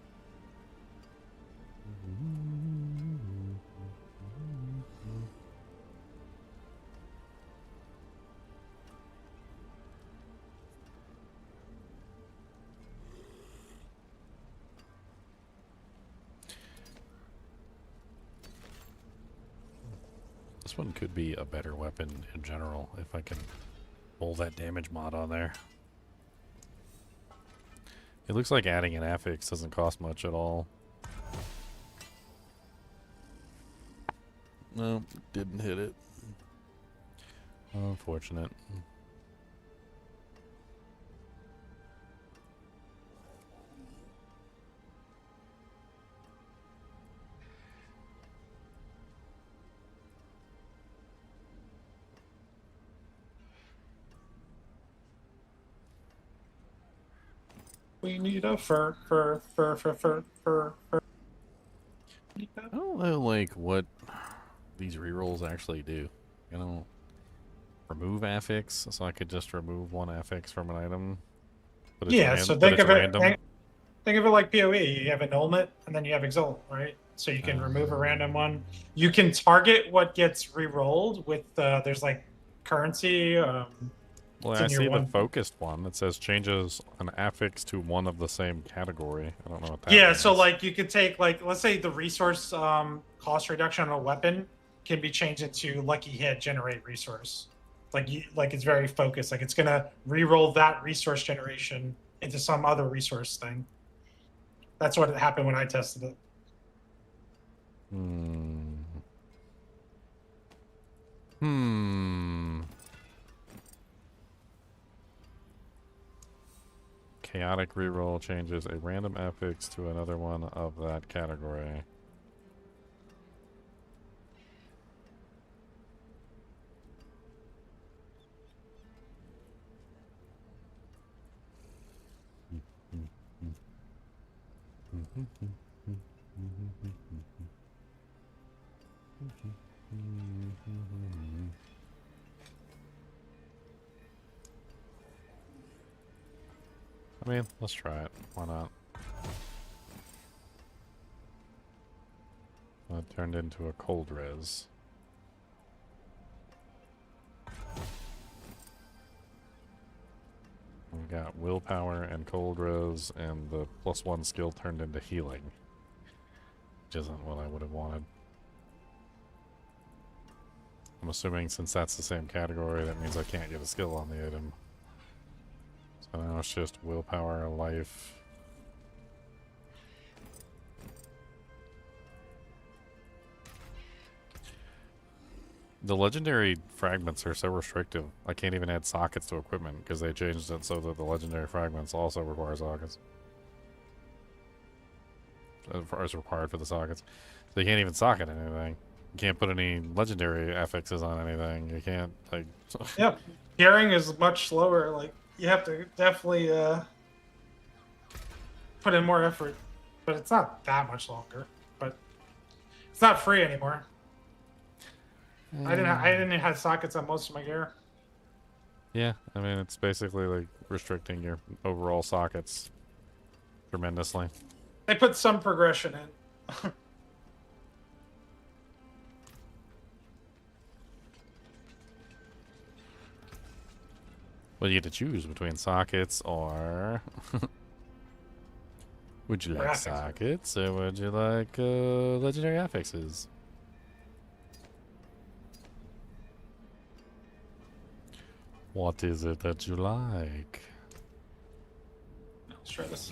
This one could be a better weapon in general if I can pull that damage mod on there. It looks like adding an affix doesn't cost much at all. No, didn't hit it. Unfortunate. We need a fur. I don't know, like, what these rerolls actually do. You know, remove affix, so I could just remove one affix from an item. But it's Yeah, so but think it's of it. random. Think of it like PoE. You have annulment, and then you have exalt, right? So you can remove a random one. You can target what gets re-rolled with there's like currency. Well, it's I in your see the one. focused one that says changes an affix to one of the same category. I don't know what that Yeah, means. so like you could take like let's say the resource cost reduction on a weapon can be changed into lucky hit generate resource. Like it's very focused. Like it's gonna re-roll that resource generation into some other resource thing. That's what happened when I tested it. Chaotic reroll changes a random affix to another one of that category. I mean, let's try it. Why not? It turned into a cold res. We got willpower and cold res, and the +1 skill turned into healing. Which isn't what I would have wanted. I'm assuming since that's the same category, that means I can't get a skill on the item. So now it's just willpower, life. The legendary fragments are so restrictive. I can't even add sockets to equipment because they changed it so that the legendary fragments also require sockets. As required for the sockets. So you can't even socket anything. You can't put any legendary affixes on anything. You can't, like... Yep. Gearing is much slower. Like, you have to definitely put in more effort. But it's not that much longer. But it's not free anymore. I didn't have sockets on most of my gear. Yeah, I mean, it's basically like restricting your overall sockets tremendously. They put some progression in. Well, you get to choose between sockets or... Would you like sockets or would you like legendary affixes? What is it that you like? Let's try this.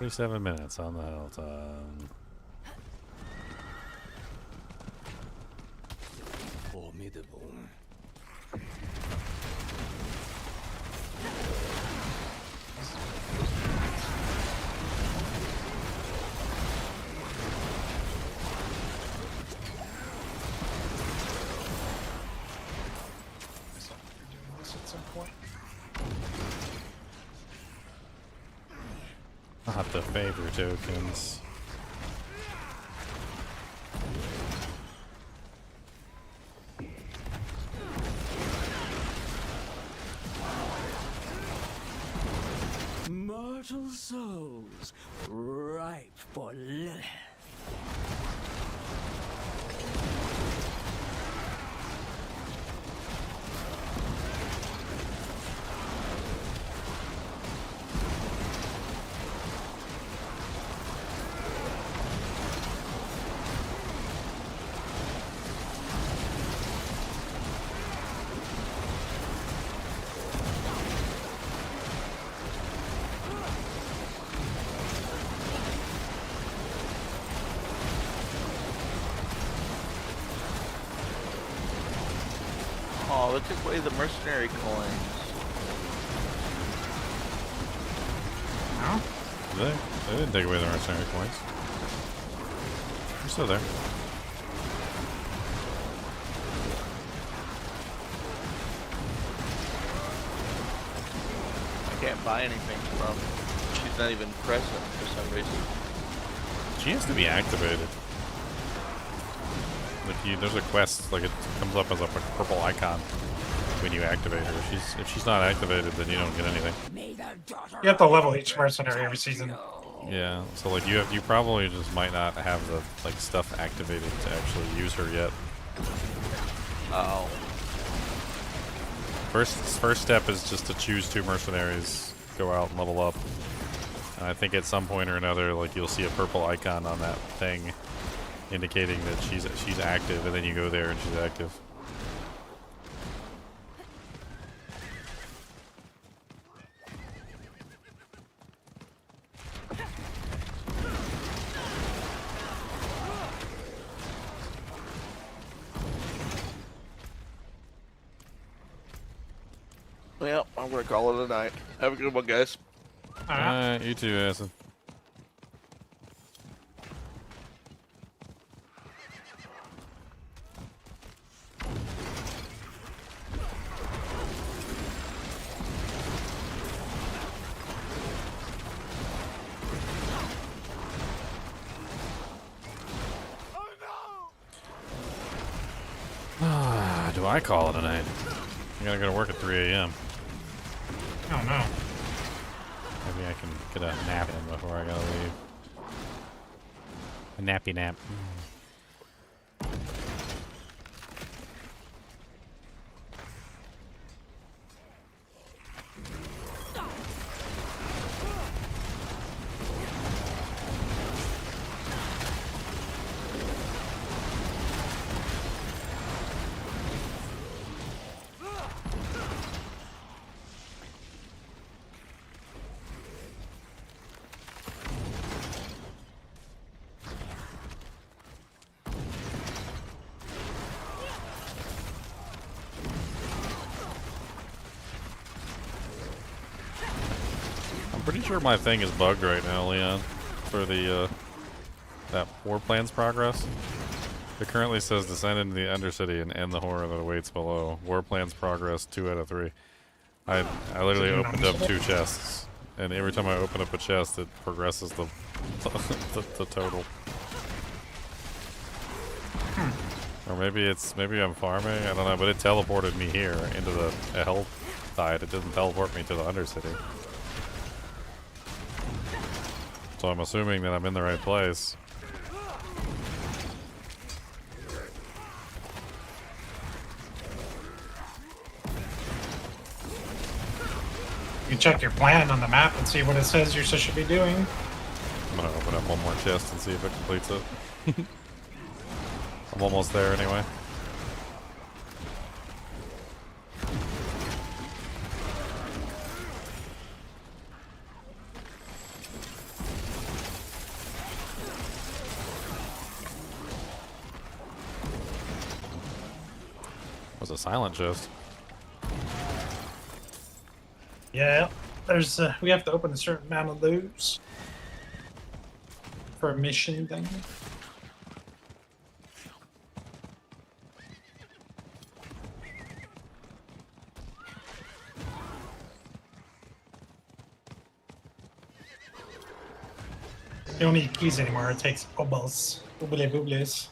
$37 minutes on the HellTide. Formidable. At some point. Not the favor tokens. Mortal souls, ripe for Lilith. it took away the mercenary coins. No? They didn't take away the mercenary coins. They're still there. I can't buy anything from. She's not even present for some reason. She has to be activated. There's a quest, like it comes up as a purple icon when you activate her. If she's not activated, then you don't get anything. You have to level each mercenary every season. Yeah, so like you probably just might not have the like stuff activated to actually use her yet. Oh. First step is just to choose 2 mercenaries, go out and level up. And I think at some point or another, like you'll see a purple icon on that thing indicating that she's active, and then you go there and she's active. Well, I'm gonna call it a night. Have a good one, guys. Alright, you too, Acid. Do I call it a night? I gotta go to work at 3 a.m. Oh no. Maybe I can get a nap in before I gotta leave. A nappy nap. Pretty sure my thing is bugged right now, Leon, for the that war plans progress. It currently says descend into the Undercity and end the horror that awaits below. War plans progress 2 out of 3. I literally opened up 2 chests, and every time I open up a chest, it progresses the total. Or maybe I'm farming. I don't know, but it teleported me here into the HellTide. It didn't teleport me to the Undercity. So I'm assuming that I'm in the right place. You can check your plan on the map and see what it says you should be doing. I'm gonna open up one more chest and see if it completes it. I'm almost there anyway. Was a silent chest. Yeah, there's we have to open a certain amount of those for a mission thing. You don't need keys anymore. It takes bubbles, bubbly bubblies.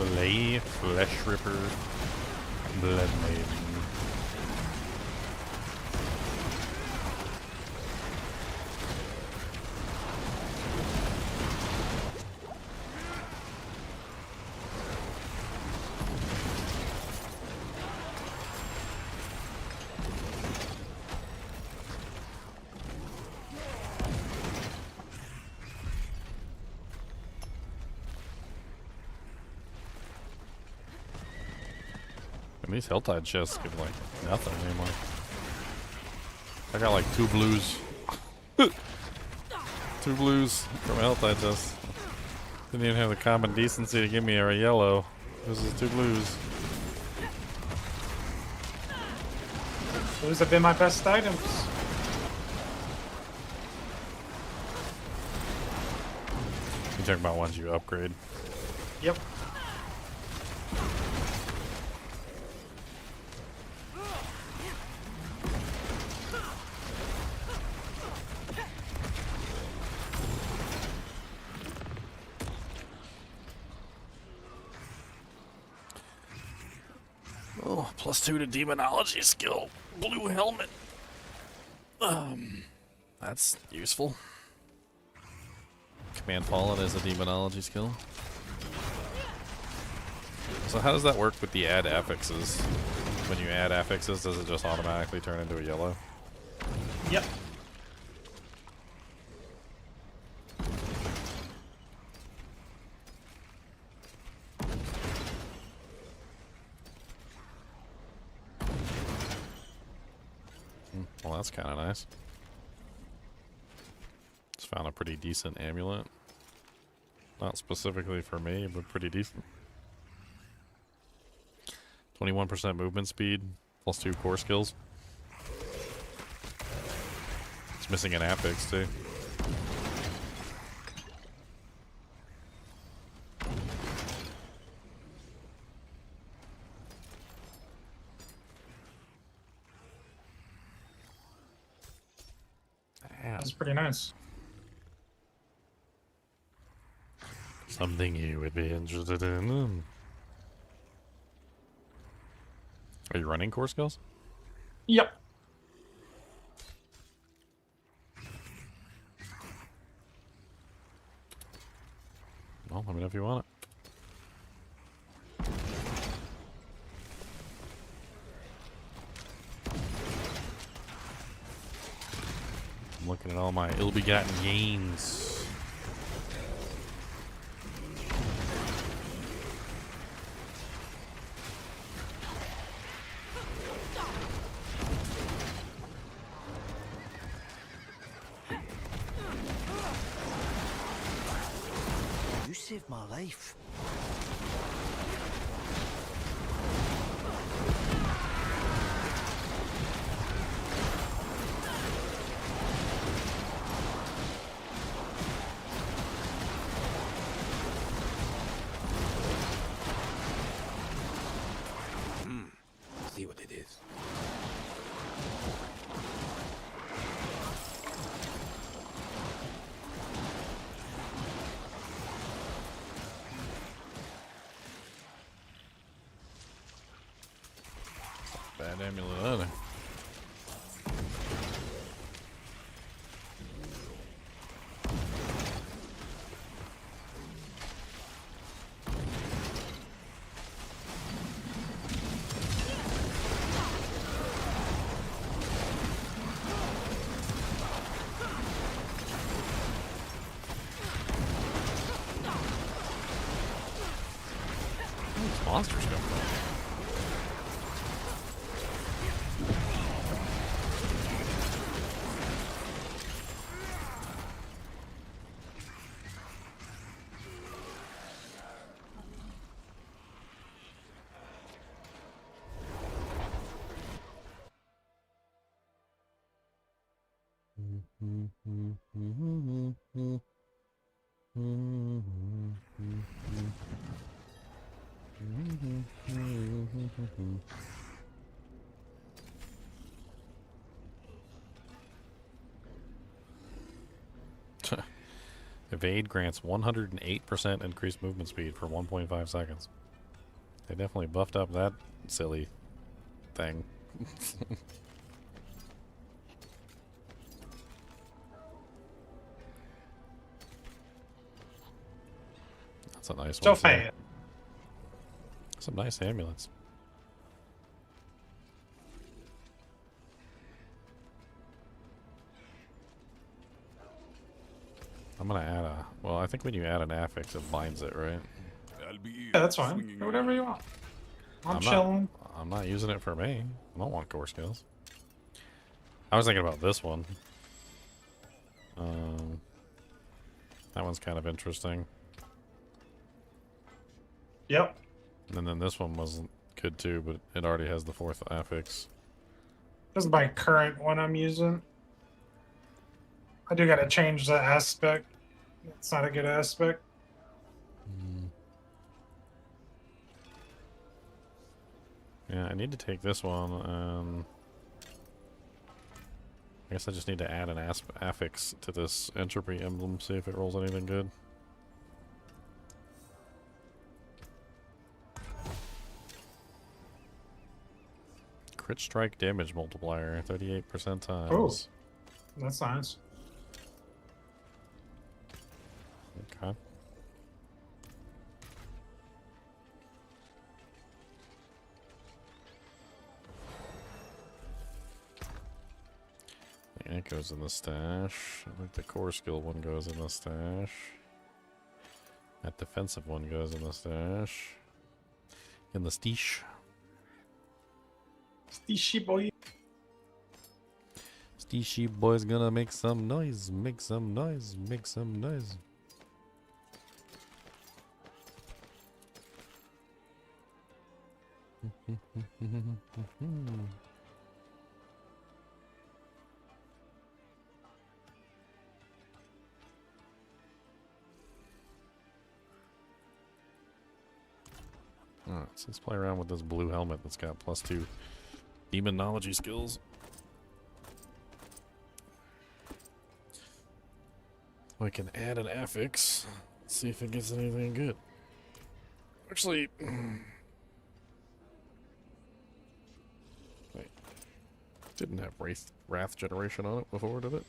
Flay, Flesh Ripper, Blood Maiden. And these HellTide chests give like nothing anymore. I got like 2 blues. 2 blues from HellTide chests. Didn't even have the common decency to give me a yellow. This is 2 blues. Those have been my best items. You talking about ones you upgrade? Yep. Oh, +2 to demonology skill. Blue helmet. That's useful. Command Fallen is a demonology skill. So how does that work with the add affixes? When you add affixes, does it just automatically turn into a yellow? Yep. Well, that's kind of nice. Just found a pretty decent amulet. Not specifically for me, but pretty decent. 21% movement speed, +2 core skills. It's missing an affix too. That's pretty nice. Something you would be interested in. Are you running core skills? Yep. Well, let me know if you want it. I'm looking at all my ill-begotten gains. You saved my life. See what it is. Bad amulet either. Where these monsters come from? Evade grants 108% increased movement speed for 1.5 seconds. They definitely buffed up that silly thing. That's a nice Still one. paying. Some nice amulets. I'm gonna add a. Well, I think when you add an affix, it binds it, right? Yeah, that's fine. Do whatever you want. I'm chilling. I'm not using it for me. I don't want core skills. I was thinking about this one. That one's kind of interesting. Yep. And then this one wasn't good too, but it already has the 4th affix. This is my current one I'm using. I do gotta change the aspect. It's not a good aspect. Yeah, I need to take this one. I guess I just need to add an affix to this entropy emblem, see if it rolls anything good. Crit strike damage multiplier, 38% times. Oh, that's nice. Okay. It goes in the stash. I think the core skill one goes in the stash. That defensive one goes in the stash. In the steesh. Steeshy boy. Steeshy boy's gonna make some noise. Make some noise. Make some noise. Alright, so let's play around with this blue helmet that's got +2 demonology skills. We can add an affix. See if it gets anything good. Actually, wait. Didn't have wrath generation on it before, did it?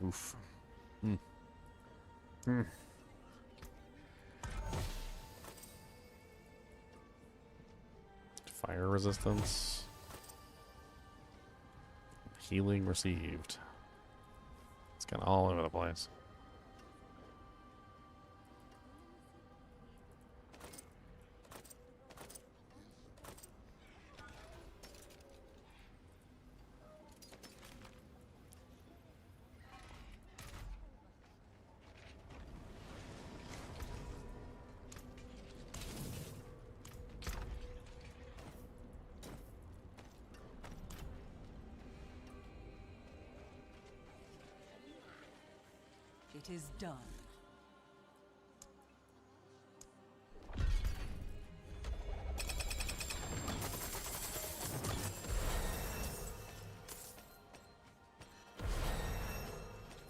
Oof. Fire resistance. Healing received. It's kind of all over the place. It is done.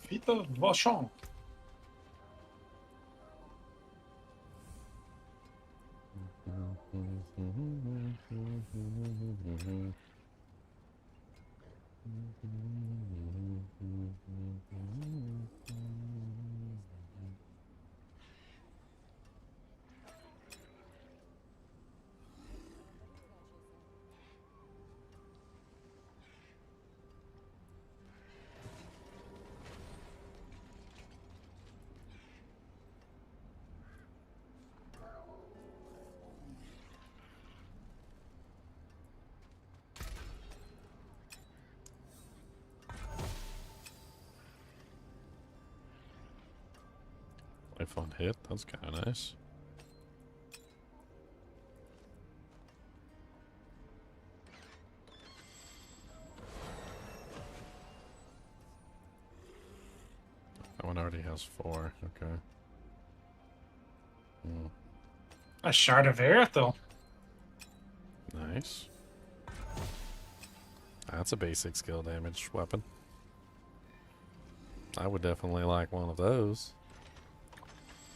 Vita Vachon. Life on hit, that's kind of nice. That one already has 4, okay. A shard of Aerithil. Nice. That's a basic skill damage weapon. I would definitely like one of those.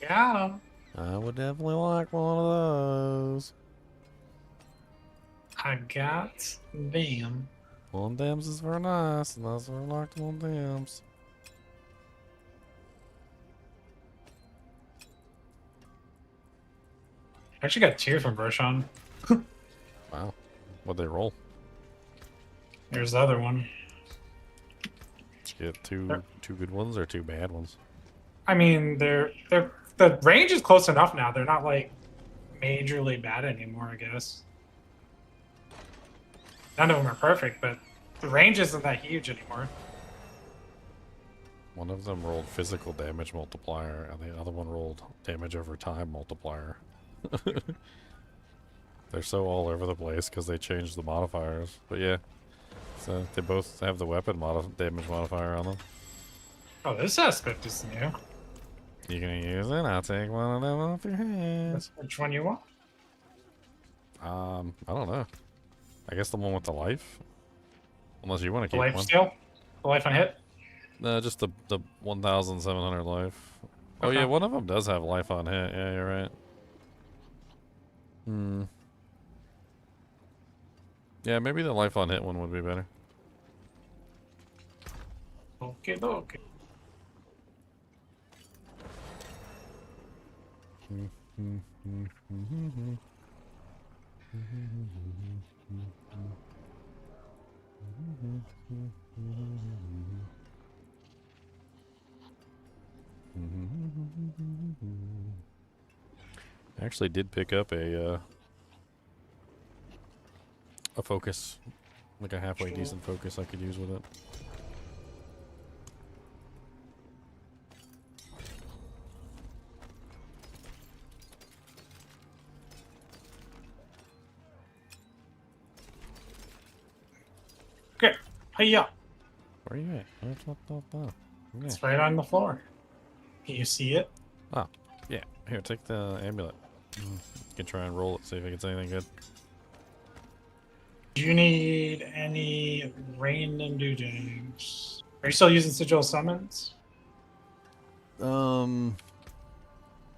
Yeah. I would definitely like one of those. I got them. One dams is very nice, and that's very like one dams. I actually got 2 from Roshan. Wow. What'd they roll? Here's the other one. Did you get two good ones or 2 bad ones? I mean, the range is close enough now. They're not like majorly bad anymore, I guess. None of them are perfect, but the range isn't that huge anymore. One of them rolled physical damage multiplier, and the other one rolled damage over time multiplier. They're so all over the place because they changed the modifiers. But yeah, so they both have the weapon damage modifier on them. Oh, this aspect is new. You gonna use it? I'll take one of them off your hands. Which one you want? I don't know. I guess the one with the life. Unless you want to The keep life one. steal? The life on hit? No, just the 1,700 life. Oh Okay. yeah, one of them does have life on hit. Yeah, you're right. Yeah, maybe the life on hit one would be better. Okay, okay. I actually did pick up a focus, like a halfway decent focus I could use with it. Okay. Hiya. Where are you at? Yeah. It's right on the floor. Can you see it? Oh, yeah. Here, take the amulet. You can try and roll it, see if it gets anything good. Do you need any random doings? Are you still using sigil summons?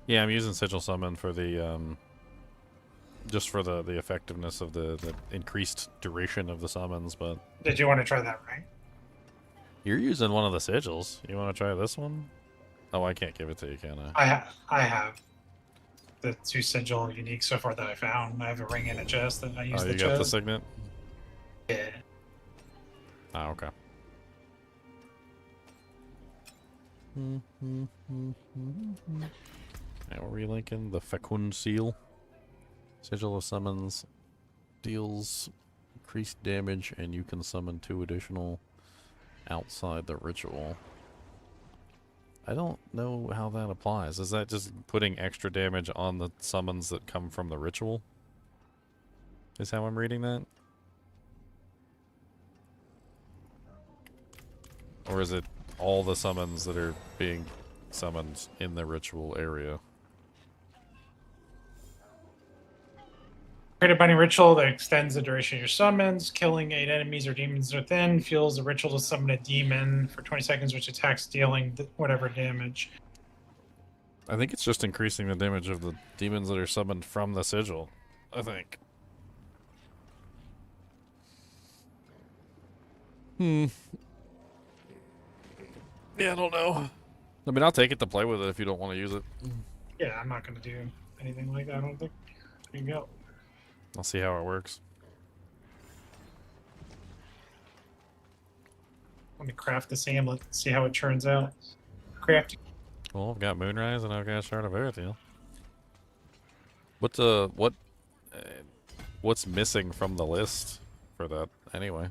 Yeah, I'm using Sigil Summon for the, just for the effectiveness of the increased duration of the summons, but... Did you want to try that, right? You're using one of the sigils. You want to try this one? Oh, I can't give it to you, can I? I have the 2 sigil unique so far that I found. I have a ring in a chest and I use Oh, the you chest. got the signet? Yeah. Oh, okay. Now we're relinking the Fecund Seal. Sigil of Summons deals increased damage, and you can summon 2 additional outside the ritual. I don't know how that applies. Is that just putting extra damage on the summons that come from the ritual? Is how I'm reading that? Or is it all the summons that are being summoned in the ritual area? Create a binding ritual that extends the duration of your summons. Killing 8 enemies or demons within fuels the ritual to summon a demon for 20 seconds, which attacks, dealing whatever damage. I think it's just increasing the damage of the demons that are summoned from the sigil. I think. Yeah, I don't know. I mean, I'll take it to play with it if you don't want to use it. Yeah, I'm not going to do anything like that, I don't think. There you go. I'll see how it works. Let me craft this amulet, see how it turns out. Craft. Well, I've got Moonrise and I've got Shard of Erethiel. What's missing from the list for that anyway?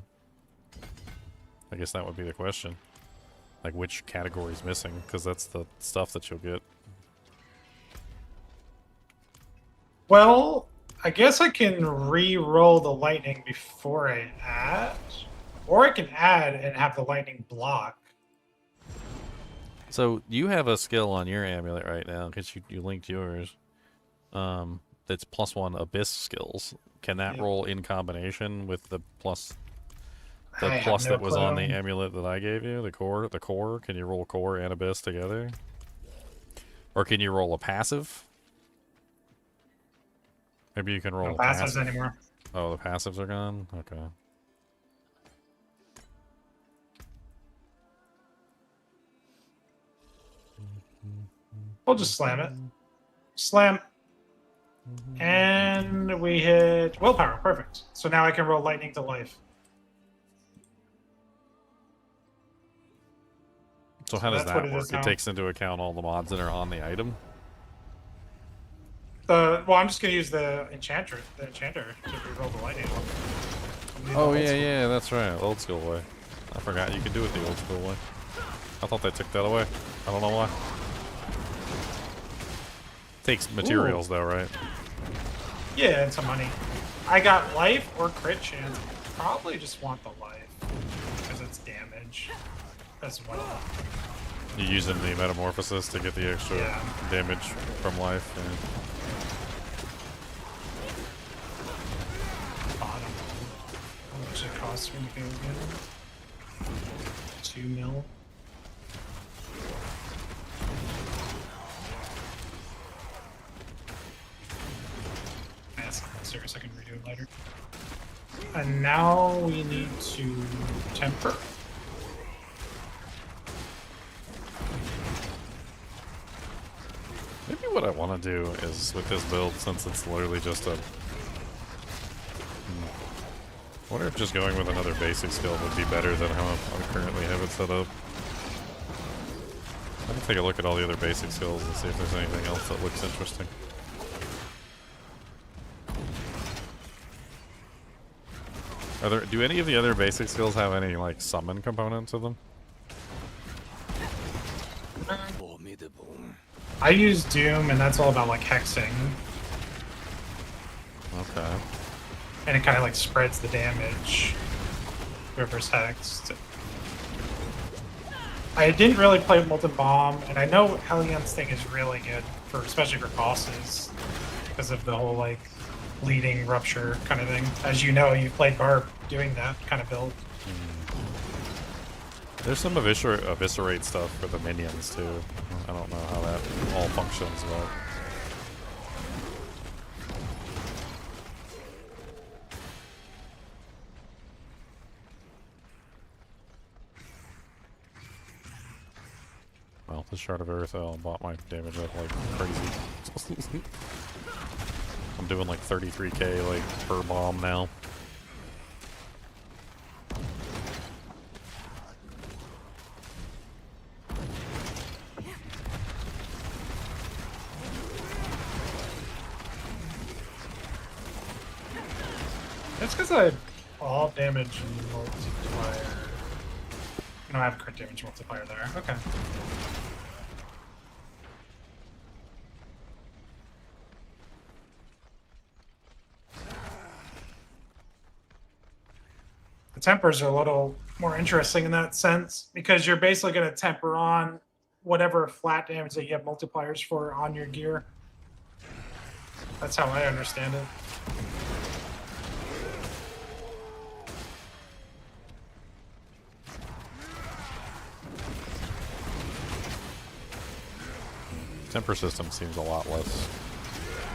I guess that would be the question. Like, which category's missing? Because that's the stuff that you'll get. Well, I guess I can re-roll the lightning before I add. Or I can add and have the lightning block. So you have a skill on your amulet right now because you linked yours. That's +1 abyss skills. Can that roll in combination with the plus? The I have plus no that was on the clue. amulet that I gave you, the core. Can you roll core and abyss together? Or can you roll a passive? Maybe you can roll No a passives passive. anymore. Oh, the passives are gone? Okay. We'll just slam it. Slam. And we hit willpower. Perfect. So now I can roll lightning to life. So how does that's that what it work? is It now. takes into account all the mods that are on the item? Well, I'm just gonna use the enchanter to reroll the lightning. Oh, yeah, that's right. Old school way. I forgot you could do it the old school way. I thought they took that away. I don't know why. Takes materials, though, right? Yeah, and some money. I got life or crit chance. Probably just want the life because it's damage as well. You using the metamorphosis to get the extra damage from life. Yeah. Bottom. How much it costs me to go again? 2 mil. That's not serious. I can redo it later. And now we need to temper. Maybe what I want to do is with this build, since it's literally just a... I wonder if just going with another basic skill would be better than how I currently have it set up. Let me take a look at all the other basic skills and see if there's anything else that looks interesting. Do any of the other basic skills have any, like, summon component to them? I use Doom, and that's all about like hexing, Okay. and it kind of like spreads the damage. Whoever's hexed. I didn't really play Molten Bomb, and I know Helion's thing is really good for, especially for bosses, because of the whole like bleeding rupture kind of thing. As you know, you played Barb doing that kind of build. There's some eviscerate stuff for the minions too. I don't know how that all functions, but well, this Shard of Earth bought my damage up like crazy. I'm doing like 33k like per bomb now. It's because I have all damage multiplier. No, I have crit damage multiplier there. Okay. The tempers are a little more interesting in that sense because you're basically going to temper on whatever flat damage that you have multipliers for on your gear. That's how I understand it. Temper system seems a lot less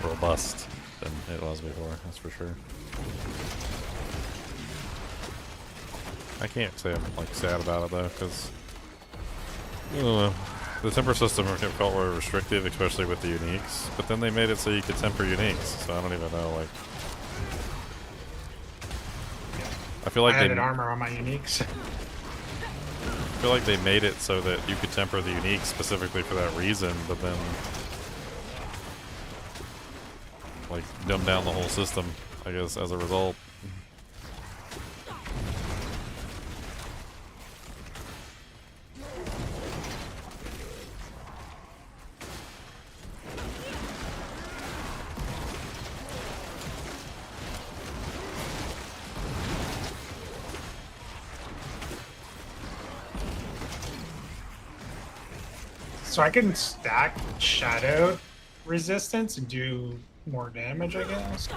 robust than it was before, that's for sure. I can't say I'm like sad about it though, because I don't know. The temper system felt very restrictive, especially with the uniques. But then they made it so you could temper uniques, so I don't even know. Like, I feel like I they added armor on my uniques. I feel like they made it so that you could temper the unique specifically for that reason, but then like dumb down the whole system, I guess, as a result. So I can stack shadow resistance and do more damage, I guess.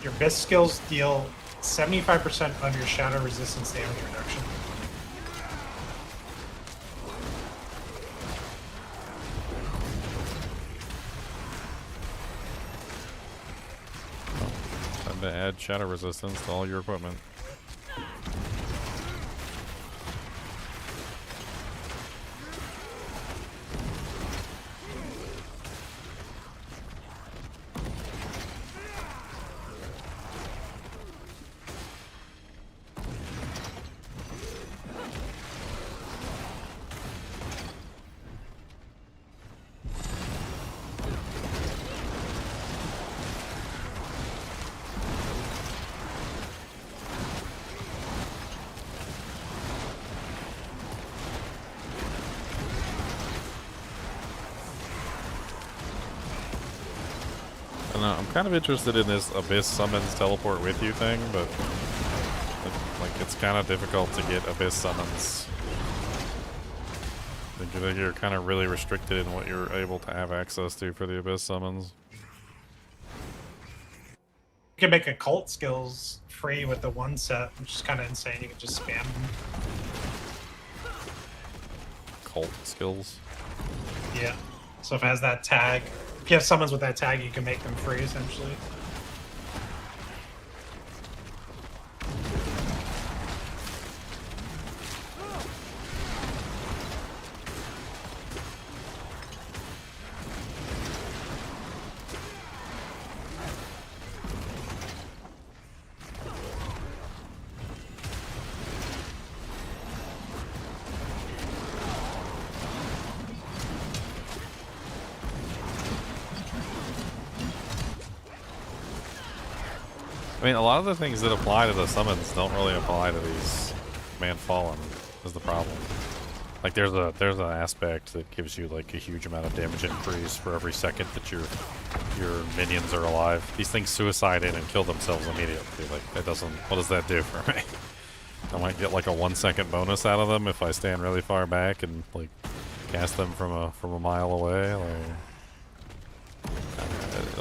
Your best skills deal 75% of your shadow resistance damage reduction. Time to add shadow resistance to all your equipment. I'm kind of interested in this Abyss summons teleport with you thing, but it's kind of difficult to get Abyss summons. You're kind of really restricted in what you're able to have access to for the Abyss summons. You can make occult skills free with the one set, which is kind of insane. You can just spam them. Cult skills? Yeah. So if it has that tag, if you have summons with that tag, you can make them free, essentially. I mean, a lot of the things that apply to the summons don't really apply to these Man Fallen, is the problem. Like, there's an aspect that gives you, like, a huge amount of damage increase for every second that your minions are alive. These things suicide in and kill themselves immediately. Like, that doesn't... What does that do for me? I might get, like, a 1 second bonus out of them if I stand really far back and, like, cast them from a mile away. Like...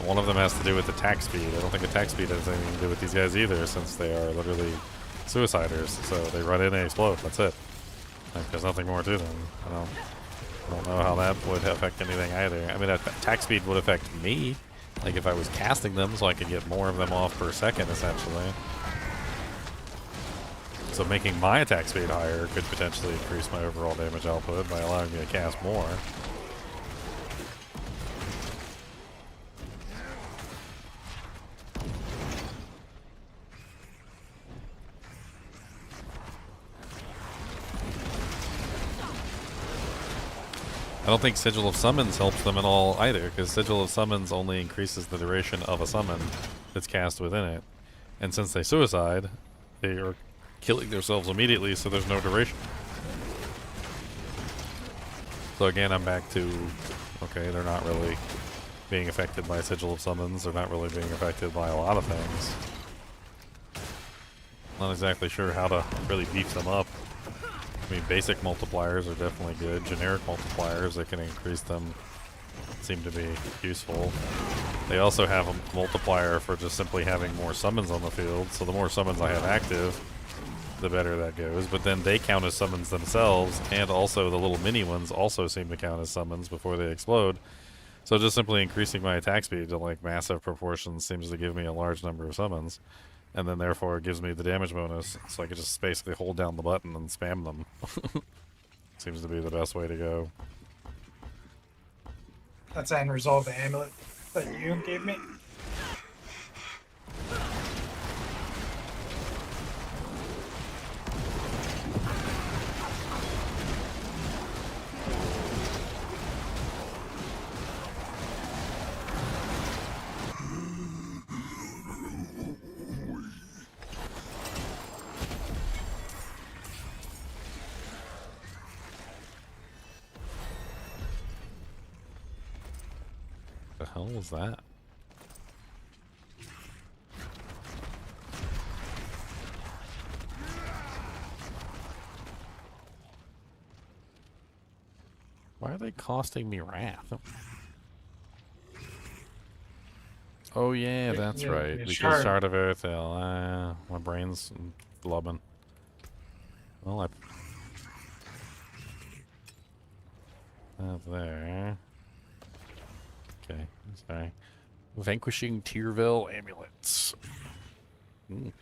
One of them has to do with attack speed. I don't think attack speed has anything to do with these guys either, since they are literally suiciders. So they run in and explode. That's it. Like, there's nothing more to them. I don't know how that would affect anything either. I mean, attack speed would affect me, like if I was casting them, so I could get more of them off per second, essentially. So making my attack speed higher could potentially increase my overall damage output by allowing me to cast more. I don't think Sigil of Summons helps them at all either, because Sigil of Summons only increases the duration of a summon that's cast within it. And since they suicide, they are killing themselves immediately, so there's no duration. So again, I'm back to, okay, they're not really being affected by Sigil of Summons, they're not really being affected by a lot of things. Not exactly sure how to really beef them up. I mean, basic multipliers are definitely good. Generic multipliers that can increase them seem to be useful. They also have a multiplier for just simply having more summons on the field, so the more summons I have active, the better that goes. But then they count as summons themselves, and also the little mini ones also seem to count as summons before they explode. So just simply increasing my attack speed to like massive proportions seems to give me a large number of summons. And then therefore it gives me the damage bonus, so I can just basically hold down the button and spam them. Seems to be the best way to go. That's the end result of the amulet that you gave me. The hell was that? Why are they costing me Raft? Oh yeah, that's Yeah, right. yeah, Because shard. Shard of Earthel. My brain's blubbing. Well, I have there. Okay, sorry. Vanquishing Tyrville amulets. Mm.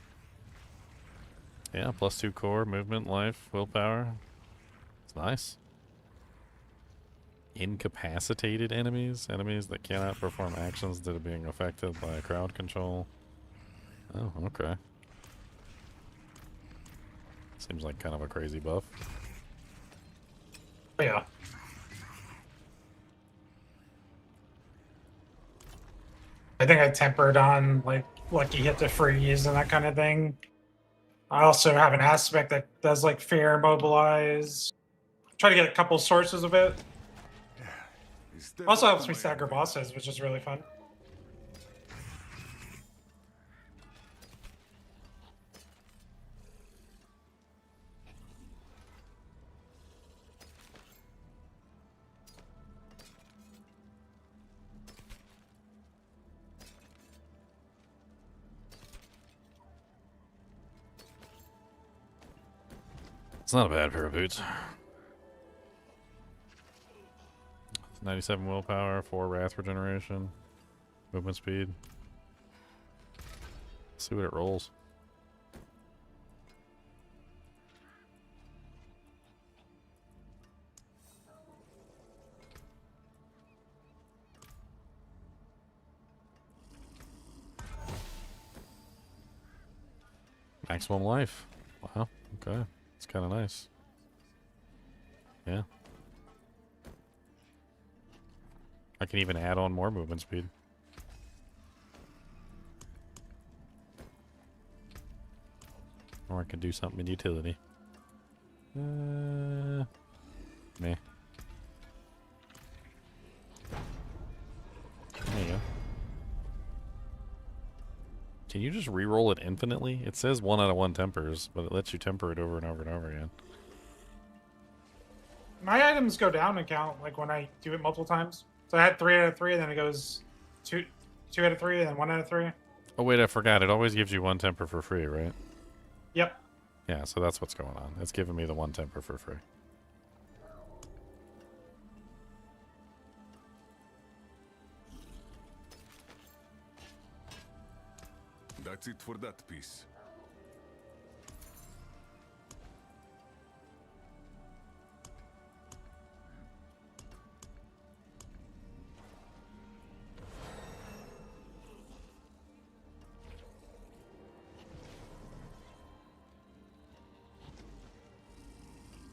Yeah, +2 core, movement, life, willpower. It's nice. Incapacitated enemies. Enemies that cannot perform actions that are being affected by crowd control. Oh, okay. Seems like kind of a crazy buff. Yeah. I think I tempered on like lucky hit to freeze and that kind of thing. I also have an aspect that does like fear immobilize. Try to get a couple sources of it. Also helps me stagger bosses, which is really fun. It's not a bad pair of boots. 97 willpower, 4 wrath regeneration, movement speed. Let's see what it rolls. Maximum life. Wow. Okay. It's kind of nice. Yeah. I can even add on more movement speed. Or I can do something in utility. Meh. There you go. Can you just re-roll it infinitely? It says 1 out of 1 tempers, but it lets you temper it over and over and over again. My items go down and count like when I do it multiple times. So I had 3 out of 3, and then it goes 2 out of 3, and then 1 out of 3. Oh wait, I forgot. It always gives you 1 temper for free, right? Yep. Yeah, so that's what's going on. It's giving me the 1 temper for free. That's it for that piece.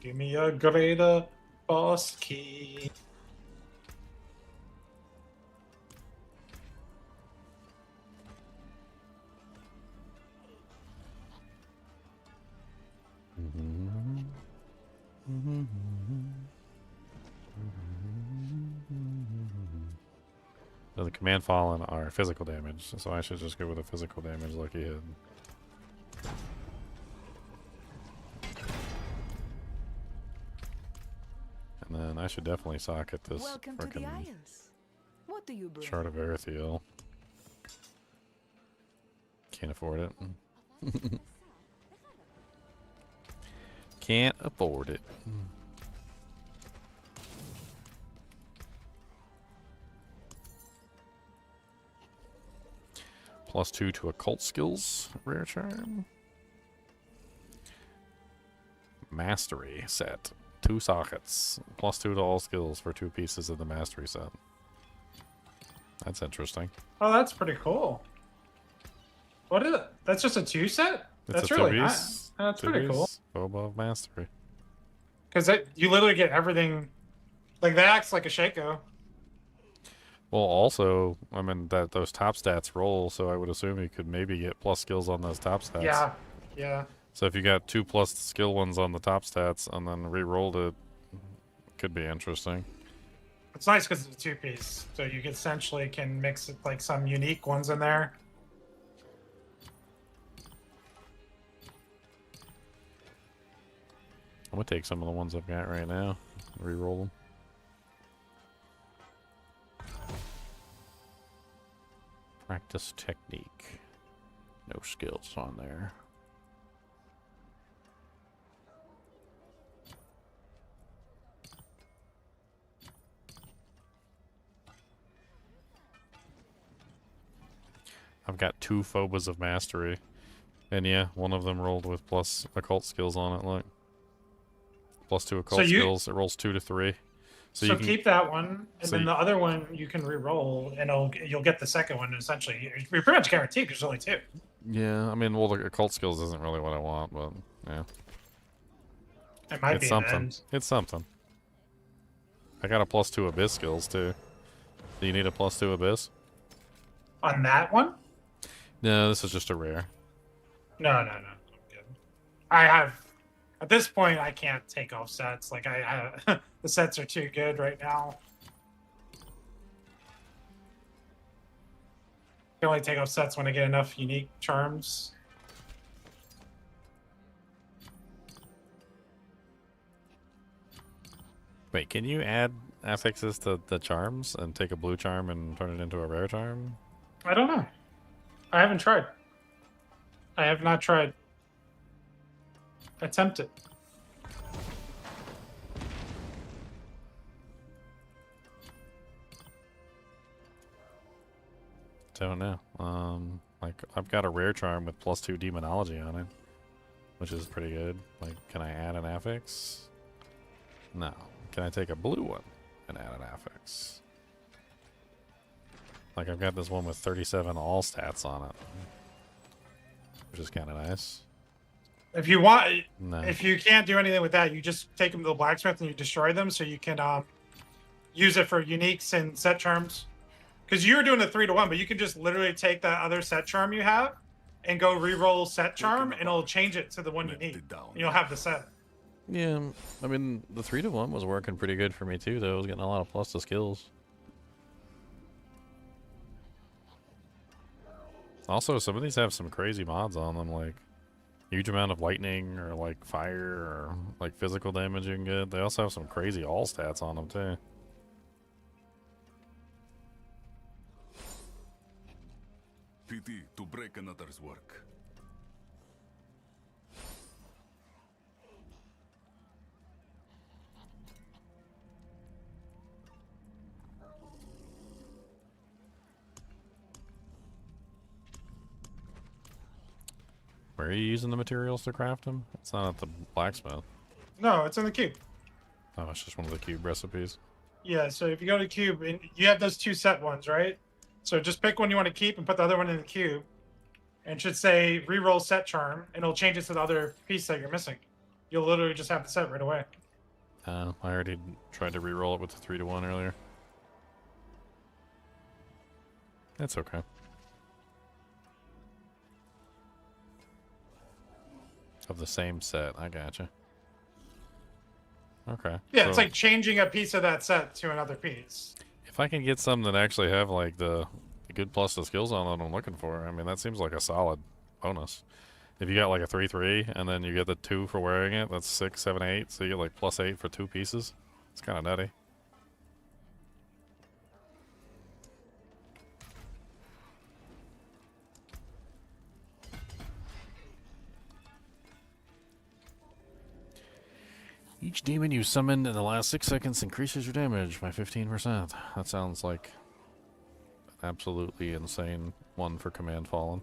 Give me a greater boss key. So the command fallen are physical damage, so I should just go with a physical damage lucky hit. And then I should definitely socket this Welcome to the frickin' Isles. What do you bring? Shard of Earthel. Can't afford it. Can't afford it. +2 to occult skills, rare charm. Mastery set, 2 sockets, +2 to all skills for 2 pieces of the mastery set. That's interesting. Oh, that's pretty cool. What is it? That's just a 2 set? It's That's a really 2 nice. piece. That's pretty cool. Above mastery. Because you literally get everything. Like, that acts like a Shaco. Well, also, I mean, that those top stats roll, so I would assume you could maybe get plus skills on those top stats. Yeah, yeah. So if you got 2 plus skill ones on the top stats and then re-rolled it, could be interesting. It's nice because it's a 2-piece, so you essentially can mix it, like some unique ones in there. I'm gonna take some of the ones I've got right now, re-roll them. Practice technique. No skills on there. I've got 2 phobas of mastery. And yeah, one of them rolled with plus occult skills on it, look. +2 occult skills, it rolls 2 to 3. So you can keep that one, and so then the other one you can re-roll, and you'll get the second one. Essentially, you're pretty much guaranteed because there's only 2. Yeah, I mean, well, the occult skills isn't really what I want, but yeah, It might be something. It's something. I got a +2 abyss skills too. Do you need a +2 abyss? On that one? No, this is just a rare. No. I'm good. I have. At this point, I can't take off sets. Like I the sets are too good right now. I can only take off sets when I get enough unique charms. Wait, can you add affixes to the charms and take a blue charm and turn it into a rare charm? I don't know. I haven't tried. I have not tried. Attempt it. Don't know. Like I've got a rare charm with +2 demonology on it, which is pretty good. Like, can I add an affix? No. Can I take a blue one and add an affix? Like, I've got this one with 37 all stats on it, which is kind of nice. If you want, No. if you can't do anything with that, you just take them to the blacksmith and you destroy them, so you can use it for uniques and set charms. Because you're doing a 3-to-1, but you can just literally take that other set charm you have and go re-roll set charm, and it'll change it to the one you need. And you'll have the set. Yeah, I mean, the 3-to-1 was working pretty good for me too, though. I was getting a lot of plus to skills. Also, some of these have some crazy mods on them, like huge amount of lightning or like fire or like physical damage you can get. They also have some crazy all stats on them too. Pity to break another's work. Where are you using the materials to craft them? It's not at the blacksmith. No, it's in the cube. Oh, it's just one of the cube recipes. Yeah, so if you go to cube, and you have those 2 set ones, right? So just pick one you want to keep and put the other one in the cube. And it should say re-roll set charm, and it'll change it to the other piece that you're missing. You'll literally just have the set right away. I already tried to re-roll it with the 3-to-1 earlier. That's okay. Of the same set, I gotcha. Okay. Yeah, so it's like changing a piece of that set to another piece. if I can get some that actually have like the good plus the skills on that I'm looking for, I mean, that seems like a solid bonus. If you got like a 3-3 and then you get the 2 for wearing it, that's 6, 7, 8. So you get like +8 for 2 pieces. It's kind of nutty. Each demon you summoned in the last 6 seconds increases your damage by 15%. That sounds like an absolutely insane one for Command Fallen.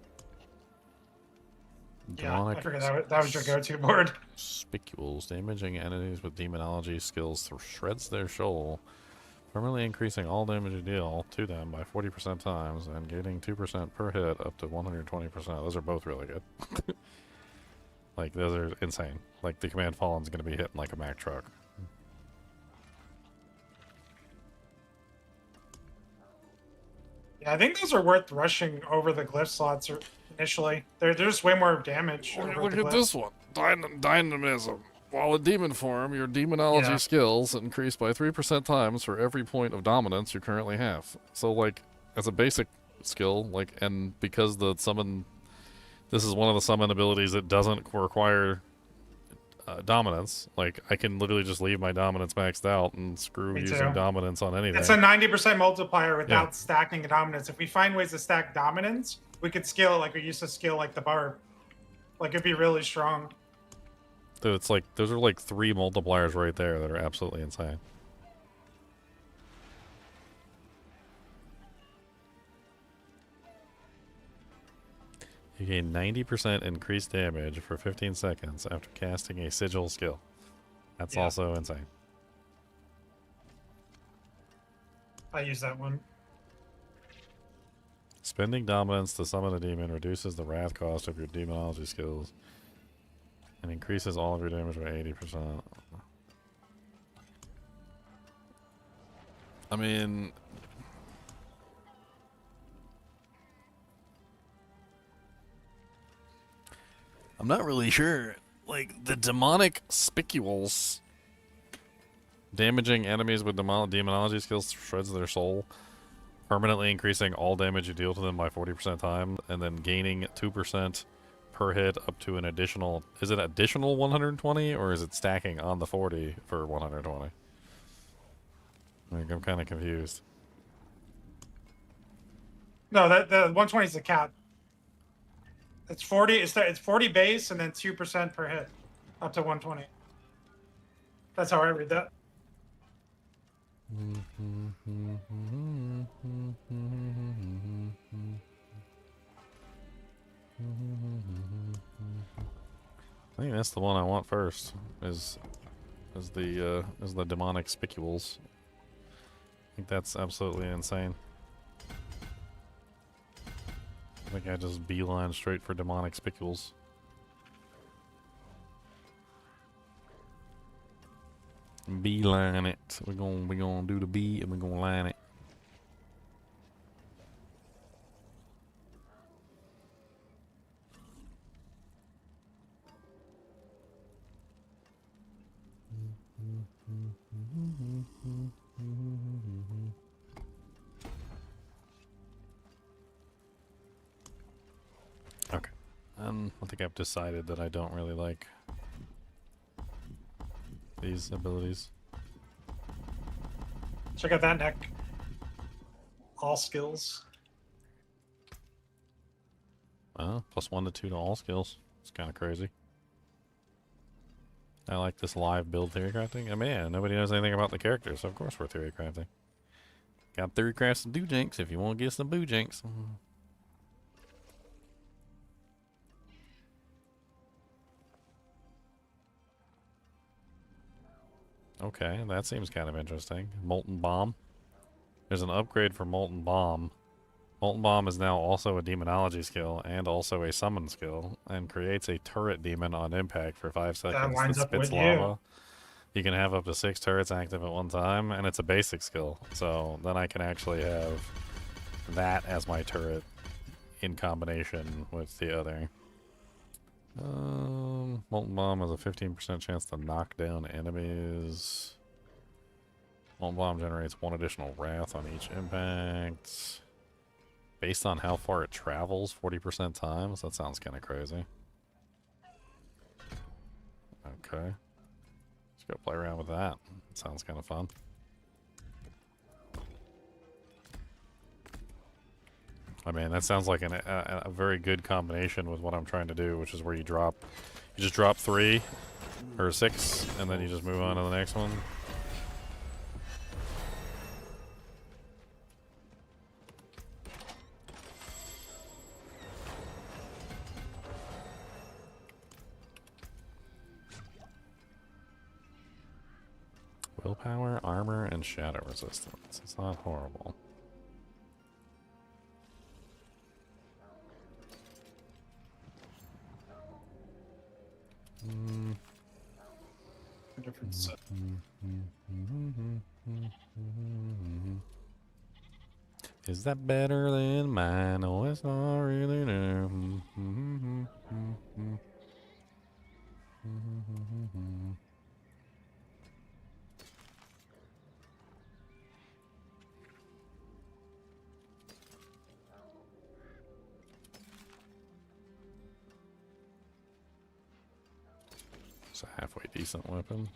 Yeah, I figured that was your go-to board. Spicules, damaging enemies with demonology skills shreds their soul, permanently increasing all damage you deal to them by 40% times and gaining 2% per hit up to 120%. Those are both really good. Like, those are insane. Like, the Command Fallen's going to be hitting like a Mack truck. Yeah, I think those are worth rushing over the glyph slots initially. They're just way more damage. Look at this one. Dynamism. While in demon form, your demonology skills increase by 3% times for every point of dominance you currently have. So, like, as a basic skill, like, and because the summon... This is one of the summon abilities that doesn't require dominance. Like, I can literally just leave my dominance maxed out and screw Me using too. dominance on anything. It's a 90% multiplier without Yeah. stacking dominance. If we find ways to stack dominance, we could scale it like we used to scale like the barb. Like, it'd be really strong. Dude, it's like, those are like 3 multipliers right there that are absolutely insane. You gain 90% increased damage for 15 seconds after casting a sigil skill. That's also insane. I use that one. Spending dominance to summon a demon reduces the wrath cost of your demonology skills and increases all of your damage by 80%. I mean, I'm not really sure. Like, the demonic spicules damaging enemies with demonology skills shreds their soul, permanently increasing all damage you deal to them by 40% time, and then gaining 2% per hit up to an additional... Is it additional 120, or is it stacking on the 40 for 120? Like, I'm kind of confused. No, the 120 is the cap. It's 40. It's 40 base and then 2% per hit, up to 120. That's how I read that. I think that's the one I want first. Is the demonic spicules. I think that's absolutely insane. I think I just beeline straight for demonic spicules. Beeline it. We're gonna do the bee and we're gonna line it. Okay. I think I've decided that I don't really like these abilities. Check out that deck. All skills. +1 to 2 to all skills. It's kind of crazy. I like this live build theory crafting. Man, nobody knows anything about the characters, so of course we're theory crafting. Got theory crafts and doojinks if you want to get some boojinks. Okay, that seems kind of interesting. Molten Bomb. There's an upgrade for Molten Bomb. Molten Bomb is now also a demonology skill and also a summon skill, and creates a turret demon on impact for 5 seconds lines that up spits with you. lava. You can have up to 6 turrets active at one time, and it's a basic skill. So then I can actually have that as my turret in combination with the other. Molten Bomb has a 15% chance to knock down enemies. Molten Bomb generates 1 additional wrath on each impact. Based on how far it travels, 40% times? That sounds kind of crazy. Okay. Let's go play around with that. Sounds kind of fun. I mean, that sounds like a very good combination with what I'm trying to do, which is where you just drop 3 or 6, and then you just move on to the next one. Willpower, armor, and shadow resistance. It's not horrible. Different set. Is that better than mine? Oh, it's not really new. It's a halfway decent weapon.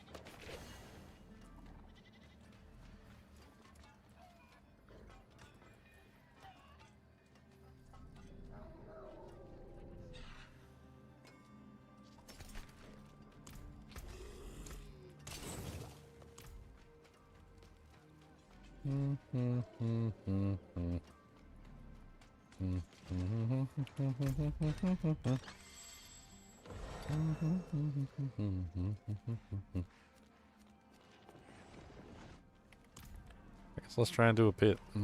I guess let's try and do a pit. I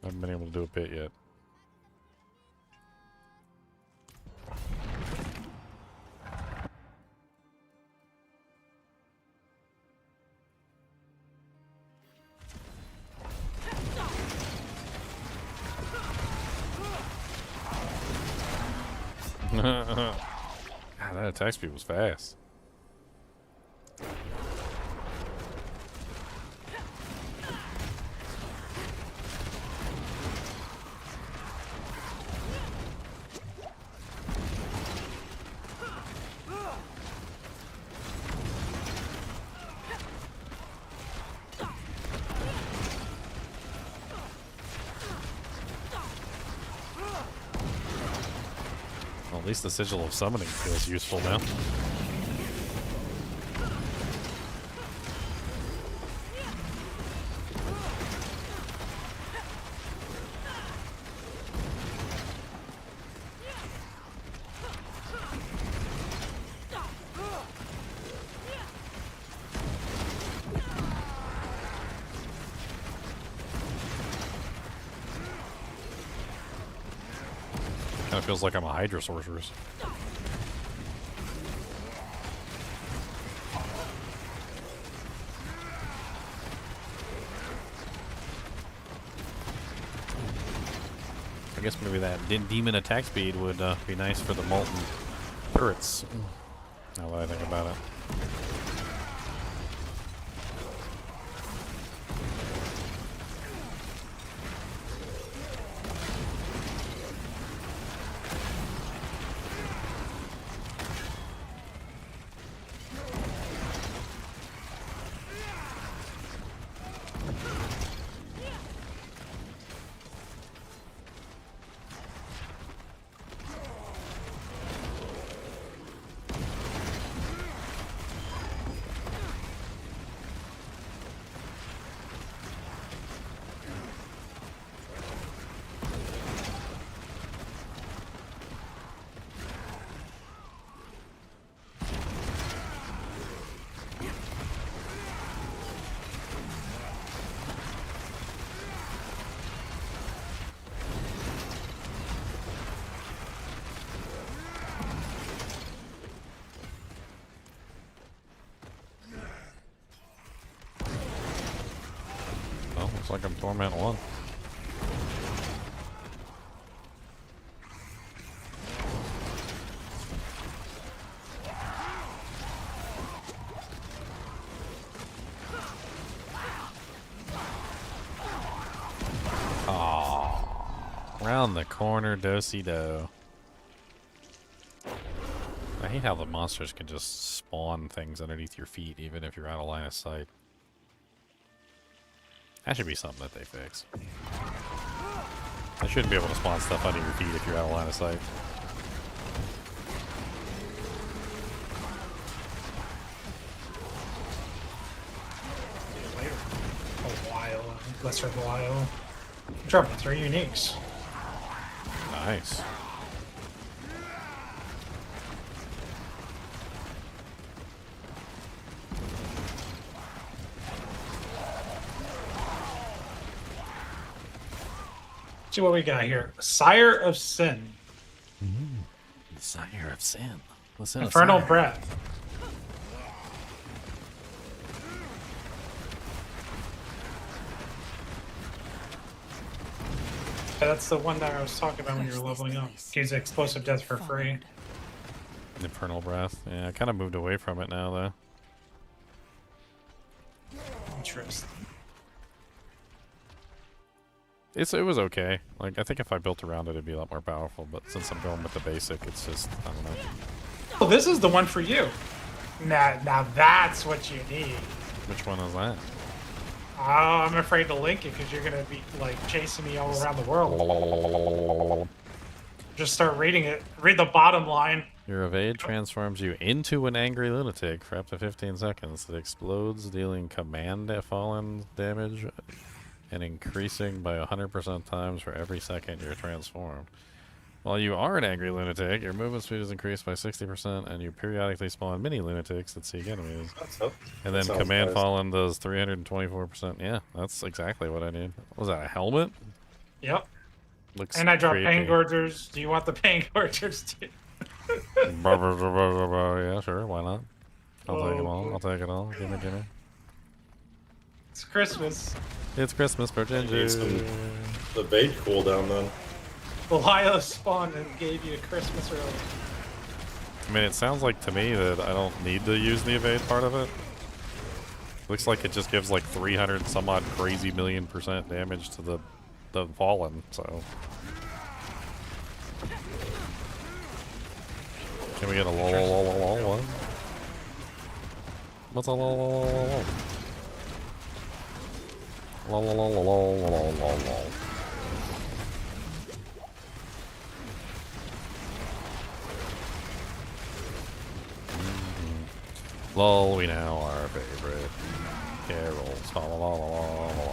haven't been able to do a pit yet. God, that attack speed was fast. Well, at least the sigil of summoning feels useful now. Kind of feels like I'm a Hydra sorceress. I guess maybe that demon attack speed would be nice for the molten turrets. Now that I think about it. Looks like I'm Torment 1. Aww. Round the corner, do-si-do. I hate how the monsters can just spawn things underneath your feet, even if you're out of line of sight. That should be something that they fix. They shouldn't be able to spawn stuff under your feet if you're out of line of sight. A while, lesser of a while. Dropping 3 uniques. Nice. See what we got here. Sire of Sin. The Sire of Sin. What's in Infernal a Sire? Breath. Yeah, that's the one that I was talking about when you were leveling up. Gives explosive death for free. Infernal Breath. Yeah, I kind of moved away from it now, though. Interesting. It was okay. Like, I think if I built around it, it'd be a lot more powerful. But since I'm going with the basic, it's just, I don't know. The this is the one for you. Now that's what you need. Which one is that? Oh, I'm afraid to link it because you're gonna be like chasing me all around the world. Just start reading it. Read the bottom line. Your evade transforms you into an angry lunatic for up to 15 seconds. It explodes, dealing command fallen damage and increasing by 100% times for every second you're transformed. While you are an angry lunatic, your movement speed is increased by 60%, and you periodically spawn mini lunatics that seek enemies. And then command fallen does 324%. Yeah, that's exactly what I need. Was that a helmet? Yep. Looks and I drop creepy. pain gorgers. Do you want the pain gorgers too? Yeah, sure. Why not? I'll take them all. boy. I'll take it all. Gimme, gimme. It's Christmas. It's Christmas for Ginger. Need some evade cooldown then. Belial spawned and gave you a Christmas early. I mean, it sounds like to me that I don't need to use the evade part of it. Looks like it just gives like 300 some odd crazy million% damage to the fallen, so. Can we get a lol one? What's a lol? Lol. Lol, we now our favorite carols. La, la, la, la, la, la, la.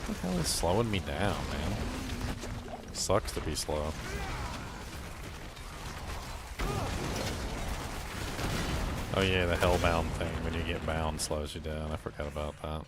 What the hell is slowing me down, man? Sucks to be slow. Oh yeah, the hellbound thing when you get bound slows you down. I forgot about that.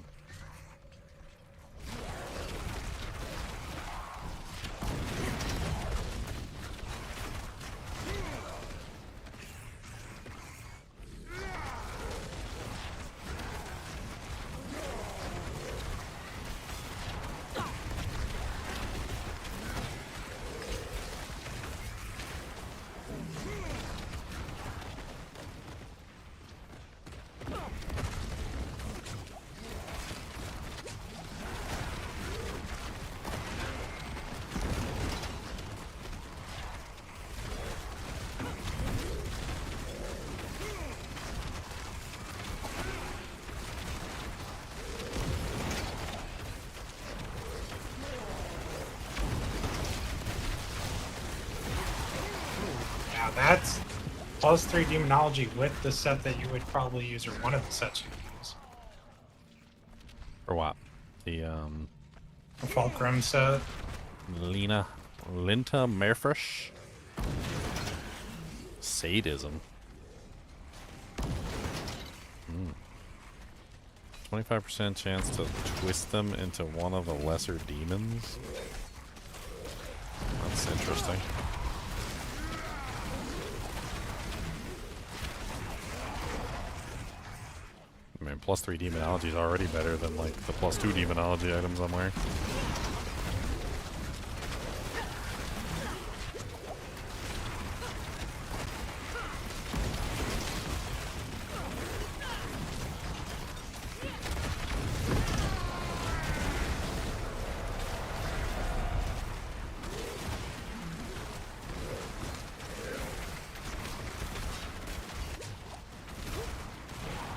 Now that's +3 demonology with the set that you would probably use, or one of the sets you would use. For what? The Fulcrum set. Linta Merfresh? Sadism. 25% chance to twist them into one of the lesser demons. That's interesting. I mean, +3 demonology is already better than like the +2 demonology items I'm wearing.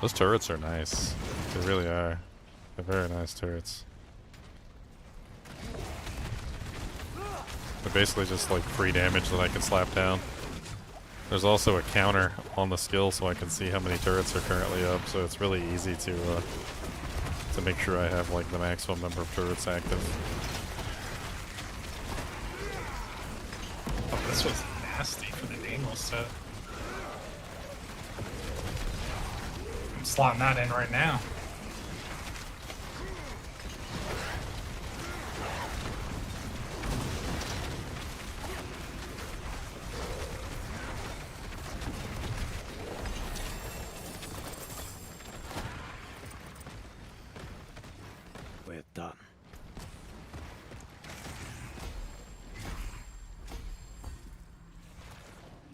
Those turrets are nice. They really are. They're very nice turrets. They're basically just like free damage that I can slap down. There's also a counter on the skill so I can see how many turrets are currently up, so it's really easy to make sure I have like the maximum number of turrets active. Oh, this was nasty for the nameless set. I'm slotting that in right now. We're done.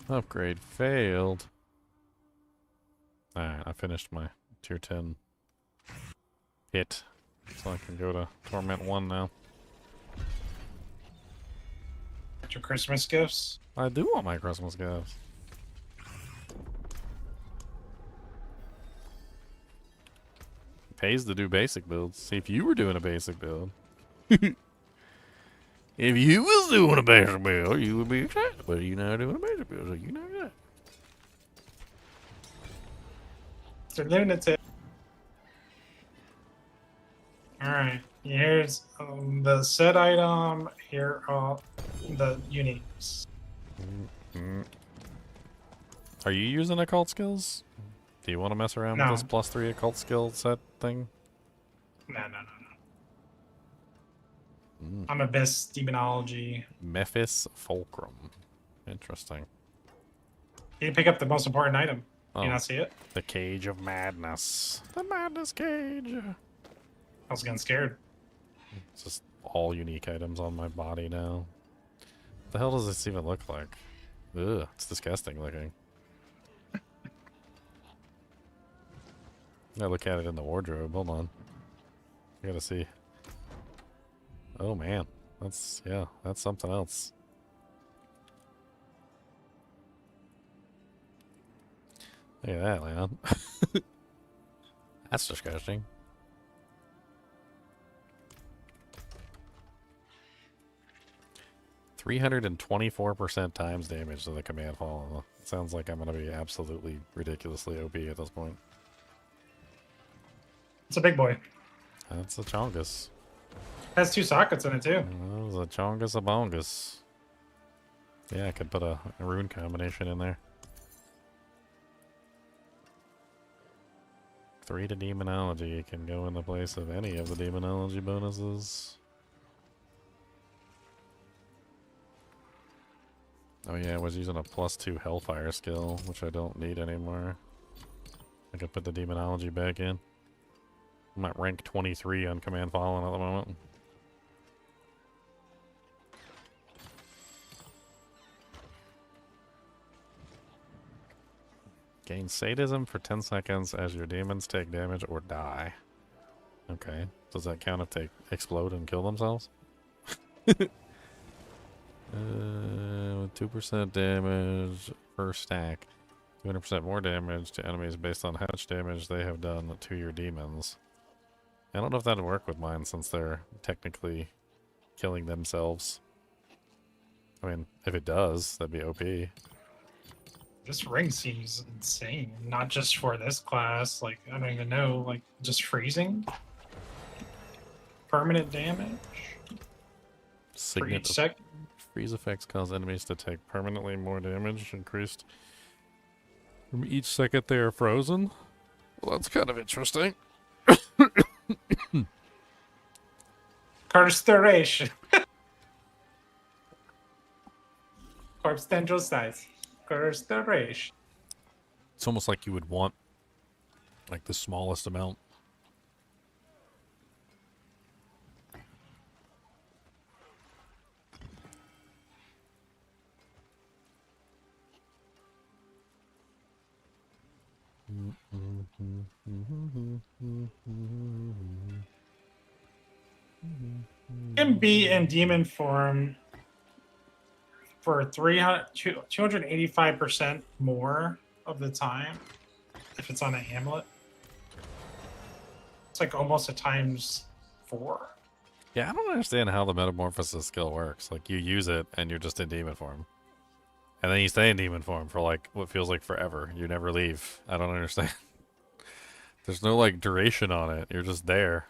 Upgrade failed. Alright, I finished my tier 10 hit. So I can go to Torment 1 now. Got your Christmas gifts. I do want my Christmas gifts. Pays to do basic builds. See, if you were doing a basic build. If you was doing a basic build, you would be excited. But you're not doing a basic build, so you know that. It's a lunatic. Alright, here's the set item. Here are the uniques. Are you using occult skills? Do you want to mess around No. with this +3 occult skill set thing? No. I'm Abyss Demonology. Mephis Fulcrum. Interesting. You can pick up the most important item. Oh, You not see it? the Cage of Madness. The Madness Cage. I was getting scared. It's just all unique items on my body now. What the hell does this even look like? Ugh, it's disgusting looking. I look at it in the wardrobe. Hold on. I gotta see. Oh man, that's something else. Look at that, Leon. That's disgusting. %324% times damage to the command fall. It sounds like I'm gonna be absolutely ridiculously OP at this point. It's a big boy. That's a Chongus. Has 2 sockets in it too. That was a Chongus a bongus. Yeah, I could put a rune combination in there. 3 to Demonology can go in the place of any of the Demonology bonuses. Oh yeah, I was using a +2 Hellfire skill, which I don't need anymore. I could put the Demonology back in. I'm at rank 23 on Command Fallen at the moment. Gain sadism for 10 seconds as your demons take damage or die. Okay. Does that count if they explode and kill themselves? 2% damage per stack. 200% more damage to enemies based on how much damage they have done to your demons. I don't know if that'd work with mine since they're technically killing themselves. I mean, if it does, that'd be OP. This ring seems insane. Not just for this class. Like, I don't even know. Like, just freezing? Permanent damage? For each second? Freeze effects cause enemies to take permanently more damage, increased from each second they are frozen. Well, that's kind of interesting. Curstoration. Corpse tendril size. Curstoration. It's almost like you would want like the smallest amount. Can be in demon form for 285% more of the time if it's on an amulet. It's like almost a ×4. Yeah, I don't understand how the metamorphosis skill works. Like, you use it and you're just in demon form. And then you stay in demon form for like what feels like forever. You never leave. I don't understand. There's no like duration on it. You're just there.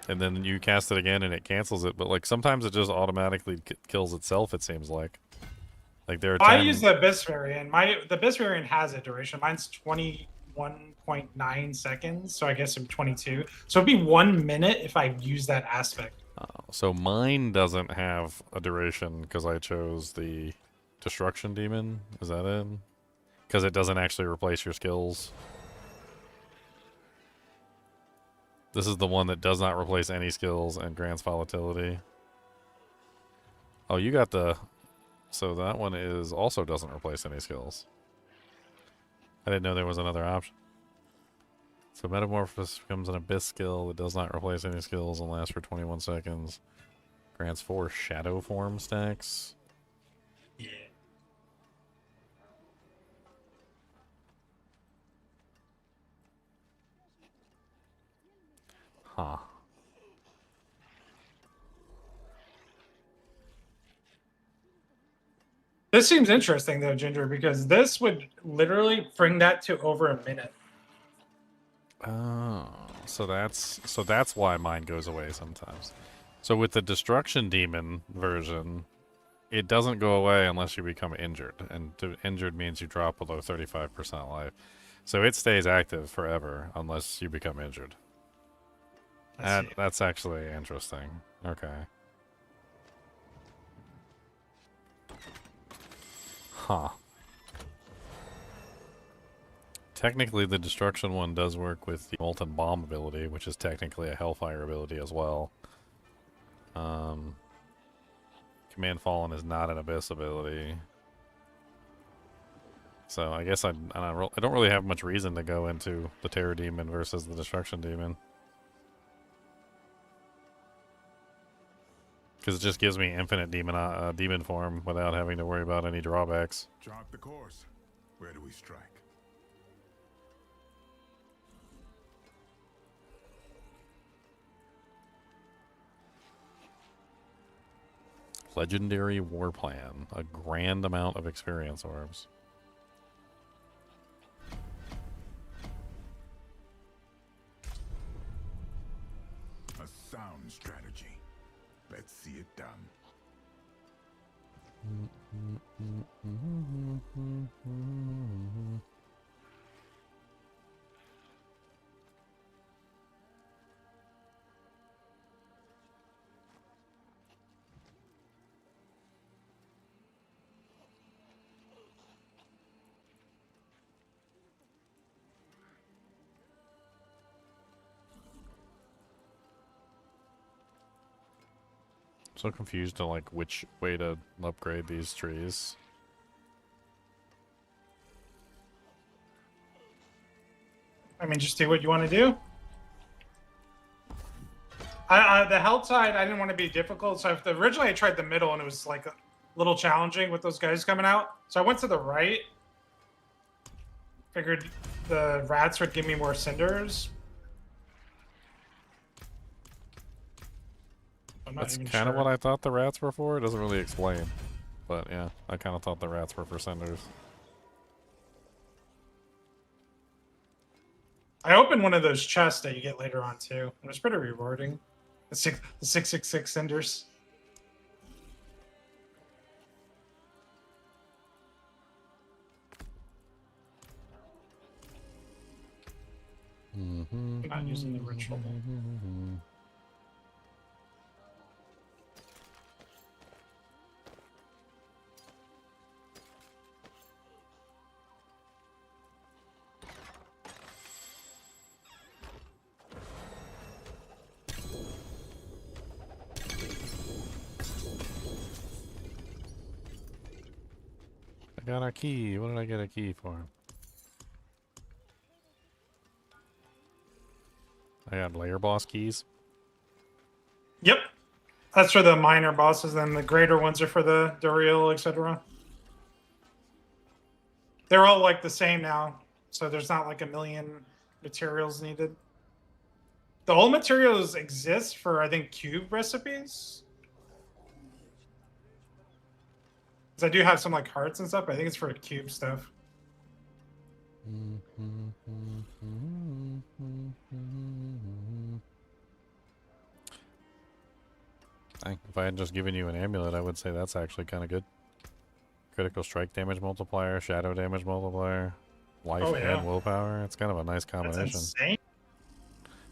And then you cast it again and it cancels it. But like sometimes it just automatically kills itself, it seems like. Like there are I times... use the Abyss variant. The Abyss variant has a duration. Mine's 21.9 seconds, so I guess it'd be 22. So it'd be 1 minute if I use that aspect. So mine doesn't have a duration because I chose the Destruction Demon. Is that it? Because it doesn't actually replace your skills. This is the one that does not replace any skills and grants volatility. Oh, you got the... So that one is also doesn't replace any skills. I didn't know there was another option. So Metamorphosis becomes an Abyss skill that does not replace any skills and lasts for 21 seconds. Grants 4 Shadow Form stacks. Yeah. Huh. This seems interesting though, Ginger, because this would literally bring that to over a minute. Oh, so that's why mine goes away sometimes. So with the Destruction Demon version, it doesn't go away unless you become injured, and injured means you drop below 35% life. So it stays active forever unless you become injured. That's actually interesting. Okay. Huh. Technically, the Destruction one does work with the Molten Bomb ability, which is technically a Hellfire ability as well. Command Fallen is not an Abyss ability. So I guess I don't really have much reason to go into the Terror Demon versus the Destruction Demon. Because it just gives me infinite demon form without having to worry about any drawbacks. Chart the course. Where do we strike? Legendary War Plan. A grand amount of experience orbs. A sound strategy. Let's see it done. So confused to like which way to upgrade these trees. I mean, just do what you want to do. The HellTide, I didn't want to be difficult, so originally I tried the middle and it was like a little challenging with those guys coming out. So I went to the right. Figured the rats would give me more cinders. That's kind of what I thought the rats were for. It doesn't really explain. But yeah, I kind of thought the rats were for cinders. I opened one of those chests that you get later on too. It was pretty rewarding. The 666 cinders. I'm not using the ritual. I got a key. What did I get a key for? I got layer boss keys. Yep. That's for the minor bosses, then the greater ones are for the Duriel, etc. They're all like the same now, so there's not like a million materials needed. The old materials exist for, I think, cube recipes. Because I do have some like hearts and stuff, but I think it's for cube stuff. If I had just given you an amulet, I would say that's actually kind of good. Critical strike damage multiplier, shadow damage multiplier, life and willpower. It's kind of a nice combination. That's insane.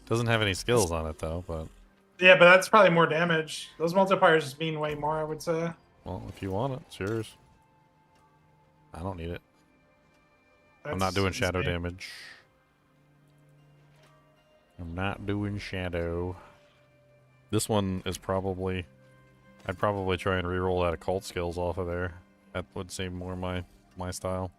Doesn't have any skills on it though, but yeah, but that's probably more damage. Those multipliers mean way more, I would say. Well, if you want it, it's yours. I don't need it. I'm not doing shadow damage. I'm not doing shadow. This one is probably... I'd probably try and reroll that occult skills off of there. That would seem more my style.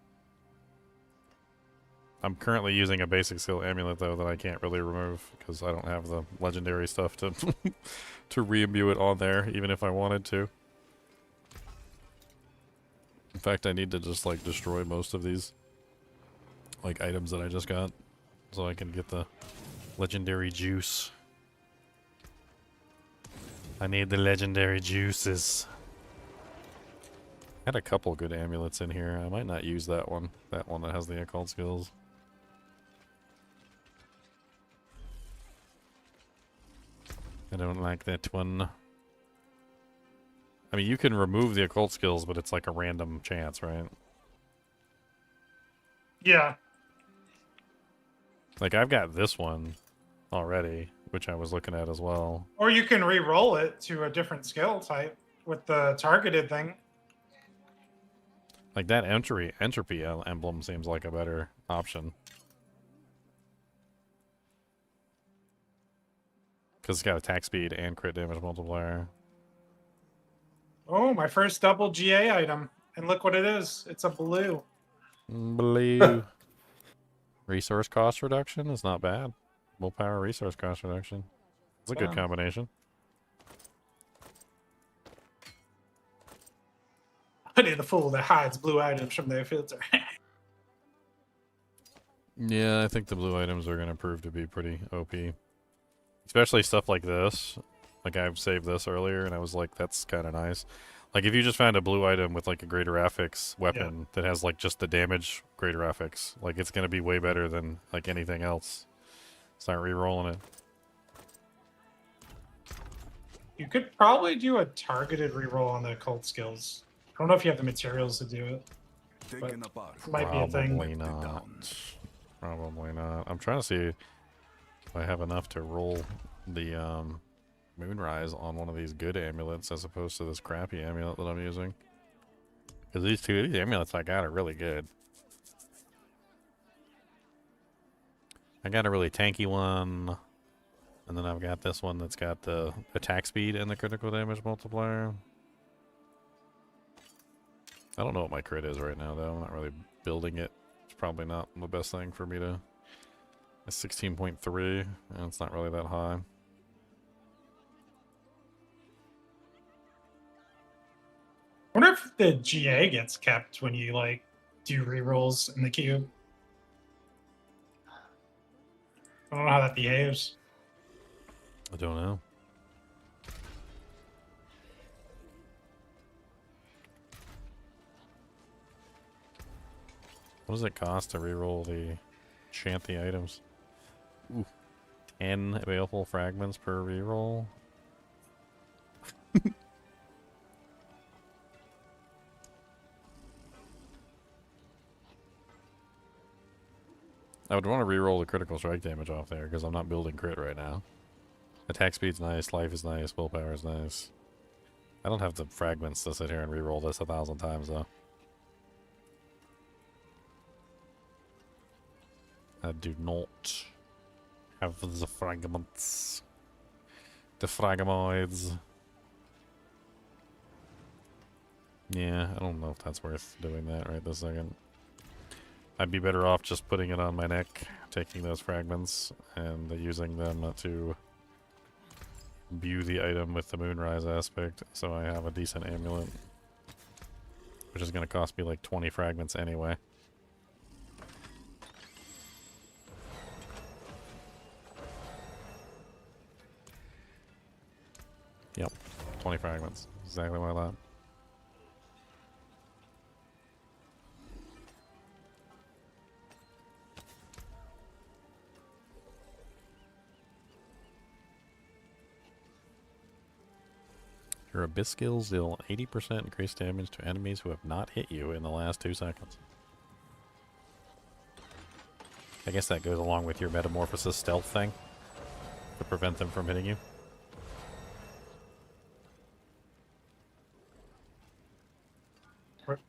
I'm currently using a basic skill amulet though that I can't really remove because I don't have the legendary stuff to to re-imbue it on there, even if I wanted to. In fact, I need to just like destroy most of these like items that I just got so I can get the legendary juice. I need the legendary juices. Had a couple good amulets in here. I might not use that one. That one that has the occult skills. I don't like that one. I mean, you can remove the occult skills, but it's like a random chance, right? Yeah. Like, I've got this one already, which I was looking at as well. Or you can re-roll it to a different skill type with the targeted thing. Like, that entropy emblem seems like a better option. Because it's got attack speed and crit damage multiplier. Oh, my first double GA item. And look what it is. It's a blue. Blue. Resource cost reduction is not bad. Willpower resource cost reduction. It's a good combination. Pity the fool that hides blue items from their filter. Yeah, I think the blue items are going to prove to be pretty OP. Especially stuff like this. Like, I've saved this earlier, and I was like, that's kind of nice. Like, if you just found a blue item with, like, a greater affix weapon that has, like, just the damage greater affix, like, it's going to be way better than, like, anything else. Start re-rolling it. You could probably do a targeted reroll on the occult skills. I don't know if you have the materials to do it. But it might be a thing. Probably not. Probably not. I'm trying to see if I have enough to roll the Moonrise on one of these good amulets as opposed to this crappy amulet that I'm using. Because these amulets I got are really good. I got a really tanky one. And then I've got this one that's got the attack speed and the critical damage multiplier. I don't know what my crit is right now, though. I'm not really building it. It's probably not the best thing for me to... It's 16.3, and it's not really that high. I wonder if the GA gets kept when you, like, do rerolls in the cube. I don't know how that behaves. I don't know. What does it cost to reroll the Shanty items? Ooh. 10 available fragments per reroll. I would want to reroll the critical strike damage off there because I'm not building crit right now. Attack speed's nice, life is nice, willpower is nice. I don't have the fragments to sit here and reroll this 1,000 times though. I do not have the fragments. The fragmoids. Yeah, I don't know if that's worth doing that right this second. I'd be better off just putting it on my neck, taking those fragments, and using them to imbue the item with the Moonrise aspect, so I have a decent amulet. Which is going to cost me like 20 fragments anyway. Yep, 20 fragments. Exactly what I thought. Your abyss skills deal 80% increased damage to enemies who have not hit you in the last 2 seconds. I guess that goes along with your metamorphosis stealth thing to prevent them from hitting you.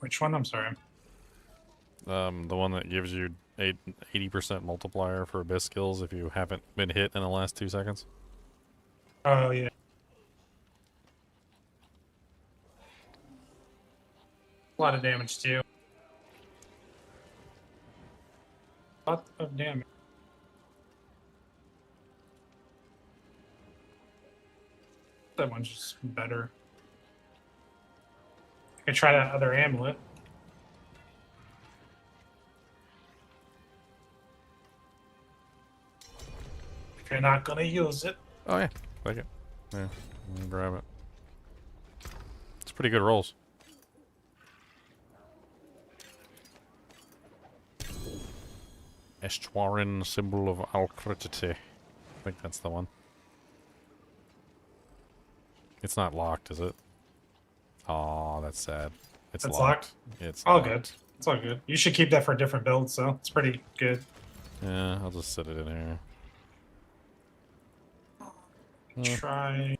Which one? I'm sorry. The one that gives you 80% multiplier for abyss skills if you haven't been hit in the last 2 seconds. Oh, yeah. A lot of damage, too. lot of damage. That one's just better. I could try that other amulet. If you're not gonna use it. Oh yeah, like it. Yeah, I'm gonna grab it. It's pretty good rolls. Estuarin, symbol of Alcritity. I think that's the one. It's not locked, is it? Oh, that's sad. It's locked. It's all locked. good. It's all good. You should keep that for a different build, so it's pretty good. Yeah, I'll just set it in here. Try.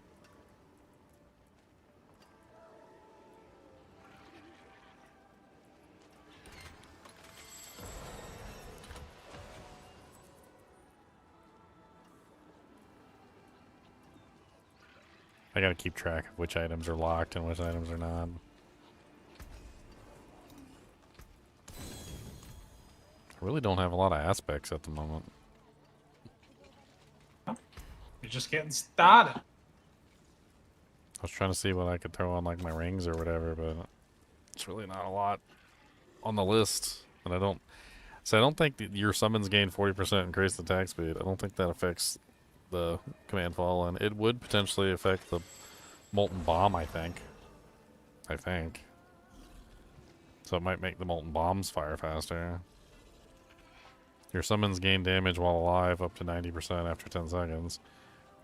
I gotta keep track of which items are locked and which items are not. I really don't have a lot of aspects at the moment. You're just getting started. I was trying to see what I could throw on like my rings or whatever, but it's really not a lot on the list. And I don't think that your summons gain 40% increased attack speed. I don't think that affects the command fall, and it would potentially affect the molten bomb, I think. So it might make the molten bombs fire faster. Your summons gain damage while alive up to 90% after 10 seconds,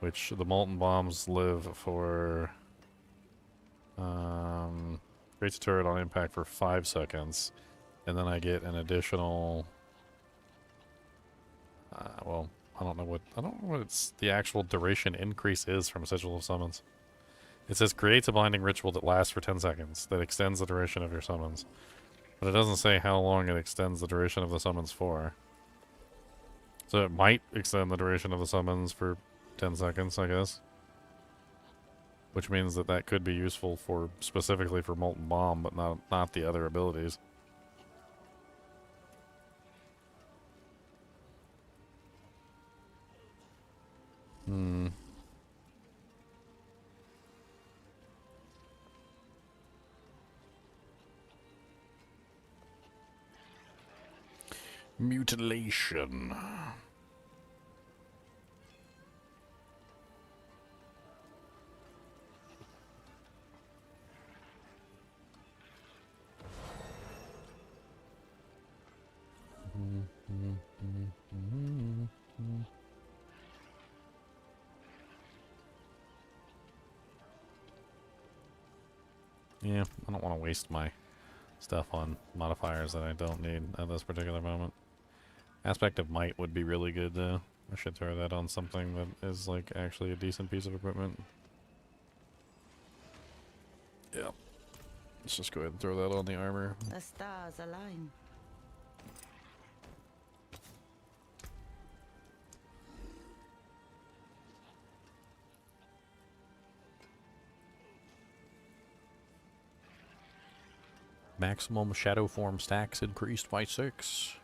which the molten bombs live for creates a turret on impact for 5 seconds, and then I get an additional well, I don't know what it's the actual duration increase is from Sigil of Summons. It says creates a blinding ritual that lasts for 10 seconds that extends the duration of your summons. But it doesn't say how long it extends the duration of the summons for. So it might extend the duration of the summons for 10 seconds, I guess. Which means that that could be useful for specifically for Molten Bomb, but not the other abilities. Mutilation. Yeah, I don't want to waste my stuff on modifiers that I don't need at this particular moment. Aspect of Might would be really good though. I should throw that on something that is like actually a decent piece of equipment. Yeah. Let's just go ahead and throw that on the armor. The stars align. Maximum shadow form stacks increased by 6.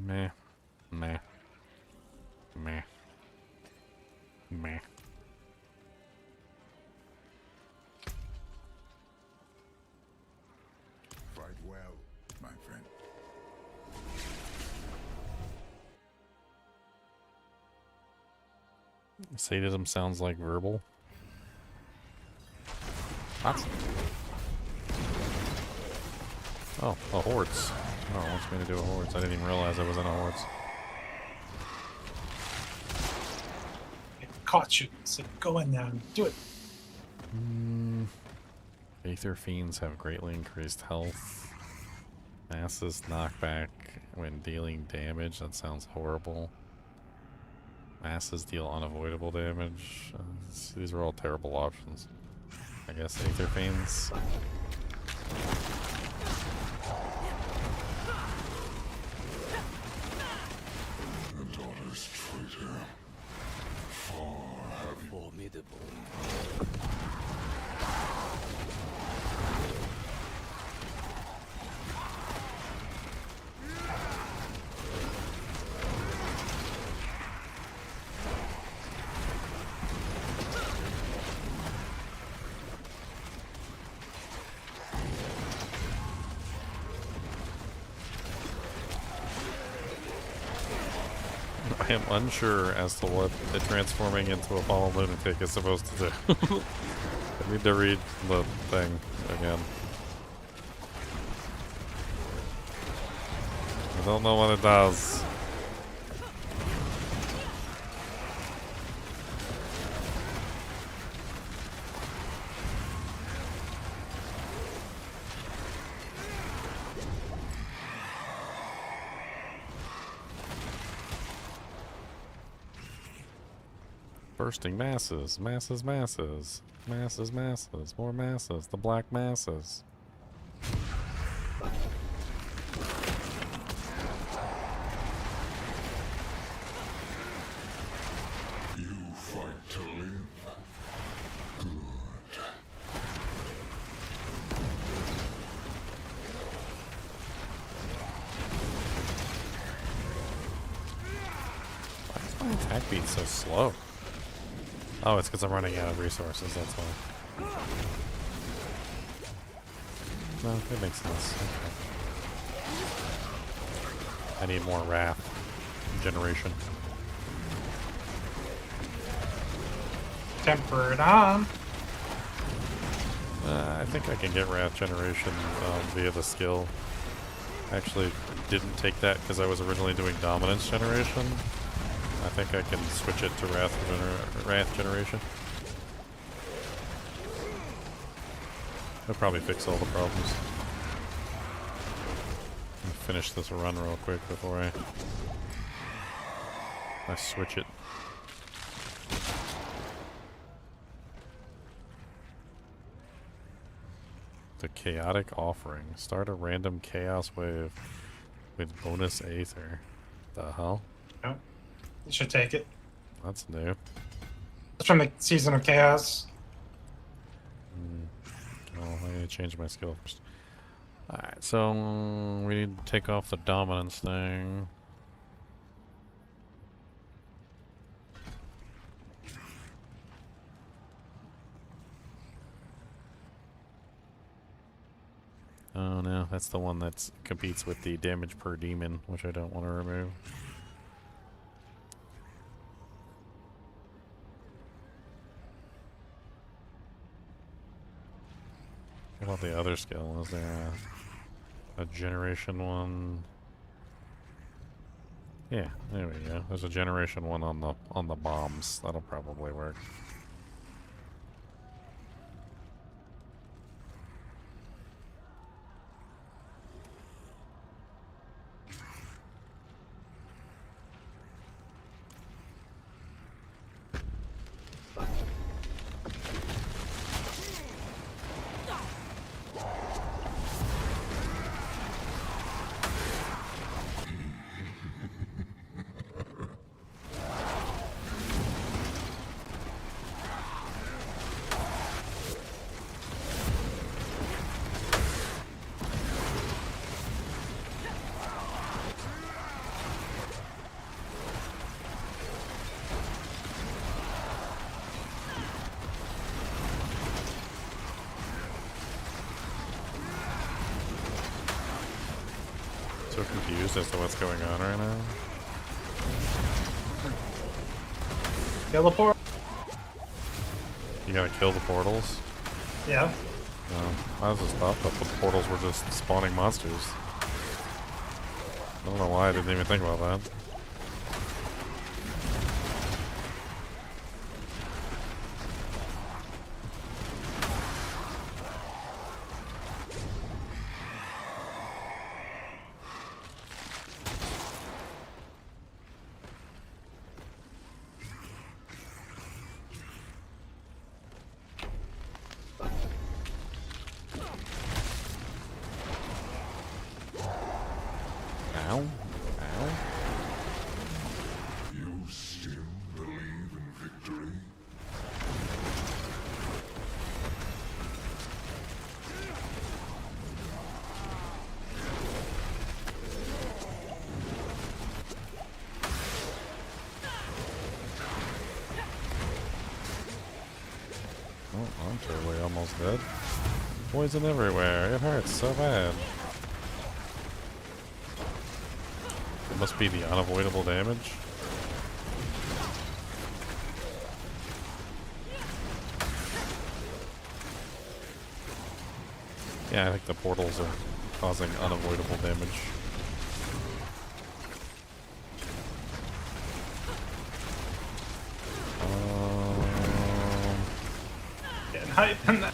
Meh. Meh. Meh. Meh. Fight well, my friend. Sadism sounds like verbal. What? Oh, a hordes. Oh, it wants me to do a hordes. I didn't even realize I was in a hordes. It caught you. So go in there and do it. Aether Fiends have greatly increased health. Masses knockback when dealing damage. That sounds horrible. Masses deal unavoidable damage. These are all terrible options. I guess Aether Fiends. The daughter's traitor. Far heavy. Formidable. I am unsure as to what the transforming into a ball lunatic is supposed to do. I need to read the thing again. I don't know what it does. Bursting masses, masses, masses, masses, masses, more masses, the black masses. You fight to live. Good. Why is my attack beat so slow? Oh, it's because I'm running out of resources, that's why. No, it makes sense. Okay. I need more Raft generation. Temper it on. I think I can get Raft generation via the skill. I actually didn't take that because I was originally doing dominance generation. I think I can switch it to Wrath generation. I'll probably fix all the problems. I'll finish this run real quick before I switch it. The Chaotic Offering. Start a random chaos wave with bonus Aether. The hell? No. You should take it. That's new. It's from the Season of Chaos. Oh, I need to change my skill first. Alright, so we need to take off the dominance thing. Oh no, that's the one that competes with the damage per demon, which I don't want to remove. What about the other skill? Is there a generation one? Yeah, there we go. There's a generation one on the bombs. That'll probably work. So confused as to what's going on right now. Kill the portal. You gotta kill the portals? Yeah. I was just thought that the portals were just spawning monsters. I don't know why I didn't even think about that. Oh, I'm totally almost dead. Poison everywhere. It hurts so bad. It must be the unavoidable damage. Yeah, I think the portals are causing unavoidable damage. Getting hype in that.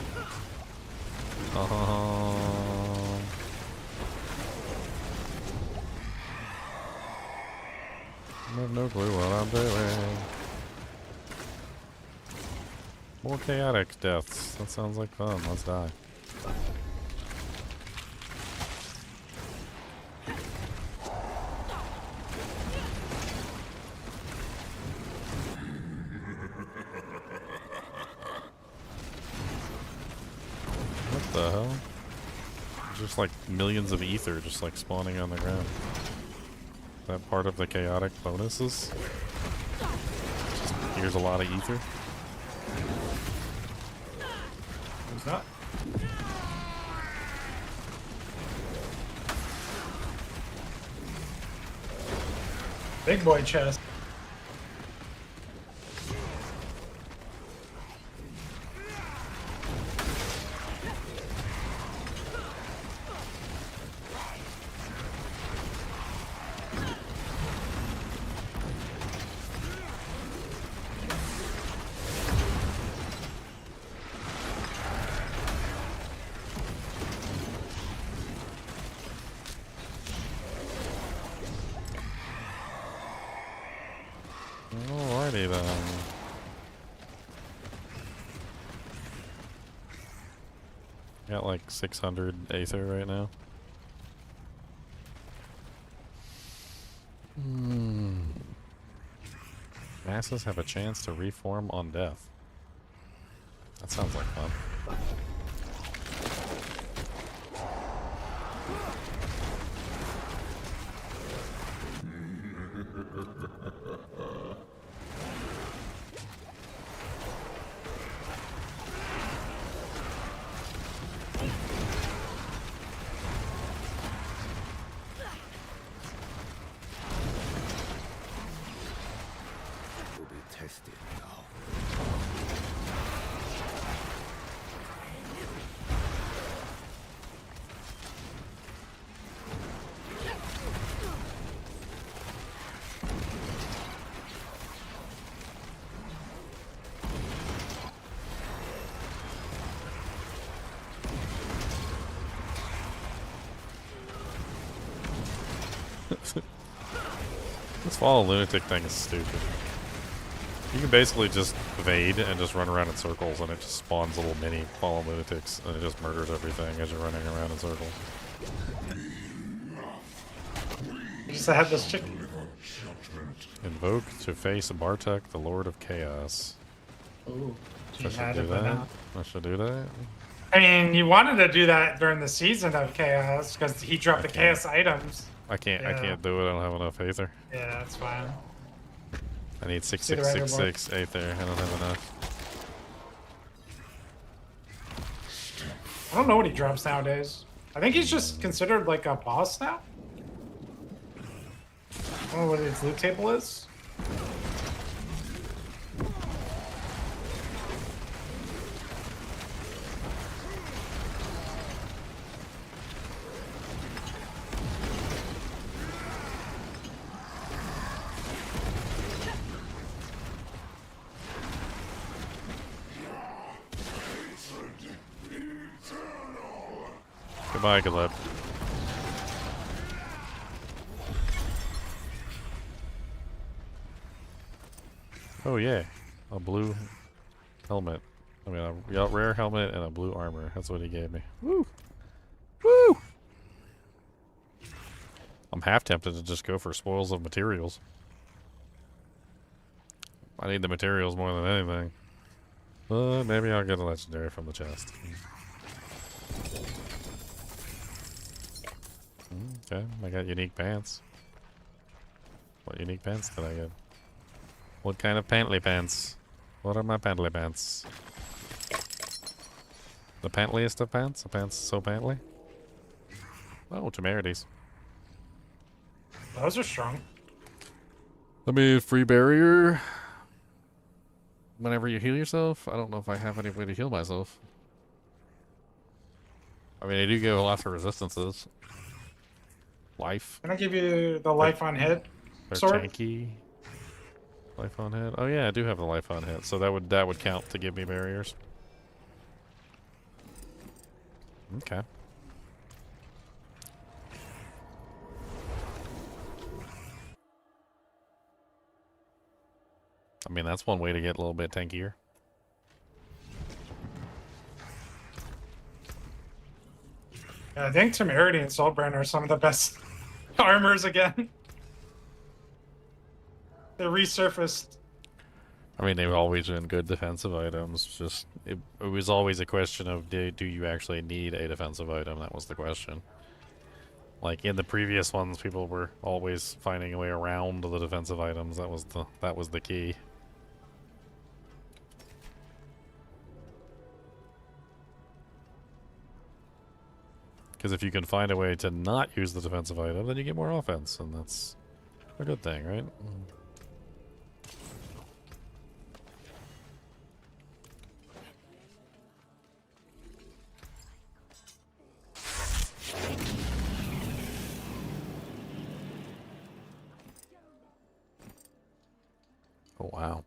I have no clue what I'm doing. More chaotic deaths. That sounds like fun. Let's die. What the hell? Just like millions of ether just like spawning on the ground. That part of the chaotic bonuses? Just here's a lot of ether. Who's that? Big boy chest. Alrighty then. Got like 600 Aether right now. Masses have a chance to reform on death. That sounds like fun. Will be tested now. This Fall of Lunatic thing is stupid. You can basically just evade and just run around in circles and it just spawns little mini Fall of Lunatics and it just murders everything as you're running around in circles. Just had this chicken. Invoke to face Bartek, the Lord of Chaos. Ooh, I should do that. I should do that. I mean, you wanted to do that during the season of Chaos because he dropped the Chaos items. I can't do it. I don't have enough Aether. Yeah, that's fine. I need 6666 Aether. I don't have enough. I don't know what he drops nowadays. I think he's just considered like a boss now. I don't know what his loot table is. Goodbye, Caleb. Oh yeah, a blue helmet. I mean, a rare helmet and a blue armor. That's what he gave me. Woo! Woo! I'm half tempted to just go for spoils of materials. I need the materials more than anything. But maybe I'll get a legendary from the chest. Okay, I got unique pants. What unique pants did I get? What kind of pantly pants? What are my pantly pants? The pantliest of pants? The pants so pantly? Oh, temerities. Those are strong. I mean, free barrier. Whenever you heal yourself, I don't know if I have any way to heal myself. I mean, I do get lots of resistances. Life. Can I give you the life on hit They're sword? tanky. Life on hit. Oh yeah, I do have the life on hit, so that would count to give me barriers. Okay. I mean, that's one way to get a little bit tankier. Yeah, I think Temerity and Soulbrand are some of the best armors again. They resurfaced. I mean, they've always been good defensive items. Just it was always a question of do you actually need a defensive item? That was the question. Like in the previous ones, people were always finding a way around the defensive items. That was the key. Because if you can find a way to not use the defensive item, then you get more offense, and that's a good thing, right? Oh, wow.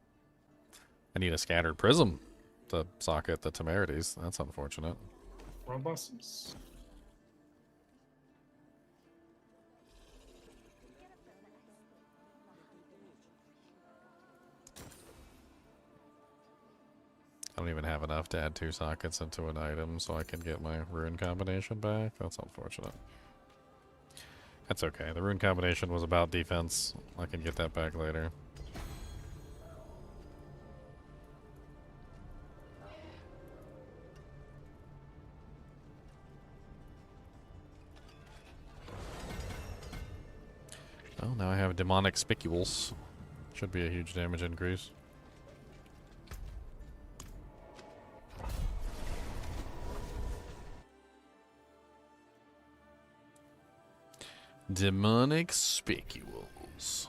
I need a scattered prism to socket the temerities. That's unfortunate. World bosses. I don't even have enough to add 2 sockets into an item so I can get my rune combination back. That's unfortunate. That's okay. The rune combination was about defense. I can get that back later. Oh, now I have demonic spicules. Should be a huge damage increase. Demonic spicules.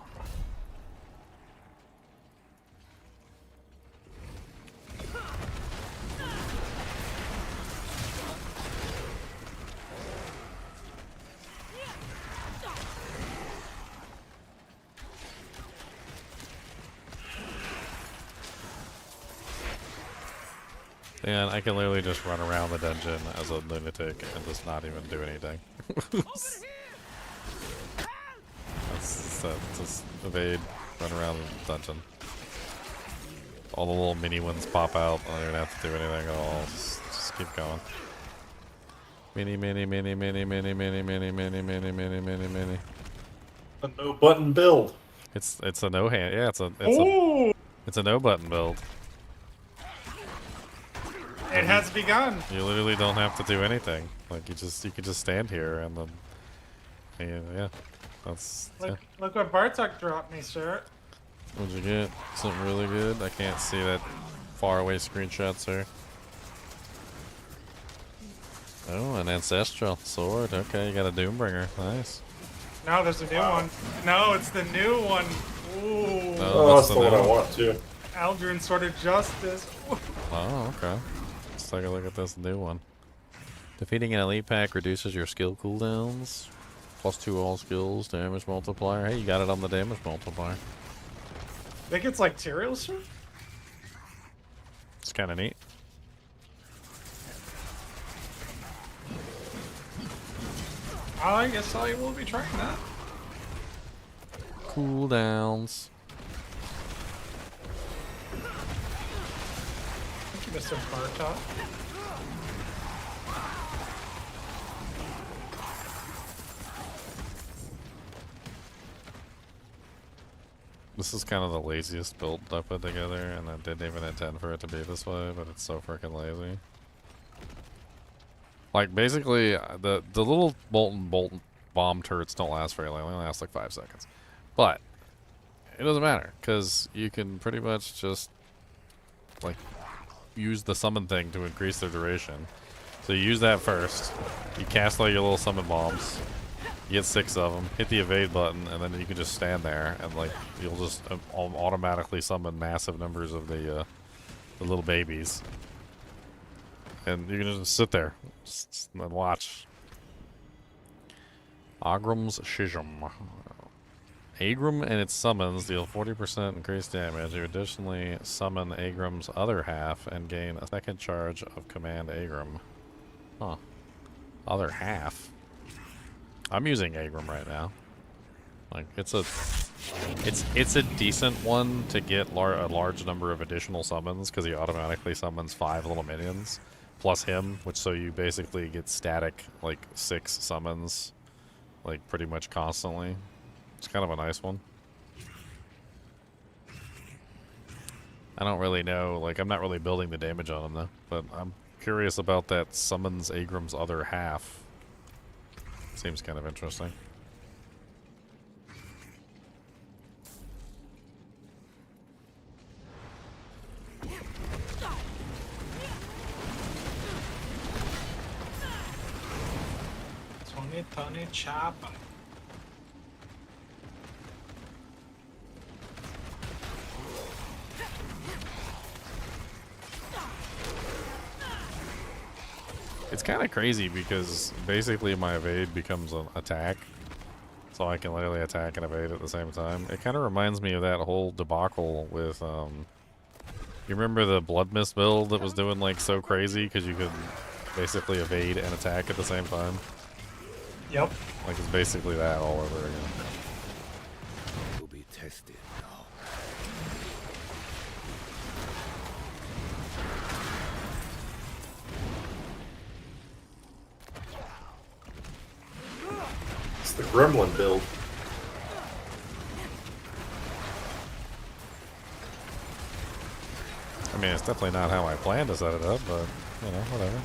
And I can literally just run around the dungeon as a lunatic and just not even do anything. Just evade, run around the dungeon. All the little mini ones pop out. I don't even have to do anything at all. Just keep going. Mini. A no button build. It's a no hand. Yeah, it's a no button build. It has begun. You literally don't have to do anything. Like you can just stand here and then yeah. That's Look what Bartok dropped me, sir. What'd you get? Something really good? I can't see that far away screenshot, sir. Oh, an ancestral sword. Okay, you got a Doombringer. Nice. No, there's a new one. No, it's the new one. Ooh. Oh, that's the one I want too. Aldrin Sword of Justice. Oh, okay. Let's take a look at this new one. Defeating an elite pack reduces your skill cooldowns. +2 all skills, damage multiplier. Hey, you got it on the damage multiplier. I think it's like Tyrael Sword? It's kind of neat. I guess I will be trying that. Cooldowns. Thank you, Mr. Bartok. This is kind of the laziest build I put together, and I didn't even intend for it to be this way, but it's so freaking lazy. Like, basically, the little bolt bomb turrets don't last very long. They only last like 5 seconds. But, it doesn't matter, because you can pretty much just, like, use the summon thing to increase their duration. So you use that first. You cast all your little summon bombs. You get 6 of them. Hit the evade button, and then you can just stand there, and like you'll just automatically summon massive numbers of the little babies. And you can just sit there and watch. Agram's Schism. Agram and its summons deal 40% increased damage. You additionally summon Agram's other half and gain a second charge of Command Agram. Huh. Other half. I'm using Agram right now. Like it's a decent one to get a large number of additional summons because he automatically summons 5 little minions plus him, which so you basically get static like 6 summons like pretty much constantly. It's kind of a nice one. I don't really know, like I'm not really building the damage on him though, but I'm curious about that summons Agram's other half. Seems kind of interesting. Tony Chopper. It's kind of crazy because basically my evade becomes an attack. So I can literally attack and evade at the same time. It kind of reminds me of that whole debacle with, you remember the Blood Mist build that was doing like so crazy because you could basically evade and attack at the same time? Yep. Like it's basically that all over again. To be tested now. It's the Gremlin build. I mean, it's definitely not how I planned to set it up, but, you know, whatever.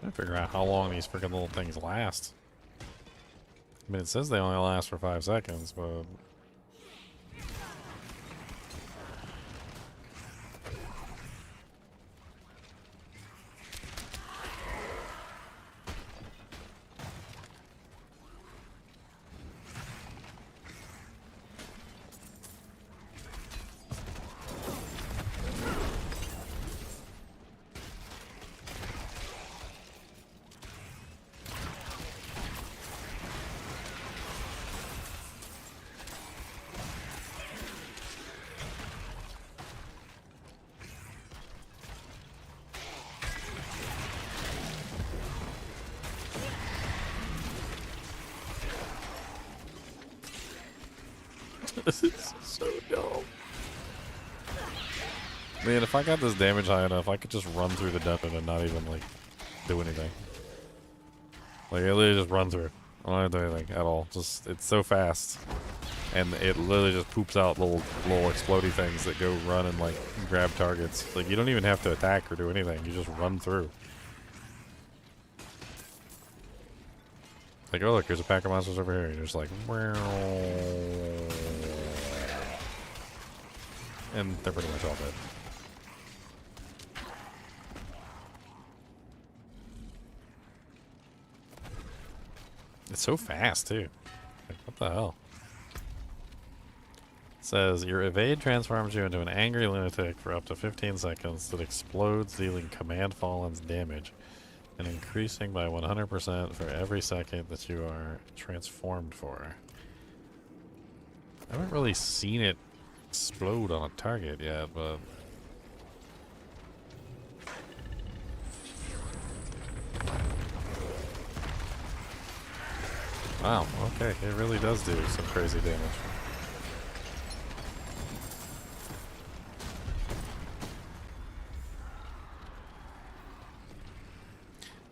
I figure out how long these freaking little things last. I mean, it says they only last for 5 seconds, but... This is so dumb. Man, if I got this damage high enough, I could just run through the dungeon and not even, like, do anything. Like, I literally just run through. I don't have to do anything at all. Just, it's so fast. And it literally just poops out little explodey things that go run and, like, grab targets. Like, you don't even have to attack or do anything. You just run through. Like, oh look, there's a pack of monsters over here. You're just like, wow. And they're pretty much all dead. It's so fast, too. Like, what the hell? It says, your evade transforms you into an angry lunatic for up to 15 seconds that explodes, dealing command fallens damage and increasing by 100% for every second that you are transformed for. I haven't really seen it explode on a target yet, but... Wow, okay, it really does do some crazy damage.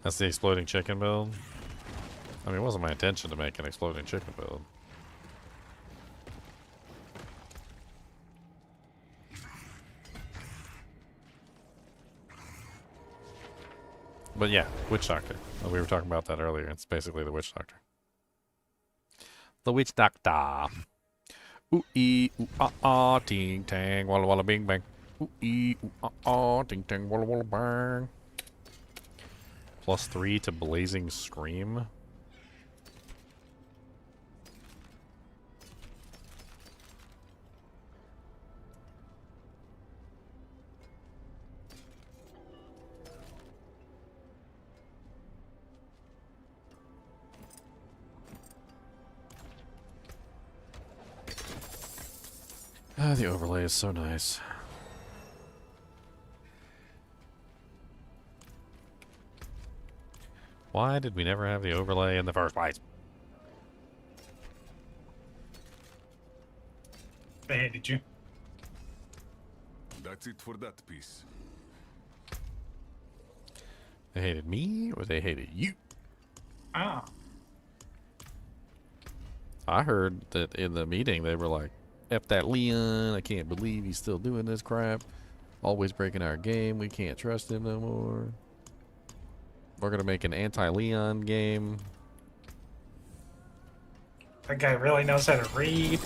That's the exploding chicken build. I mean, it wasn't my intention to make an exploding chicken build. But yeah, Witch Doctor. We were talking about that earlier. It's basically the Witch Doctor. The Witch Doctor. Ooh ee ooh ah ting tang walla walla bing bang. Ooh ee ooh ah ting tang walla walla bang. +3 to Blazing Scream. Ah, the overlay is so nice. Why did we never have the overlay in the first place? They hated you. That's it for that piece. They hated me or they hated you? Ah. I heard that in the meeting they were like, F that Leon, I can't believe he's still doing this crap. Always breaking our game, we can't trust him no more. We're gonna make an anti-Leon game. That guy really knows how to read.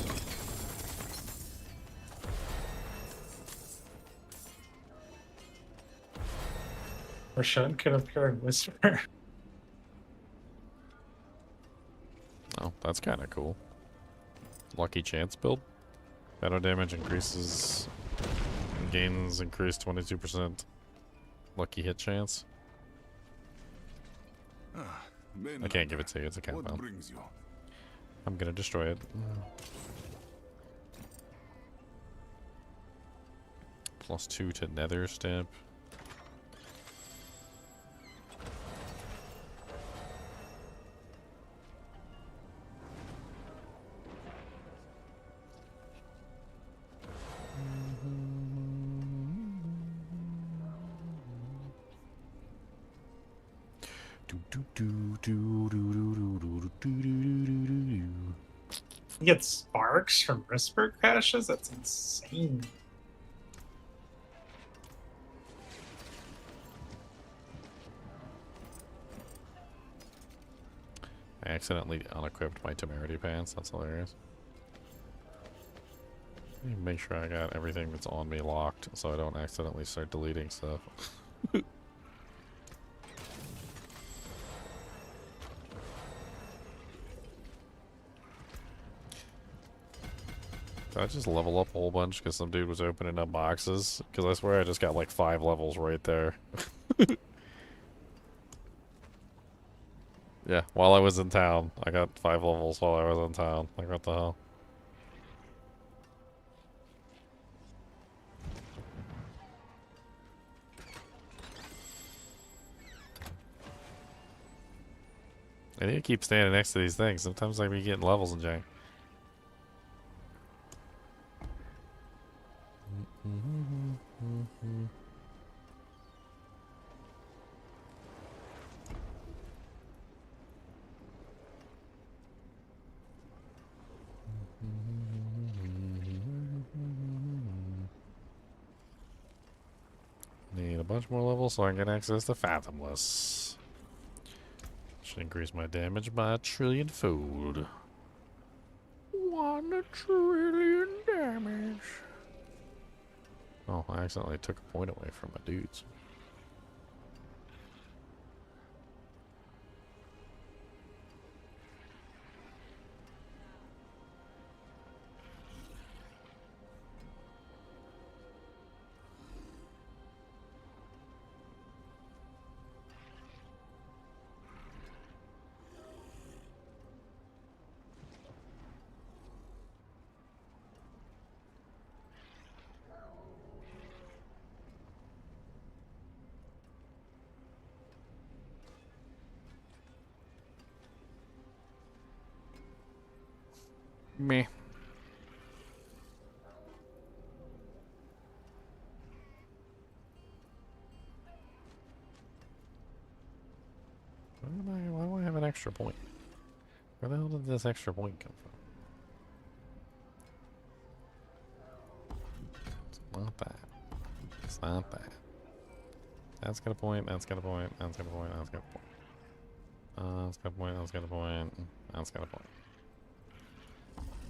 Rashad could appear and whisper. Oh, that's kind of cool. Lucky chance build. Battle damage increases. Gains increased 22%. Lucky hit chance. I can't give it to you. It's a What compound. brings you? I'm gonna destroy it. +2 to Nether Stamp. You get sparks from whisper crashes? That's insane. I accidentally unequipped my temerity pants. That's hilarious. Let me make sure I got everything that's on me locked so I don't accidentally start deleting stuff. Did I just level up a whole bunch because some dude was opening up boxes? Because I swear I just got like 5 levels right there. Yeah, while I was in town. I got 5 levels while I was in town. Like, what the hell? I need to keep standing next to these things. Sometimes I be getting levels and jank. Need a bunch more levels so I can get access to Fathomless. Should increase my damage by 1,000,000,000,000-fold. 1,000,000,000,000 damage. Oh, I accidentally took a point away from my dudes. Meh. extra point? Where the hell did this extra point come from? It's not that. It's not that. That's got a point, that's got a point, that's got a point, that's got a point. That's got a point, that's got a point, that's got a point.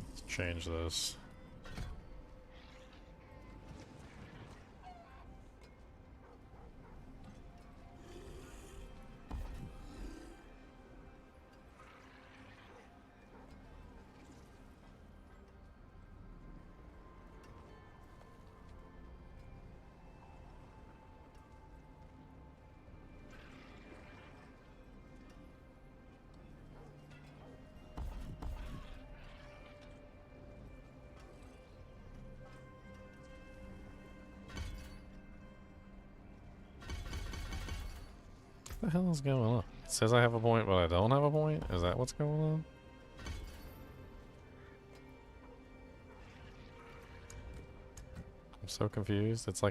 Let's change this. What the hell is going on? It says I have a point, but I don't have a point? Is that what's going on? I'm so confused. It's like